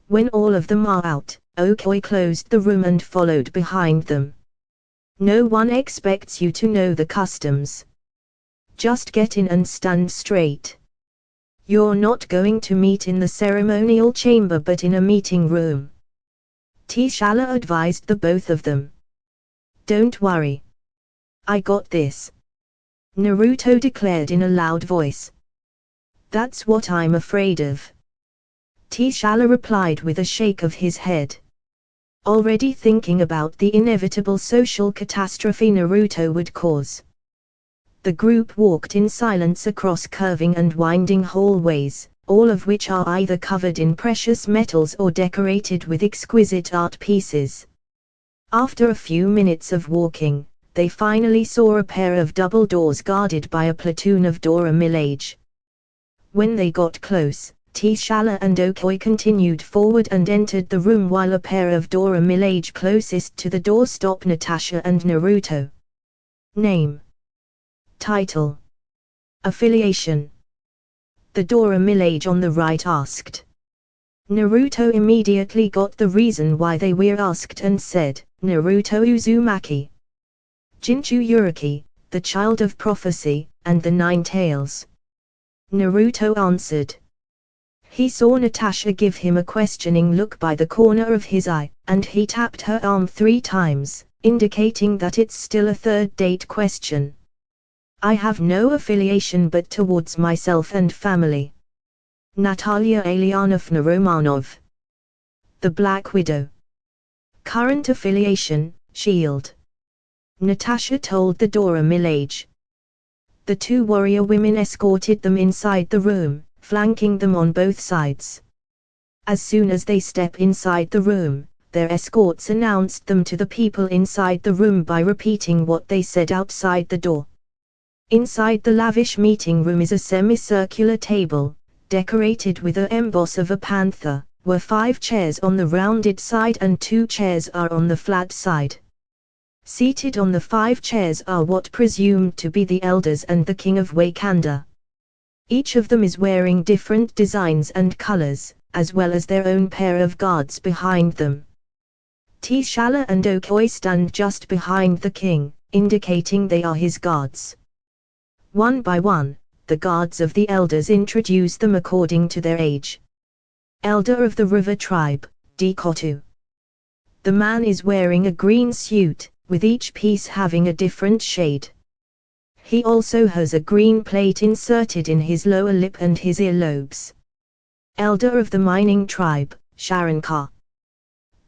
When all of them are out, Okoi closed the room and followed behind them. No one expects you to know the customs. Just get in and stand straight. You're not going to meet in the ceremonial chamber but in a meeting room. T'Challa advised the both of them. Don't worry. I got this. Naruto declared in a loud voice. That's what I'm afraid of. T'Challa replied with a shake of his head. Already thinking about the inevitable social catastrophe Naruto would cause. The group walked in silence across curving and winding hallways, all of which are either covered in precious metals or decorated with exquisite art pieces. After a few minutes of walking, they finally saw a pair of double doors guarded by a platoon of Dora Milaje. When they got close, T'Challa and Okoi continued forward and entered the room while a pair of Dora Milaje closest to the door stopped Natasha and Naruto. Name. Title. Affiliation. The Dora Milaje on the right asked. Naruto immediately got the reason why they were asked and said, Naruto Uzumaki. Jinchu Uriki, the child of prophecy, and the Nine Tails. Naruto answered. He saw Natasha give him a questioning look by the corner of his eye, and he tapped her arm 3 times, indicating that it's still a third date question. I have no affiliation but towards myself and family. Natalia Alyanovna Romanov. The Black Widow. Current affiliation, SHIELD. Natasha told the Dora Milaje. The 2 warrior women escorted them inside the room, flanking them on both sides. As soon as they step inside the room, their escorts announced them to the people inside the room by repeating what they said outside the door. Inside the lavish meeting room is a semicircular table, decorated with the emboss of a panther, where 5 chairs on the rounded side and 2 chairs are on the flat side. Seated on the 5 chairs are what presumed to be the elders and the king of Wakanda. Each of them is wearing different designs and colors, as well as their own pair of guards behind them. T'Challa and Okoye stand just behind the king, indicating they are his guards. One by one, the guards of the elders introduce them according to their age. Elder of the River Tribe, Dikotu. The man is wearing a green suit, with each piece having a different shade. He also has a green plate inserted in his lower lip and his earlobes. Elder of the Mining Tribe, Sharingan.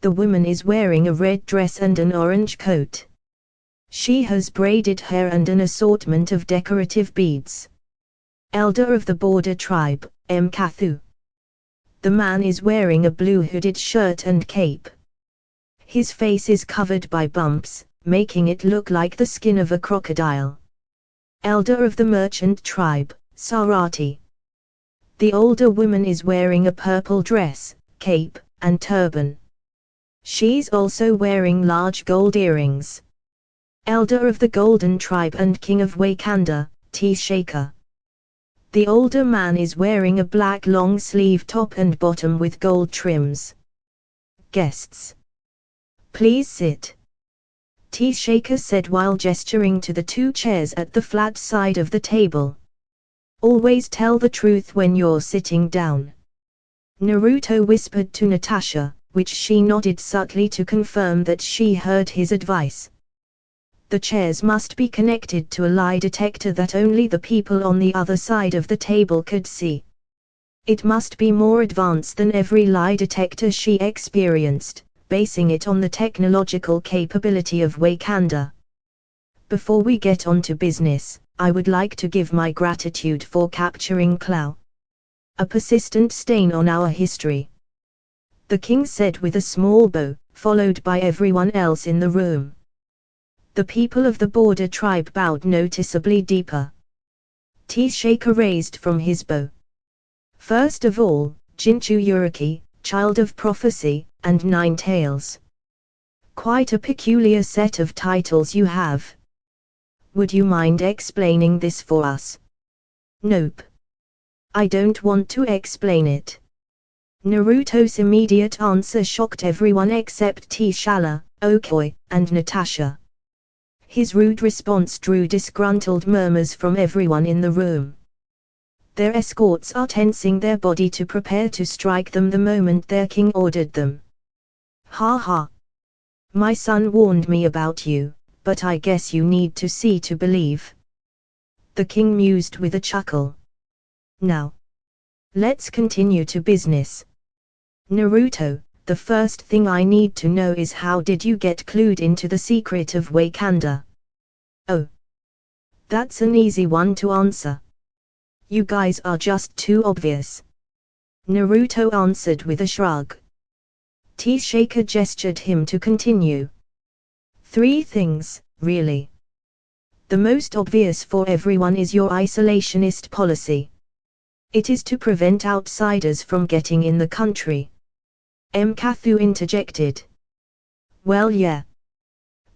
The woman is wearing a red dress and an orange coat. She has braided hair and an assortment of decorative beads. Elder of the Border Tribe, M'Kathu. The man is wearing a blue hooded shirt and cape. His face is covered by bumps, making it look like the skin of a crocodile. Elder of the Merchant Tribe, Sarati. The older woman is wearing a purple dress, cape, and turban. She's also wearing large gold earrings. Elder of the Golden Tribe and King of Wakanda, T'Challa. The older man is wearing a black long-sleeve top and bottom with gold trims. Guests, please sit, T'Challa said while gesturing to the 2 chairs at the flat side of the table. Always tell the truth when you're sitting down, Naruto whispered to Natasha, which she nodded subtly to confirm that she heard his advice. The chairs must be connected to a lie detector that only the people on the other side of the table could see. It must be more advanced than every lie detector she experienced, basing it on the technological capability of Wakanda. Before we get on to business, I would like to give my gratitude for capturing Clow, a persistent stain on our history, the king said with a small bow, followed by everyone else in the room. The people of the Border Tribe bowed noticeably deeper. T'Challa raised from his bow. First of all, Jinchu Uriki, Child of Prophecy, and 9 Tails. Quite a peculiar set of titles you have. Would you mind explaining this for us? Nope. I don't want to explain it. Naruto's immediate answer shocked everyone except T'Challa, Okoye, and Natasha. His rude response drew disgruntled murmurs from everyone in the room. Their escorts are tensing their body to prepare to strike them the moment their king ordered them. Ha ha. My son warned me about you, but I guess you need to see to believe. The king mused with a chuckle. Now, let's continue to business. Naruto, the first thing I need to know is how did you get clued into the secret of Wakanda? Oh. That's an easy one to answer. You guys are just too obvious. Naruto answered with a shrug. T'Challa gestured him to continue. 3 things, really. The most obvious for everyone is your isolationist policy. It is to prevent outsiders from getting in the country. M'Kathu interjected. Well yeah.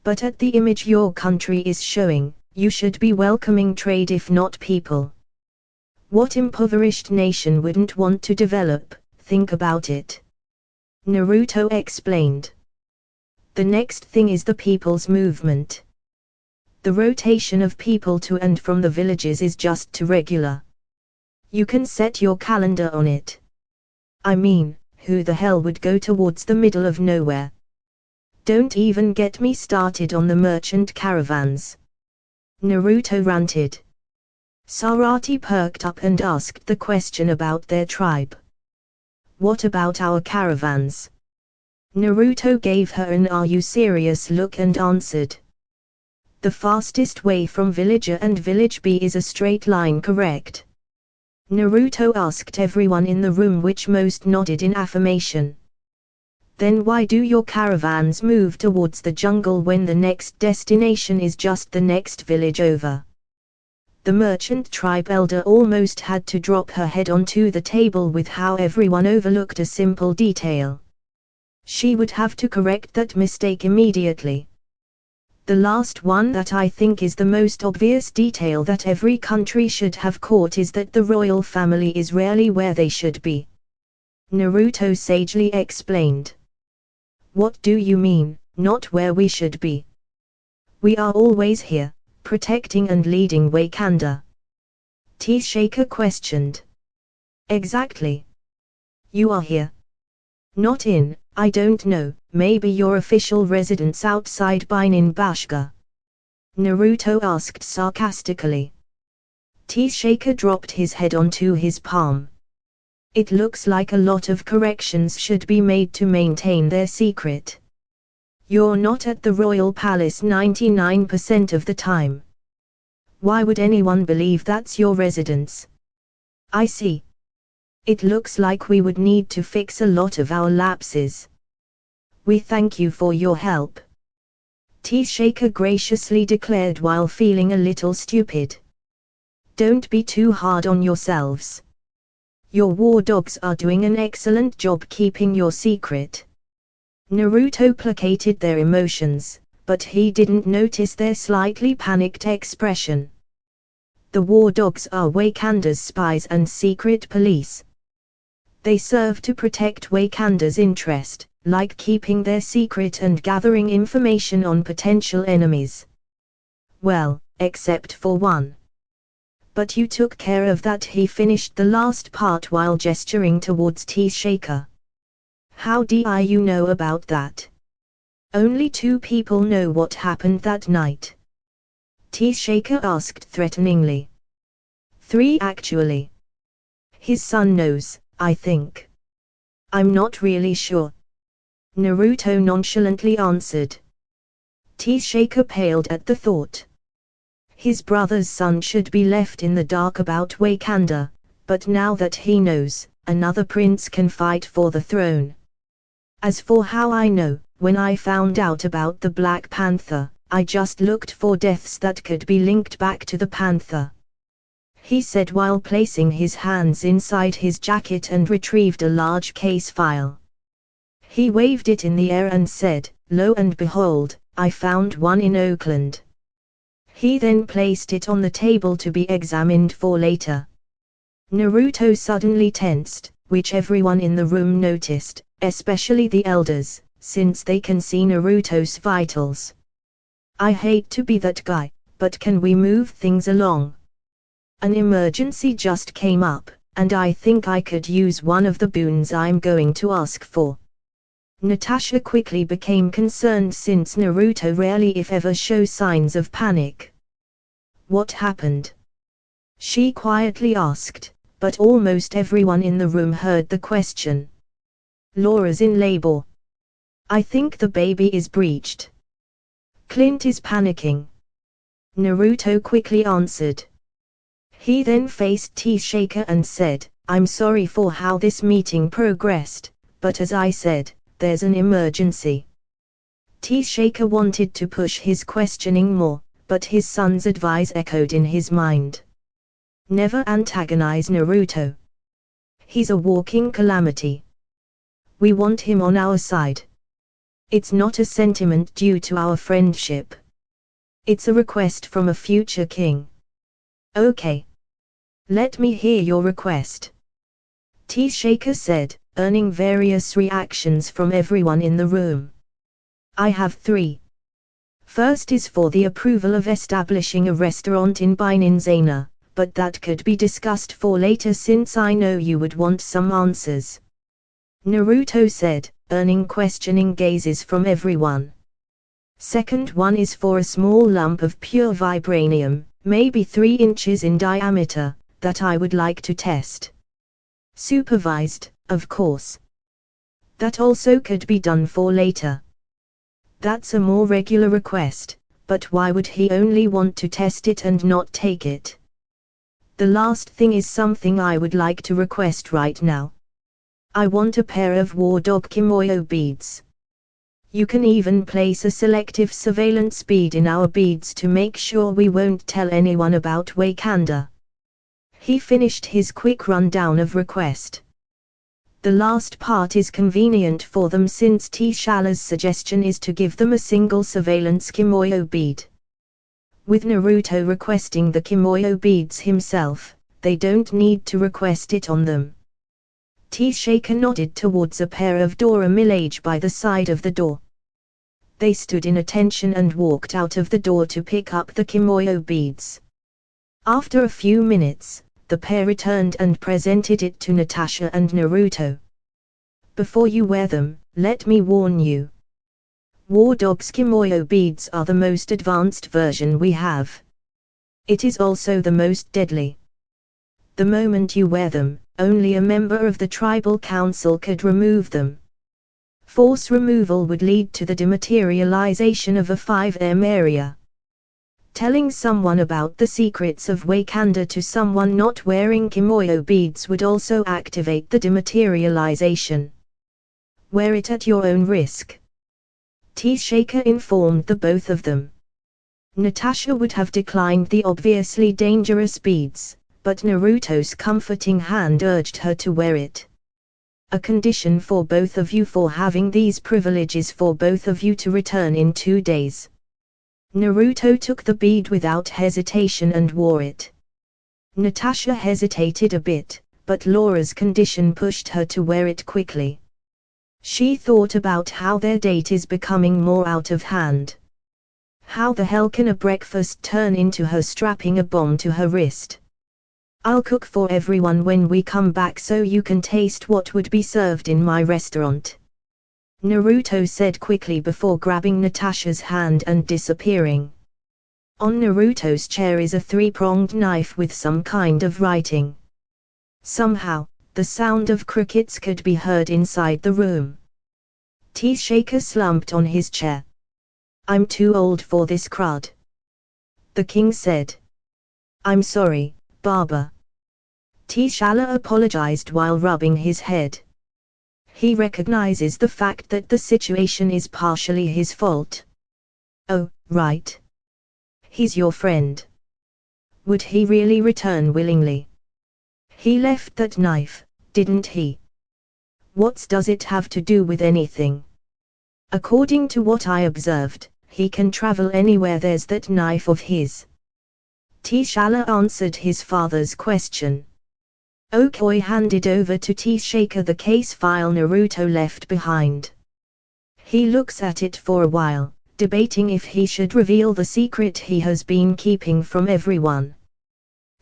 But at the image your country is showing, you should be welcoming trade if not people. What impoverished nation wouldn't want to develop? Think about it. Naruto explained. The next thing is the people's movement. The rotation of people to and from the villages is just too regular. You can set your calendar on it. I mean, who the hell would go towards the middle of nowhere? Don't even get me started on the merchant caravans. Naruto ranted. Sarati perked up and asked the question about their tribe. What about our caravans? Naruto gave her an "Are you serious" look and answered. The fastest way from village A and village B is a straight line, correct? Naruto asked everyone in the room, which most nodded in affirmation. Then why do your caravans move towards the jungle when the next destination is just the next village over? The merchant tribe elder almost had to drop her head onto the table with how everyone overlooked a simple detail. She would have to correct that mistake immediately. The last one that I think is the most obvious detail that every country should have caught is that the royal family is rarely where they should be. Naruto sagely explained. What do you mean, not where we should be? We are always here, protecting and leading Wakanda. T-Shaker questioned. Exactly. You are here. Not in, I don't know, maybe your official residence outside Binin Bashka? Naruto asked sarcastically. T-Shaker dropped his head onto his palm. It looks like a lot of corrections should be made to maintain their secret. You're not at the royal palace 99% of the time. Why would anyone believe that's your residence? I see. It looks like we would need to fix a lot of our lapses. We thank you for your help. T-Shaker graciously declared while feeling a little stupid. Don't be too hard on yourselves. Your war dogs are doing an excellent job keeping your secret. Naruto placated their emotions, but he didn't notice their slightly panicked expression. The war dogs are Wakanda's spies and secret police. They serve to protect Wakanda's interest, like keeping their secret and gathering information on potential enemies. Well, except for one. But you took care of that. He finished the last part while gesturing towards T-Shaker. How do you know about that? Only 2 people know what happened that night. T-Shaker asked threateningly. 3 actually. His son knows, I think. I'm not really sure. Naruto nonchalantly answered. T-Shaker paled at the thought. His brother's son should be left in the dark about Wakanda, but now that he knows, another prince can fight for the throne. As for how I know, when I found out about the Black Panther, I just looked for deaths that could be linked back to the Panther. He said while placing his hands inside his jacket and retrieved a large case file. He waved it in the air and said, "Lo and behold, I found one in Oakland." He then placed it on the table to be examined for later. Naruto suddenly tensed, which everyone in the room noticed, especially the elders, since they can see Naruto's vitals. I hate to be that guy, but can we move things along? An emergency just came up, and I think I could use one of the boons I'm going to ask for. Natasha quickly became concerned since Naruto rarely if ever shows signs of panic. What happened? She quietly asked, but almost everyone in the room heard the question. Laura's in labor. I think the baby is breached. Clint is panicking. Naruto quickly answered. He then faced T-Shaker and said, I'm sorry for how this meeting progressed, but as I said, there's an emergency. T-Shaker wanted to push his questioning more, but his son's advice echoed in his mind. Never antagonize Naruto. He's a walking calamity. We want him on our side. It's not a sentiment due to our friendship. It's a request from a future king. Okay. Let me hear your request. T-Shaker said, earning various reactions from everyone in the room. I have 3. First is for the approval of establishing a restaurant in Baininzana, but that could be discussed for later since I know you would want some answers. Naruto said, earning questioning gazes from everyone. Second one is for a small lump of pure vibranium, maybe 3 inches in diameter, that I would like to test. Supervised, of course. That also could be done for later. That's a more regular request, but why would he only want to test it and not take it? The last thing is something I would like to request right now. I want a pair of War Dog Kimoyo beads. You can even place a selective surveillance bead in our beads to make sure we won't tell anyone about Wakanda. He finished his quick rundown of request. The last part is convenient for them since T'Challa's suggestion is to give them a single surveillance Kimoyo bead. With Naruto requesting the Kimoyo beads himself, they don't need to request it on them. T'Chaka nodded towards a pair of Dora Milaje by the side of the door. They stood in attention and walked out of the door to pick up the Kimoyo beads. After a few minutes, the pair returned and presented it to Natasha and Naruto. Before you wear them, let me warn you. War Dog's Kimoyo beads are the most advanced version we have. It is also the most deadly. The moment you wear them, only a member of the tribal council could remove them. Force removal would lead to the dematerialization of a 5M area. Telling someone about the secrets of Wakanda to someone not wearing Kimoyo beads would also activate the dematerialization. Wear it at your own risk. T'Chaka informed the both of them. Natasha would have declined the obviously dangerous beads, but Naruto's comforting hand urged her to wear it. A condition for both of you for having these privileges for both of you to return in 2 days. Naruto took the bead without hesitation and wore it. Natasha hesitated a bit, but Laura's condition pushed her to wear it quickly. She thought about how their date is becoming more out of hand. How the hell can a breakfast turn into her strapping a bomb to her wrist? I'll cook for everyone when we come back so you can taste what would be served in my restaurant. Naruto said quickly before grabbing Natasha's hand and disappearing. On Naruto's chair is a 3-pronged knife with some kind of writing. Somehow, the sound of crickets could be heard inside the room. T'Chaka slumped on his chair. I'm too old for this crud. The king said. I'm sorry, Baba. T'Challa apologized while rubbing his head. He recognizes the fact that the situation is partially his fault. Oh, right. He's your friend. Would he really return willingly? He left that knife, didn't he? What does it have to do with anything? According to what I observed, he can travel anywhere there's that knife of his. T'Challa answered his father's question. Okoi handed over to T'Chaka the case file Naruto left behind. He looks at it for a while, debating if he should reveal the secret he has been keeping from everyone.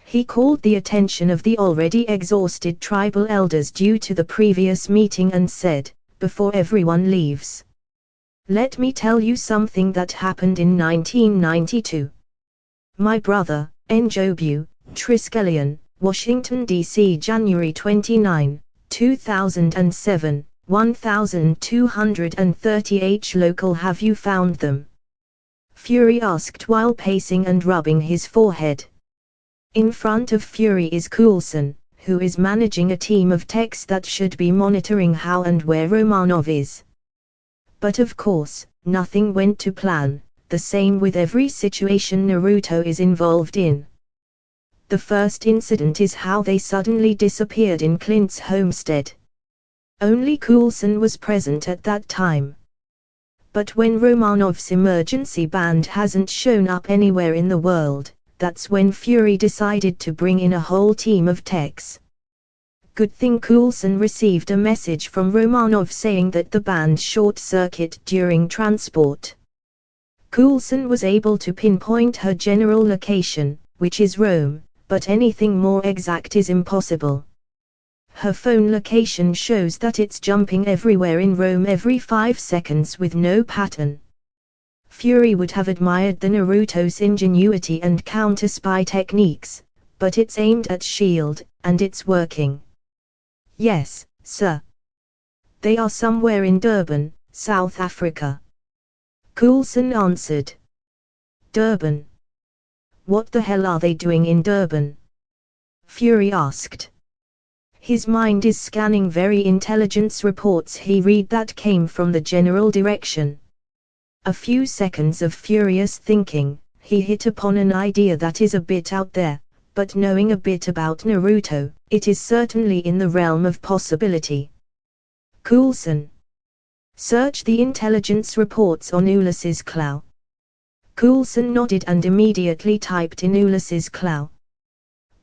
He called the attention of the already exhausted tribal elders due to the previous meeting and said, before everyone leaves. Let me tell you something that happened in 1992. My brother, Njobu, Triskelion, Washington, D.C. January 29, 2007, 1230 local. Have you found them? Fury asked while pacing and rubbing his forehead. In front of Fury is Coulson, who is managing a team of techs that should be monitoring how and where Romanov is. But of course, nothing went to plan, the same with every situation Naruto is involved in. The first incident is how they suddenly disappeared in Clint's homestead. Only Coulson was present at that time. But when Romanov's emergency band hasn't shown up anywhere in the world, that's when Fury decided to bring in a whole team of techs. Good thing Coulson received a message from Romanov saying that the band short-circuit during transport. Coulson was able to pinpoint her general location, which is Rome, but anything more exact is impossible. Her phone location shows that it's jumping everywhere in Rome every 5 seconds with no pattern. Fury would have admired the Naruto's ingenuity and counter-spy techniques, but it's aimed at S.H.I.E.L.D., and it's working. Yes, sir. They are somewhere in Durban, South Africa. Coulson answered. Durban. What the hell are they doing in Durban? Fury asked. His mind is scanning very intelligence reports he read that came from the general direction. A few seconds of furious thinking, he hit upon an idea that is a bit out there, but knowing a bit about Naruto, it is certainly in the realm of possibility. Coulson. Search the intelligence reports on Ulysses Clow. Coulson nodded and immediately typed in Ulysses Clow.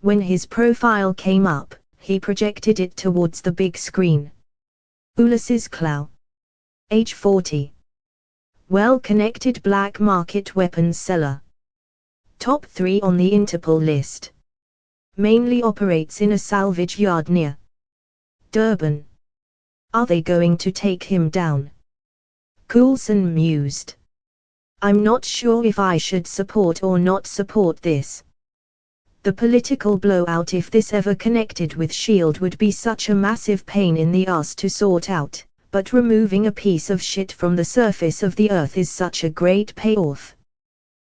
When his profile came up, he projected it towards the big screen. Ulysses Clow. Age 40. Well-connected black market weapons seller. Top 3 on the Interpol list. Mainly operates in a salvage yard near Durban. Are they going to take him down? Coulson mused. I'm not sure if I should support or not support this. The political blowout if this ever connected with S.H.I.E.L.D. would be such a massive pain in the ass to sort out, but removing a piece of shit from the surface of the earth is such a great payoff.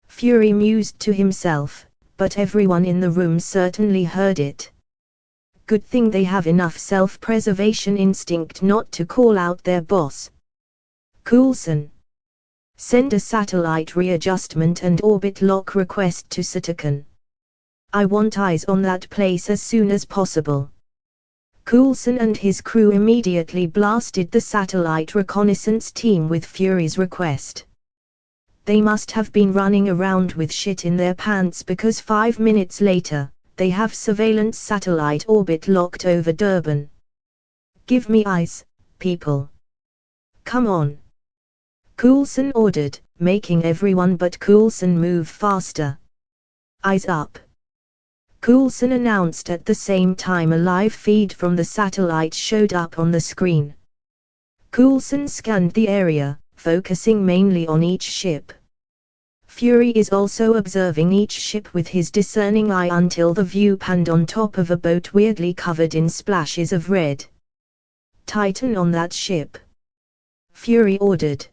Fury mused to himself, but everyone in the room certainly heard it. Good thing they have enough self-preservation instinct not to call out their boss. Coulson. Send a satellite readjustment and orbit lock request to Satakan. I want eyes on that place as soon as possible. Coulson and his crew immediately blasted the satellite reconnaissance team with Fury's request. They must have been running around with shit in their pants because 5 minutes later, they have surveillance satellite orbit locked over Durban. Give me eyes, people. Come on. Coulson ordered, making everyone but Coulson move faster. Eyes up. Coulson announced at the same time a live feed from the satellite showed up on the screen. Coulson scanned the area, focusing mainly on each ship. Fury is also observing each ship with his discerning eye until the view panned on top of a boat weirdly covered in splashes of red. Titan on that ship. Fury ordered.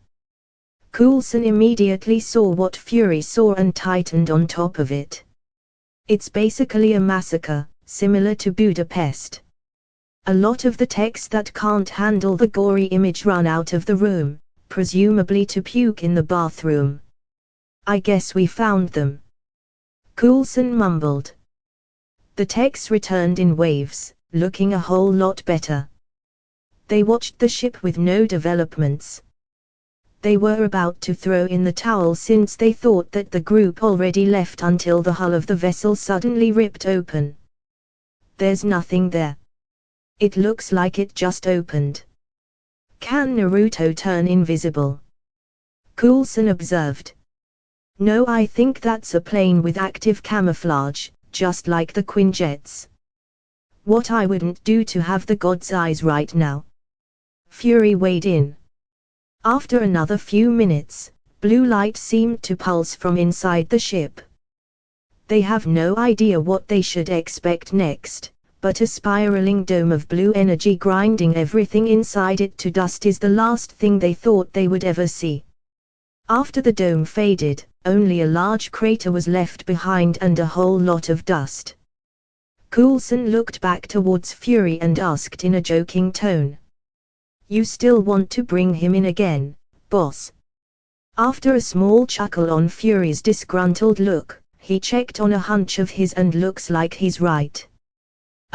Coulson immediately saw what Fury saw and tightened on top of it. It's basically a massacre, similar to Budapest. A lot of the techs that can't handle the gory image run out of the room, presumably to puke in the bathroom. I guess we found them. Coulson mumbled. The techs returned in waves, looking a whole lot better. They watched the ship with no developments. They were about to throw in the towel since they thought that the group already left until the hull of the vessel suddenly ripped open. There's nothing there. It looks like it just opened. Can Naruto turn invisible? Coulson observed. No, I think that's a plane with active camouflage, just like the Quinjets. What I wouldn't do to have the god's eyes right now. Fury weighed in. After another few minutes, blue light seemed to pulse from inside the ship. They have no idea what they should expect next, but a spiraling dome of blue energy grinding everything inside it to dust is the last thing they thought they would ever see. After the dome faded, only a large crater was left behind and a whole lot of dust. Coulson looked back towards Fury and asked in a joking tone. You still want to bring him in again, boss? After a small chuckle on Fury's disgruntled look, he checked on a hunch of his and looks like he's right.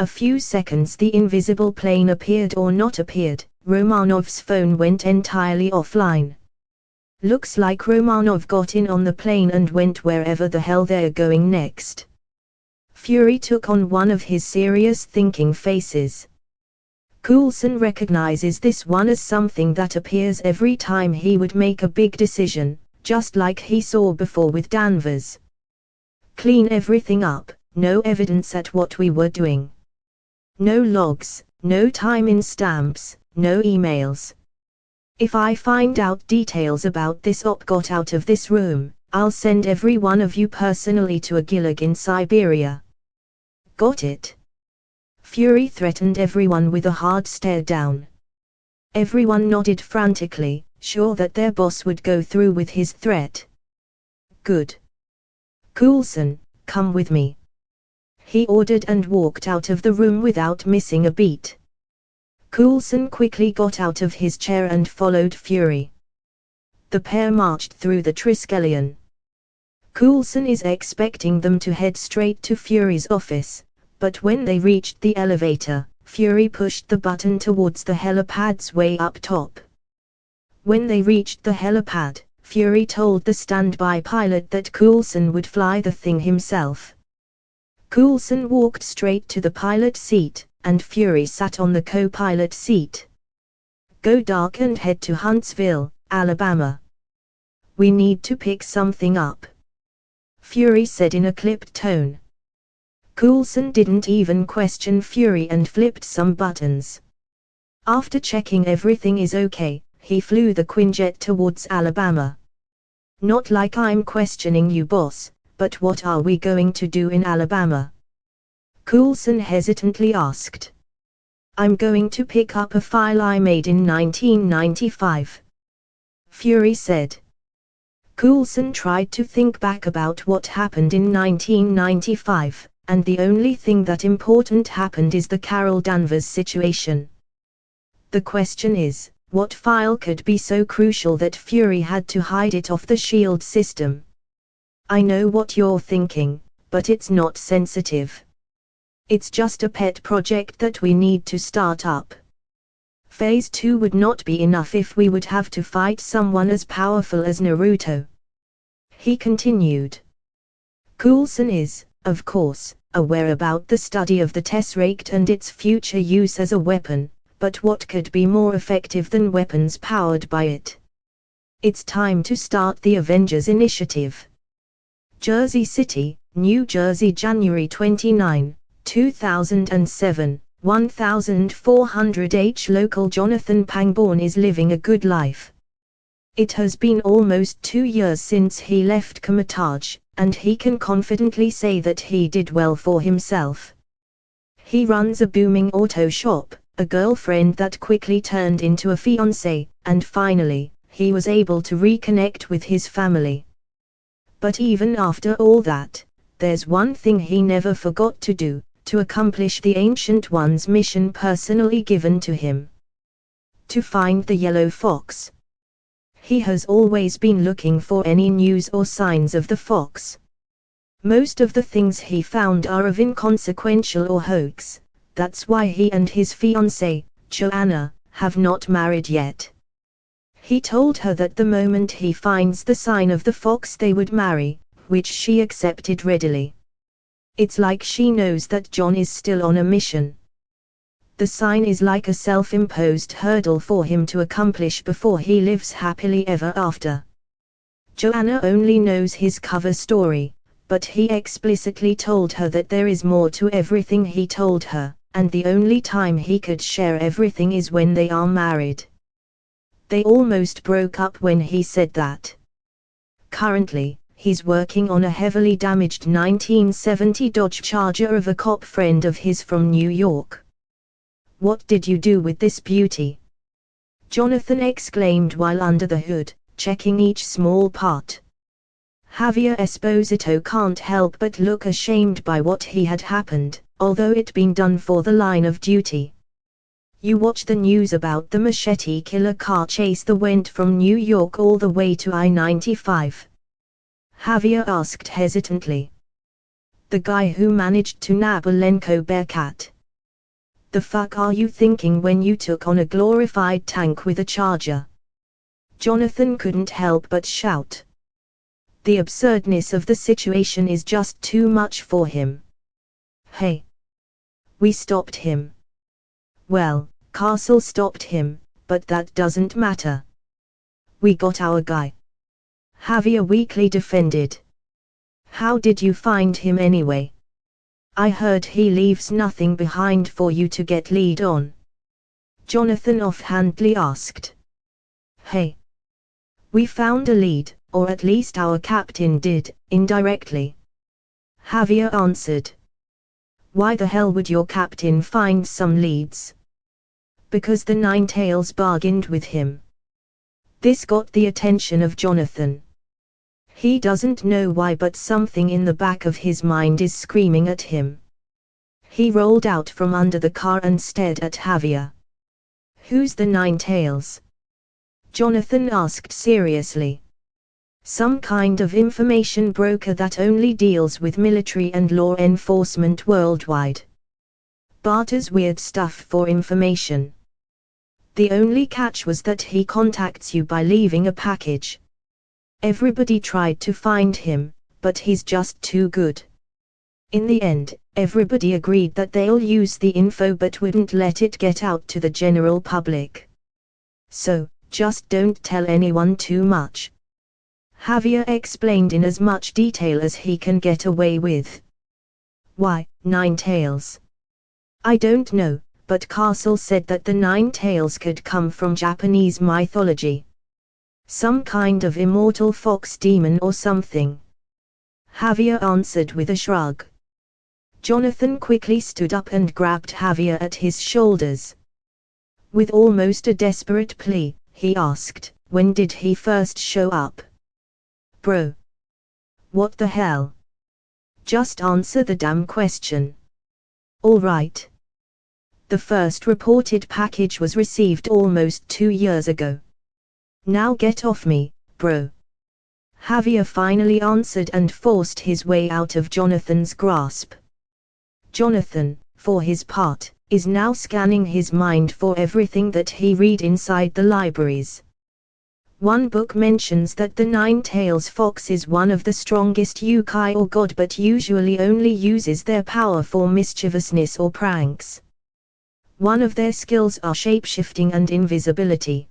A few seconds the invisible plane appeared or not appeared, Romanov's phone went entirely offline. Looks like Romanov got in on the plane and went wherever the hell they're going next. Fury took on one of his serious thinking faces. Coulson recognizes this one as something that appears every time he would make a big decision, just like he saw before with Danvers. Clean everything up, no evidence at what we were doing. No logs, no time-in stamps, no emails. If I find out details about this op got out of this room, I'll send every one of you personally to a gulag in Siberia. Got it? Fury threatened everyone with a hard stare down. Everyone nodded frantically, sure that their boss would go through with his threat. Good. Coulson, come with me. he ordered and walked out of the room without missing a beat. Coulson quickly got out of his chair and followed Fury. The pair marched through the Triskelion. Coulson is expecting them to head straight to Fury's office, but when they reached the elevator, Fury pushed the button towards the helipad's way up top. When they reached the helipad, Fury told the standby pilot that Coulson would fly the thing himself. Coulson walked straight to the pilot seat, and Fury sat on the co-pilot seat. "Go dark and head to Huntsville, Alabama. We need to pick something up," Fury said in a clipped tone. Coulson didn't even question Fury and flipped some buttons. After checking everything is okay, he flew the Quinjet towards Alabama. "Not like I'm questioning you, boss, but what are we going to do in Alabama?" Coulson hesitantly asked. "I'm going to pick up a file I made in 1995. Fury said. Coulson tried to think back about what happened in 1995, and the only thing that important happened is the Carol Danvers situation. The question is, what file could be so crucial that Fury had to hide it off the SHIELD system? "I know what you're thinking, but it's not sensitive. It's just a pet project that we need to start up. Phase 2 would not be enough if we would have to fight someone as powerful as Naruto," he continued. Coulson is, of course, aware about the study of the Tesseract and its future use as a weapon, but what could be more effective than weapons powered by it? It's time to start the Avengers Initiative. Jersey City, New Jersey, January 29, 2007. 1400H local Jonathan Pangborn is living a good life. It has been almost 2 years since he left Comatage, and he can confidently say that he did well for himself. He runs a booming auto shop, a girlfriend that quickly turned into a fiancé, and finally, he was able to reconnect with his family. But even after all that, there's one thing he never forgot to do: to accomplish the Ancient One's mission personally given to him. To find the yellow fox. He has always been looking for any news or signs of the fox. Most of the things he found are of inconsequential or hoax. That's why he and his fiancée, Joanna, have not married yet. He told her that the moment he finds the sign of the fox they would marry, which she accepted readily. It's like she knows that John is still on a mission. The sign is like a self-imposed hurdle for him to accomplish before he lives happily ever after. Joanna only knows his cover story, but he explicitly told her that there is more to everything he told her, and the only time he could share everything is when they are married. They almost broke up when he said that. Currently, he's working on a heavily damaged 1970 Dodge Charger of a cop friend of his from New York. "What did you do with this beauty?" Jonathan exclaimed while under the hood, checking each small part. Javier Esposito can't help but look ashamed by what he had happened, although it'd been done for the line of duty. "You watch the news about the machete killer car chase that went from New York all the way to I-95? Javier asked hesitantly. "The guy who managed to nab a Lenko Bearcat. The fuck are you thinking when you took on a glorified tank with a charger?" Jonathan couldn't help but shout. The absurdness of the situation is just too much for him. "Hey! We stopped him." "Well, Castle stopped him, but that doesn't matter. We got our guy," Javier weakly defended. "How did you find him anyway? I heard he leaves nothing behind for you to get lead on," Jonathan offhandedly asked. "Hey! We found a lead, or at least our captain did, indirectly," Javier answered. "Why the hell would your captain find some leads?" "Because the Ninetales bargained with him." This got the attention of Jonathan. He doesn't know why, but something in the back of his mind is screaming at him. He rolled out from under the car and stared at Javier. "Who's the Nine Tails?" Jonathan asked seriously. "Some kind of information broker that only deals with military and law enforcement worldwide. Barters weird stuff for information. The only catch was that he contacts you by leaving a package. Everybody tried to find him, but he's just too good. In the end, everybody agreed that they'll use the info but wouldn't let it get out to the general public. So, just don't tell anyone too much." Javier explained in as much detail as he can get away with. "Why, Nine Tails?" "I don't know, but Castle said that the Nine Tails could come from Japanese mythology. Some kind of immortal fox demon or something." Javier answered with a shrug. Jonathan quickly stood up and grabbed Javier at his shoulders. With almost a desperate plea, he asked, "When did he first show up?" "Bro. What the hell? Just answer the damn question." "All right. The first reported package was received almost 2 years ago. Now get off me, bro." Javier finally answered and forced his way out of Jonathan's grasp. Jonathan, for his part, is now scanning his mind for everything that he read inside the libraries. One book mentions that the Nine Tails Fox is one of the strongest yokai or god but usually only uses their power for mischievousness or pranks. One of their skills are shapeshifting and invisibility.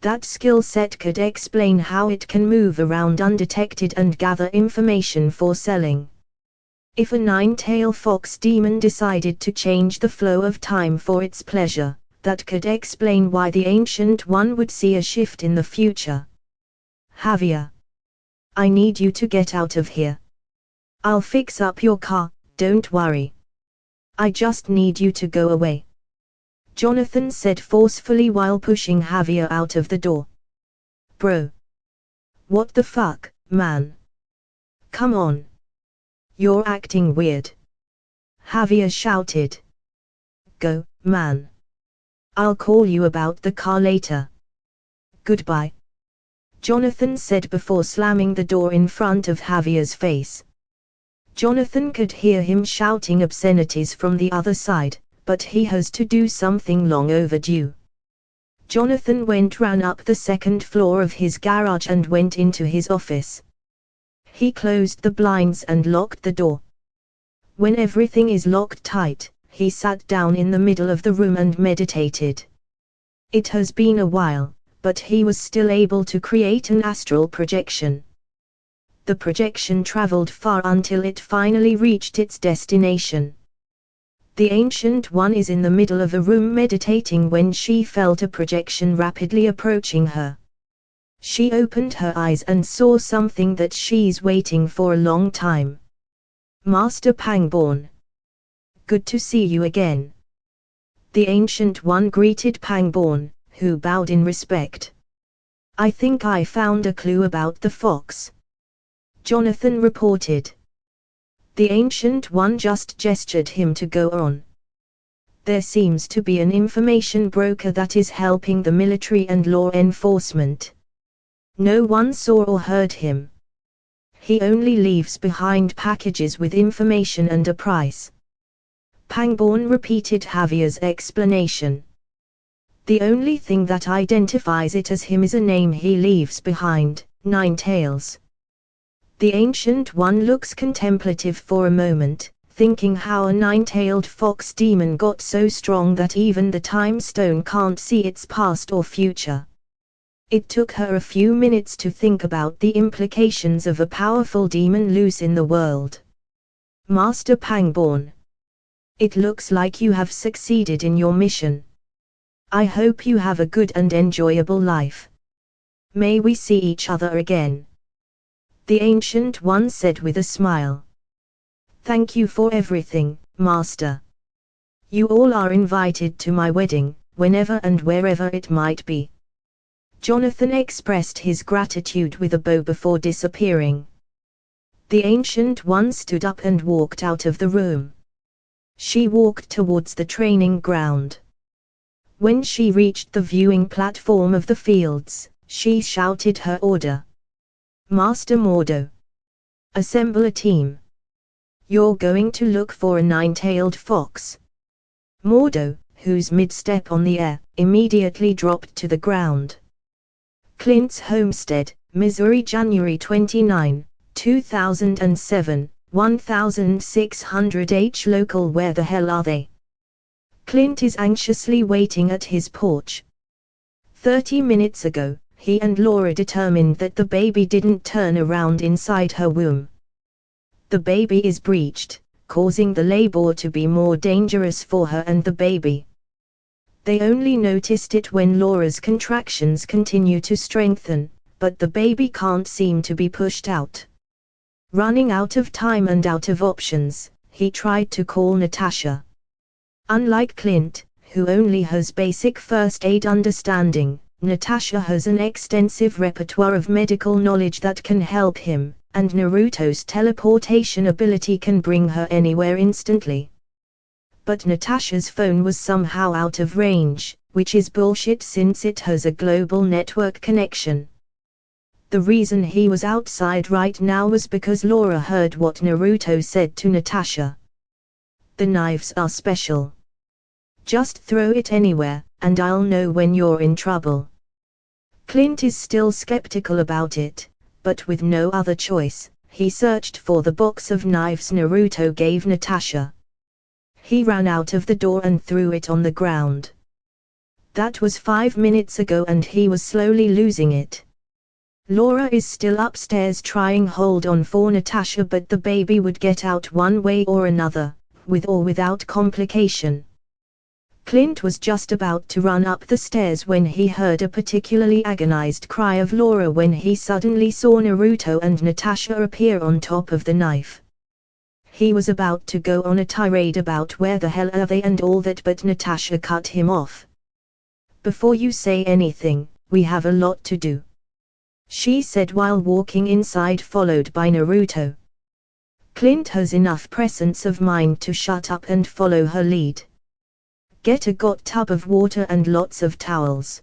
That skill set could explain how it can move around undetected and gather information for selling. If a nine-tail fox demon decided to change the flow of time for its pleasure, that could explain why the Ancient One would see a shift in the future. Javier, I need you to get out of here. I'll fix up your car, don't worry. I just need you to go away. Jonathan said forcefully while pushing Javier out of the door. Bro. What the fuck, man? Come on. You're acting weird. Javier shouted. Go, man. I'll call you about the car later. Goodbye. Jonathan said before slamming the door in front of Javier's face. Jonathan could hear him shouting obscenities from the other side, but he has to do something long overdue. Jonathan ran up the second floor of his garage and went into his office. He closed the blinds and locked the door. When everything is locked tight, he sat down in the middle of the room and meditated. It has been a while, but he was still able to create an astral projection. The projection traveled far until it finally reached its destination. The Ancient One is in the middle of a room meditating when she felt a projection rapidly approaching her. She opened her eyes and saw something that she's waiting for a long time. Master Pangborn. Good to see you again. The Ancient One greeted Pangborn, who bowed in respect. I think I found a clue about the fox. Jonathan reported. The Ancient One just gestured him to go on. There seems to be an information broker that is helping the military and law enforcement. No one saw or heard him. He only leaves behind packages with information and a price. Pangborn repeated Javier's explanation. The only thing that identifies it as him is a name he leaves behind, Nine Tails. The Ancient One looks contemplative for a moment, thinking how a nine-tailed fox demon got so strong that even the time stone can't see its past or future. It took her a few minutes to think about the implications of a powerful demon loose in the world. Master Pangborn. It looks like you have succeeded in your mission. I hope you have a good and enjoyable life. May we see each other again. The Ancient One said with a smile. Thank you for everything, Master. You all are invited to my wedding, whenever and wherever it might be. Jonathan expressed his gratitude with a bow before disappearing. The Ancient One stood up and walked out of the room. She walked towards the training ground. When she reached the viewing platform of the fields, she shouted her order. Master Mordo. Assemble a team. You're going to look for a nine-tailed fox. Mordo, whose mid-step on the air, immediately dropped to the ground. Clint's homestead, Missouri, January 29, 2007, 1600 local. Where the hell are they? Clint is anxiously waiting at his porch. 30 minutes ago, he and Laura determined that the baby didn't turn around inside her womb. The baby is breached, causing the labor to be more dangerous for her and the baby. They only noticed it when Laura's contractions continue to strengthen, but the baby can't seem to be pushed out. Running out of time and out of options, he tried to call Natasha. Unlike Clint, who only has basic first aid understanding, Natasha has an extensive repertoire of medical knowledge that can help him, and Naruto's teleportation ability can bring her anywhere instantly. But Natasha's phone was somehow out of range, which is bullshit since it has a global network connection. The reason he was outside right now was because Laura heard what Naruto said to Natasha. The knives are special. Just throw it anywhere, and I'll know when you're in trouble. Clint is still skeptical about it, but with no other choice, he searched for the box of knives Naruto gave Natasha. He ran out of the door and threw it on the ground. That was 5 minutes ago and he was slowly losing it. Laura is still upstairs trying hold on for Natasha, but the baby would get out one way or another, with or without complication. Clint was just about to run up the stairs when he heard a particularly agonized cry of Laura when he suddenly saw Naruto and Natasha appear on top of the knife. He was about to go on a tirade about where the hell are they and all that, but Natasha cut him off. Before you say anything, we have a lot to do, she said while walking inside, followed by Naruto. Clint has enough presence of mind to shut up and follow her lead. Get a tub of water and lots of towels.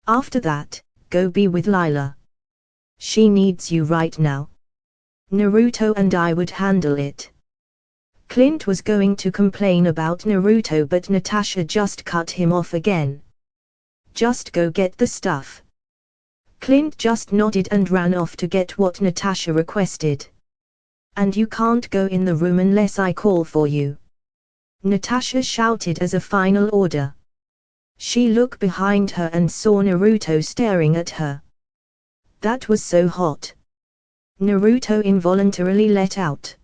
After that, go be with Lila. She needs you right now. Naruto and I would handle it. Clint was going to complain about Naruto, but Natasha just cut him off again. Just go get the stuff. Clint just nodded and ran off to get what Natasha requested. And you can't go in the room unless I call for you, Natasha shouted as a final order. She looked behind her and saw Naruto staring at her. That was so hot. Naruto involuntarily let out.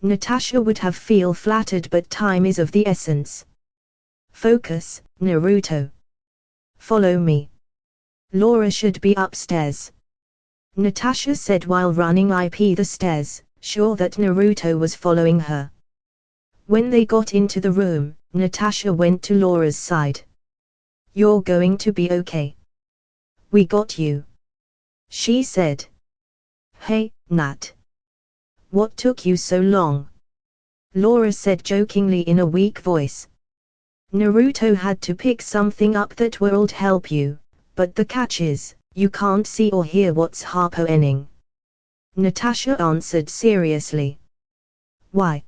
Natasha would have felt flattered, but time is of the essence. Focus, Naruto. Follow me. Laura should be upstairs, Natasha said while running up the stairs, sure that Naruto was following her. When they got into the room, Natasha went to Laura's side. You're going to be okay. We got you, she said. Hey, Nat. What took you so long? Laura said jokingly in a weak voice. Naruto had to pick something up that would help you, but the catch is, you can't see or hear what's happening, Natasha answered seriously. Why?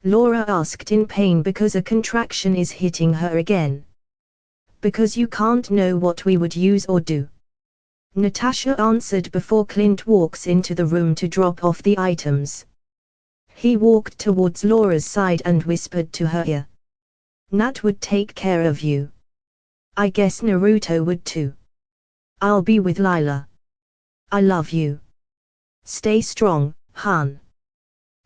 Laura asked in pain because a contraction is hitting her again. Because you can't know what we would use or do, Natasha answered before Clint walks into the room to drop off the items. He walked towards Laura's side and whispered to her ear. Nat would take care of you. I guess Naruto would too. I'll be with Lila. I love you. Stay strong, Han.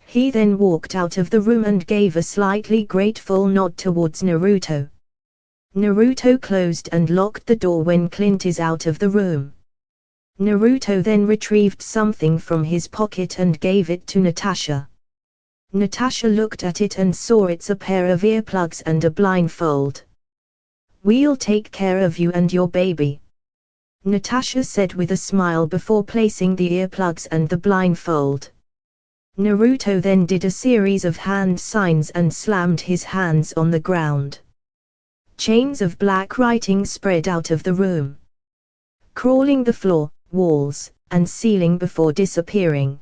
He then walked out of the room and gave a slightly grateful nod towards Naruto. Naruto closed and locked the door when Clint is out of the room. Naruto then retrieved something from his pocket and gave it to Natasha. Natasha looked at it and saw it's a pair of earplugs and a blindfold. We'll take care of you and your baby, Natasha said with a smile before placing the earplugs and the blindfold. Naruto then did a series of hand signs and slammed his hands on the ground. Chains of black writing spread out of the room, crawling the floor, walls, and ceiling before disappearing.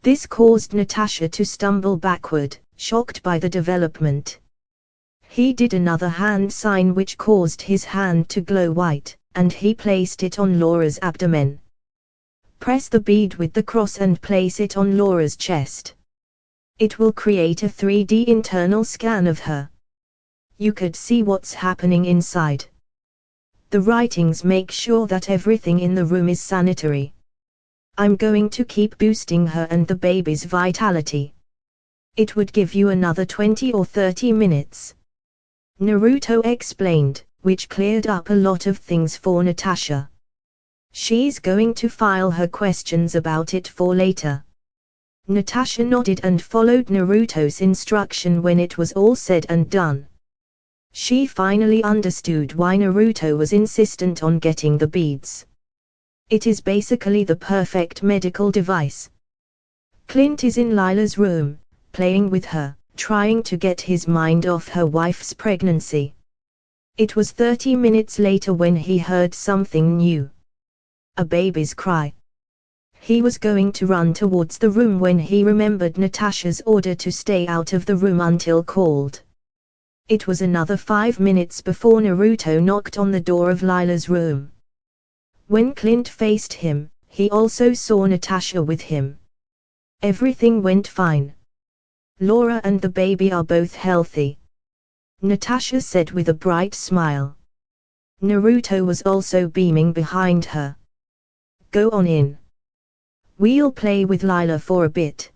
This caused Natasha to stumble backward, shocked by the development. He did another hand sign which caused his hand to glow white, and he placed it on Laura's abdomen. Press the bead with the cross and place it on Laura's chest. It will create a 3D internal scan of her. You could see what's happening inside. The writings make sure that everything in the room is sanitary. I'm going to keep boosting her and the baby's vitality. It would give you another 20 or 30 minutes. Naruto explained, which cleared up a lot of things for Natasha. She's going to file her questions about it for later. Natasha nodded and followed Naruto's instruction when it was all said and done. She finally understood why Naruto was insistent on getting the beads. It is basically the perfect medical device. Clint is in Lila's room, playing with her, trying to get his mind off her wife's pregnancy. It was 30 minutes later when he heard something new. A baby's cry. He was going to run towards the room when he remembered Natasha's order to stay out of the room until called. It was another 5 minutes before Naruto knocked on the door of Lila's room. When Clint faced him, he also saw Natasha with him. Everything went fine. Laura and the baby are both healthy, Natasha said with a bright smile. Naruto was also beaming behind her. Go on in. We'll play with Lila for a bit.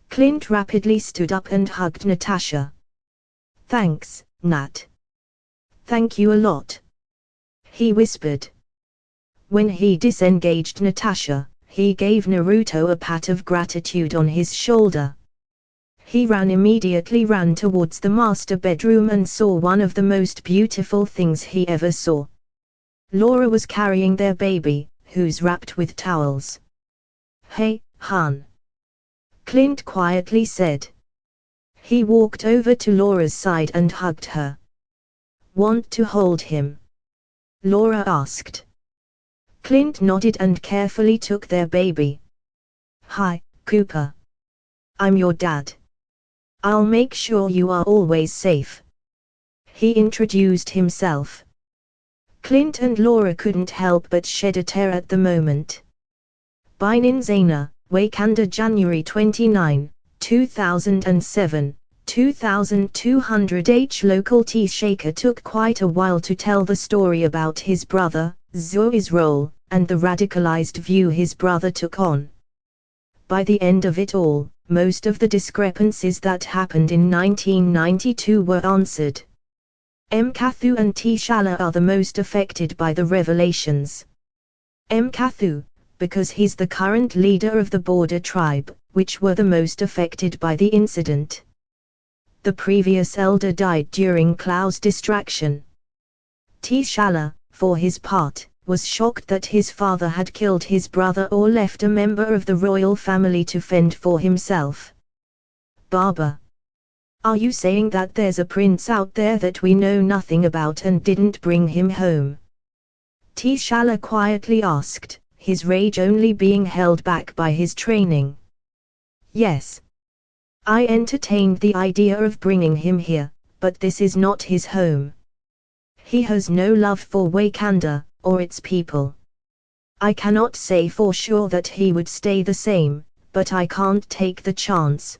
Clint rapidly stood up and hugged Natasha. Thanks, Nat. Thank you a lot, he whispered. When he disengaged Natasha, he gave Naruto a pat of gratitude on his shoulder. He immediately ran towards the master bedroom and saw one of the most beautiful things he ever saw. Laura was carrying their baby, who's wrapped with towels. Hey, hon. Clint quietly said. He walked over to Laura's side and hugged her. Want to hold him? Laura asked. Clint nodded and carefully took their baby. Hi, Cooper. I'm your dad. I'll make sure you are always safe. He introduced himself. Clint and Laura couldn't help but shed a tear at the moment. Binin Zaina, Wakanda, January 29, 2007, 2200 Local T. Shaker took quite a while to tell the story about his brother, Zoe's role, and the radicalized view his brother took on. By the end of it all, most of the discrepancies that happened in 1992 were answered. Mkathu and T'Challa are the most affected by the revelations. Mkathu, because he's the current leader of the border tribe, which were the most affected by the incident. The previous elder died during Klau's distraction. T'Challa, for his part, was shocked that his father had killed his brother or left a member of the royal family to fend for himself. Baba. Are you saying that there's a prince out there that we know nothing about and didn't bring him home? T'Challa quietly asked, his rage only being held back by his training. Yes. I entertained the idea of bringing him here, but this is not his home. He has no love for Wakanda, or its people. I cannot say for sure that he would stay the same, but I can't take the chance.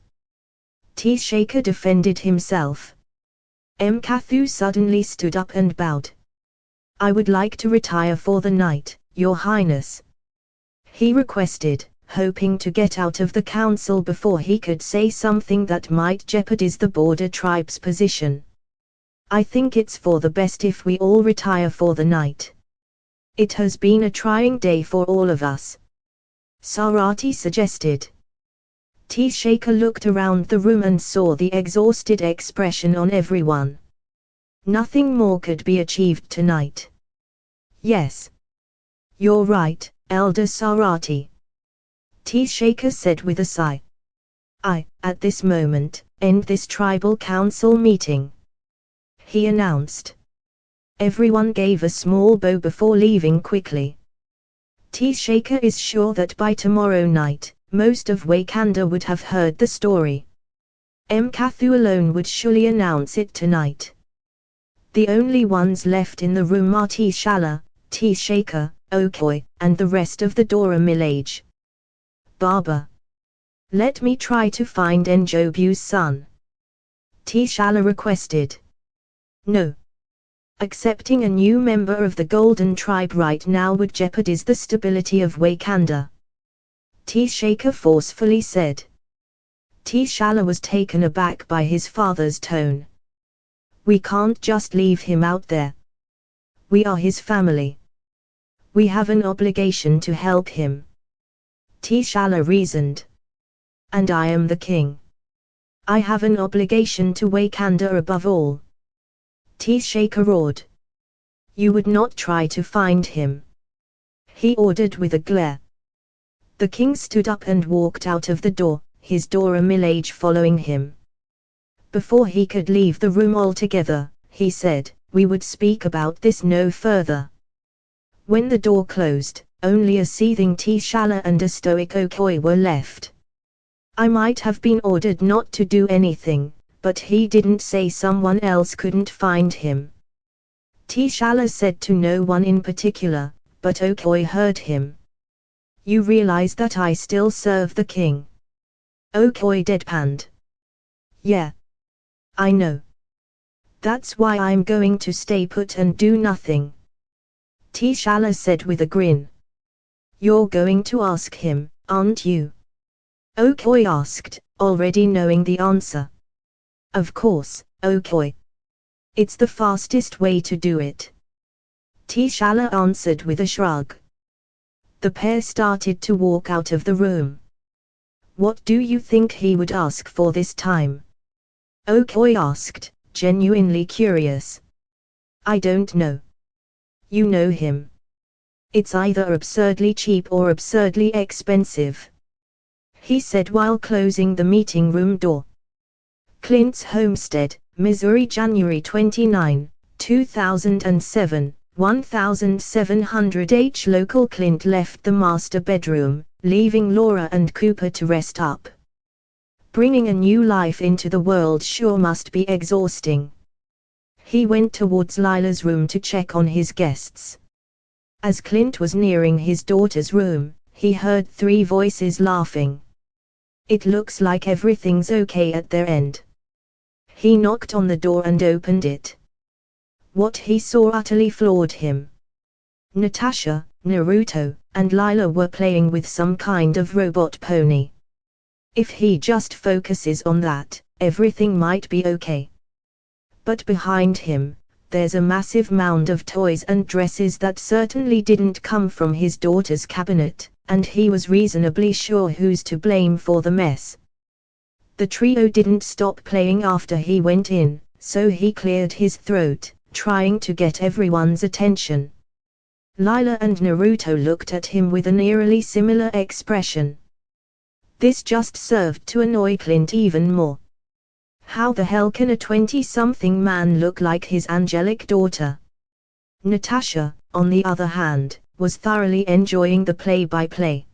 T'Chaka defended himself. Mkathu suddenly stood up and bowed. I would like to retire for the night, Your Highness. He requested, hoping to get out of the council before he could say something that might jeopardize the border tribe's position. I think it's for the best if we all retire for the night. It has been a trying day for all of us. Sarati suggested. T'Chaka looked around the room and saw the exhausted expression on everyone. Nothing more could be achieved tonight. Yes. You're right, Elder Sarati. T'Chaka said with a sigh, At this moment, end this tribal council meeting," he announced. Everyone gave a small bow before leaving quickly. T'Chaka is sure that by tomorrow night, most of Wakanda would have heard the story. M'Kathu alone would surely announce it tonight. The only ones left in the room are T'Challa, T'Chaka, Okoye, and the rest of the Dora Milaje. "Baba, let me try to find Njobu's son," T'Challa requested. "No. Accepting a new member of the Golden Tribe right now would jeopardize the stability of Wakanda," T'Chaka forcefully said. T'Challa was taken aback by his father's tone. "We can't just leave him out there. We are his family. We have an obligation to help him," T'Challa reasoned. "And I am the king. I have an obligation to Wakanda above all," T'Chaka roared. "You would not try to find him," he ordered with a glare. The king stood up and walked out of the door, his Dora Milaje following him. Before he could leave the room altogether, he said, "We would speak about this no further." When the door closed, only a seething T'Challa and a stoic Okoye were left. "I might have been ordered not to do anything, but he didn't say someone else couldn't find him," T'Challa said to no one in particular, but Okoye heard him. "You realize that I still serve the king?" Okoye deadpanned. "Yeah. I know. That's why I'm going to stay put and do nothing," T'Challa said with a grin. "You're going to ask him, aren't you?" Okoye asked, already knowing the answer. "Of course, Okoye. It's the fastest way to do it," T'Challa answered with a shrug. The pair started to walk out of the room. "What do you think he would ask for this time?" Okoye asked, genuinely curious. "I don't know. You know him. It's either absurdly cheap or absurdly expensive," he said while closing the meeting room door. Clint's homestead, Missouri, January 29, 2007, 1700 local. Clint left the master bedroom, leaving Laura and Cooper to rest up. Bringing a new life into the world sure must be exhausting. He went towards Lila's room to check on his guests. As Clint was nearing his daughter's room, he heard three voices laughing. It looks like everything's okay at their end. He knocked on the door and opened it. What he saw utterly floored him. Natasha, Naruto, and Lila were playing with some kind of robot pony. If he just focuses on that, everything might be okay. But behind him, there's a massive mound of toys and dresses that certainly didn't come from his daughter's cabinet, and he was reasonably sure who's to blame for the mess. The trio didn't stop playing after he went in, so he cleared his throat, trying to get everyone's attention. Lila and Naruto looked at him with an eerily similar expression. This just served to annoy Clint even more. How the hell can a 20-something man look like his angelic daughter? Natasha, on the other hand, was thoroughly enjoying the play-by-play.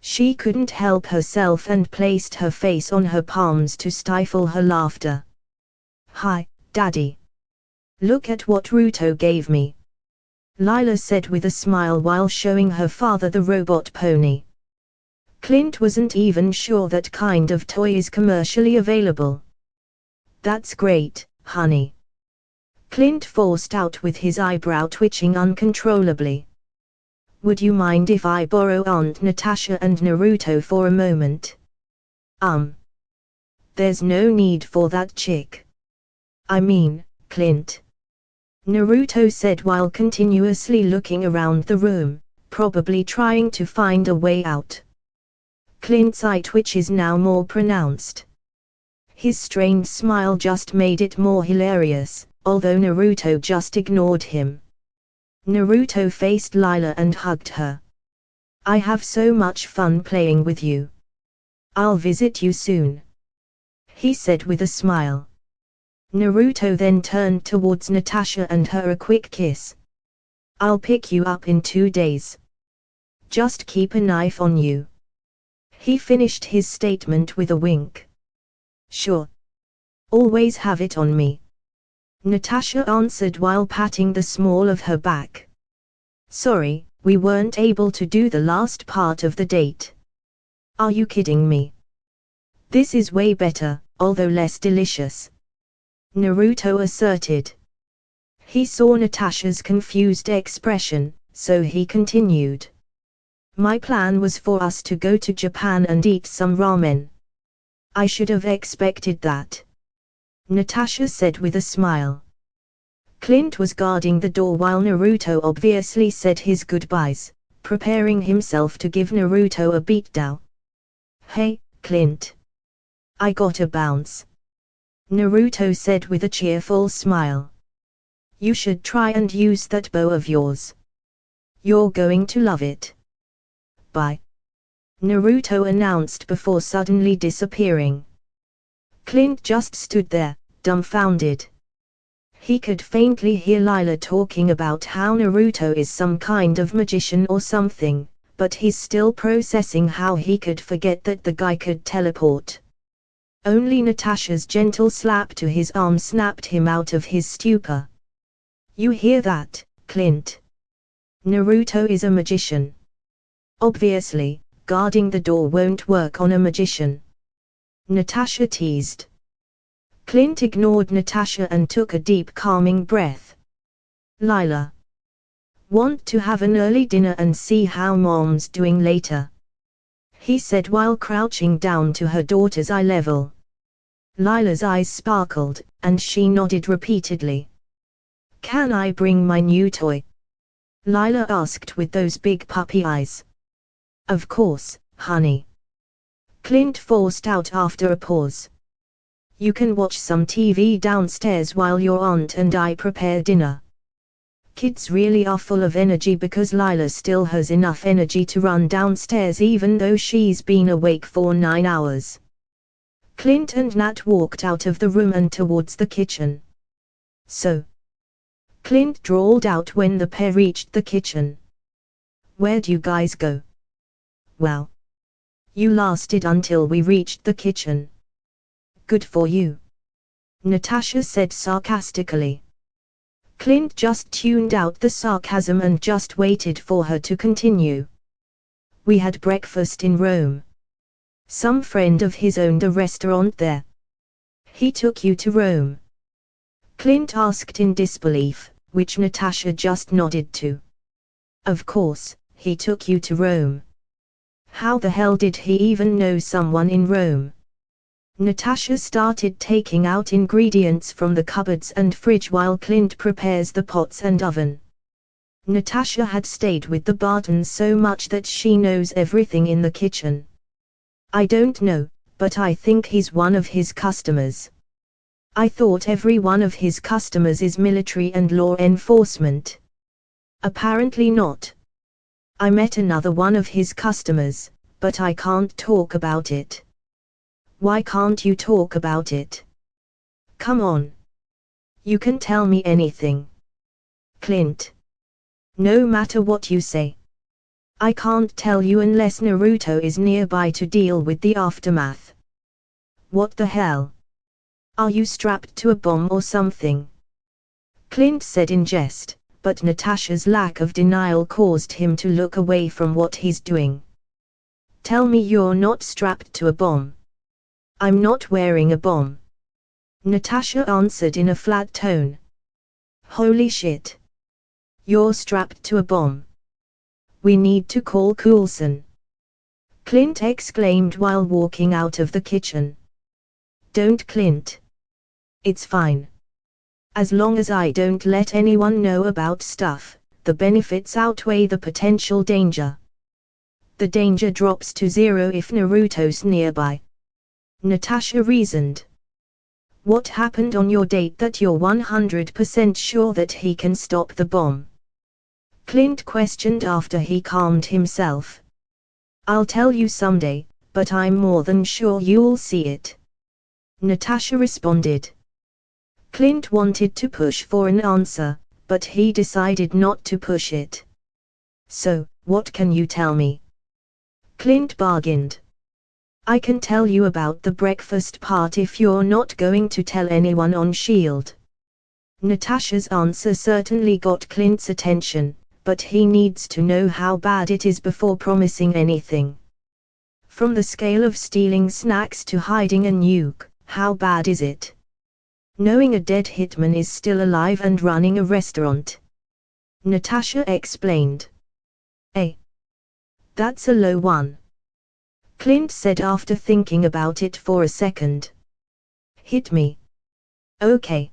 She couldn't help herself and placed her face on her palms to stifle her laughter. "Hi, Daddy. Look at what Ruto gave me," Lila said with a smile while showing her father the robot pony. Clint wasn't even sure that kind of toy is commercially available. "That's great, honey," Clint forced out with his eyebrow twitching uncontrollably. "Would you mind if I borrow Aunt Natasha and Naruto for a moment?" There's no need for that, chick. I mean, Clint," Naruto said while continuously looking around the room, probably trying to find a way out. Clint's eye twitch is now more pronounced. His strained smile just made it more hilarious, although Naruto just ignored him. Naruto faced Lila and hugged her. "I have so much fun playing with you. I'll visit you soon, he said with a smile. Naruto then turned towards Natasha and her a quick kiss. I'll pick you up in 2 days. Just keep a knife on you. He finished his statement with a wink. Sure. Always have it on me, Natasha answered while patting the small of her back. Sorry, we weren't able to do the last part of the date. Are you kidding me? This is way better, although less delicious, Naruto asserted. He saw Natasha's confused expression, so he continued. My plan was for us to go to Japan and eat some ramen. I should have expected that, Natasha said with a smile. Clint was guarding the door while Naruto obviously said his goodbyes, preparing himself to give Naruto a beatdown. Hey, Clint. I gotta bounce, Naruto said with a cheerful smile. You should try and use that bow of yours. You're going to love it. Bye, Naruto announced before suddenly disappearing. Clint just stood there, dumbfounded. He could faintly hear Lila talking about how Naruto is some kind of magician or something, but he's still processing how he could forget that the guy could teleport. Only Natasha's gentle slap to his arm snapped him out of his stupor. You hear that, Clint? Naruto is a magician. Obviously, guarding the door won't work on a magician, Natasha teased. Clint ignored Natasha and took a deep calming breath. Lila. Want to have an early dinner and see how Mom's doing later, he said while crouching down to her daughter's eye level. Lila's eyes sparkled, and she nodded repeatedly. Can I bring my new toy? Lila asked with those big puppy eyes. Of course, honey, Clint forced out after a pause. You can watch some TV downstairs while your aunt and I prepare dinner. Kids really are full of energy because Lila still has enough energy to run downstairs even though she's been awake for 9 hours. Clint and Nat walked out of the room and towards the kitchen. So, Clint drawled out when the pair reached the kitchen. Where'd you guys go? Well, you lasted until we reached the kitchen. Good for you, Natasha said sarcastically. Clint just tuned out the sarcasm and just waited for her to continue. We had breakfast in Rome. Some friend of his owned a restaurant there. He took you to Rome? Clint asked in disbelief, which Natasha just nodded to. Of course, he took you to Rome. How the hell did he even know someone in Rome? Natasha started taking out ingredients from the cupboards and fridge while Clint prepares the pots and oven. Natasha had stayed with the Bartons so much that she knows everything in the kitchen. I don't know, but I think he's one of his customers. I thought every one of his customers is military and law enforcement. Apparently not. I met another one of his customers, but I can't talk about it. Why can't you talk about it? Come on. You can tell me anything, Clint. No matter what you say. I can't tell you unless Naruto is nearby to deal with the aftermath. What the hell? Are you strapped to a bomb or something? Clint said in jest, but Natasha's lack of denial caused him to look away from what he's doing. Tell me you're not strapped to a bomb. I'm not wearing a bomb, Natasha answered in a flat tone. Holy shit. You're strapped to a bomb. We need to call Coulson, Clint exclaimed while walking out of the kitchen. Don't, Clint. It's fine. As long as I don't let anyone know about stuff, the benefits outweigh the potential danger. The danger drops to 0 if Naruto's nearby, Natasha reasoned. What happened on your date that you're 100% sure that he can stop the bomb? Clint questioned after he calmed himself. I'll tell you someday, but I'm more than sure you'll see it," Natasha responded. Clint wanted to push for an answer, but he decided not to push it. "So, what can you tell me?" Clint bargained. "I can tell you about the breakfast part if you're not going to tell anyone on S.H.I.E.L.D. Natasha's answer certainly got Clint's attention, but he needs to know how bad it is before promising anything. From the scale of stealing snacks to hiding a nuke, how bad is it? Knowing a dead hitman is still alive and running a restaurant," Natasha explained. That's a low one," Clint said after thinking about it for a second. "Hit me." "Okay.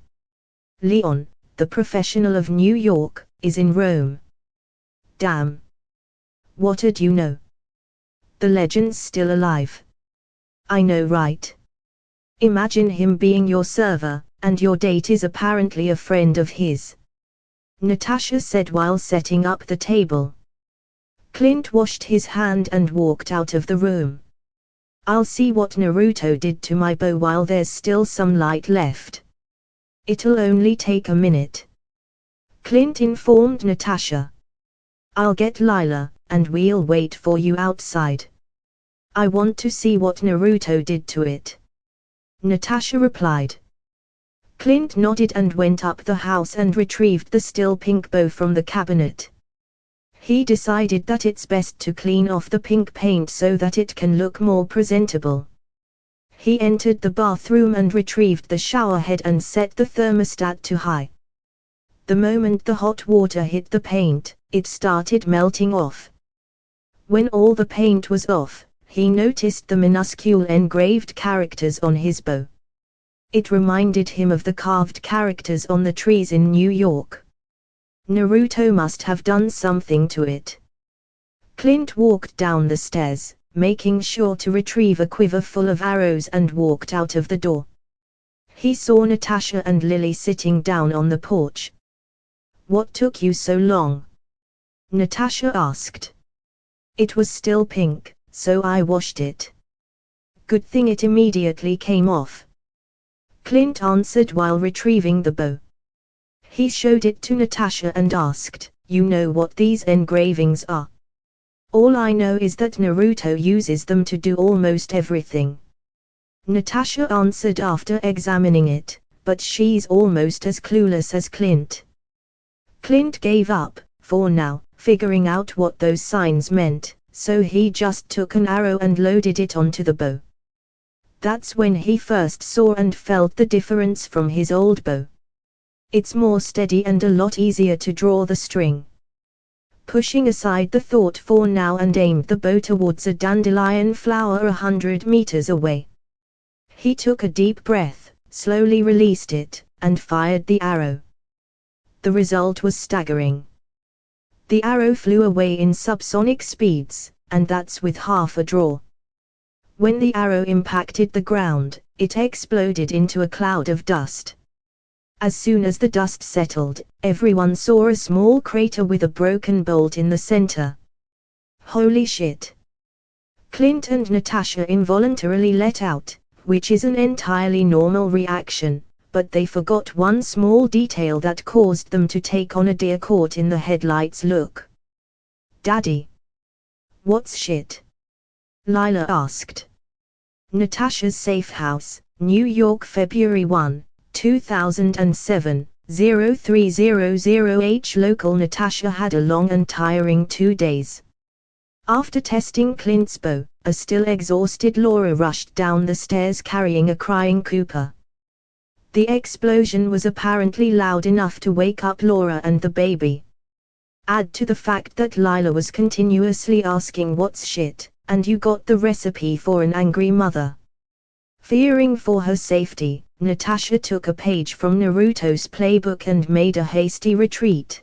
Leon, the professional of New York, is in Rome." "Damn. What did you know?" "The legend's still alive." "I know, right? Imagine him being your server, and your date is apparently a friend of his," Natasha said while setting up the table. Clint washed his hand and walked out of the room. "I'll see what Naruto did to my bow while there's still some light left. It'll only take a minute," Clint informed Natasha. "I'll get Lila, and we'll wait for you outside. I want to see what Naruto did to it," Natasha replied. Clint nodded and went up the house and retrieved the still pink bow from the cabinet. He decided that it's best to clean off the pink paint so that it can look more presentable. He entered the bathroom and retrieved the shower head and set the thermostat to high. The moment the hot water hit the paint, it started melting off. When all the paint was off, he noticed the minuscule engraved characters on his bow. It reminded him of the carved characters on the trees in New York. Naruto must have done something to it. Clint walked down the stairs, making sure to retrieve a quiver full of arrows, and walked out of the door. He saw Natasha and Lily sitting down on the porch. "What took you so long?" Natasha asked. "It was still pink, so I washed it. Good thing it immediately came off," Clint answered while retrieving the bow. He showed it to Natasha and asked, "You know what these engravings are?" "All I know is that Naruto uses them to do almost everything," Natasha answered after examining it, but she's almost as clueless as Clint. Clint gave up, for now, figuring out what those signs meant, so he just took an arrow and loaded it onto the bow. That's when he first saw and felt the difference from his old bow. It's more steady and a lot easier to draw the string. Pushing aside the thought for now and aimed the bow towards a dandelion flower 100 meters away. He took a deep breath, slowly released it, and fired the arrow. The result was staggering. The arrow flew away in subsonic speeds, and that's with half a draw. When the arrow impacted the ground, it exploded into a cloud of dust. As soon as the dust settled, everyone saw a small crater with a broken bolt in the center. "Holy shit!" Clint and Natasha involuntarily let out, which is an entirely normal reaction, but they forgot one small detail that caused them to take on a deer caught in the headlights look. "Daddy! What's shit?" Lila asked. Natasha's Safe House, New York, February 1, 2007, 0300H. Local. Natasha had a long and tiring 2 days. After testing Clint's bow, a still exhausted Laura rushed down the stairs carrying a crying Cooper. The explosion was apparently loud enough to wake up Laura and the baby. Add to the fact that Lila was continuously asking "What's shit?" and you got the recipe for an angry mother. Fearing for her safety, Natasha took a page from Naruto's playbook and made a hasty retreat.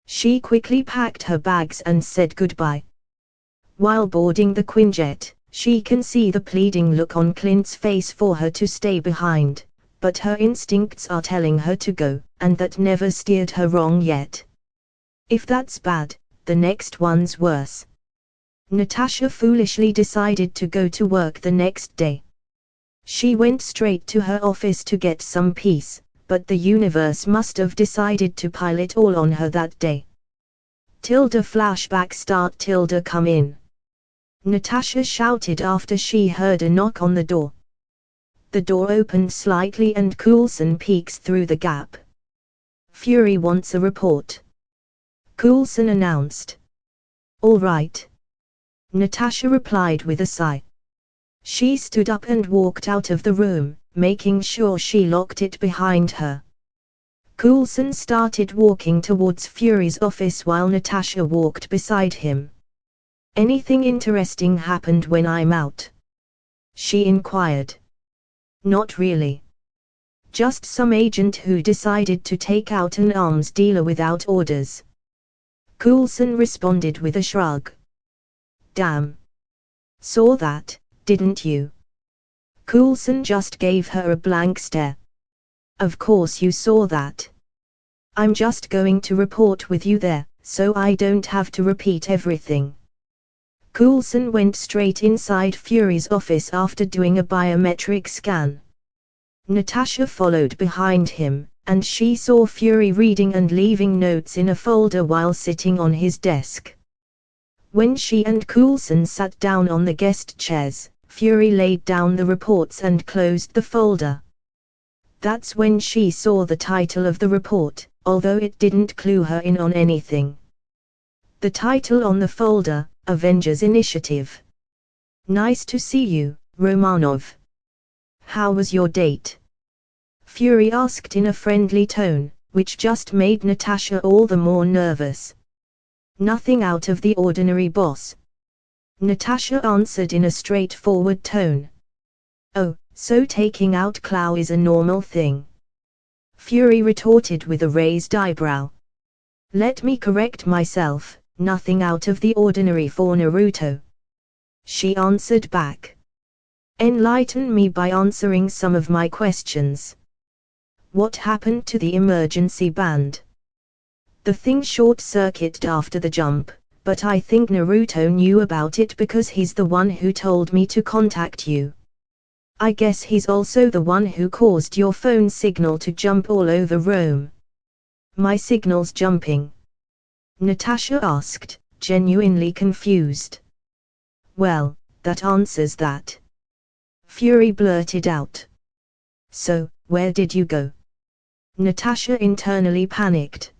She quickly packed her bags and said goodbye. While boarding the Quinjet, she can see the pleading look on Clint's face for her to stay behind, but her instincts are telling her to go, and that never steered her wrong yet. If that's bad, the next one's worse. Natasha foolishly decided to go to work the next day. She went straight to her office to get some peace, but the universe must have decided to pile it all on her that day. Flashback start come in. Natasha shouted after she heard a knock on the door. The door opened slightly and Coulson peeks through the gap. Fury wants a report, Coulson announced. All right, Natasha replied with a sigh. She stood up and walked out of the room, making sure she locked it behind her. Coulson started walking towards Fury's office while Natasha walked beside him. Anything interesting happened when I'm out? She inquired. Not really. Just some agent who decided to take out an arms dealer without orders. Coulson responded with a shrug. Damn. Saw that, didn't you? Coulson just gave her a blank stare. Of course you saw that. I'm just going to report with you there, so I don't have to repeat everything. Coulson went straight inside Fury's office after doing a biometric scan. Natasha followed behind him, and she saw Fury reading and leaving notes in a folder while sitting on his desk. When she and Coulson sat down on the guest chairs, Fury laid down the reports and closed the folder. That's when she saw the title of the report, although it didn't clue her in on anything. The title on the folder, Avengers Initiative. Nice to see you, Romanov. How was your date? Fury asked in a friendly tone, which just made Natasha all the more nervous. Nothing out of the ordinary, boss. Natasha answered in a straightforward tone. Oh, so taking out Clow is a normal thing? Fury retorted with a raised eyebrow. Let me correct myself, nothing out of the ordinary for Naruto. She answered back. Enlighten me by answering some of my questions. What happened to the emergency band? The thing short-circuited after the jump, but I think Naruto knew about it because he's the one who told me to contact you. I guess he's also the one who caused your phone signal to jump all over Rome. My signal's jumping? Natasha asked, genuinely confused. Well, that answers that. Fury blurted out. So, where did you go? Natasha internally panicked.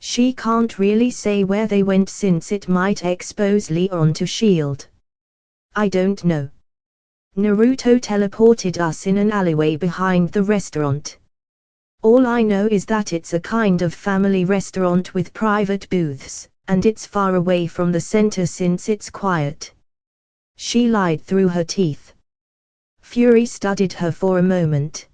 She can't really say where they went since it might expose Leon to S.H.I.E.L.D. I don't know. Naruto teleported us in an alleyway behind the restaurant. All I know is that it's a kind of family restaurant with private booths, and it's far away from the center since it's quiet. She lied through her teeth. Fury studied her for a moment,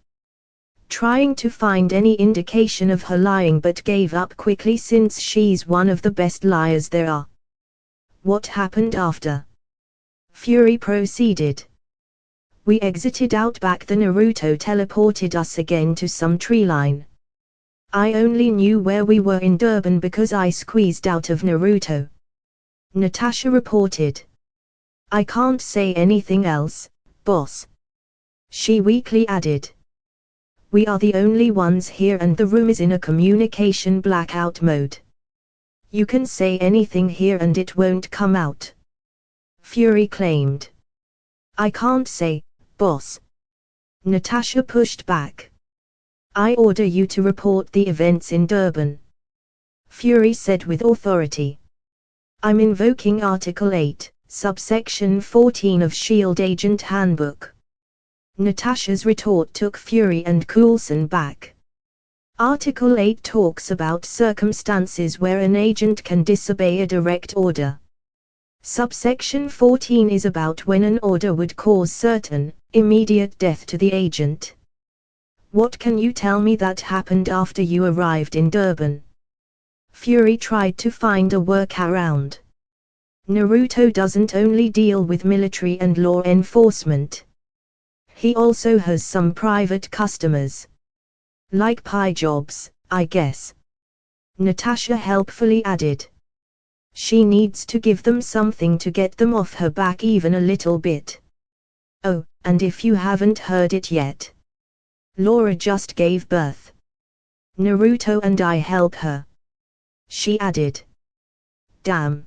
trying to find any indication of her lying, but gave up quickly since she's one of the best liars there are. What happened after? Fury proceeded. We exited out back. The Naruto teleported us again to some tree line. I only knew where we were in Durban because I squeezed out of Naruto. Natasha reported. I can't say anything else, boss. She weakly added. We are the only ones here and the room is in a communication blackout mode. You can say anything here and it won't come out. Fury claimed. I can't say, boss. Natasha pushed back. I order you to report the events in Durban. Fury said with authority. I'm invoking Article 8, subsection 14 of S.H.I.E.L.D. Agent Handbook. Natasha's retort took Fury and Coulson back. Article 8 talks about circumstances where an agent can disobey a direct order. Subsection 14 is about when an order would cause certain, immediate death to the agent. What can you tell me that happened after you arrived in Durban? Fury tried to find a workaround. Naruto doesn't only deal with military and law enforcement. He also has some private customers. Like pie jobs, I guess. Natasha helpfully added. She needs to give them something to get them off her back even a little bit. Oh, and if you haven't heard it yet, Laura just gave birth. Naruto and I help her," she added. "Damn.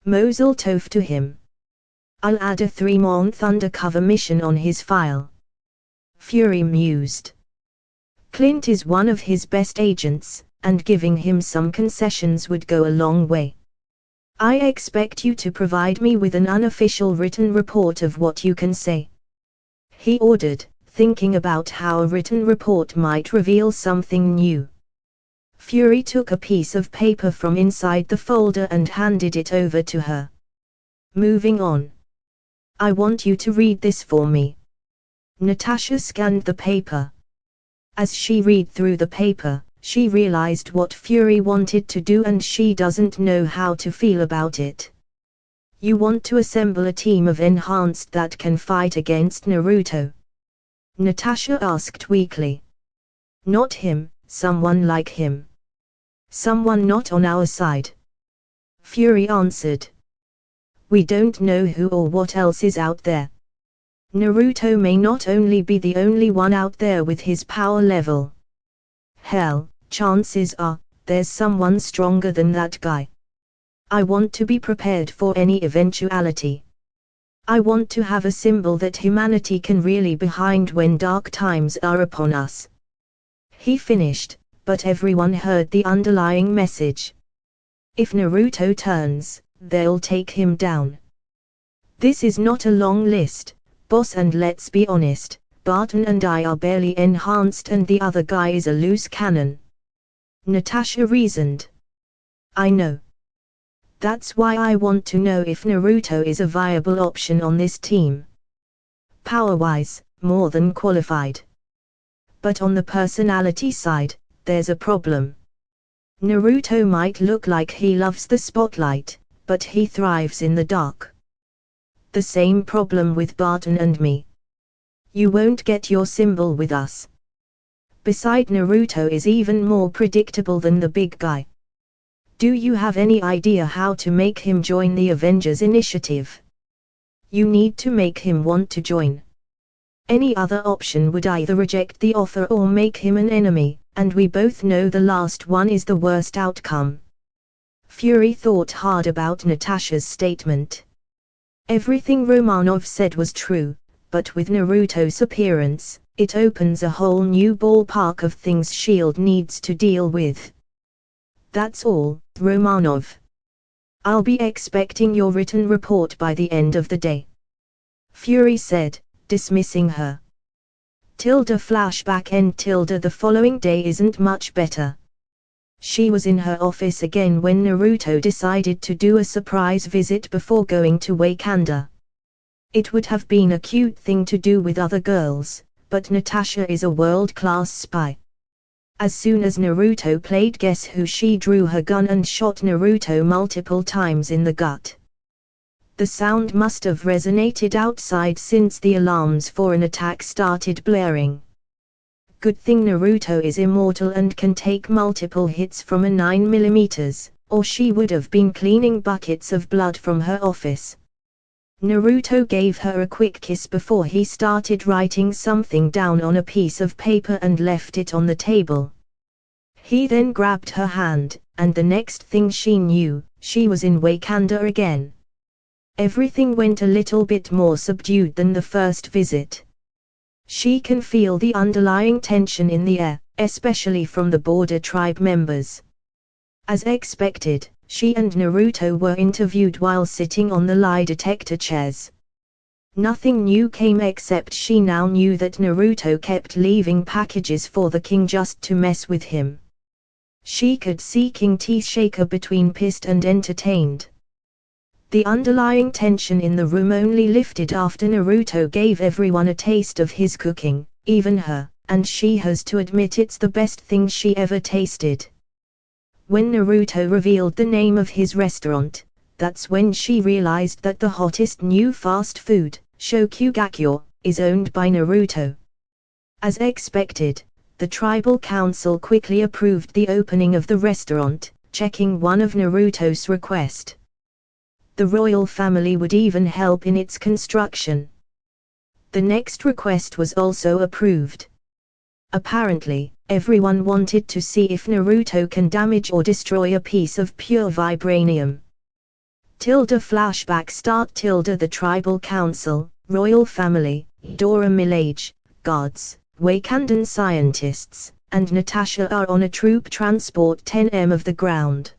Mazel tov to him. I'll add a 3-month undercover mission on his file." Fury mused. Clint is one of his best agents, and giving him some concessions would go a long way. "I expect you to provide me with an unofficial written report of what you can say," he ordered, thinking about how a written report might reveal something new. Fury took a piece of paper from inside the folder and handed it over to her. "Moving on. I want you to read this for me." Natasha scanned the paper. As she read through the paper, she realized what Fury wanted to do and she doesn't know how to feel about it. "You want to assemble a team of enhanced that can fight against Naruto?" Natasha asked weakly. "Not him, someone like him. Someone not on our side," Fury answered. "We don't know who or what else is out there. Naruto may not only be the only one out there with his power level. Hell, chances are, there's someone stronger than that guy. I want to be prepared for any eventuality. I want to have a symbol that humanity can rally behind when dark times are upon us." He finished, but everyone heard the underlying message. If Naruto turns, they'll take him down. "This is not a long list, boss, and let's be honest, Barton and I are barely enhanced and the other guy is a loose cannon," Natasha reasoned. "I know. That's why I want to know if Naruto is a viable option on this team. Power-wise, more than qualified. But on the personality side, there's a problem. Naruto might look like he loves the spotlight, but he thrives in the dark. The same problem with Barton and me. You won't get your symbol with us. Besides, Naruto is even more predictable than the big guy. Do you have any idea how to make him join the Avengers initiative? You need to make him want to join. Any other option would either reject the offer or make him an enemy, and we both know the last one is the worst outcome." Fury thought hard about Natasha's statement. Everything Romanov said was true, but with Naruto's appearance, it opens a whole new ballpark of things S.H.I.E.L.D. needs to deal with. "That's all, Romanov. I'll be expecting your written report by the end of the day," Fury said, dismissing her. Flashback end. The following day isn't much better. She was in her office again when Naruto decided to do a surprise visit before going to Wakanda. It would have been a cute thing to do with other girls, but Natasha is a world-class spy. As soon as Naruto played Guess Who, she drew her gun and shot Naruto multiple times in the gut. The sound must have resonated outside since the alarms for an attack started blaring. Good thing Naruto is immortal and can take multiple hits from a 9mm, or she would have been cleaning buckets of blood from her office. Naruto gave her a quick kiss before he started writing something down on a piece of paper and left it on the table. He then grabbed her hand, and the next thing she knew, she was in Wakanda again. Everything went a little bit more subdued than the first visit. She can feel the underlying tension in the air, especially from the border tribe members. As expected, she and Naruto were interviewed while sitting on the lie detector chairs. Nothing new came except she now knew that Naruto kept leaving packages for the king just to mess with him. She could see King teeth shaker between pissed and entertained. The underlying tension in the room only lifted after Naruto gave everyone a taste of his cooking, even her, and she has to admit it's the best thing she ever tasted. When Naruto revealed the name of his restaurant, that's when she realized that the hottest new fast food, Shokugakyo, is owned by Naruto. As expected, the tribal council quickly approved the opening of the restaurant, checking one of Naruto's requests. The royal family would even help in its construction. The next request was also approved. Apparently, everyone wanted to see if Naruto can damage or destroy a piece of pure vibranium. Flashback start. The tribal council, royal family, Dora Milaje, guards, Wakandan scientists, and Natasha are on a troop transport 10m of the ground.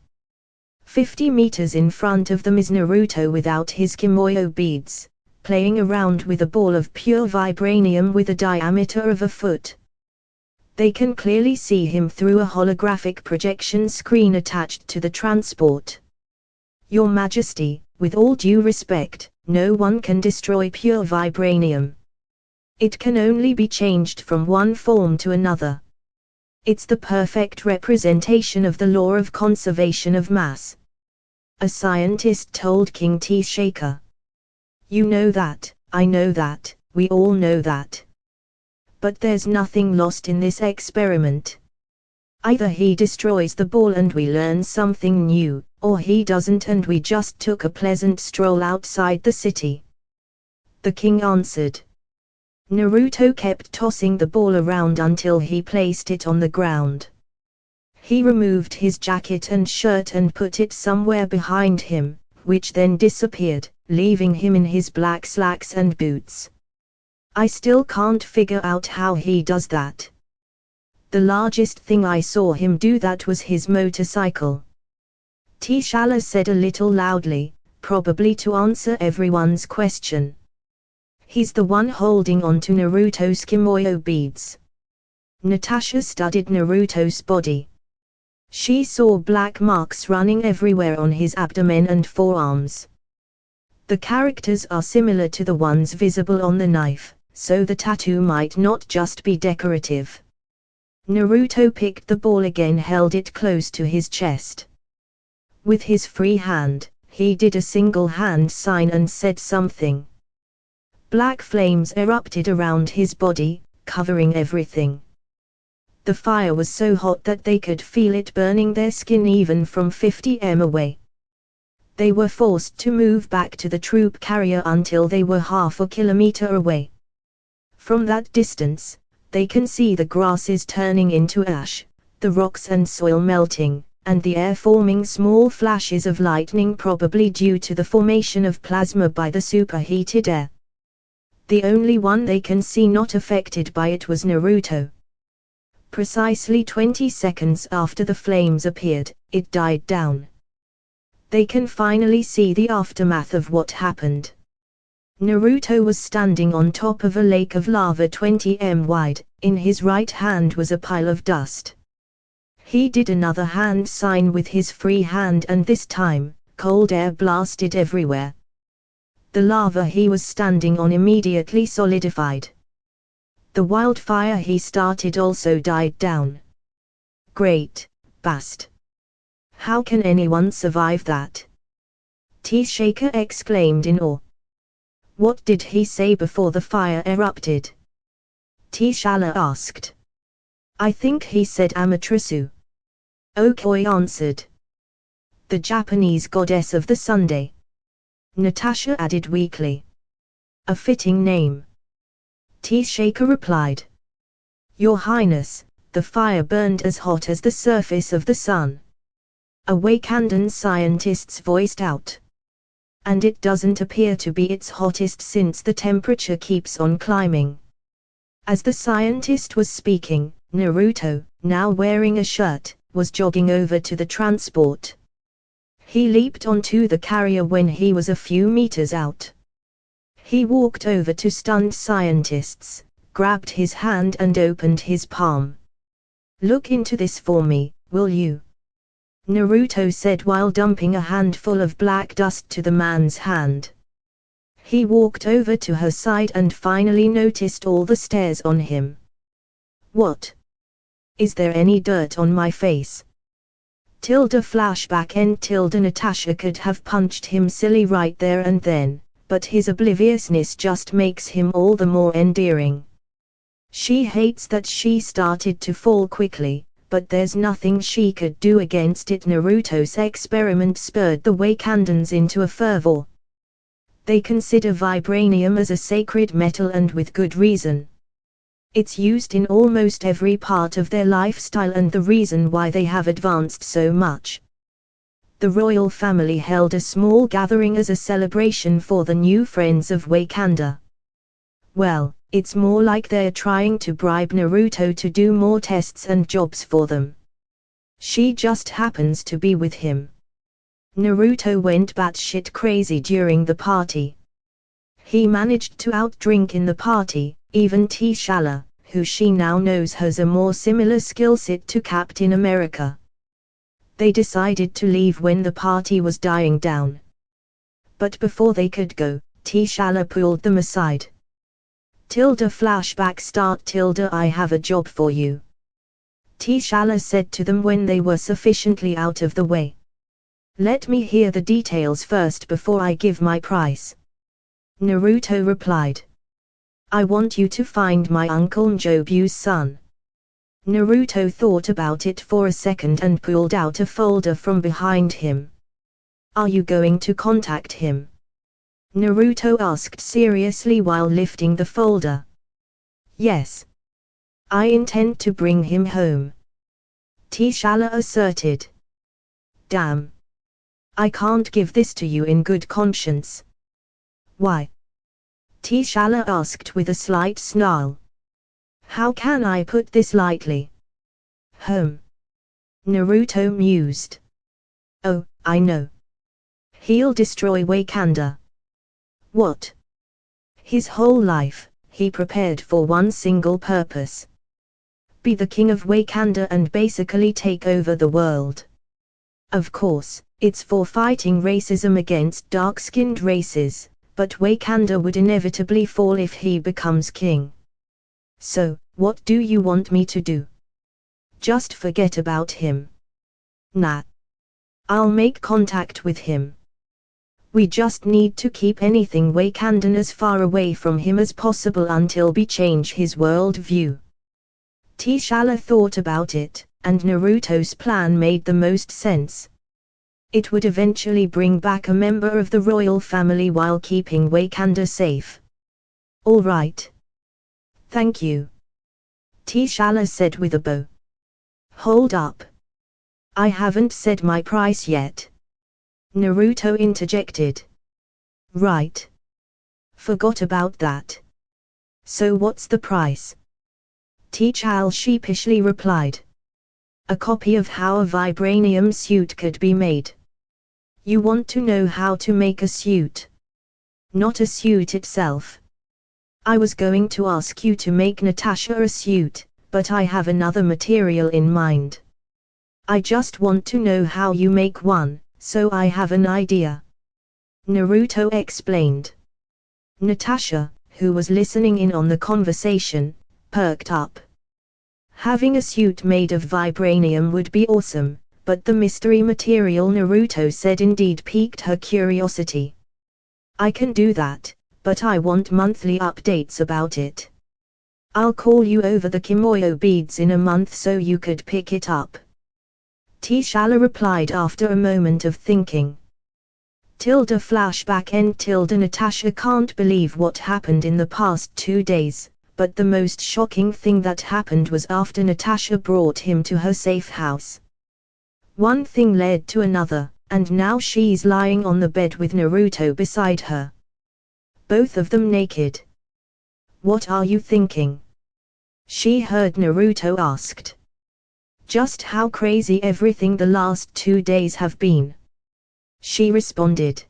50 meters in front of them is Naruto without his kimono beads, playing around with a ball of pure vibranium with a diameter of a foot. They can clearly see him through a holographic projection screen attached to the transport. Your Majesty, with all due respect, no one can destroy pure vibranium. It can only be changed from one form to another. It's the perfect representation of the law of conservation of mass. A scientist told King T-Shaker. You know that, I know that, we all know that. But there's nothing lost in this experiment. Either he destroys the ball and we learn something new, or he doesn't and we just took a pleasant stroll outside the city. The king answered. Naruto kept tossing the ball around until he placed it on the ground. He removed his jacket and shirt and put it somewhere behind him, which then disappeared, leaving him in his black slacks and boots. I still can't figure out how he does that. The largest thing I saw him do that was his motorcycle. T'Challa said a little loudly, probably to answer everyone's question. He's the one holding on to Naruto's kimono beads. Natasha studied Naruto's body. She saw black marks running everywhere on his abdomen and forearms. The characters are similar to the ones visible on the knife, so the tattoo might not just be decorative. Naruto picked the ball again, held it close to his chest. With his free hand, he did a single hand sign and said something. Black flames erupted around his body, covering everything. The fire was so hot that they could feel it burning their skin even from 50m away. They were forced to move back to the troop carrier until they were half a kilometer away. From that distance, they can see the grasses turning into ash, the rocks and soil melting, and the air forming small flashes of lightning, probably due to the formation of plasma by the superheated air. The only one they can see not affected by it was Naruto. Precisely 20 seconds after the flames appeared, it died down. They can finally see the aftermath of what happened. Naruto was standing on top of a lake of lava 20m wide, in his right hand was a pile of dust. He did another hand sign with his free hand and this time, cold air blasted everywhere. The lava he was standing on immediately solidified. The wildfire he started also died down. Great, Bast. How can anyone survive that? T-Shaker exclaimed in awe. What did he say before the fire erupted? T'Challa asked. I think he said Amaterasu. Okoi answered. The Japanese goddess of the Sunday. Natasha added weakly. A fitting name. T-Shaker replied. Your Highness, the fire burned as hot as the surface of the sun. A Wakandan scientists voiced out. And it doesn't appear to be its hottest since the temperature keeps on climbing. As the scientist was speaking, Naruto, now wearing a shirt, was jogging over to the transport. He leaped onto the carrier when he was a few meters out. He walked over to stunned scientists, grabbed his hand and opened his palm. Look into this for me, will you? Naruto said while dumping a handful of black dust to the man's hand. He walked over to her side and finally noticed all the stares on him. What? Is there any dirt on my face? Flashback and Natasha could have punched him silly right there and then, but his obliviousness just makes him all the more endearing. She hates that she started to fall quickly, but there's nothing she could do against it. Naruto's experiment spurred the Wakandans into a fervor. They consider vibranium as a sacred metal, and with good reason. It's used in almost every part of their lifestyle and the reason why they have advanced so much. The royal family held a small gathering as a celebration for the new friends of Wakanda. Well, it's more like they're trying to bribe Naruto to do more tests and jobs for them. She just happens to be with him. Naruto went batshit crazy during the party. He managed to outdrink in the party, even T'Challa, who she now knows has a more similar skill set to Captain America. They decided to leave when the party was dying down. But before they could go, T'Challa pulled them aside. Flashback start. I have a job for you. T'Challa said to them when they were sufficiently out of the way. Let me hear the details first before I give my price. Naruto replied. I want you to find my uncle Njobu's son. Naruto thought about it for a second and pulled out a folder from behind him. Are you going to contact him? Naruto asked seriously while lifting the folder. Yes. I intend to bring him home. T'Challa asserted. Damn. I can't give this to you in good conscience. Why? T'Challa asked with a slight snarl. How can I put this lightly? Naruto mused. Oh, I know. He'll destroy Wakanda. What? His whole life, he prepared for one single purpose. Be the king of Wakanda and basically take over the world. Of course, it's for fighting racism against dark-skinned races, but Wakanda would inevitably fall if he becomes king. So, what do you want me to do? Just forget about him. Nah. I'll make contact with him. We just need to keep anything Wakandan as far away from him as possible until we change his world view. T'Challa thought about it, and Naruto's plan made the most sense. It would eventually bring back a member of the royal family while keeping Wakanda safe. All right. Thank you. T'Challa said with a bow. Hold up. I haven't said my price yet. Naruto interjected. Right. Forgot about that. So what's the price? T'Challa sheepishly replied. A copy of how a vibranium suit could be made. You want to know how to make a suit? Not a suit itself. I was going to ask you to make Natasha a suit, but I have another material in mind. I just want to know how you make one, so I have an idea. Naruto explained. Natasha, who was listening in on the conversation, perked up. Having a suit made of vibranium would be awesome, but the mystery material Naruto said indeed piqued her curiosity. I can do that, but I want monthly updates about it. I'll call you over the Kimoyo beads in a month so you could pick it up. T'Challa replied after a moment of thinking. Flashback Natasha can't believe what happened in the past 2 days, but the most shocking thing that happened was after Natasha brought him to her safe house. One thing led to another, and now she's lying on the bed with Naruto beside her. Both of them naked. What are you thinking? She heard Naruto asked. Just how crazy everything the last 2 days have been. She responded.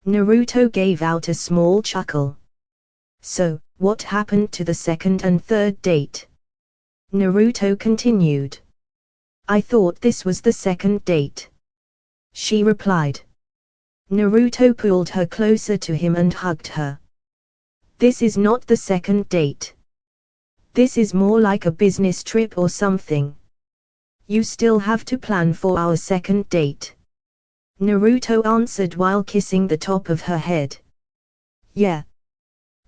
Naruto gave out a small chuckle. So, what happened to the second and third date? Naruto continued. I thought this was the second date. She replied. Naruto pulled her closer to him and hugged her. This is not the second date. This is more like a business trip or something. You still have to plan for our second date. Naruto answered while kissing the top of her head. Yeah.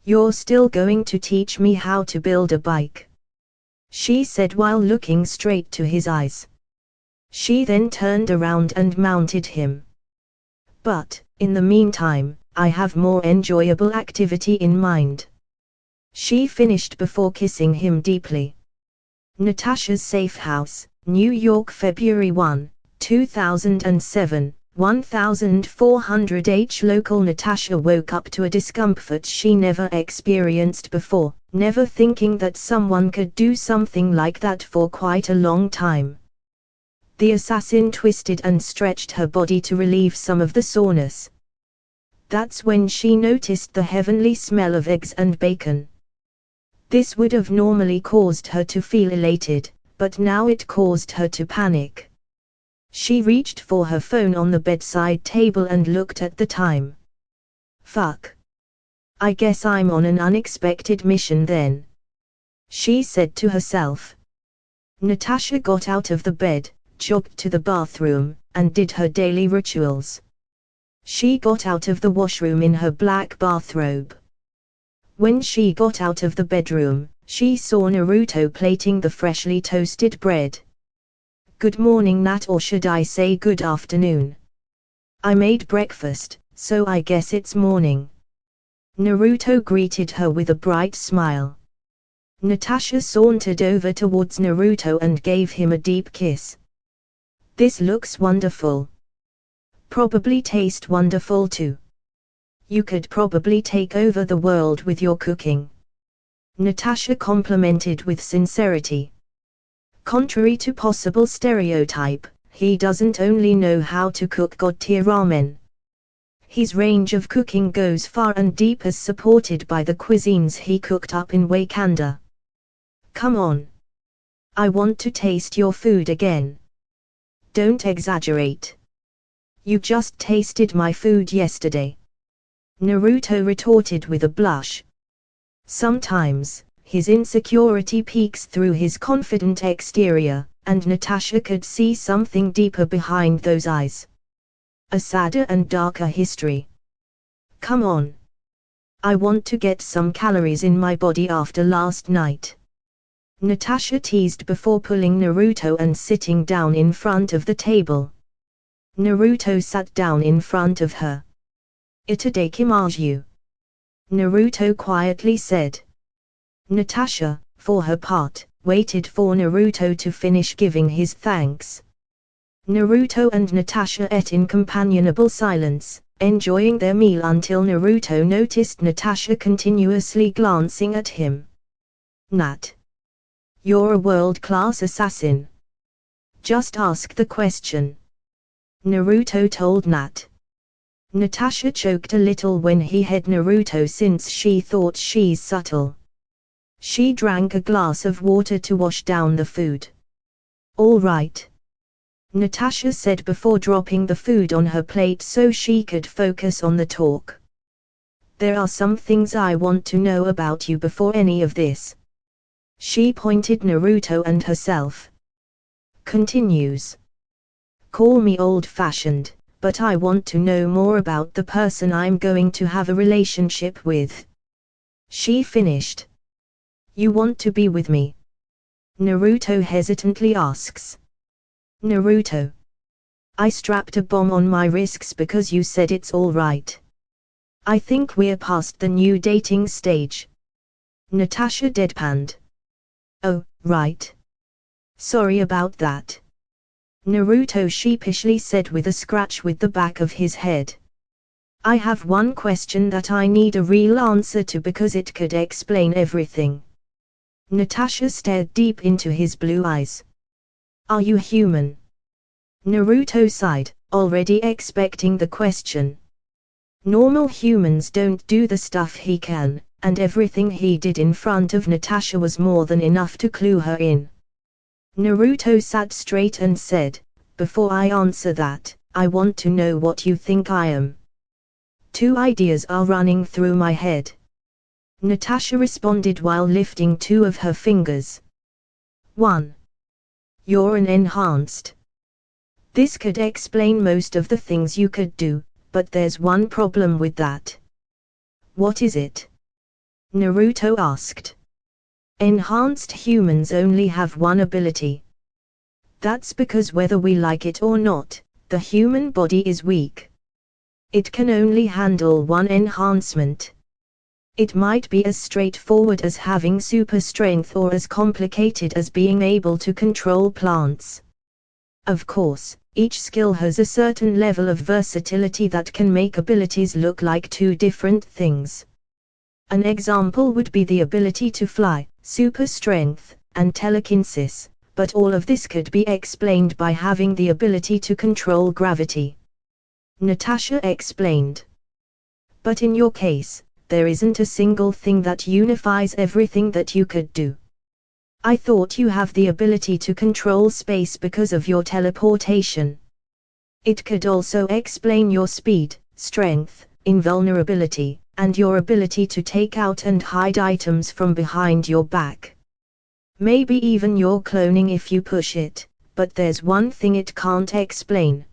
You're still going to teach me how to build a bike. she said while looking straight to his eyes. She then turned around and mounted him. But, in the meantime, I have more enjoyable activity in mind. She finished before kissing him deeply. Natasha's Safe House, New York, February 1, 2007, 1400h. Local. Natasha woke up to a discomfort she never experienced before, never thinking that someone could do something like that for quite a long time. The assassin twisted and stretched her body to relieve some of the soreness. That's when she noticed the heavenly smell of eggs and bacon. This would have normally caused her to feel elated, but now it caused her to panic. She reached for her phone on the bedside table and looked at the time. Fuck. I guess I'm on an unexpected mission then, she said to herself. Natasha got out of the bed, jogged to the bathroom, and did her daily rituals. She got out of the washroom in her black bathrobe. When she got out of the bedroom, she saw Naruto plating the freshly toasted bread. Good morning, Nat, or should I say good afternoon? I made breakfast, so I guess it's morning. Naruto greeted her with a bright smile. Natasha sauntered over towards Naruto and gave him a deep kiss. This looks wonderful. Probably taste wonderful too. You could probably take over the world with your cooking. Natasha complimented with sincerity. Contrary to possible stereotype, he doesn't only know how to cook god-tier ramen. His range of cooking goes far and deep, as supported by the cuisines he cooked up in Wakanda. Come on. I want to taste your food again. Don't exaggerate. You just tasted my food yesterday, Naruto retorted with a blush. Sometimes, his insecurity peeks through his confident exterior, and Natasha could see something deeper behind those eyes. A sadder and darker history. Come on. I want to get some calories in my body after last night, Natasha teased before pulling Naruto and sitting down in front of the table. Naruto sat down in front of her. Itadakimasu, Naruto quietly said. Natasha, for her part, waited for Naruto to finish giving his thanks. Naruto and Natasha ate in companionable silence, enjoying their meal until Naruto noticed Natasha continuously glancing at him. Nat. You're a world-class assassin. Just ask the question, Naruto told Nat. Natasha choked a little when he had Naruto since she thought she's subtle. She drank a glass of water to wash down the food. All right, Natasha said before dropping the food on her plate so she could focus on the talk. There are some things I want to know about you before any of this. She pointed Naruto and herself. Continues. Call me old-fashioned, but I want to know more about the person I'm going to have a relationship with. She finished. You want to be with me? Naruto hesitantly asks. Naruto. I strapped a bomb on my wrists because you said it's all right. I think we're past the new dating stage. Natasha deadpanned. Oh, right. Sorry about that, Naruto sheepishly said with a scratch with the back of his head. I have one question that I need a real answer to because it could explain everything. Natasha stared deep into his blue eyes. Are you human? Naruto sighed, already expecting the question. Normal humans don't do the stuff he can, and everything he did in front of Natasha was more than enough to clue her in. Naruto sat straight and said, before I answer that, I want to know what you think I am. Two ideas are running through my head, Natasha responded while lifting two of her fingers. 1. You're an enhanced. This could explain most of the things you could do, but there's one problem with that. What is it? Naruto asked. Enhanced humans only have one ability. That's because whether we like it or not, the human body is weak. It can only handle one enhancement. It might be as straightforward as having super strength or as complicated as being able to control plants. Of course, each skill has a certain level of versatility that can make abilities look like two different things. An example would be the ability to fly, super strength, and telekinesis, but all of this could be explained by having the ability to control gravity. Natasha explained. But in your case, there isn't a single thing that unifies everything that you could do. I thought you have the ability to control space because of your teleportation. It could also explain your speed, strength, invulnerability, and your ability to take out and hide items from behind your back. Maybe even your cloning if you push it, but there's one thing it can't explain.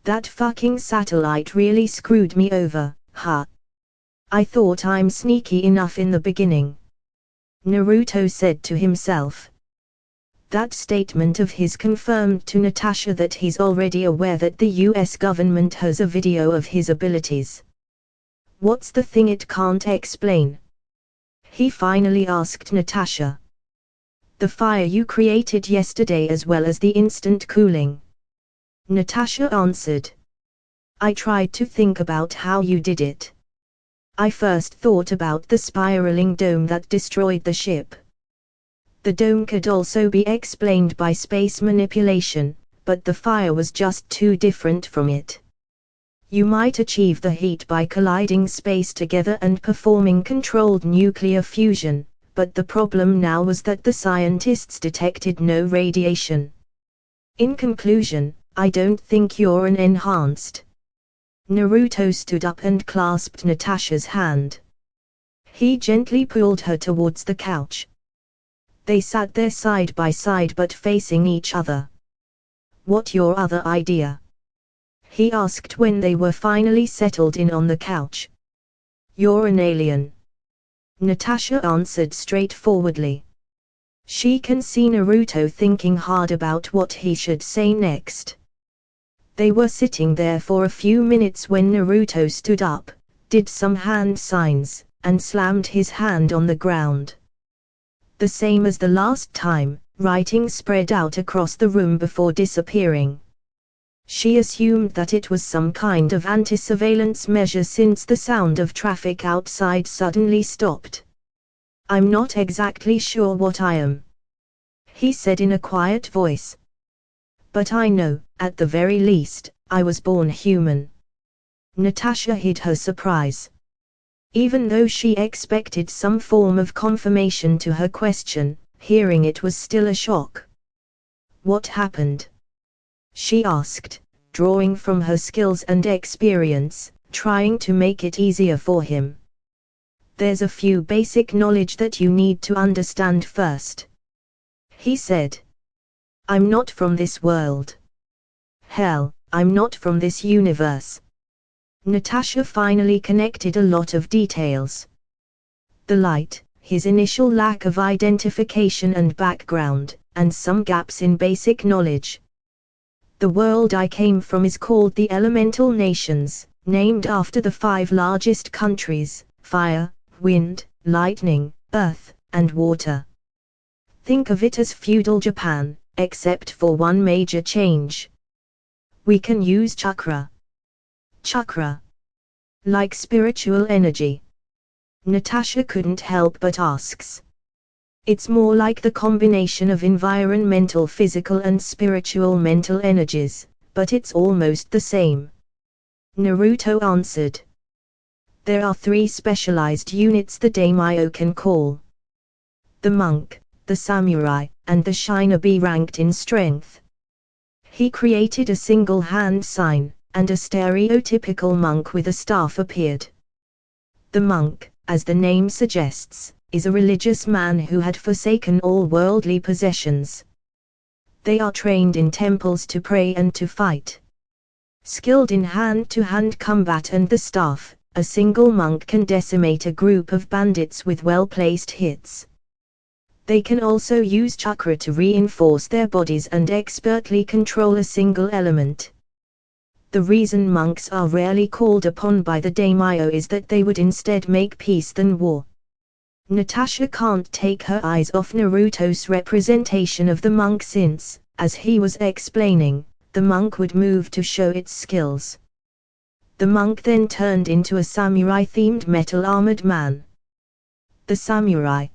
That fucking satellite really screwed me over, huh? I thought I'm sneaky enough in the beginning, Naruto said to himself. That statement of his confirmed to Natasha that he's already aware that the US government has a video of his abilities. What's the thing it can't explain? He finally asked Natasha. The fire you created yesterday as well as the instant cooling. Natasha answered. I tried to think about how you did it. I first thought about the spiraling dome that destroyed the ship. The dome could also be explained by space manipulation, but the fire was just too different from it. You might achieve the heat by colliding space together and performing controlled nuclear fusion, but the problem now was that the scientists detected no radiation. In conclusion, I don't think you're an enhanced. Naruto stood up and clasped Natasha's hand. He gently pulled her towards the couch. They sat there side by side but facing each other. What your other idea? He asked when they were finally settled in on the couch. You're an alien. Natasha answered straightforwardly. She can see Naruto thinking hard about what he should say next. They were sitting there for a few minutes when Naruto stood up, did some hand signs, and slammed his hand on the ground. The same as the last time, writing spread out across the room before disappearing. She assumed that it was some kind of anti-surveillance measure since the sound of traffic outside suddenly stopped. I'm not exactly sure what I am, he said in a quiet voice. But I know, at the very least, I was born human. Natasha hid her surprise. Even though she expected some form of confirmation to her question, hearing it was still a shock. What happened? She asked, drawing from her skills and experience, trying to make it easier for him. There's a few basic knowledge that you need to understand first, he said. I'm not from this world. Hell, I'm not from this universe. Natasha finally connected a lot of details. The light, his initial lack of identification and background, and some gaps in basic knowledge. The world I came from is called the Elemental Nations, named after the 5 largest countries: fire, wind, lightning, earth, and water. Think of it as feudal Japan, except for one major change. We can use chakra. Chakra. Like spiritual energy. Natasha couldn't help but asks. It's more like the combination of environmental, physical and spiritual mental energies, but it's almost the same. Naruto answered. There are 3 specialized units the daimyo can call. The monk, the samurai, and the shinobi ranked in strength. He created a single hand sign, and a stereotypical monk with a staff appeared. The monk, as the name suggests, is a religious man who had forsaken all worldly possessions. They are trained in temples to pray and to fight. Skilled in hand-to-hand combat and the staff, a single monk can decimate a group of bandits with well-placed hits. They can also use chakra to reinforce their bodies and expertly control a single element. The reason monks are rarely called upon by the daimyo is that they would instead make peace than war. Natasha can't take her eyes off Naruto's representation of the monk since, as he was explaining, the monk would move to show its skills. The monk then turned into a samurai-themed metal-armored man. The samurai.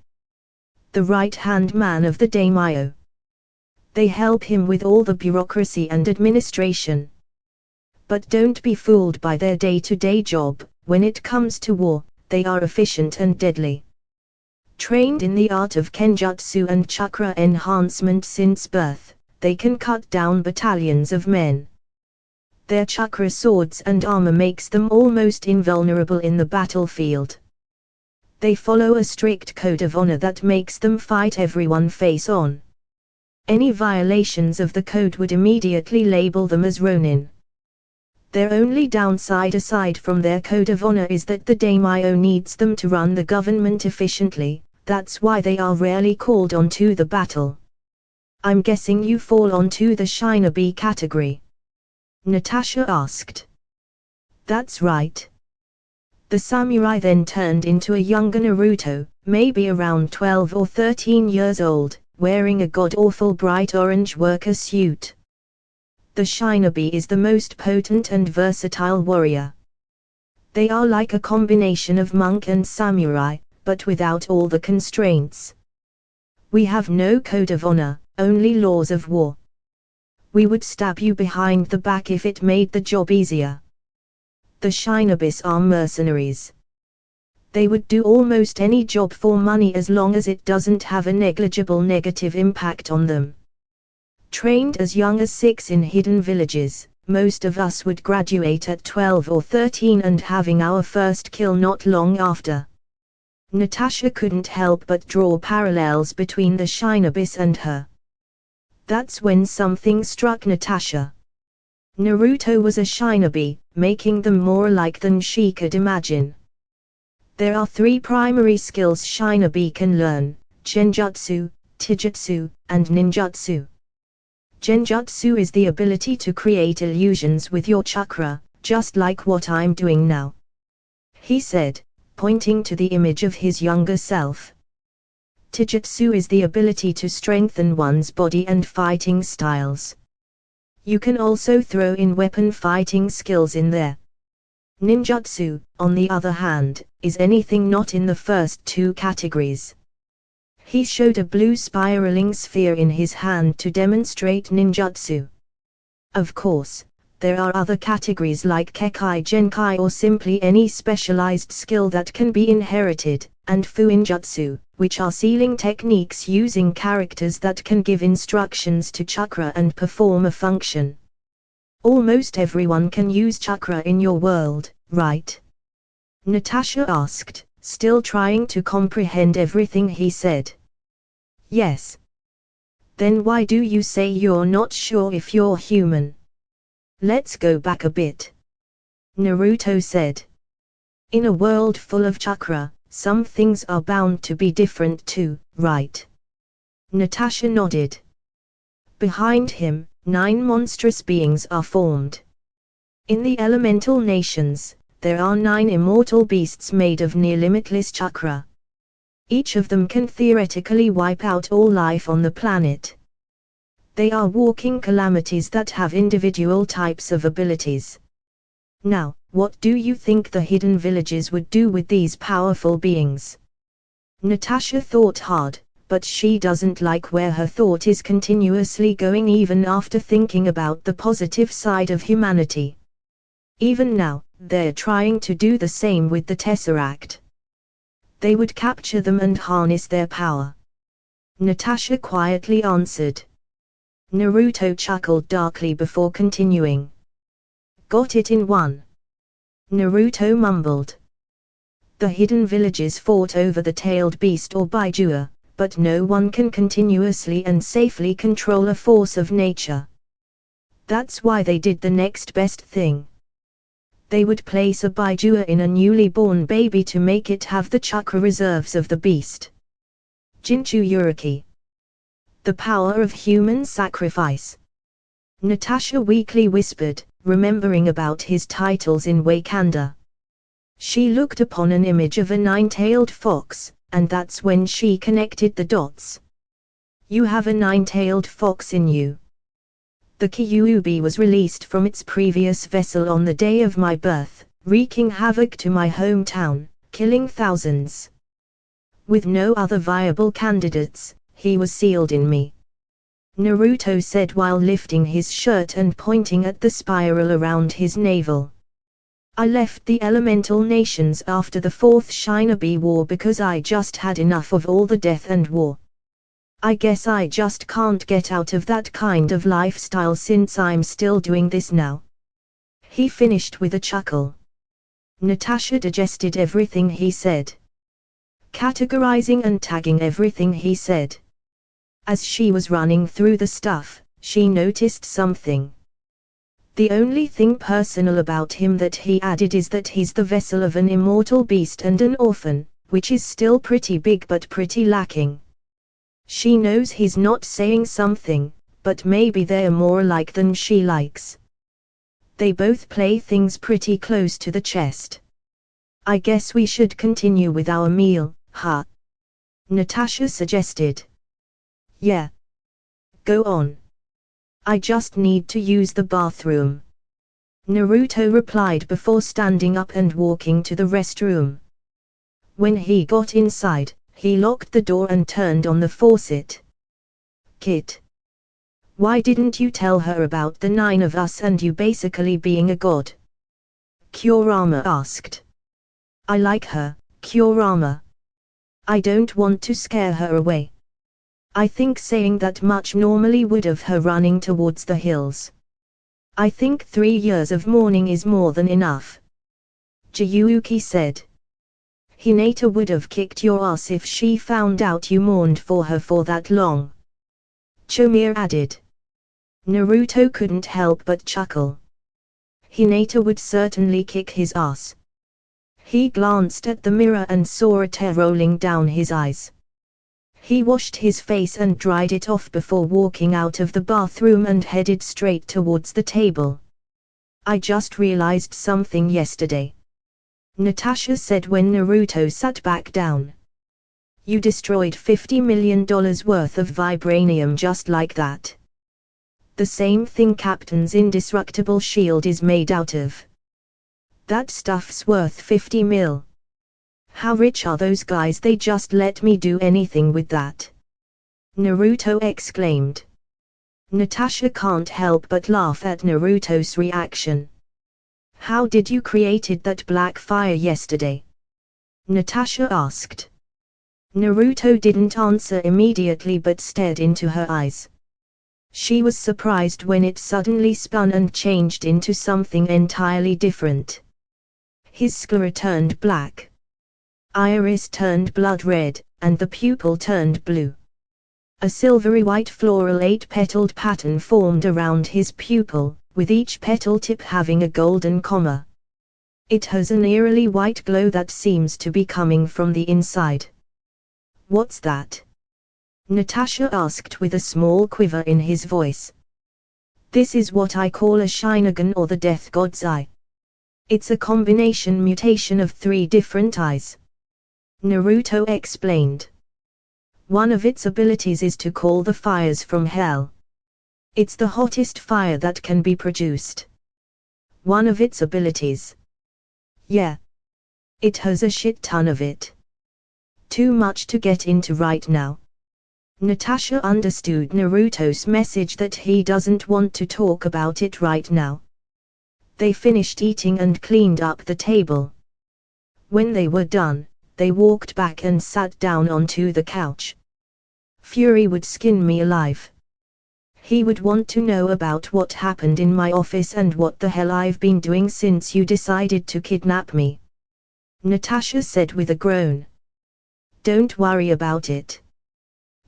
The right-hand man of the daimyo. They help him with all the bureaucracy and administration. But don't be fooled by their day-to-day job. When it comes to war, they are efficient and deadly. Trained in the art of kenjutsu and chakra enhancement since birth, they can cut down battalions of men. Their chakra swords and armor makes them almost invulnerable in the battlefield. They follow a strict code of honor that makes them fight everyone face on. Any violations of the code would immediately label them as ronin. Their only downside aside from their code of honor is that the daimyo needs them to run the government efficiently. That's why they are rarely called onto the battle. I'm guessing you fall onto the shinobi category? Natasha asked. That's right. The samurai then turned into a younger Naruto, maybe around 12 or 13 years old, wearing a god-awful bright orange worker suit. The shinobi is the most potent and versatile warrior. They are like a combination of monk and samurai, but without all the constraints. We have no code of honor, only laws of war. We would stab you behind the back if it made the job easier. The shinobis are mercenaries. They would do almost any job for money as long as it doesn't have a negligible negative impact on them. Trained as young as 6 in hidden villages, most of us would graduate at 12 or 13 and having our first kill not long after. Natasha couldn't help but draw parallels between the shinobis and her. That's when something struck Natasha. Naruto was a shinobi, making them more alike than she could imagine. There are 3 primary skills shinobi can learn: genjutsu, taijutsu, and ninjutsu. Genjutsu is the ability to create illusions with your chakra, just like what I'm doing now. He said, pointing to the image of his younger self. Taijutsu is the ability to strengthen one's body and fighting styles. You can also throw in weapon fighting skills in there. Ninjutsu, on the other hand, is anything not in the first 2 categories. He showed a blue spiraling sphere in his hand to demonstrate ninjutsu. Of course, there are other categories like Kekai Genkai or simply any specialized skill that can be inherited, and Fuinjutsu, which are sealing techniques using characters that can give instructions to chakra and perform a function. Almost everyone can use chakra in your world, right? Natasha asked, still trying to comprehend everything he said. Yes. Then why do you say you're not sure if you're human? Let's go back a bit. Naruto said. In a world full of chakra, some things are bound to be different too, right? Natasha nodded. Behind him, 9 monstrous beings are formed. In the elemental nations, there are 9 immortal beasts made of near-limitless chakra. Each of them can theoretically wipe out all life on the planet. They are walking calamities that have individual types of abilities. Now, what do you think the hidden villages would do with these powerful beings? Natasha thought hard, but she doesn't like where her thought is continuously going even after thinking about the positive side of humanity. Even now, they're trying to do the same with the Tesseract. They would capture them and harness their power. Natasha quietly answered. Naruto chuckled darkly before continuing. Got it in one. Naruto mumbled. The hidden villages fought over the tailed beast or Baijua, but no one can continuously and safely control a force of nature. That's why they did the next best thing. They would place a Baijua in a newly born baby to make it have the chakra reserves of the beast. Jinchu Yuriki. The power of human sacrifice. Natasha weakly whispered, remembering about his titles in Wakanda. She looked upon an image of a nine-tailed fox, and that's when she connected the dots. You have a nine-tailed fox in you. The Kyuubi was released from its previous vessel on the day of my birth, wreaking havoc to my hometown, killing thousands. With no other viable candidates, he was sealed in me. Naruto said while lifting his shirt and pointing at the spiral around his navel. I left the elemental nations after the Fourth Shinobi War because I just had enough of all the death and war. I guess I just can't get out of that kind of lifestyle since I'm still doing this now. He finished with a chuckle. Natasha digested everything he said, categorizing and tagging everything he said. As she was running through the stuff, she noticed something. The only thing personal about him that he added is that he's the vessel of an immortal beast and an orphan, which is still pretty big but pretty lacking. She knows he's not saying something, but maybe they're more alike than she likes. They both play things pretty close to the chest. I guess we should continue with our meal, huh? Natasha suggested. Yeah. Go on. I just need to use the bathroom. Naruto replied before standing up and walking to the restroom. When he got inside, he locked the door and turned on the faucet. Kid. Why didn't you tell her about the 9 of us and you basically being a god? Kurama asked. I like her, Kurama. I don't want to scare her away. I think saying that much normally would have her running towards the hills. I think 3 years of mourning is more than enough. Jiyuki said. Hinata would have kicked your ass if she found out you mourned for her for that long. Chomir added. Naruto couldn't help but chuckle. Hinata would certainly kick his ass. He glanced at the mirror and saw a tear rolling down his eyes. He washed his face and dried it off before walking out of the bathroom and headed straight towards the table. I just realized something yesterday. Natasha said when Naruto sat back down. You destroyed $50 million worth of vibranium just like that. The same thing Captain's indestructible shield is made out of. That stuff's worth 50 mil. How rich are those guys they just let me do anything with that? Naruto exclaimed. Natasha can't help but laugh at Naruto's reaction. How did you created that black fire yesterday? Natasha asked. Naruto didn't answer immediately but stared into her eyes. She was surprised when it suddenly spun and changed into something entirely different. His sclera turned black. Iris turned blood red, and the pupil turned blue. A silvery white floral 8-petaled pattern formed around his pupil, with each petal tip having a golden comma. It has an eerily white glow that seems to be coming from the inside. What's that? Natasha asked with a small quiver in his voice. This is what I call a Sharingan or the Death God's Eye. It's a combination mutation of 3 different eyes. Naruto explained. One of its abilities is to call the fires from hell. It's the hottest fire that can be produced. One of its abilities. Yeah. It has a shit ton of it. Too much to get into right now. Natasha understood Naruto's message that he doesn't want to talk about it right now. They finished eating and cleaned up the table. When they were done, they walked back and sat down onto the couch. Fury would skin me alive. He would want to know about what happened in my office and what the hell I've been doing since you decided to kidnap me. Natasha said with a groan. Don't worry about it.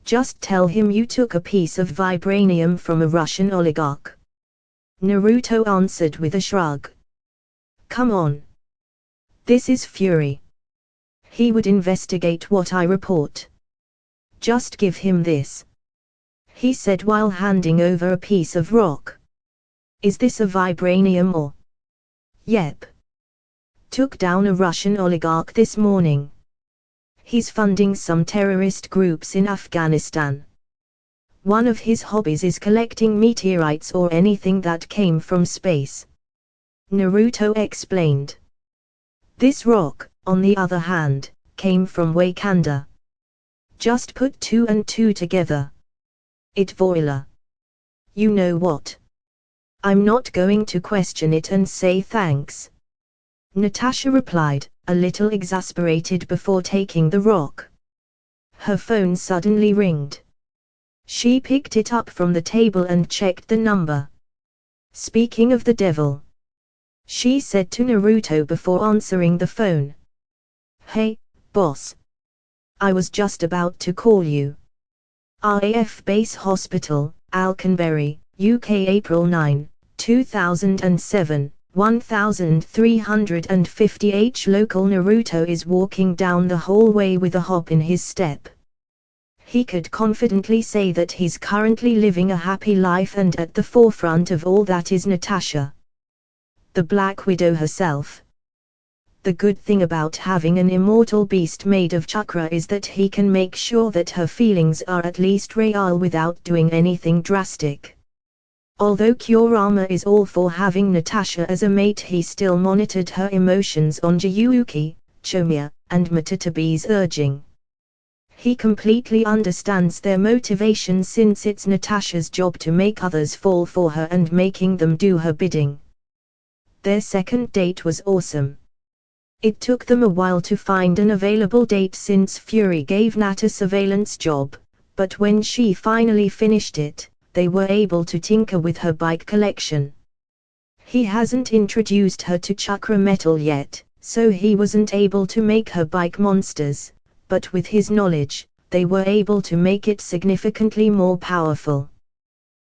Just tell him you took a piece of vibranium from a Russian oligarch. Naruto answered with a shrug. Come on. This is Fury. He would investigate what I report. Just give him this, he said while handing over a piece of rock. Is this a vibranium or? Yep. Took down a Russian oligarch this morning. He's funding some terrorist groups in Afghanistan. One of his hobbies is collecting meteorites or anything that came from space. Naruto explained. This rock, on the other hand, came from Wakanda. Just put 2 and 2 together. It voila. You know what? I'm not going to question it and say thanks. Natasha replied, a little exasperated before taking the rock. Her phone suddenly ringed. She picked it up from the table and checked the number. Speaking of the devil, she said to Naruto before answering the phone. Hey, boss. I was just about to call you. RAF Base Hospital, Alconbury, UK, April 9, 2007, 1350 Local. Naruto is walking down the hallway with a hop in his step. He could confidently say that he's currently living a happy life, and at the forefront of all that is Natasha, the Black Widow herself. The good thing about having an immortal beast made of chakra is that he can make sure that her feelings are at least real without doing anything drastic. Although Kurama is all for having Natasha as a mate, he still monitored her emotions on Jiyuki, Chomiya, and Matatabi's urging. He completely understands their motivation, since it's Natasha's job to make others fall for her and making them do her bidding. Their second date was awesome. It took them a while to find an available date since Fury gave Nat a surveillance job, but when she finally finished it, they were able to tinker with her bike collection. He hasn't introduced her to chakra metal yet, so he wasn't able to make her bike monsters, but with his knowledge, they were able to make it significantly more powerful.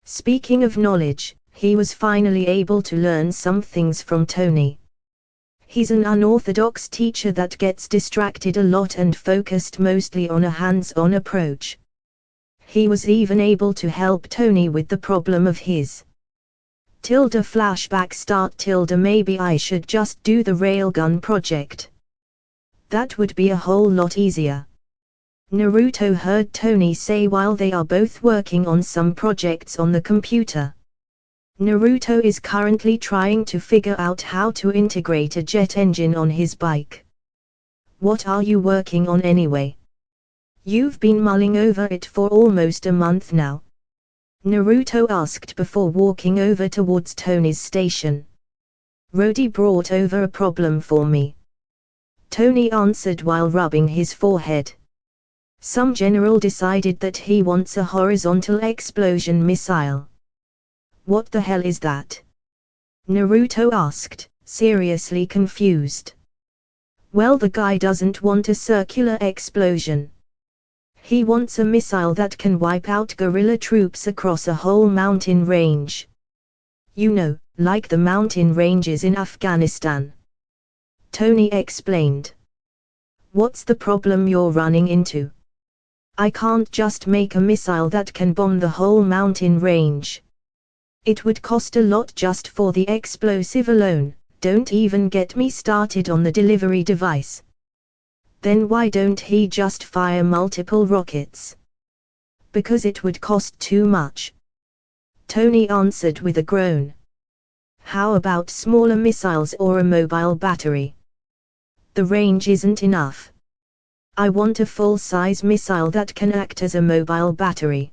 Speaking of knowledge, he was finally able to learn some things from Tony. He's an unorthodox teacher that gets distracted a lot and focused mostly on a hands-on approach. He was even able to help Tony with the problem of his flashback. Maybe I should just do the railgun project. That would be a whole lot easier, Naruto heard Tony say while they are both working on some projects on the computer. Naruto is currently trying to figure out how to integrate a jet engine on his bike. What are you working on anyway? You've been mulling over it for almost a month now, Naruto asked before walking over towards Tony's station. Rody brought over a problem for me, Tony answered while rubbing his forehead. Some general decided that he wants a horizontal explosion missile. What the hell is that? Naruto asked, seriously confused. Well, the guy doesn't want a circular explosion. He wants a missile that can wipe out guerrilla troops across a whole mountain range. You know, like the mountain ranges in Afghanistan, Tony explained. What's the problem you're running into? I can't just make a missile that can bomb the whole mountain range. It would cost a lot just for the explosive alone. Don't even get me started on the delivery device. Then why don't he just fire multiple rockets? Because it would cost too much, Tony answered with a groan. How about smaller missiles or a mobile battery? The range isn't enough. I want a full-size missile that can act as a mobile battery.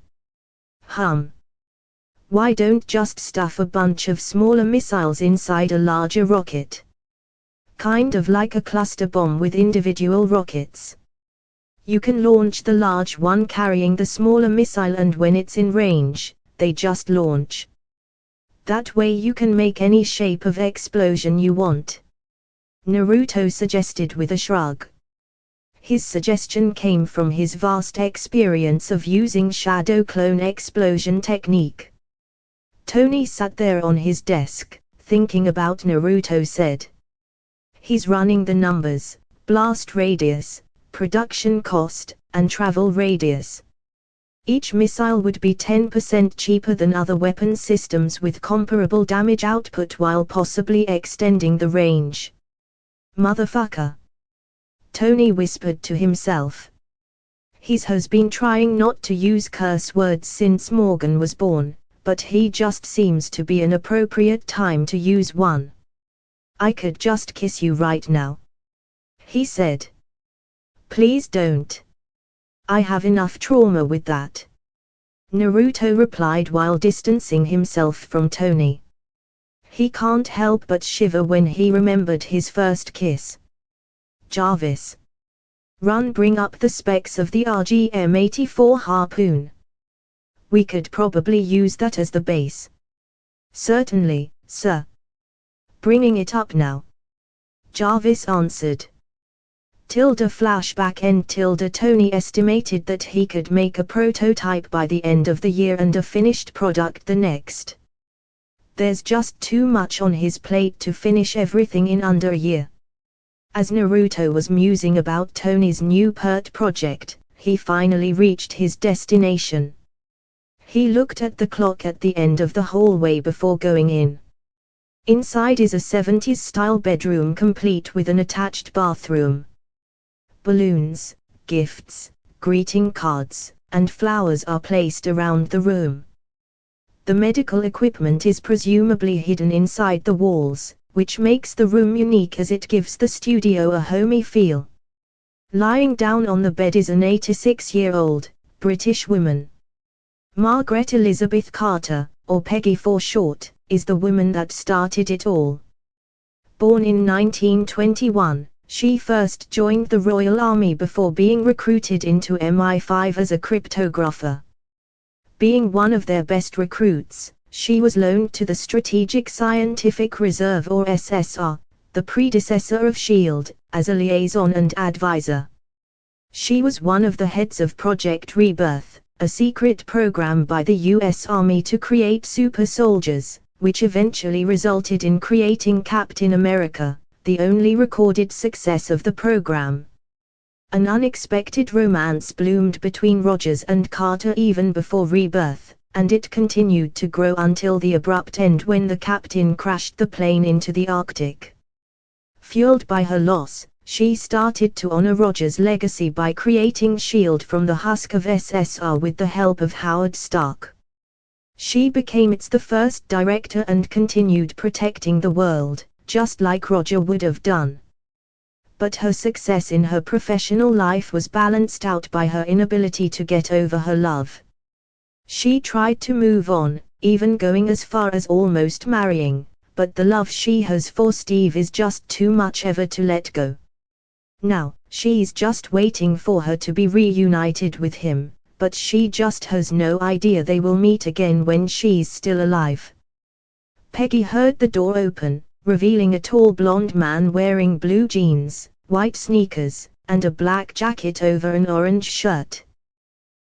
Why don't just stuff a bunch of smaller missiles inside a larger rocket? Kind of like a cluster bomb with individual rockets. You can launch the large one carrying the smaller missile, and when it's in range, they just launch. That way you can make any shape of explosion you want, Naruto suggested with a shrug. His suggestion came from his vast experience of using shadow clone explosion technique. Tony sat there on his desk, thinking about Naruto said. He's running the numbers, blast radius, production cost, and travel radius. Each missile would be 10% cheaper than other weapon systems with comparable damage output while possibly extending the range. Motherfucker. Tony whispered to himself. Has been trying not to use curse words since Morgan was born, but he just seems to be an appropriate time to use one. I could just kiss you right now, he said. Please don't. I have enough trauma with that, Naruto replied while distancing himself from Tony. He can't help but shiver when he remembered his first kiss. Jarvis. Run, bring up the specs of the RGM-84 harpoon. We could probably use that as the base. Certainly, sir. Bringing it up now, Jarvis answered. Flashback end Tony estimated that he could make a prototype by the end of the year and a finished product the next. There's just too much on his plate to finish everything in under a year. As Naruto was musing about Tony's new PERT project, he finally reached his destination. He looked at the clock at the end of the hallway before going in. Inside is a 70s-style bedroom complete with an attached bathroom. Balloons, gifts, greeting cards, and flowers are placed around the room. The medical equipment is presumably hidden inside the walls, which makes the room unique as it gives the studio a homey feel. Lying down on the bed is an 86-year-old British woman. Margaret Elizabeth Carter, or Peggy for short, is the woman that started it all. Born in 1921, she first joined the Royal Army before being recruited into MI5 as a cryptographer. Being one of their best recruits, she was loaned to the Strategic Scientific Reserve or SSR, the predecessor of SHIELD, as a liaison and advisor. She was one of the heads of Project Rebirth, a secret program by the US Army to create super soldiers, which eventually resulted in creating Captain America, the only recorded success of the program. An unexpected romance bloomed between Rogers and Carter even before Rebirth, and it continued to grow until the abrupt end when the captain crashed the plane into the Arctic. Fueled by her loss, she started to honor Rogers' legacy by creating SHIELD from the husk of SSR with the help of Howard Stark. She became its first director and continued protecting the world, just like Roger would have done. But her success in her professional life was balanced out by her inability to get over her love. She tried to move on, even going as far as almost marrying, but the love she has for Steve is just too much ever to let go. Now, she's just waiting for her to be reunited with him, but she just has no idea they will meet again when she's still alive. Peggy heard the door open, revealing a tall blonde man wearing blue jeans, white sneakers, and a black jacket over an orange shirt.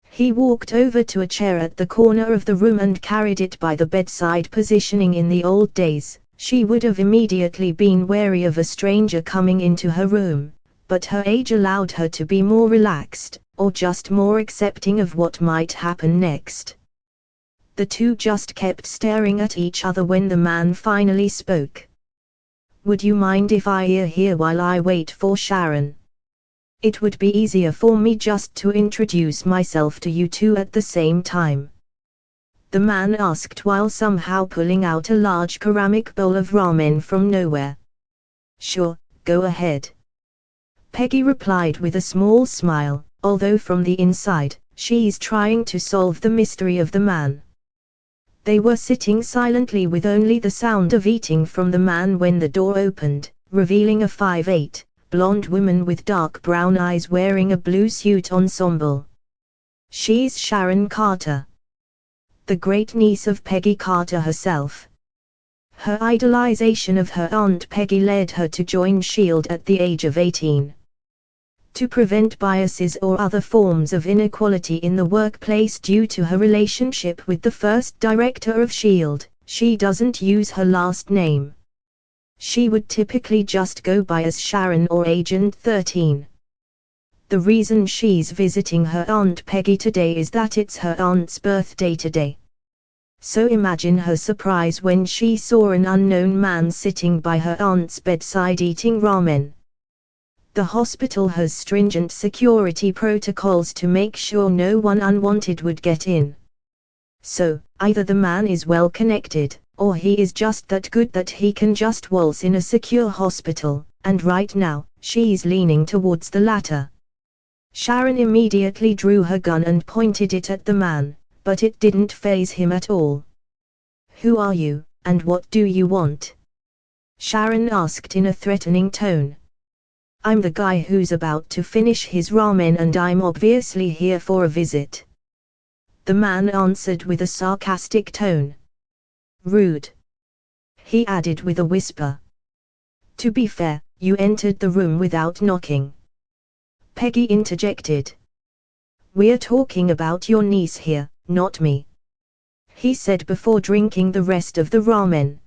He walked over to a chair at the corner of the room and carried it by the bedside positioning. In the old days, she would have immediately been wary of a stranger coming into her room, but her age allowed her to be more relaxed, or just more accepting of what might happen next. The two just kept staring at each other when the man finally spoke. Would you mind if I are here while I wait for Sharon? It would be easier for me just to introduce myself to you two at the same time, the man asked while somehow pulling out a large ceramic bowl of ramen from nowhere. Sure, go ahead, Peggy replied with a small smile, although from the inside, she's trying to solve the mystery of the man. They were sitting silently with only the sound of eating from the man when the door opened, revealing a 5'8", blonde woman with dark brown eyes wearing a blue suit ensemble. She's Sharon Carter, the great niece of Peggy Carter herself. Her idolization of her Aunt Peggy led her to join SHIELD at the age of 18. To prevent biases or other forms of inequality in the workplace due to her relationship with the first director of SHIELD, she doesn't use her last name. She would typically just go by as Sharon or Agent 13. The reason she's visiting her Aunt Peggy today is that it's her aunt's birthday today. So imagine her surprise when she saw an unknown man sitting by her aunt's bedside eating ramen. The hospital has stringent security protocols to make sure no one unwanted would get in. So, either the man is well connected, or he is just that good that he can just waltz in a secure hospital, and right now, she's leaning towards the latter. Sharon immediately drew her gun and pointed it at the man, but it didn't faze him at all. "Who are you, and what do you want?" Sharon asked in a threatening tone. "I'm the guy who's about to finish his ramen and I'm obviously here for a visit," the man answered with a sarcastic tone. "Rude," he added with a whisper. "To be fair, you entered the room without knocking," Peggy interjected. "We're talking about your niece here, not me," he said before drinking the rest of the ramen.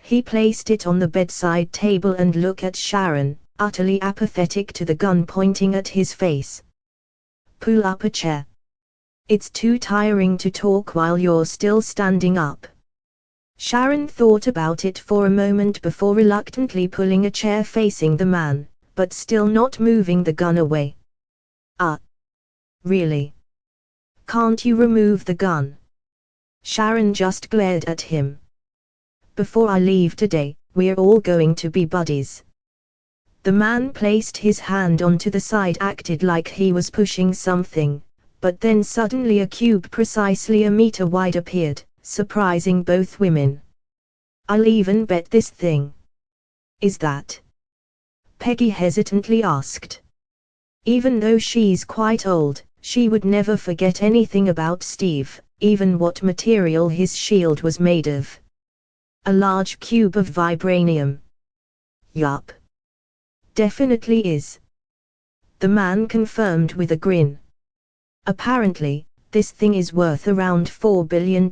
He placed it on the bedside table and looked at Sharon, utterly apathetic to the gun pointing at his face. "Pull up a chair. It's too tiring to talk while you're still standing up." Sharon thought about it for a moment before reluctantly pulling a chair facing the man, but still not moving the gun away. Really? Can't you remove the gun?" Sharon just glared at him. "Before I leave today, we're all going to be buddies." The man placed his hand onto the side, acted like he was pushing something, but then suddenly a cube precisely a meter wide appeared, surprising both women. "I'll even bet this thing." "Is that?" Peggy hesitantly asked. Even though she's quite old, she would never forget anything about Steve, even what material his shield was made of. "A large cube of vibranium." "Yup. Definitely is," the man confirmed with a grin. "Apparently, this thing is worth around $4 billion.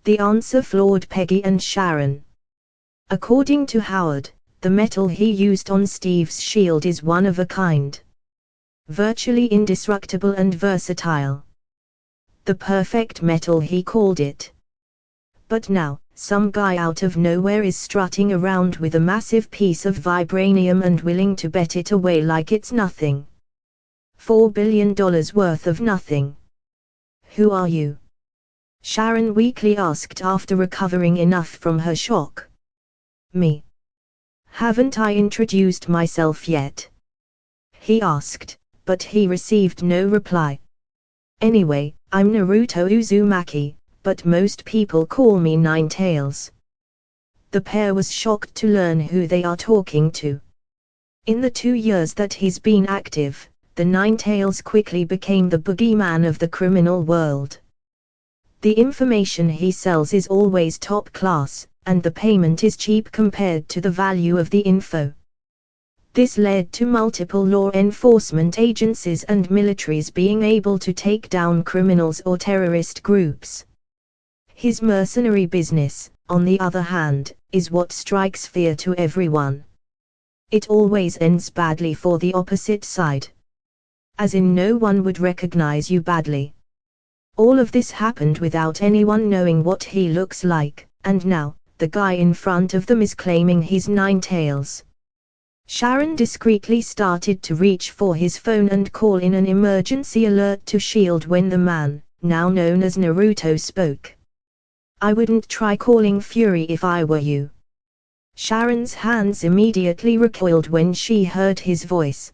The answer floored Peggy and Sharon. According to Howard, the metal he used on Steve's shield is one of a kind. Virtually indestructible and versatile. The perfect metal, he called it. But now, some guy out of nowhere is strutting around with a massive piece of vibranium and willing to bet it away like it's nothing. $4 billion worth of nothing. Who are you?" Sharon weakly asked after recovering enough from her shock. "Me? Haven't I introduced myself yet?" he asked, but he received no reply. "Anyway, I'm Naruto Uzumaki, but most people call me Ninetales." The pair was shocked to learn who they are talking to. In the 2 years that he's been active, the Ninetales quickly became the boogeyman of the criminal world. The information he sells is always top class, and the payment is cheap compared to the value of the info. This led to multiple law enforcement agencies and militaries being able to take down criminals or terrorist groups. His mercenary business, on the other hand, is what strikes fear to everyone. It always ends badly for the opposite side. As in, no one would recognize you badly. All of this happened without anyone knowing what he looks like, and now, the guy in front of them is claiming he's Ninetales. Sharon discreetly started to reach for his phone and call in an emergency alert to SHIELD when the man, now known as Naruto, spoke. "I wouldn't try calling Fury if I were you." Sharon's hands immediately recoiled when she heard his voice.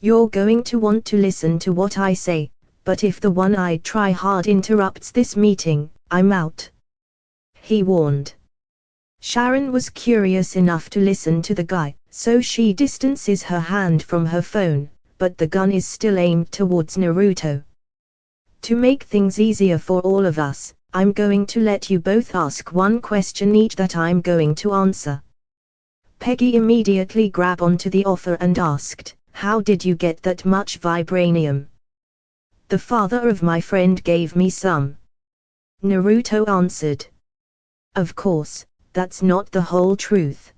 "You're going to want to listen to what I say, but if the one-eyed try-hard interrupts this meeting, I'm out," he warned. Sharon was curious enough to listen to the guy, so she distances her hand from her phone, but the gun is still aimed towards Naruto. "To make things easier for all of us, I'm going to let you both ask one question each that I'm going to answer." Peggy immediately grabbed onto the offer and asked, "How did you get that much vibranium?" "The father of my friend gave me some," Naruto answered. "Of course, that's not the whole truth."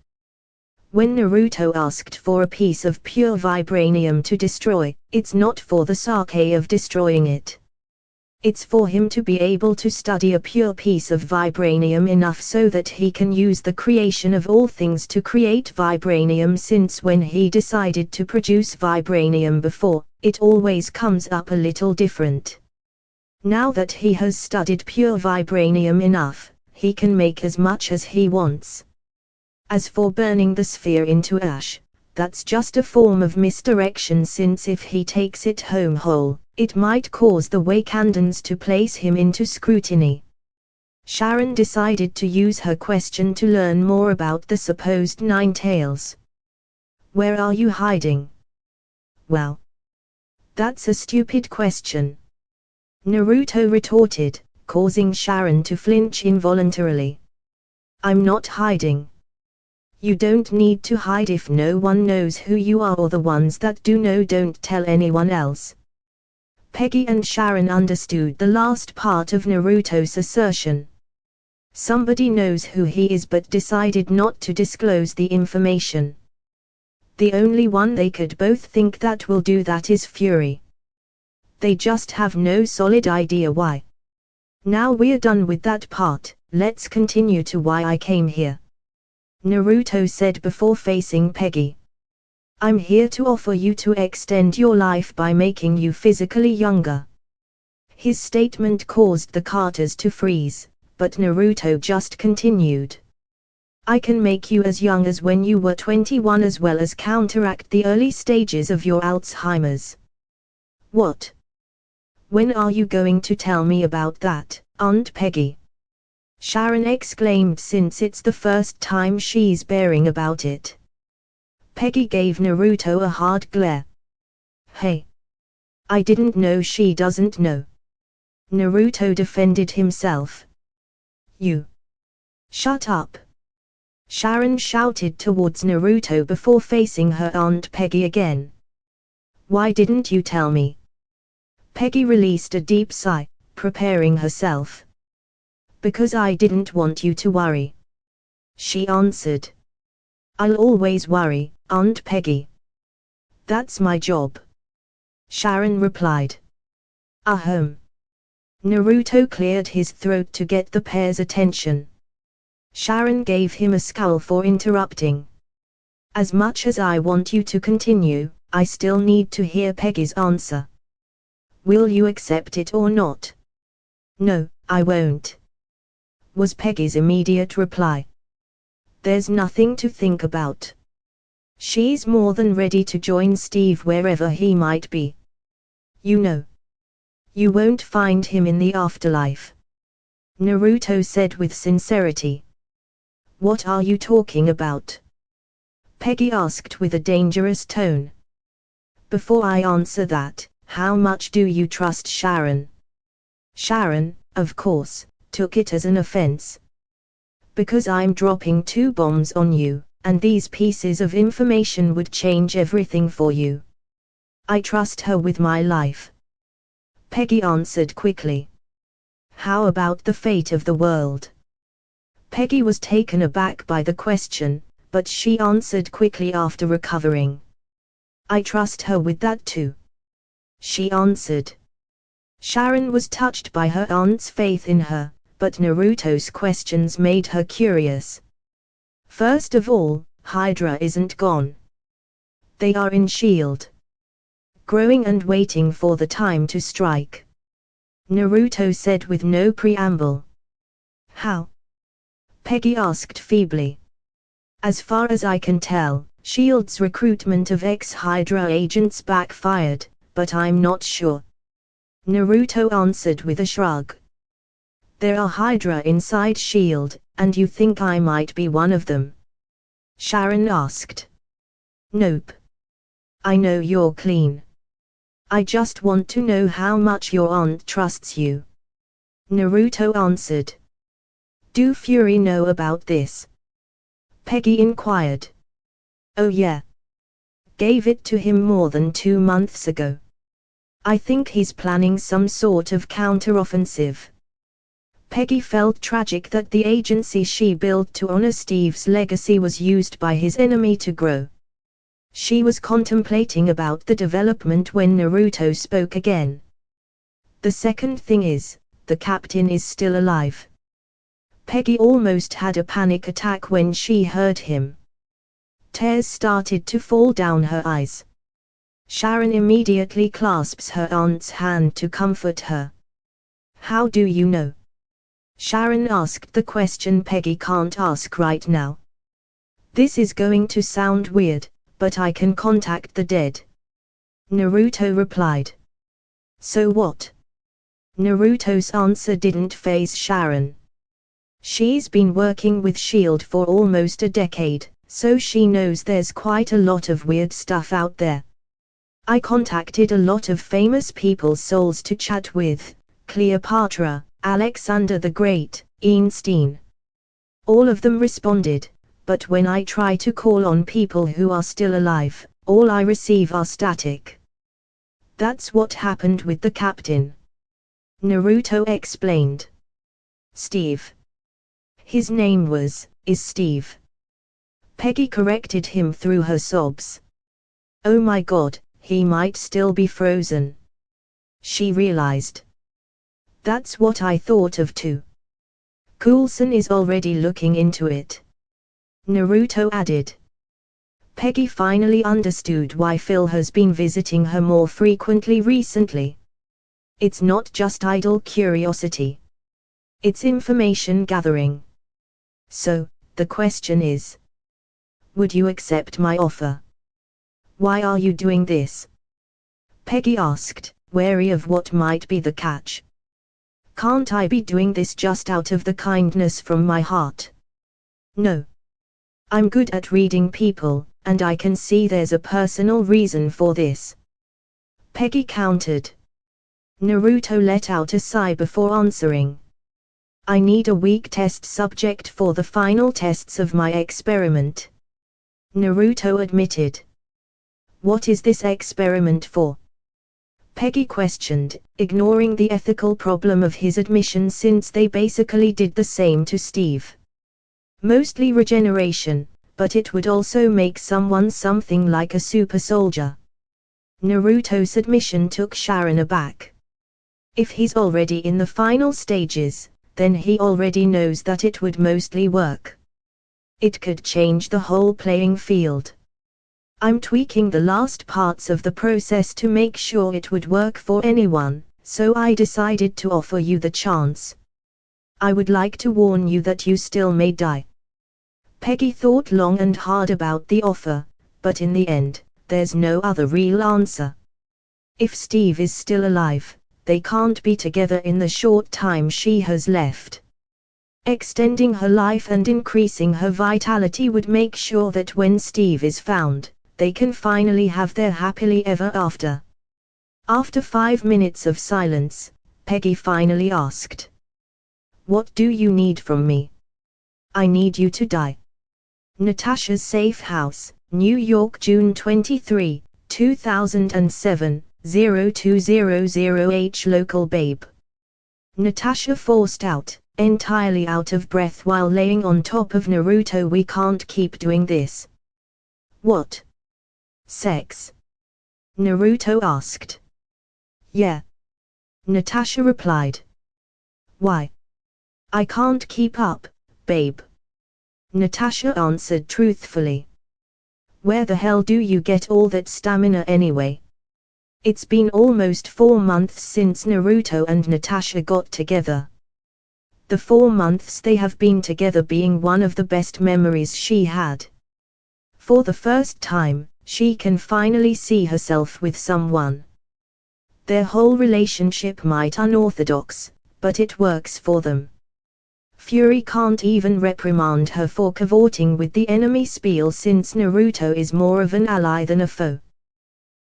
When Naruto asked for a piece of pure vibranium to destroy, it's not for the sake of destroying it. It's for him to be able to study a pure piece of vibranium enough so that he can use the creation of all things to create vibranium, since when he decided to produce vibranium before, it always comes up a little different. Now that he has studied pure vibranium enough, he can make as much as he wants. As for burning the sphere into ash, that's just a form of misdirection, since if he takes it home whole, it might cause the Wakandans to place him into scrutiny. Sharon decided to use her question to learn more about the supposed 9 tails. Where are you hiding? Well, that's a stupid question, Naruto retorted, causing Sharon to flinch involuntarily. I'm not hiding. You don't need to hide if no one knows who you are, or the ones that do know don't tell anyone else. Peggy and Sharon understood the last part of Naruto's assertion. Somebody knows who he is but decided not to disclose the information. The only one they could both think that will do that is Fury. They just have no solid idea why. Now we're done with that part, let's continue to why I came here, Naruto said before facing Peggy. I'm here to offer you to extend your life by making you physically younger. His statement caused the Carters to freeze, but Naruto just continued. I can make you as young as when you were 21, as well as counteract the early stages of your Alzheimer's. What? When are you going to tell me about that, Aunt Peggy? Sharon exclaimed, since it's the first time she's hearing about it. Peggy gave Naruto a hard glare. Hey! I didn't know she doesn't know. Naruto defended himself. You! Shut up! Sharon shouted towards Naruto before facing her Aunt Peggy again. Why didn't you tell me? Peggy released a deep sigh, preparing herself. Because I didn't want you to worry, she answered. I'll always worry, Aunt Peggy. That's my job, Sharon replied. Ahem. Naruto cleared his throat to get the pair's attention. Sharon gave him a scowl for interrupting. As much as I want you to continue, I still need to hear Peggy's answer. Will you accept it or not? No, I won't, was Peggy's immediate reply. There's nothing to think about. She's more than ready to join Steve wherever he might be. You know, you won't find him in the afterlife, Naruto said with sincerity. What are you talking about? Peggy asked with a dangerous tone. Before I answer that, how much do you trust Sharon? Sharon, of course, took it as an offense. Because I'm dropping 2 bombs on you, and these pieces of information would change everything for you. I trust her with my life, Peggy answered quickly. How about the fate of the world? Peggy was taken aback by the question, but she answered quickly after recovering. I trust her with that too, she answered. Sharon was touched by her aunt's faith in her, but Naruto's questions made her curious. First of all, Hydra isn't gone. They are in S.H.I.E.L.D. growing and waiting for the time to strike, Naruto said with no preamble. How? Peggy asked feebly. As far as I can tell, S.H.I.E.L.D's recruitment of ex-Hydra agents backfired, but I'm not sure, Naruto answered with a shrug. There are Hydra inside S.H.I.E.L.D., and you think I might be one of them? Sharon asked. Nope. I know you're clean. I just want to know how much your aunt trusts you, Naruto answered. Do Fury know about this? Peggy inquired. Oh yeah. Gave it to him more than 2 months ago. I think he's planning some sort of counteroffensive. Peggy felt tragic that the agency she built to honor Steve's legacy was used by his enemy to grow. She was contemplating about the development when Naruto spoke again. The second thing is, the captain is still alive. Peggy almost had a panic attack when she heard him. Tears started to fall down her eyes. Sharon immediately clasps her aunt's hand to comfort her. How do you know? Sharon asked the question Peggy can't ask right now. This is going to sound weird, but I can contact the dead. Naruto replied. So what? Naruto's answer didn't faze Sharon. She's been working with S.H.I.E.L.D. for almost a decade, so she knows there's quite a lot of weird stuff out there. I contacted a lot of famous people's souls to chat with, Cleopatra, Alexander the Great, Einstein. All of them responded, but when I try to call on people who are still alive, all I receive are static. That's what happened with the captain. Naruto explained. Steve. His name is Steve. Peggy corrected him through her sobs. Oh my god, he might still be frozen. She realized. That's what I thought of too. Coulson is already looking into it. Naruto added. Peggy finally understood why Phil has been visiting her more frequently recently. It's not just idle curiosity. It's information gathering. So, the question is, would you accept my offer? Why are you doing this? Peggy asked, wary of what might be the catch. Can't I be doing this just out of the kindness from my heart? No. I'm good at reading people, and I can see there's a personal reason for this. Peggy countered. Naruto let out a sigh before answering. I need a weak test subject for the final tests of my experiment. Naruto admitted. What is this experiment for? Peggy questioned, ignoring the ethical problem of his admission since they basically did the same to Steve. Mostly regeneration, but it would also make someone something like a super soldier. Naruto's admission took Sharon aback. If he's already in the final stages, then he already knows that it would mostly work. It could change the whole playing field. I'm tweaking the last parts of the process to make sure it would work for anyone, so I decided to offer you the chance. I would like to warn you that you still may die. Peggy thought long and hard about the offer, but in the end, there's no other real answer. If Steve is still alive, they can't be together in the short time she has left. Extending her life and increasing her vitality would make sure that when Steve is found, they can finally have their happily ever after. After 5 minutes of silence, Peggy finally asked. What do you need from me? I need you to die. Natasha's Safe House, New York, June 23, 2007, 0200H Local Babe. Natasha forced out, entirely out of breath while laying on top of Naruto. We can't keep doing this. What? Sex? Naruto asked. Yeah. Natasha replied. Why? I can't keep up, babe. Natasha answered truthfully. Where the hell do you get all that stamina anyway? It's been almost 4 months since Naruto and Natasha got together. The 4 months they have been together being one of the best memories she had. For the first time, she can finally see herself with someone. Their whole relationship might be unorthodox, but it works for them. Fury can't even reprimand her for cavorting with the enemy spiel since Naruto is more of an ally than a foe.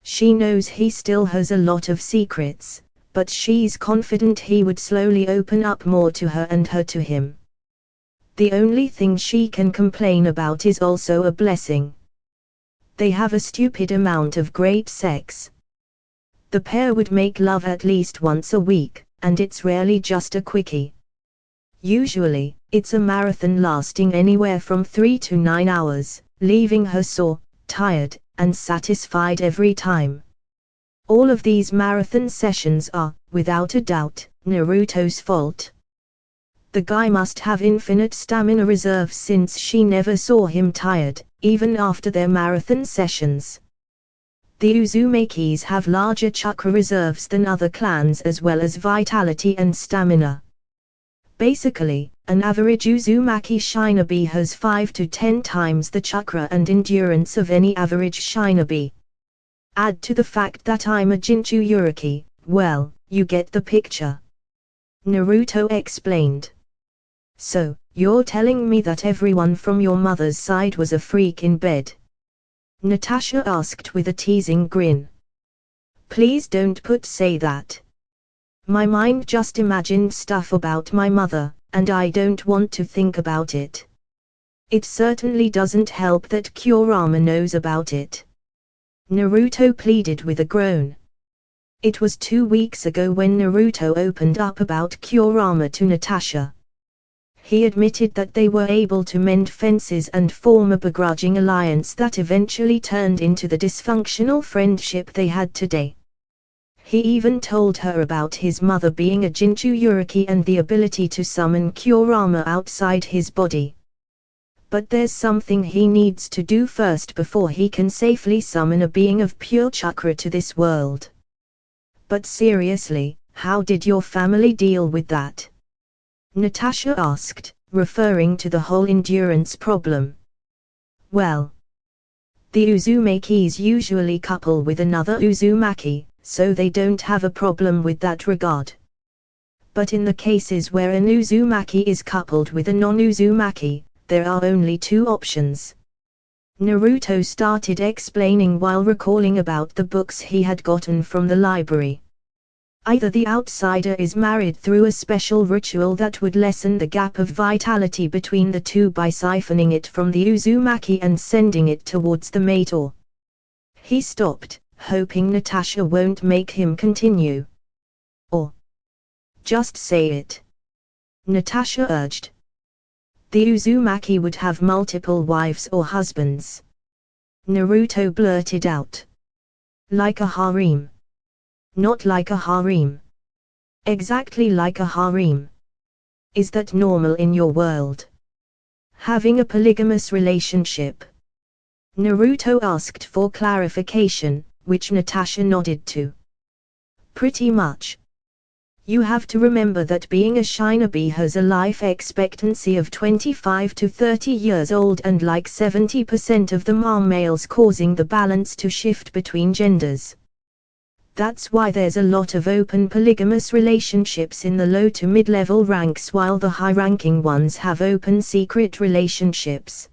She knows he still has a lot of secrets, but she's confident he would slowly open up more to her and her to him. The only thing she can complain about is also a blessing. They have a stupid amount of great sex. The pair would make love at least once a week, and it's rarely just a quickie. Usually, it's a marathon lasting anywhere from 3 to 9 hours, leaving her sore, tired, and satisfied every time. All of these marathon sessions are, without a doubt, Naruto's fault. The guy must have infinite stamina reserve since she never saw him tired, even after their marathon sessions. The Uzumakis have larger chakra reserves than other clans as well as vitality and stamina. Basically, an average Uzumaki shinobi has 5 to 10 times the chakra and endurance of any average shinobi. Add to the fact that I'm a Jinchuriki, well, you get the picture. Naruto explained. So, you're telling me that everyone from your mother's side was a freak in bed? Natasha asked with a teasing grin. Please don't say that. My mind just imagined stuff about my mother, and I don't want to think about it. It certainly doesn't help that Kurama knows about it. Naruto pleaded with a groan. It was 2 weeks ago when Naruto opened up about Kurama to Natasha. He admitted that they were able to mend fences and form a begrudging alliance that eventually turned into the dysfunctional friendship they had today. He even told her about his mother being a Jinchuriki and the ability to summon Kurama outside his body. But there's something he needs to do first before he can safely summon a being of pure chakra to this world. But seriously, how did your family deal with that? Natasha asked, referring to the whole endurance problem. Well, the Uzumakis usually couple with another Uzumaki, so they don't have a problem with that regard. But in the cases where an Uzumaki is coupled with a non-Uzumaki, there are only 2 options. Naruto started explaining while recalling about the books he had gotten from the library. Either the outsider is married through a special ritual that would lessen the gap of vitality between the two by siphoning it from the Uzumaki and sending it towards the mate, or... He stopped, hoping Natasha won't make him continue. Or... Just say it. Natasha urged. The Uzumaki would have multiple wives or husbands. Naruto blurted out. Like a harem. Not like a harem. Exactly like a harem. Is that normal in your world? Having a polygamous relationship? Naruto asked for clarification, which Natasha nodded to. Pretty much. You have to remember that being a shinobi has a life expectancy of 25 to 30 years old, and like 70% of them are males, causing the balance to shift between genders. That's why there's a lot of open polygamous relationships in the low to mid-level ranks, while the high-ranking ones have open secret relationships.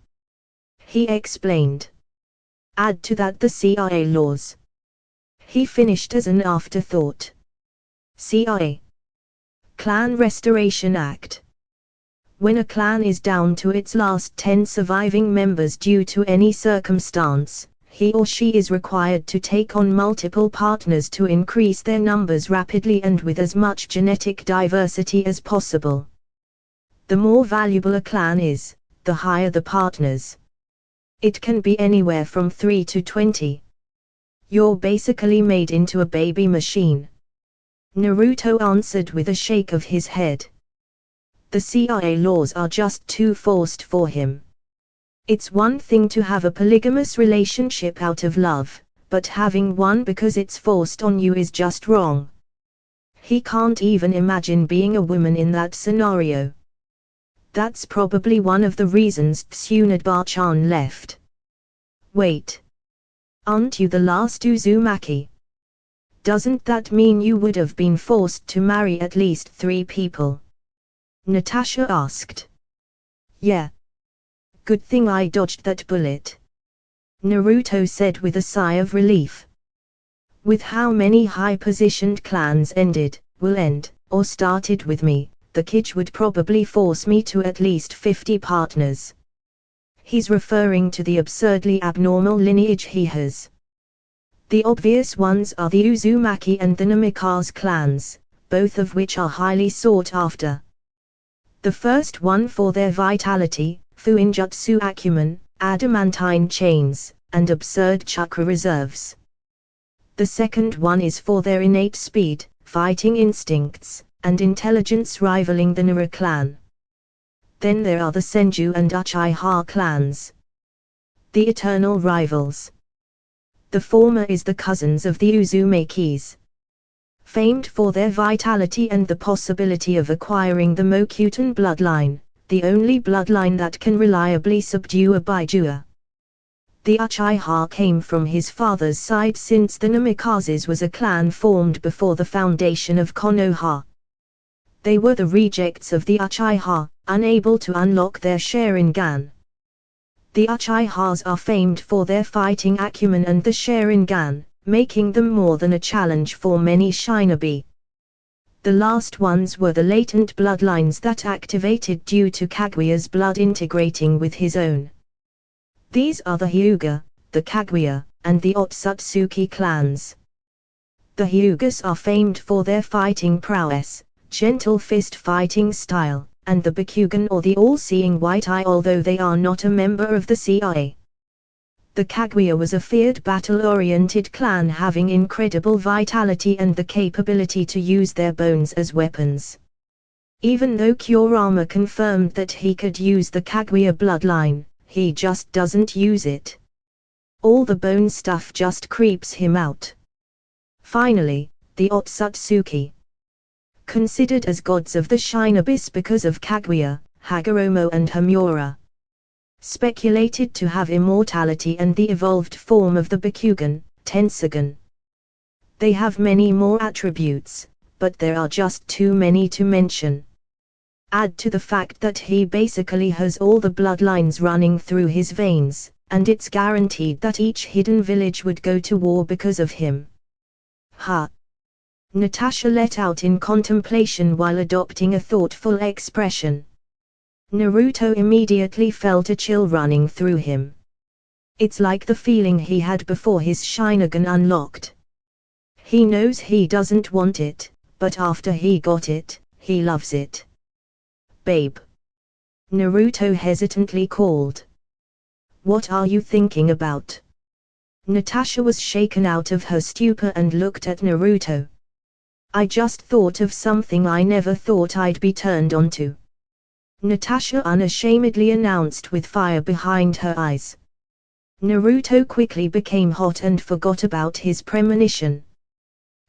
He explained. Add to that the CIA laws. He finished as an afterthought. CIA. Clan Restoration Act. When a clan is down to its last 10 surviving members due to any circumstance, he or she is required to take on multiple partners to increase their numbers rapidly and with as much genetic diversity as possible. The more valuable a clan is, the higher the partners. It can be anywhere from 3 to 20. You're basically made into a baby machine. Naruto answered with a shake of his head. The CIA laws are just too forced for him. It's one thing to have a polygamous relationship out of love, but having one because it's forced on you is just wrong. He can't even imagine being a woman in that scenario. That's probably one of the reasons Tsunade-chan left. Wait. Aren't you the last Uzumaki? Doesn't that mean you would have been forced to marry at least 3 people? Natasha asked. Yeah. Good thing I dodged that bullet. Naruto said with a sigh of relief. With how many high-positioned clans will end, or started with me, the kid would probably force me to at least 50 partners. He's referring to the absurdly abnormal lineage he has. The obvious ones are the Uzumaki and the Namikaze clans, both of which are highly sought after. The first one for their vitality, fuinjutsu acumen, adamantine chains, and absurd chakra reserves. The second one is for their innate speed, fighting instincts, and intelligence rivaling the Nara clan. Then there are the Senju and Uchiha clans, the eternal rivals. The former is the cousins of the Uzumakis, famed for their vitality and the possibility of acquiring the Mokutan bloodline, the only bloodline that can reliably subdue a Baijua. The Uchiha came from his father's side since the Namikazes was a clan formed before the foundation of Konoha. They were the rejects of the Uchiha, unable to unlock their Sharingan. The Uchihas are famed for their fighting acumen and the Sharingan, making them more than a challenge for many shinobi. The last ones were the latent bloodlines that activated due to Kaguya's blood integrating with his own. These are the Hyuga, the Kaguya, and the Otsutsuki clans. The Hyugas are famed for their fighting prowess, gentle fist fighting style, and the Bakugan or the all-seeing white eye, although they are not a member of the CIA. The Kaguya was a feared battle-oriented clan having incredible vitality and the capability to use their bones as weapons. Even though Kurama confirmed that he could use the Kaguya bloodline, he just doesn't use it. All the bone stuff just creeps him out. Finally, the Otsutsuki. Considered as gods of the shinobis because of Kaguya, Hagoromo and Hamura. Speculated to have immortality and the evolved form of the Bakugan, Tensagan. They have many more attributes, but there are just too many to mention. Add to the fact that he basically has all the bloodlines running through his veins, and it's guaranteed that each hidden village would go to war because of him. Ha! Natasha let out in contemplation while adopting a thoughtful expression. Naruto immediately felt a chill running through him. It's like the feeling he had before his Sharingan unlocked. He knows he doesn't want it, but after he got it, he loves it. Babe. Naruto hesitantly called. What are you thinking about? Natasha was shaken out of her stupor and looked at Naruto. I just thought of something I never thought I'd be turned on to. Natasha unashamedly announced with fire behind her eyes. Naruto quickly became hot and forgot about his premonition.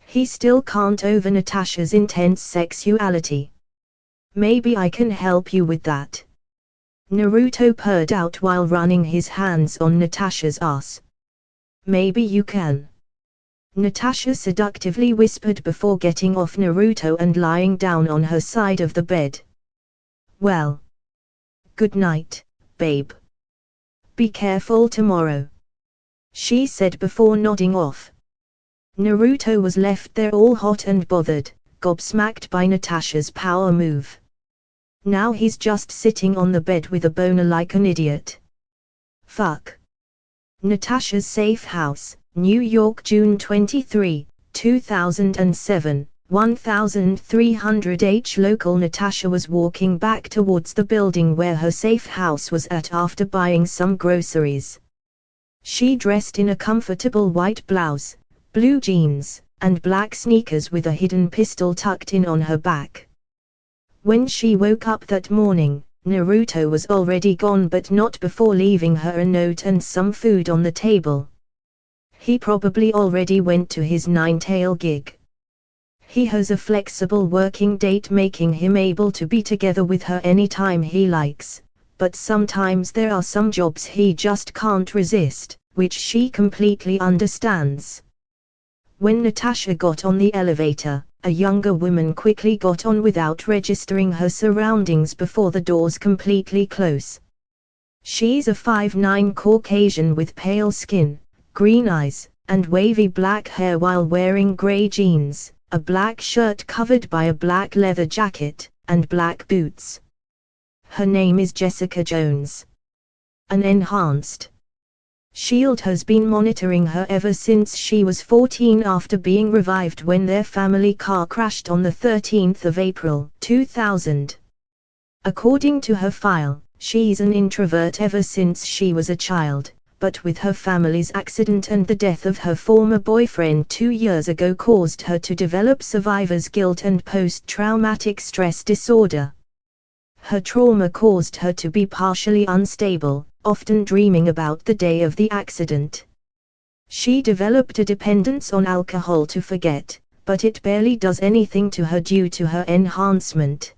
He still can't over Natasha's intense sexuality. Maybe I can help you with that. Naruto purred out while running his hands on Natasha's ass. Maybe you can. Natasha seductively whispered before getting off Naruto and lying down on her side of the bed. Well. Good night, babe. Be careful tomorrow, she said before nodding off. Naruto was left there all hot and bothered, gobsmacked by Natasha's power move. Now he's just sitting on the bed with a boner like an idiot. Fuck. Natasha's Safe House, New York, June 23, 2007, 1300 local. Natasha was walking back towards the building where her safe house was at after buying some groceries. She dressed in a comfortable white blouse, blue jeans, and black sneakers with a hidden pistol tucked in on her back. When she woke up that morning, Naruto was already gone, but not before leaving her a note and some food on the table. He probably already went to his Ninetale gig. He has a flexible working date, making him able to be together with her anytime he likes, but sometimes there are some jobs he just can't resist, which she completely understands. When Natasha got on the elevator, a younger woman quickly got on without registering her surroundings before the doors completely close. She's a 5'9" Caucasian with pale skin, green eyes, and wavy black hair while wearing gray jeans, a black shirt covered by a black leather jacket, and black boots. Her name is Jessica Jones. An enhanced shield has been monitoring her ever since she was 14 after being revived when their family car crashed on the 13th of April, 2000. According to her file, she's an introvert ever since she was a child, but with her family's accident and the death of her former boyfriend 2 years ago caused her to develop survivor's guilt and post-traumatic stress disorder. Her trauma caused her to be partially unstable, often dreaming about the day of the accident. She developed a dependence on alcohol to forget, but it barely does anything to her due to her enhancement.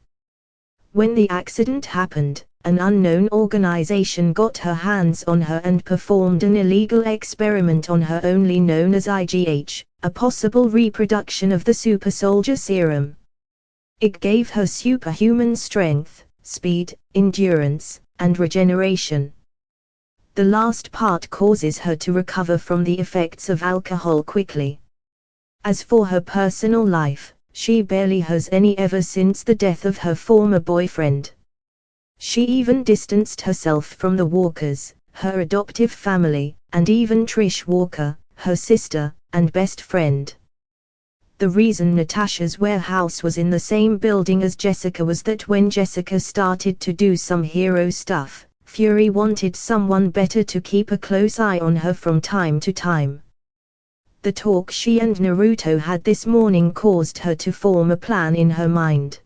When the accident happened, an unknown organization got her hands on her and performed an illegal experiment on her only known as IGH, a possible reproduction of the super soldier serum. It gave her superhuman strength, speed, endurance, and regeneration. The last part causes her to recover from the effects of alcohol quickly. As for her personal life, she barely has any ever since the death of her former boyfriend. She even distanced herself from the Walkers, her adoptive family, and even Trish Walker, her sister and best friend. The reason Natasha's warehouse was in the same building as Jessica was that when Jessica started to do some hero stuff, Fury wanted someone better to keep a close eye on her from time to time. The talk she and Naruto had this morning caused her to form a plan in her mind.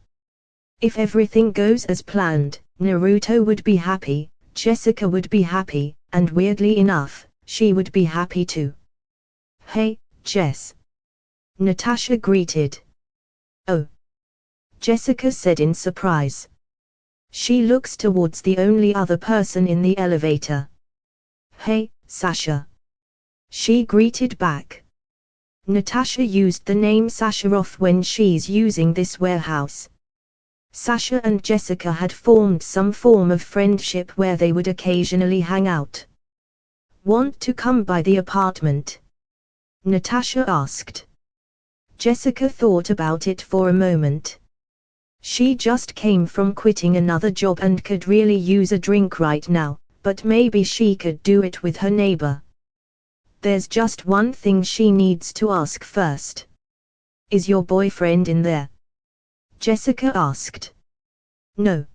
If everything goes as planned, Naruto would be happy, Jessica would be happy, and weirdly enough, she would be happy too. "Hey, Jess," Natasha greeted. "Oh," Jessica said in surprise. She looks towards the only other person in the elevator. "Hey, Sasha," she greeted back. Natasha used the name Sasha off when she's using this warehouse. Sasha and Jessica had formed some form of friendship where they would occasionally hang out. "Want to come by the apartment?" Natasha asked. Jessica thought about it for a moment. She just came from quitting another job and could really use a drink right now, but maybe she could do it with her neighbor. There's just one thing she needs to ask first. "Is your boyfriend in there?" Jessica asked. "No."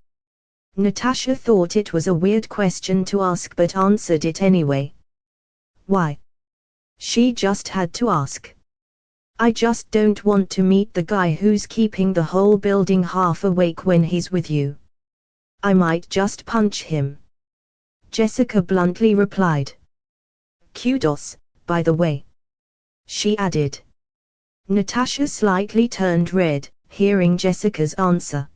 Natasha thought it was a weird question to ask but answered it anyway. "Why?" She just had to ask. "I just don't want to meet the guy who's keeping the whole building half awake when he's with you. I might just punch him," Jessica bluntly replied. "Kudos, by the way," she added. Natasha slightly turned red, hearing Jessica's answer.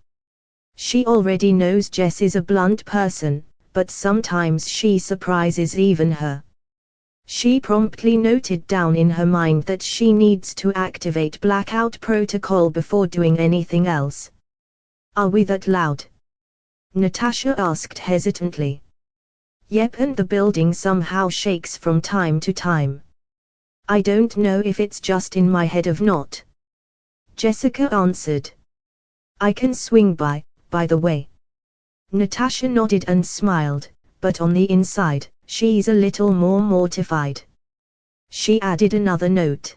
She already knows Jess is a blunt person, but sometimes she surprises even her. She promptly noted down in her mind that she needs to activate blackout protocol before doing anything else. "Are we that loud?" Natasha asked hesitantly. "Yep, and the building somehow shakes from time to time. I don't know if it's just in my head or not," Jessica answered. "I can swing by the way." Natasha nodded and smiled, but on the inside, she's a little more mortified. She added another note.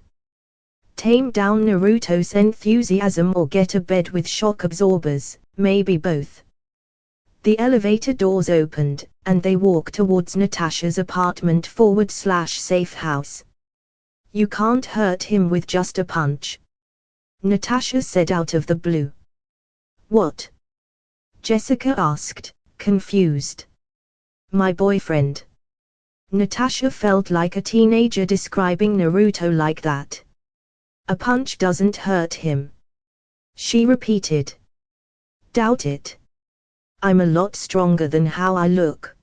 "Tame down Naruto's enthusiasm or get a bed with shock absorbers, maybe both." The elevator doors opened, and they walked towards Natasha's apartment /safe house. "You can't hurt him with just a punch," Natasha said out of the blue. "What?" Jessica asked, confused. "My boyfriend." Natasha felt like a teenager describing Naruto like that. "A punch doesn't hurt him," she repeated. "Doubt it. I'm a lot stronger than how I look,"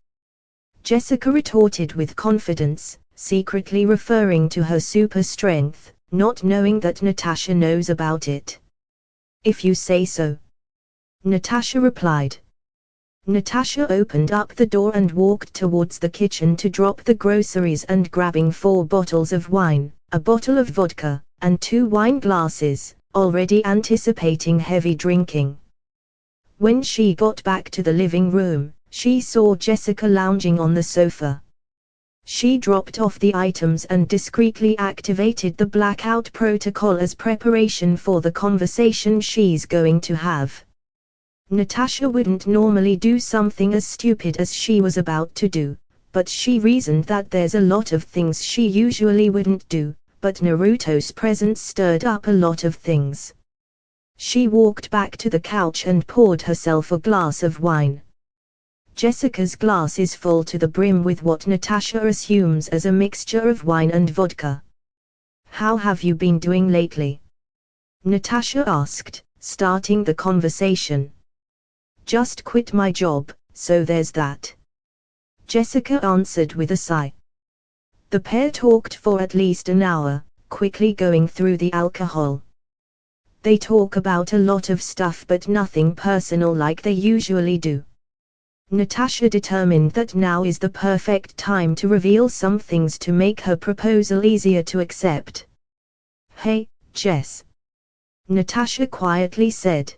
Jessica retorted with confidence, secretly referring to her super strength, not knowing that Natasha knows about it. "If you say so," Natasha replied. Natasha opened up the door and walked towards the kitchen to drop the groceries and grabbing 4 bottles of wine, a bottle of vodka, and 2 wine glasses, already anticipating heavy drinking. When she got back to the living room, she saw Jessica lounging on the sofa. She dropped off the items and discreetly activated the blackout protocol as preparation for the conversation she's going to have. Natasha wouldn't normally do something as stupid as she was about to do, but she reasoned that there's a lot of things she usually wouldn't do, but Naruto's presence stirred up a lot of things. She walked back to the couch and poured herself a glass of wine. Jessica's glass is full to the brim with what Natasha assumes as a mixture of wine and vodka. "How have you been doing lately?" Natasha asked, starting the conversation. "Just quit my job, so there's that," Jessica answered with a sigh. The pair talked for at least an hour, quickly going through the alcohol. They talk about a lot of stuff but nothing personal like they usually do. Natasha determined that now is the perfect time to reveal some things to make her proposal easier to accept. "Hey, Jess," Natasha quietly said.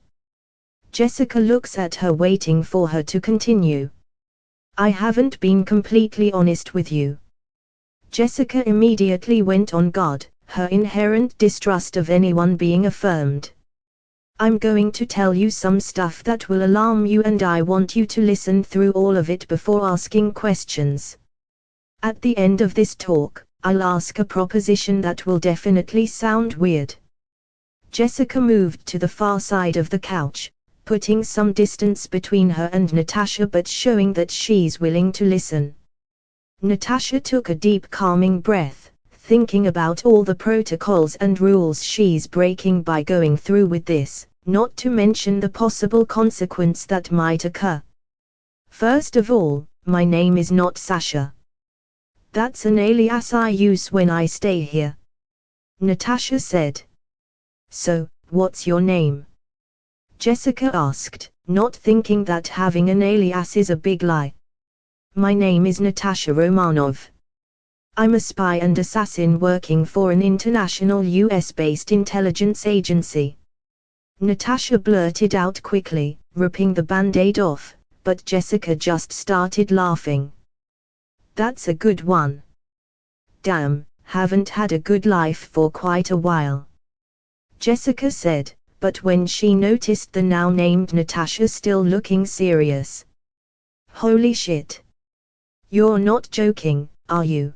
Jessica looks at her waiting for her to continue. "I haven't been completely honest with you." Jessica immediately went on guard, her inherent distrust of anyone being affirmed. "I'm going to tell you some stuff that will alarm you and I want you to listen through all of it before asking questions. At the end of this talk, I'll ask a proposition that will definitely sound weird." Jessica moved to the far side of the couch, putting some distance between her and Natasha but showing that she's willing to listen. Natasha took a deep calming breath, thinking about all the protocols and rules she's breaking by going through with this, not to mention the possible consequence that might occur. "First of all, my name is not Sasha. That's an alias I use when I stay here," Natasha said. "So, what's your name?" Jessica asked, not thinking that having an alias is a big lie. "My name is Natasha Romanov. I'm a spy and assassin working for an international US-based intelligence agency," Natasha blurted out quickly, ripping the band-aid off, but Jessica just started laughing. "That's a good one. Damn, haven't had a good life for quite a while," Jessica said, but when she noticed the now named Natasha still looking serious. "Holy shit. You're not joking, are you?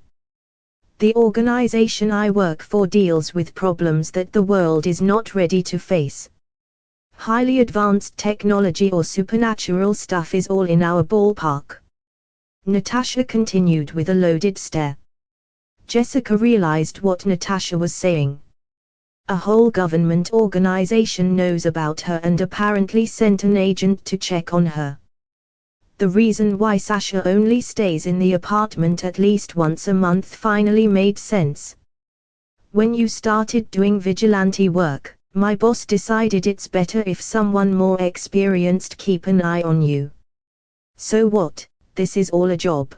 The organization I work for deals with problems that the world is not ready to face. Highly advanced technology or supernatural stuff is all in our ballpark," Natasha continued with a loaded stare. Jessica realized what Natasha was saying. A whole government organization knows about her and apparently sent an agent to check on her. The reason why Sasha only stays in the apartment at least once a month finally made sense. "When you started doing vigilante work, my boss decided it's better if someone more experienced keep an eye on you. So what, this is all a job?"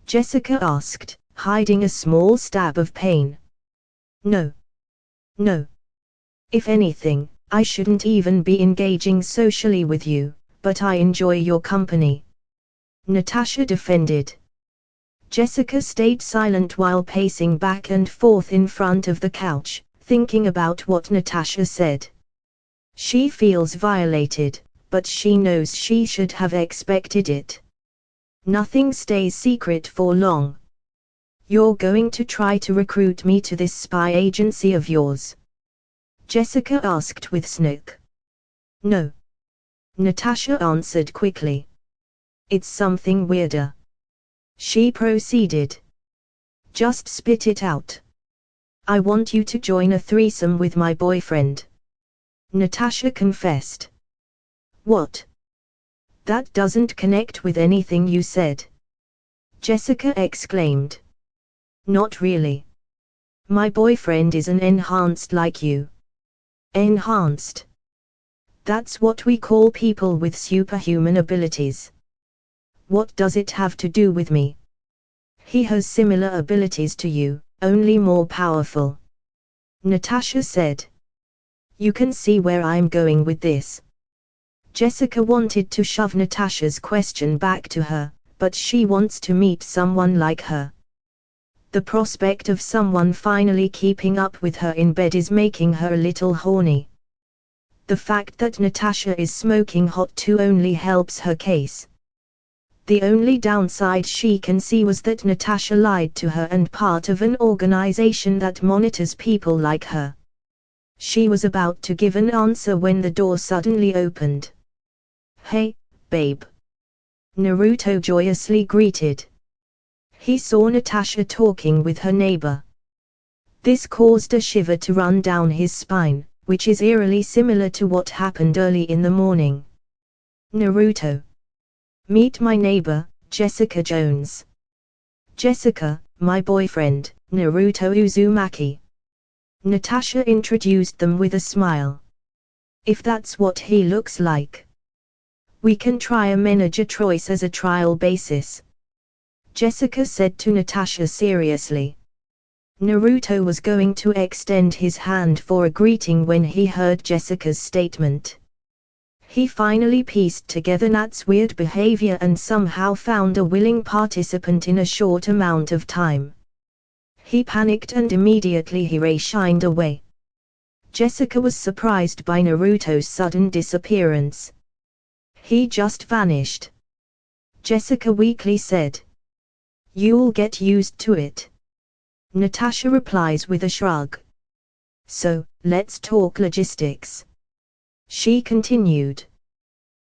Jessica asked, hiding a small stab of pain. No. If anything, I shouldn't even be engaging socially with you, but I enjoy your company," Natasha defended. Jessica stayed silent while pacing back and forth in front of the couch, thinking about what Natasha said. She feels violated, but she knows she should have expected it. Nothing stays secret for long. "You're going to try to recruit me to this spy agency of yours?" Jessica asked with snook. "No," Natasha answered quickly. "It's something weirder," she proceeded. "Just spit it out." "I want you to join a threesome with my boyfriend," Natasha confessed. "What? That doesn't connect with anything you said," Jessica exclaimed. "Not really. My boyfriend is an enhanced like you." "Enhanced? That's what we call people with superhuman abilities. What does it have to do with me?" "He has similar abilities to you, only more powerful," Natasha said. "You can see where I'm going with this." Jessica wanted to shove Natasha's question back to her, but she wants to meet someone like her. The prospect of someone finally keeping up with her in bed is making her a little horny. The fact that Natasha is smoking hot too only helps her case. The only downside she can see was that Natasha lied to her and part of an organization that monitors people like her. She was about to give an answer when the door suddenly opened. "Hey, babe," Naruto joyously greeted. He saw Natasha talking with her neighbor. This caused a shiver to run down his spine, which is eerily similar to what happened early in the morning. "Naruto. Meet my neighbor, Jessica Jones." "Jessica, my boyfriend, Naruto Uzumaki." Natasha introduced them with a smile. "If that's what he looks like, we can try a manager choice as a trial basis," Jessica said to Natasha seriously. Naruto was going to extend his hand for a greeting when he heard Jessica's statement. He finally pieced together Nat's weird behavior and somehow found a willing participant in a short amount of time. He panicked and immediately he shined away. Jessica was surprised by Naruto's sudden disappearance. "He just vanished," Jessica weakly said. "You'll get used to it," Natasha replies with a shrug. "So, let's talk logistics," she continued.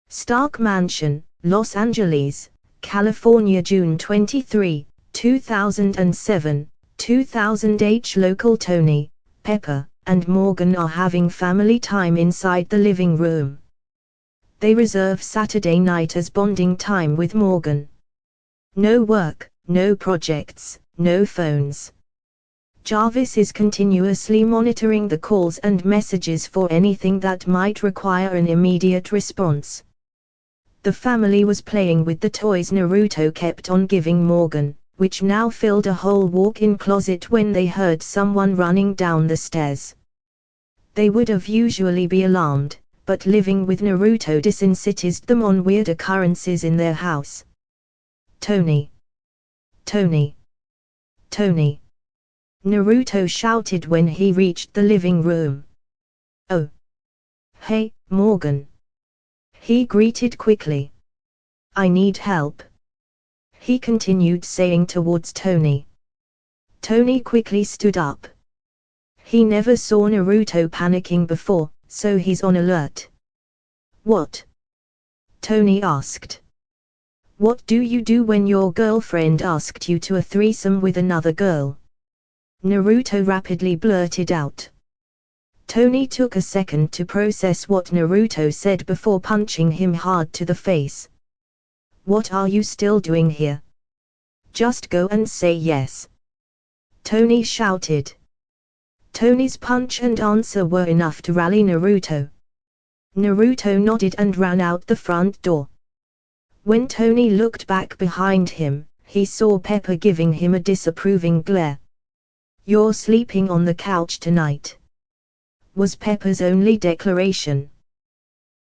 Stark Mansion, Los Angeles, California, June 23, 2007, 2000. Local Tony, Pepper, and Morgan are having family time inside the living room. They reserve Saturday night as bonding time with Morgan. No work, no projects, no phones. Jarvis is continuously monitoring the calls and messages for anything that might require an immediate response. The family was playing with the toys Naruto kept on giving Morgan, which now filled a whole walk-in closet when they heard someone running down the stairs. They would have usually be alarmed, but living with Naruto desensitized them on weird occurrences in their house. "Tony! Tony! Tony!" Naruto shouted when he reached the living room. "Oh! Hey, Morgan!" he greeted quickly. "I need help," he continued saying towards Tony. Tony quickly stood up. He never saw Naruto panicking before, so he's on alert. "What?" Tony asked. "What do you do when your girlfriend asked you to a threesome with another girl?" Naruto rapidly blurted out. Tony took a second to process what Naruto said before punching him hard to the face. "What are you still doing here? Just go and say yes," Tony shouted. Tony's punch and answer were enough to rally Naruto. Naruto nodded and ran out the front door. When Tony looked back behind him, he saw Pepper giving him a disapproving glare. "You're sleeping on the couch tonight," was Pepper's only declaration.